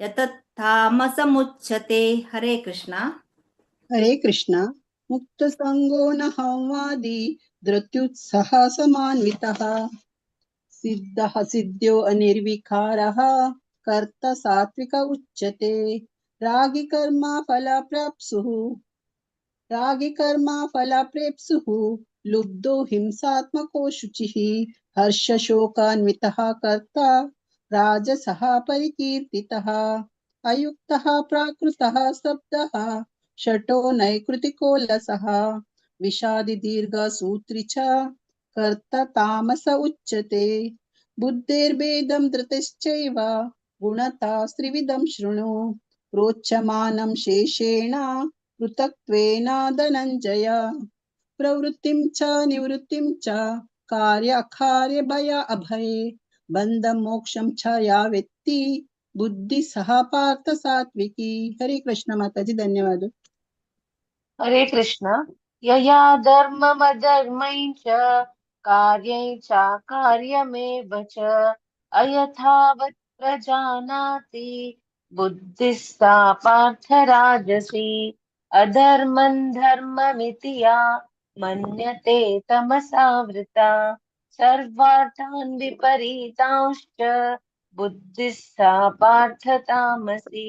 यतत् तामसमुच्यते। हरे कृष्णा। हरे कृष्ण। मुक्तसंगो न संवादी धृत्युत्साह समान्वितः सिद्धः सिद्ध्यो अनिर्विकारः कर्ता सात्विक उच्यते रागी कर्मा फलाप्रेप्सुः लुब्धो हिंसात्मको शुचिः हर्षशोकान्वितः कर्ता राजसः परिकीर्तितः अयुक्तः प्राकृतः स्तब्धः शठो नैकृतिको लसः विषादि दीर्घसूत्री च कर्ता तामस उच्यते बुद्धेर्भेदं धृतिश्चैव गुणता त्रिविधं शृणु प्रोच्यमानं शेषेण पृथक्त्वेन धनञ्जय प्रवृत्तिं च निवृत्तिं च कार्यकार्यभय अभये बन्धमोक्षं च या व्यक्ति बुद्धि सह पार्थ सात्विकी। हरे कृष्ण माताजी, धन्यवाद। हरे कृष्ण। यया धर्ममधर्मं च कार्यं च कार्यमेव च अयथावत् प्रजानाति बुद्धिस्ता पार्थ राजसी अधर्मं धर्ममिति या मन्यते तमसावृता सर्वार्थान् विपरीतांश्च बुद्धिस्ता पार्थ तामसी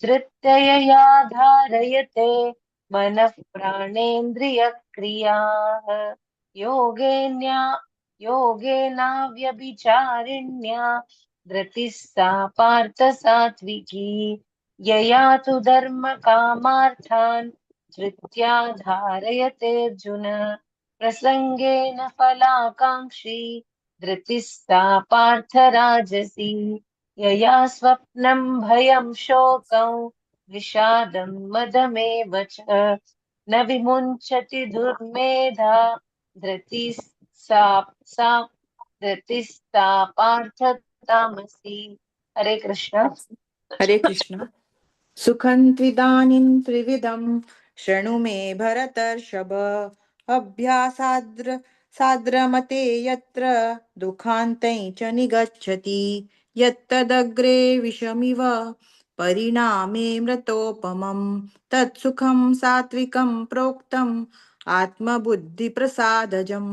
धृत्यया धारयते मनः प्राणेन्द्रियक्रियाः योगेनाव्यभिचारिण्या धृतिः सा पार्थ सात्विकी यया तु धर्मकामार्थान् धृत्या धारयते अर्जुन प्रसङ्गेन फलाकाङ्क्षी धृतिः सा पार्थ राजसी यया स्वप्नं भयं शोकं विषादं मदमेव च न विमुञ्चति दुर्मेधा धृतिः सा पार्थ तामसी। हरे कृष्ण। हरे कृष्ण। सुखं त्विदानीं त्रिविधं शृणु मे भरतर्षभ साद्रमते यत्र दुःखान्तै च निगच्छति यत्तदग्रे विषमिव परिणामे मृतोपमं तत्सुखं सात्विकं प्रोक्तम् आत्मबुद्धिप्रसादजं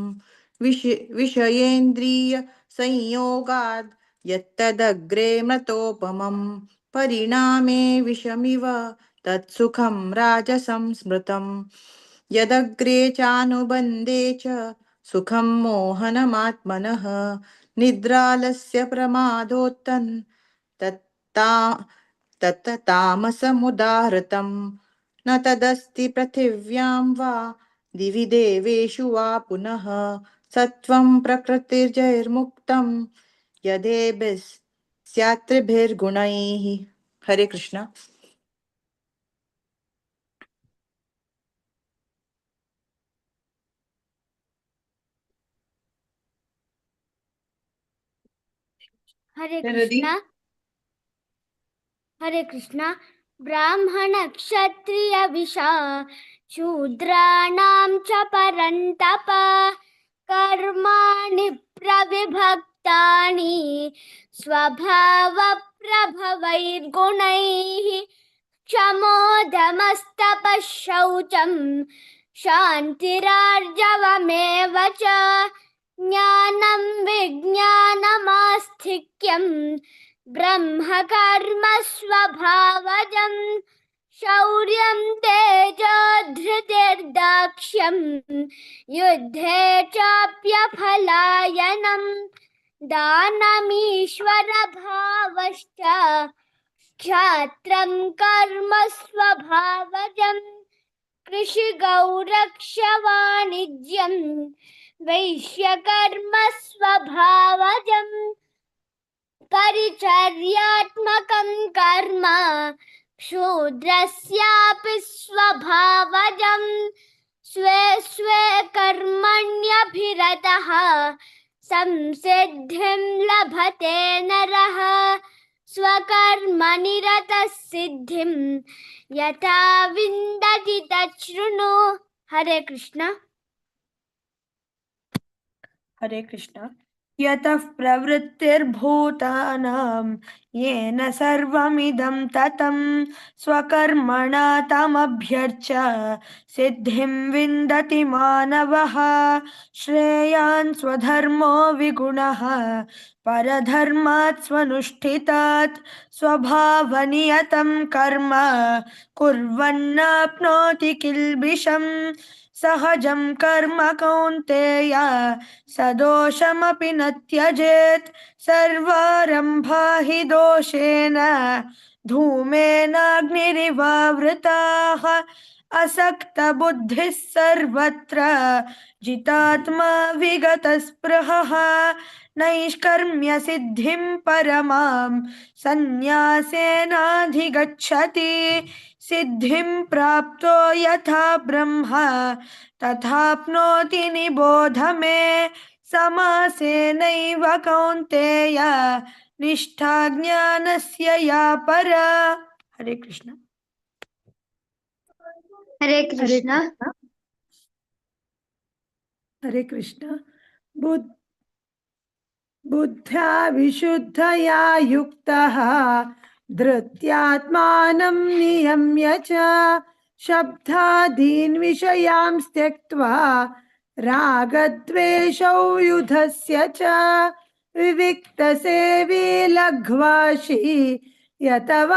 विषयेन्द्रिय संयोगाद् यत्तदग्रे मृतोपमं परिणामे विषमिव तत्सुखं राजसं स्मृतम् यदग्रे चानुबन्धे च सुखं मोहनमात्मनः निद्रालस्य प्रमादोत्तन् तत्तामसमुदाहृतम् न तदस्ति पृथिव्यां वा दिवि देवेषु वा पुनः सत्वं प्रकृतिर्जैर्मुक्तं यदेभिस्त्रिभिर्गुणैः। हरे कृष्ण। हरे कृष्ण। हरे कृष्ण। ब्राह्मण क्षत्रिय विशा शूद्राणां च परन्तप कर्माणि प्रविभक्तानि स्वभावप्रभवैर्गुणैः क्षमोदमस्तपः शौचं शान्तिरार्जवमेव च ज्ञानं विज्ञानमास्तिक्यं ब्रह्मकर्म स्वभावजं शौर्यं तेजो धृतिर्दाक्ष्यं युद्धे चाप्यफलायनं दानमीश्वरभावश्च क्षात्रं कर्म स्वभावजं कृषिगौरक्षवाणिज्यं वैश्यकर्म स्वभावजं परिचर्यात्मकं कर्म शूद्रस्यापि स्वभावजं स्वे स्वे कर्मण्यभिरतः संसिद्धिं लभते नरः स्वकर्मनिरतः सिद्धिं यथा विन्दति तच्छृणु। हरे कृष्ण। हरे कृष्ण। यतः प्रवृत्तिर्भूतानां येन सर्वमिदं ततं स्वकर्मणा तमभ्यर्च्य सिद्धिं विन्दति मानवः श्रेयान् स्वधर्मो विगुणः परधर्मात् स्वनुष्ठितात् स्वभावनियतं कर्म कुर्वन्नाप्नोति किल्बिषम् सहजं कर्म कौन्तेय सदोषमपि न त्यजेत् सर्वारम्भा हि दोषेण धूमेनाग्निरिवावृताः असक्तबुद्धिः सर्वत्र जितात्मा विगतस्पृहः नैष्कर्म्यसिद्धिं परमां सन्न्यासेनाधिगच्छति सिद्धिं प्राप्तो यथा ब्रह्मा तथाप्नोति निबोध मे समासेनैव कौन्तेय निष्ठा ज्ञानस्य या परा। हरे कृष्ण। हरे कृष्ण। हरे कृष्ण। बुद्ध्या विशुद्धया युक्तः धृत्यात्मानं नियम्य च शब्दादीन् विषयान् त्यक्त्वा रागद्वेषौ युधस्य च विविक्तसेवी लघ्वाशी यतवाक्कायमानसः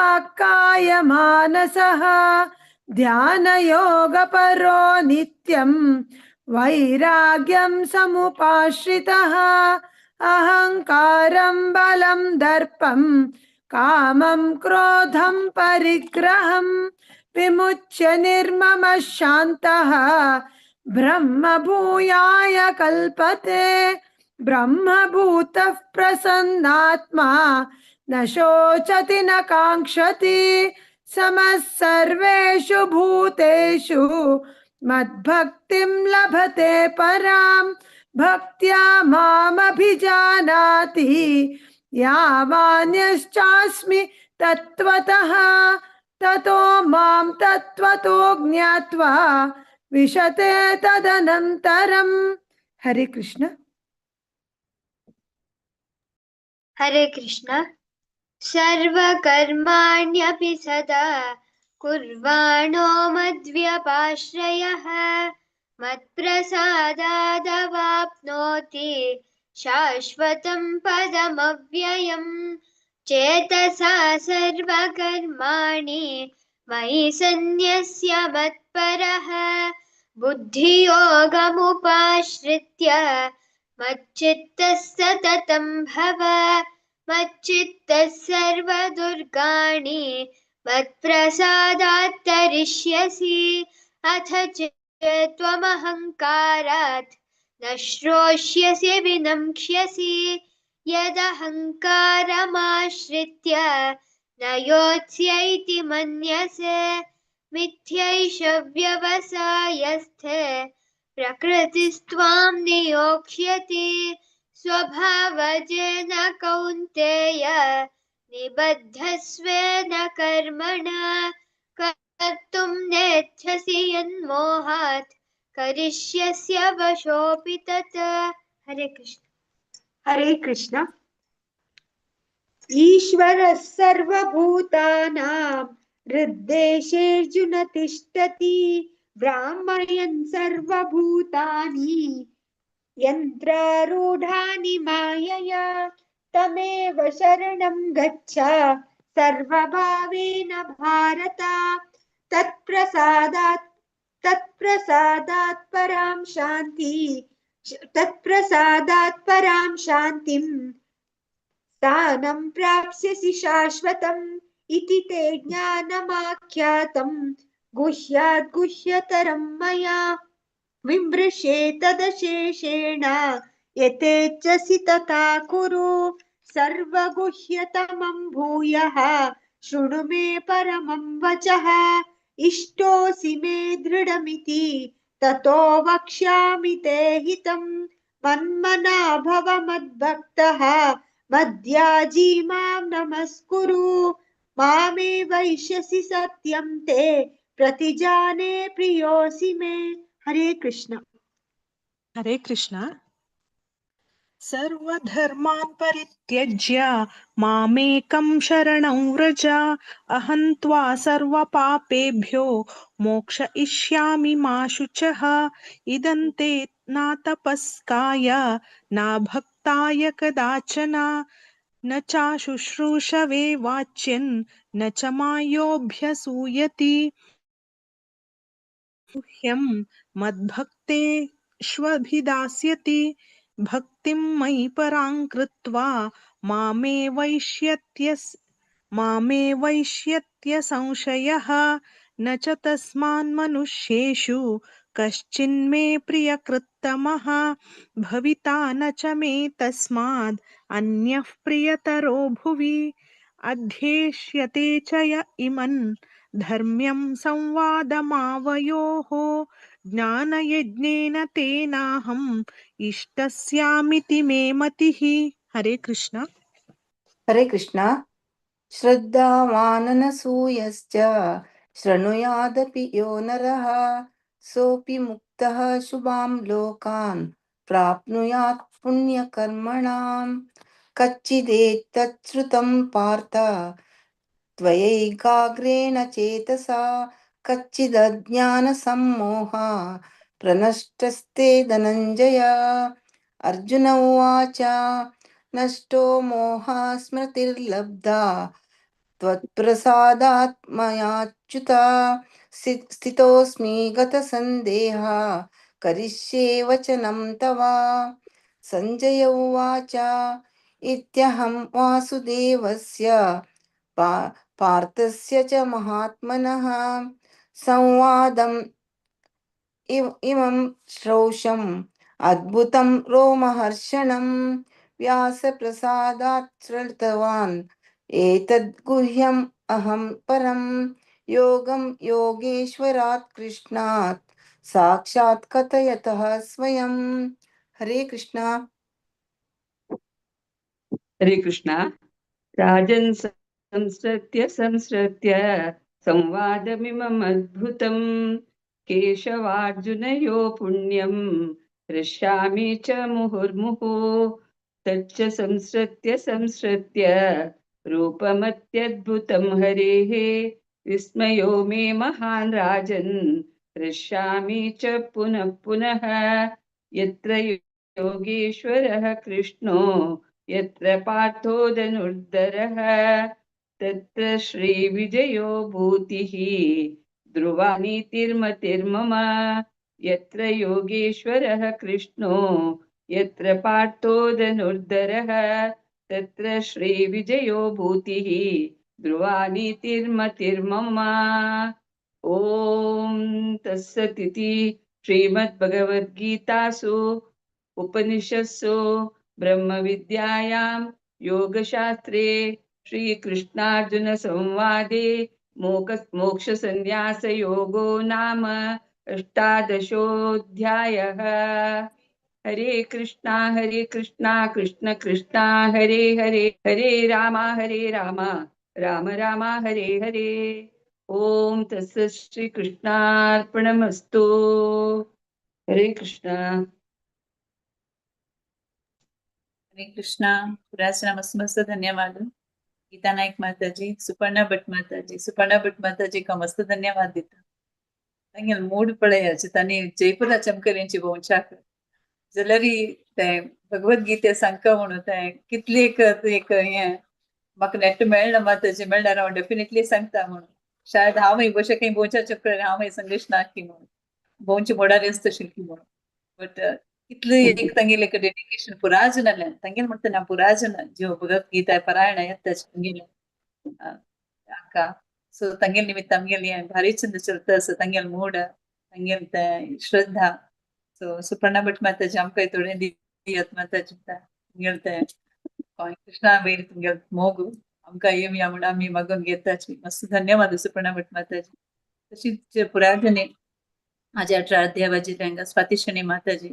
ध्यानयोगपरो नित्यं वैराग्यं समुपाश्रितः अहंकारं बलं दर्पं कामं क्रोधं परिग्रहं विमुच्य निर्ममः शान्तः ब्रह्मभूयाय कल्पते ब्रह्मभूतः प्रसन्नात्मा न शोचति न काङ्क्षति समः सर्वेषु भूतेषु मद्भक्तिं लभते परां भक्त्या मामभिजानाति यावान्यश्चास्मि तत्त्वतः ततो मां तत्त्वतो ज्ञात्वा विशते तदनन्तरम्। हरे कृष्ण। हरे कृष्ण। सर्वकर्माण्यपि सदा कुर्वाणो मद्व्यपाश्रयः मत्प्रसादादवाप्नोति शाश्वतं पदमव्ययम् चेतसा सर्वकर्माणि मयि सन्न्यस्य मत्परः बुद्धियोगमुपाश्रित्य मच्चित्तः सततं भव मच्चित्तः सर्वदुर्गाणि मत्प्रसादात् तरिष्यसि अथ त्वमहङ्कारात् न श्रोष्यसि विनङ्क्ष्यसि यदहङ्कारमाश्रित्य न योत्स्यैति मन्यसे मिथ्यैष व्यवसायस्थे प्रकृतिस्त्वां नियोक्ष्यति स्वभावजेन कौन्तेय निबद्धस्वेन कर्मणा कर्तुं नेच्छसि यन्मोहात् करिष्यस्य वशोऽपि तत्। हरे कृष्ण। हरे कृष्ण। ईश्वरः सर्वभूतानां हृद्देशेऽर्जुन तिष्ठति ब्राह्मयन् सर्वभूतानि यन्त्रारूढानि मायया तमेव शरणं गच्छ सर्वभावेन भारत तत्प्रसादात् परां शान्तिं स्थानं प्राप्स्यसि शाश्वतम् इति ते ज्ञानमाख्यातं गुह्यात् गुह्यतरं मया विमृशे तदशेषेण यथेच्छसि तथा कुरु सर्वगुह्यतमं भूयः शृणु मे परमं वचः इष्टोऽसि मे दृढमिति ततो वक्ष्यामि ते हितं मन्मना भव मद्भक्तः मद्याजी मां नमस्कुरु मामे वैष्यसि सत्यं ते प्रतिजाने प्रियोऽसि मे। हरे कृष्ण। हरे कृष्ण। सर्वधर्मान् परित्यज्य मामेकं शरणं व्रज अहं त्वा सर्वपापेभ्यो मोक्षयिष्यामि मा शुचः इदं ते न तपस्काय न भक्ताय कदाचन न चाशुश्रूषवे वाच्यन् न च मायोऽभ्यसूयति ह्यं मद्भक्तेष्वभिदास्यति भक्तिं मयि परां कृत्वा मामे वैष्यत्य संशयः न च तस्मान्मनुष्येषु कश्चिन्मे प्रियकृत्तमः भविता न च मे तस्माद् अन्यः प्रियतरो भुवि अध्येष्यते च य इमन् धर्म्यं संवादमावयोः ज्ञानयज्ञेन तेनाहम् इष्टस्यामिति मे मतिः। हरे कृष्ण। हरे कृष्ण। श्रद्धावाननसूयश्च शृणुयादपि यो नरः सोऽपि मुक्तः शुभां लोकान् प्राप्नुयात् पुण्यकर्मणाम् कच्चिदेतच्छ्रुतं पार्थ त्वयैकाग्रेण चेतसा कच्चिदज्ञानसम्मोहा प्रनष्टस्ते धनञ्जय। अर्जुन उवाच नष्टो मोहः स्मृतिर्लब्धा त्वत्प्रसादात् मयाच्युत स्थितोऽस्मि गतसन्देहः करिष्ये वचनं तव। सञ्जय उवाच इत्यहं वासुदेवस्य पार्थस्य च महात्मनः संवादम् इमं श्रौषम् अद्भुतं रोमहर्षणं व्यासप्रसादात् श्रुतवान् एतद् गुह्यम् अहं परं योगं योगेश्वरात् कृष्णात् साक्षात् कथयतः स्वयं। हरे कृष्णा। हरे कृष्णा। राजन् संसृत्य संवादमिमम् अद्भुतम् केशवार्जुनयो पुण्यं हृष्यामि च मुहुर्मुहुः तच्च संसृत्य रूपमत्यद्भुतं हरेः विस्मयो मे महान् राजन् हृष्यामि च पुनः पुनः यत्र योगेश्वरः कृष्णो यत्र पार्थो धनुर्धरः तत्र श्रीविजयो भूतिः ध्रुवा नीतिर्मतिर्मम। यत्र योगेश्वरः कृष्णो यत्र पार्थो धनुर्धरः तत्र श्रीविजयो भूतिः ध्रुवा नीतिर्मतिर्मम। ॐ तत्सदिति श्रीमद्भगवद्गीतासु उपनिषत्सु ब्रह्मविद्यायां योगशास्त्रे श्रीकृष्णार्जुनसंवादे मोक्षसंन्यासयोगो नाम अष्टादशोऽध्यायः। हरे कृष्णा कृष्ण कृष्णा हरे हरे हरे राम राम राम हरे हरे। ओम तत्सत् श्रीकृष्णार्पणमस्तु। हरे कृष्णा। हरे कृष्णा. पुरासना मस्त मस्त धन्यवाद. गीता नायक माताजी, सुपर्णा भट्ट माताजी का मस्त धन्यवाद दिता. ತಂಗಿ ಮೂಡ್ ಪಳೆಯಾಚೆ ತನಿ ಜೈಪುರ ಚಮಕರಿಂಚಿ ಬೋಂಚಾಕ जलरी ते भगवद्गीते सांगता म्हणून ते कितली एक हे म्हाका नेट मेळना माताजी मेळल्यार हांव डेफिनेटली सांगता म्हणून शायद हांव बशे काही बोंच्या चक्कर हांव संदेश नाकी म्हणून बोंची मोडारी तशी म्हणून बट कितली एक ತಂಗಿल एक डेडिकेशन पुराजनाले ತಂಗಿल म्हणटा ना पुराजन जो भगवद्गीता पारायण येता ತಂಗಿल अक्का सो ತಂಗಿल निमित्त आमगेली भारी चंद चलता सो ತಂಗಿल मूड ತಂಗಿल श्रद्धा सो सुपर्णा भट माताजी आमकां थोडे दियात माताजी गेलते कृष्णा वेळ तुमगे मोगू आमकां येवया म्हणून आमी मागून घेताची मस्त धन्यवाद सुपर्णा भट माताजी. तशीच पुरायजनी माझ्या 18 अध्यायाची तांकां स्वाती शनी माताजी,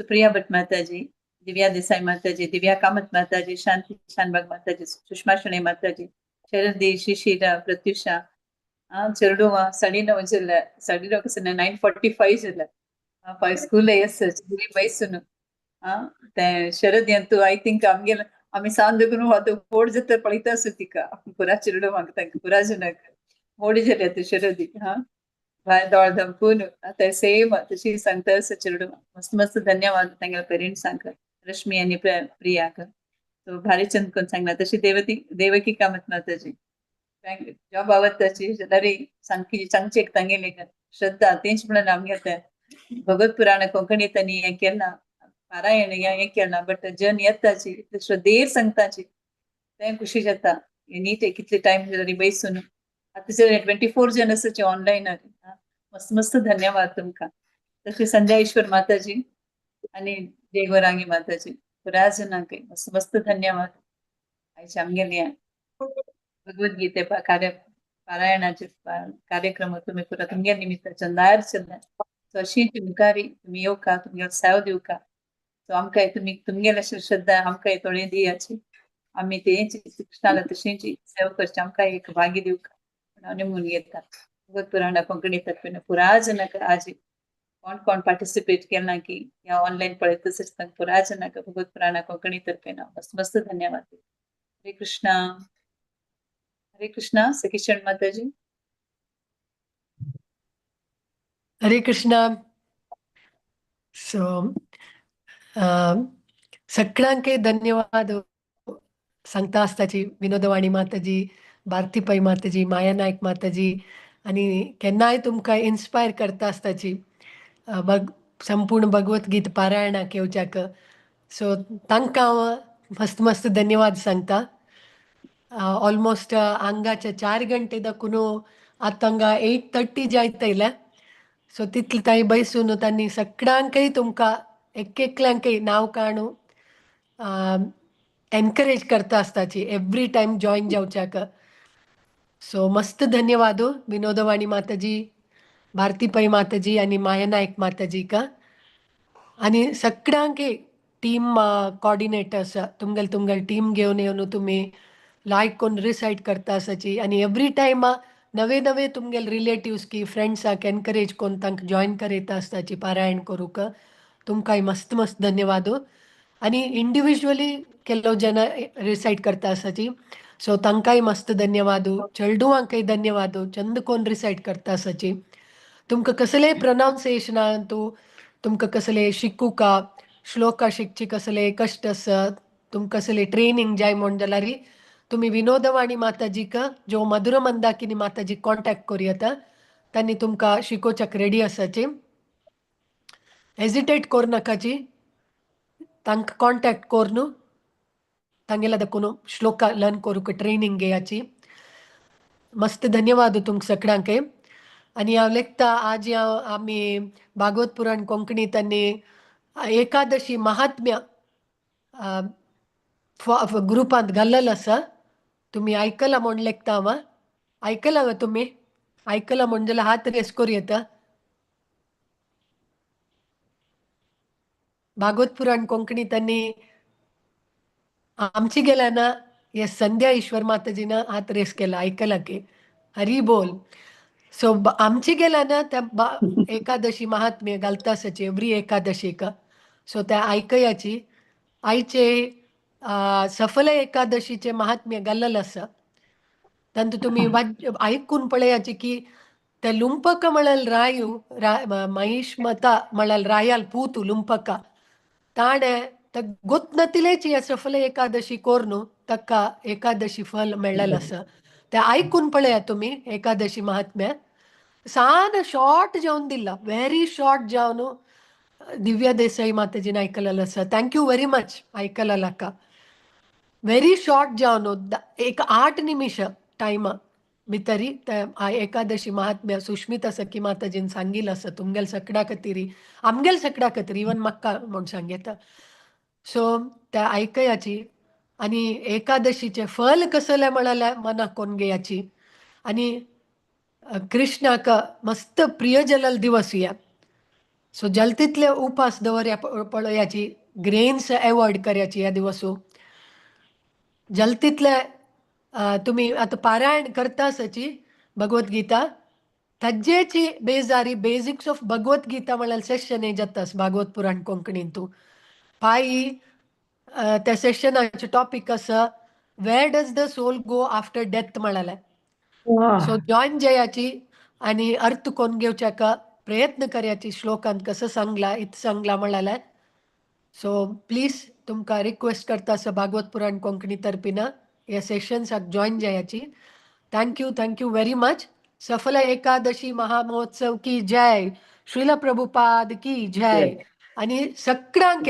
सुप्रिया भट माताजी, दिव्या देसाई माताजी, दिव्या कामत माताजी, शांती शानबाग माताजी, सुषमा शनी माताजी, शरदी शिशिरा प्रत्युषा चेरडू 9:30 जिल्ला 9:30 9:45 जिल्ला स्कूल येस बयसून ते शरद अंतू आई थिंक आमगे आमी सांग देखून होतो फोड जत पळयता आसू तिका पुरा चिरडो म्हाका तांकां पुरा जनाक मोडी जाली ते शरदी भायर दोळ धमकून ते सेम तशी सांगता आसू चिरडो मस्त मस्त धन्यवाद तांगे पेरेंट्स सांगता रश्मी आनी प्रियाक सो भारी चंद कोण सांगला तशी देवकी कामत माताजी जॉब आवडताची जाल्यार सांगची एक तांगेली श्रद्धा तेंच म्हणून आमगे ते भगवत पुराण कोंकणी त्यांनी हे केला पारायण हे केला बट जन येताची श्रद्धेर सांगताची ते खुशी जाता नीट कितले टाइम जरी बैसून आतां 24 जन आसाचे ऑनलायन मस्त मस्त धन्यवाद तुमकां. तशें संध्या ईश्वर माताजी आनी जय गोरांगी माताजी पुराय जाणांक मस्त मस्त धन्यवाद. आयचे आमगेले भगवद्गीते पारायणाचे कार्यक्रम तुम्ही पुरा तुमगे निमित्ताच्यान दायर चल्ल्या. सो अशींच मुखारी तुमी येवका तुमगे साव दिवका. सो आमकां तुमी तुमगेले श्रद्धा आमकां थोडी दियाची. आमी तेंची कृष्णाला तशींची सेवा करची आमकां एक भागी दिवका हांव निमून घेता. भगवत पुराणा कोंकणी तर्फे पुराय जाणांक आज कोण पार्टिसिपेट केला की या ऑनलाईन पळयत तसंच तांकां पुराय जाणांक भगवत पुराणा कोंकणी तर्फे मस्त मस्त धन्यवाद. हरे कृष्णा सखी शरण माताजी. हरे कृष्णा. सो सगळ्यांके धन्यवाद सांगता आसताची विनोदवाणी माताजी, भारतीपै माताजी, माया नायक माताजी आणि केन्नाय तुमकां इन्स्पायर करता आसताची संपूर्ण भगवद्गीता पारायणाक येवच्याक. सो तांकां हांव मस्त मस्त धन्यवाद सांगता. ऑलमोस्ट हांगाचे 4 गंटे दाखून आतांगा 8:30 जायतले. सो तितले ताई बैसून तांणी सगळ्यांकय तुमकां एकल्यांकय नांव काणू एनकरेज करता आसताची एवरी टायम जॉईन जावच्याक. सो मस्त धन्यवाद विनोदवाणी माताजी, भारतीपै माताजी आणि माया नायक माताजी का. आणि सगळ्यांके टीम कॉर्डिनेटर्स तुमगेल टीम घेऊन येऊन तुम्ही लायक कोण रिसाइड करता आसाची. आणि एवरी टायम नवे नवे तुमगेल रिलेटिव्स की फ्रेंड्साक एनकरेज कोण तांकां जॉईन करयता आसताची पारायण करूक. तुमकांय मस्त मस्त धन्यवाद. आणि इंडिव्हिज्युअली केलो जन रिसाइड करता आसाची. सो तांकांय मस्त धन्यवाद. चेडूवांकय धन्यवाद चंद कोण रिसाइड करता आसाची. तुमकां कसलेय प्रोनाउन्सिएशनान तुमकां कसले शिकूका श्लोका शिकची कसले कश्ट आसत तुमकां कसले ट्रेनिंग जाय म्हण जाल्यार तुम्ही विनोदवाणी माताजीक जो मधुर मंदाकिनी माताजी कॉन्टॅक्ट करूं येता. तांणी तुमकां शिकोवच्याक रेडी आसाची. हेजिटेट करूं नाकाची. तांकां कॉन्टॅक्ट करून तांगेला दाखून श्लोका लर्न करूंक ट्रेनिंग घेयाची. मस्त धन्यवाद तुमकां सगळ्यांक. आणि हांव लेखता आज आमी भागवत पुराण कोंकणी त्यांनी एकादशी महात्म्य ग्रुपांत घाल्लेलो आसा. तुम्ही आयकला म्हण लेखता हांव. आयकला तुम्ही आयकला म्हण जाल्यार हात रेस करूं येता. भागवत पुराण कोंकणी त्यांनी आमची गेल्या ना हे संध्या ईश्वर माताजीनं हात रेस केला आयकला की हरी बोल. सो आमची गेल्या ना त्या एकादशी महात्म्य घालता आसाची एवरी एकादशीक. सो त्या आयकयाची. आयचे सफल एकादशीचे महात्म्य घाल्लेलं आसा. तांतू तुम्ही ऐकून पळयाची की त्या लुंपक म्हळाल रायू महिष्मता म्हळाल रायाल पूतू लुंपक ताणे ಗೊತ್ತಿಲ್ಲತಿಲೇಚಿ ಸಫಲ ಏಕಾದಶಿ ಕೋರ್ನು ತಕ್ಕ ಏಕಾದಶಿ ಫಲ ಮೆಳ್ಳಲಸ ते ऐकून पळया तुम्ही एकादशी महात्म्य. सान शॉर्ट जावन दिला व्हेरी शॉर्ट जावन दिव्या देसाई माताजीन ऐकलेलं आसा. थँक्यू व्हेरी मच ऐकलेला का. व्हेरी शॉर्ट जावन 8 निमिष टायमा भितरी त्या एकादशी महात्म्य सुष्मिता सखी माताजीन सांगिल आसा तुमगेल सकडा खातीर आमगेल सकडा खातीर इवन म्हाका म्हण सांगता. सो त्या ऐकयाची. आणि एकादशीचे फल कसले म्हणाले मनाक कोण घेयाची. आणि कृष्णाक मस्त प्रिय जलल दिवस या. सो जलतीतले उपास दवरया पळयाची. ग्रेन्स अवॉइड करयाची ह्या दिवसू. जलतीतले तुम्ही आता पारायण करता आसाची भगवद्गीता ताजेची बेजारी बेसिक्स ऑफ भगवद्गीता म्हळ्यार सेशन हे जातास भागवत पुराण कोंकणीन तू पायी त्या सेशनाचे टॉपिक आसा where does the soul go after death म्हणाले. सो जॉईन जयाची आणि अर्थ कोण घेवच्याक प्रयत्न करयाची. श्लोकांत कसं सांगला इत सांगला म्हणाले. सो प्लीज तुमकां रिक्वेस्ट करता आसा भागवत पुराण कोंकणी तर्फीन ह्या सेशन्साक जॉईन जायाची. Thank you very much. सफल एकादशी महामहोत्सव की जय. श्रील प्रभुपाद की जय. आणि सगळ्यांक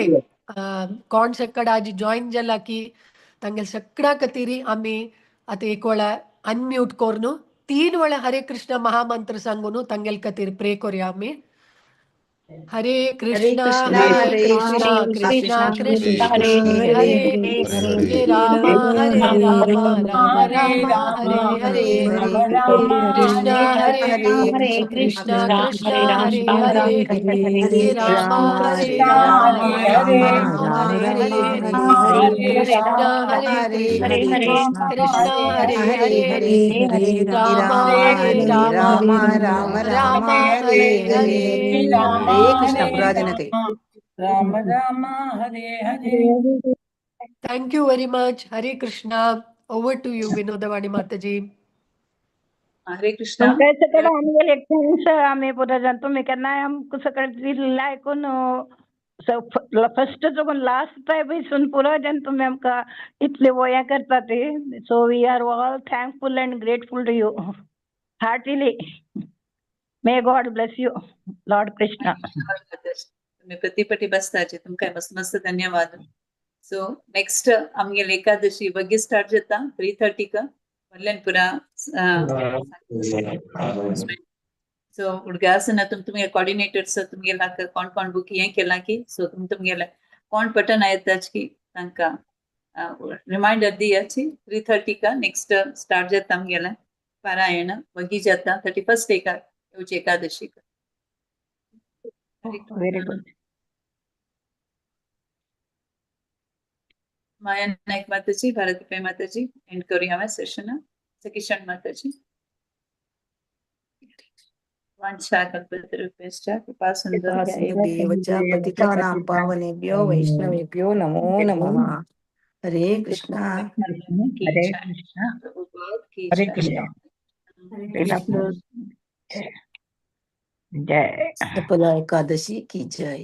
कोण सकड आज जॉईन जाला की तांगे सगळ्या खातीर आमी आतां एक वेळा अनम्यूट करून तीन वेळा हरे कृष्ण महामंत्र सांगून तांगेल खातीर प्रे करूया आमी. हरे कृष्णा हरे कृष्णा कृष्णा कृष्णा हरे हरे हरे रामा राम रामा हरे हरे कृष्णा हरे कृष्णा कृष्णा हरे हरे हरे रामा राम हरे हरे कृष्णा हरे कृष्णा हरे हरे रामा राम हरे हरे. हरे Krishna पुराजनते. Ram Ram Hare Hare. Thank you very much. Hare Krishna. Over to you, Vinodavani Mataji. हरे कृष्णा. तुमच्या सगळं आम्ही थँक्स आम्ही पुराजन तुम्ही केन्ना आमकां सगळें लायकून फर्स्ट चुकून लास्ट टायमीसून पुराजन तुम्ही आमकां इतले वया करता ते. So we are all thankful and grateful to you heartily. May God bless you lord Krishna. तुम्ही प्रतिपटी बसताचे तुमकां मस्त मस्त धन्यवाद. सो नेक्स्ट आमगेल एकादशी बग्गी स्टार्ट जाता 3:30 का वरल्यान पुरा. सो उडगासना तुमगे कोऑर्डिनेटर्स तुमगेला कोण कोण बुक हे केला की सो तुमगेला कोण पटन आयताच की तांकां रिमाइंडर दियाची 3:30 का नेक्स्ट स्टार्ट जाता आमगेला पारायण बग्गी जाता 31st एकादशी का. व्हेरी गुड. माया नायक माताजी, भारती माताजी एंड करूया हांवें सेशन. किशन माताजी वांछा कल्पतरुभ्यश्च कृपा देवच पतितानां पावनेभ्यो वैष्णवेभ्यो नमो नमः. हरे कृष्णा. हरे कृष्ण. हरे कृष्ण. जय सफला एकादशी की जय.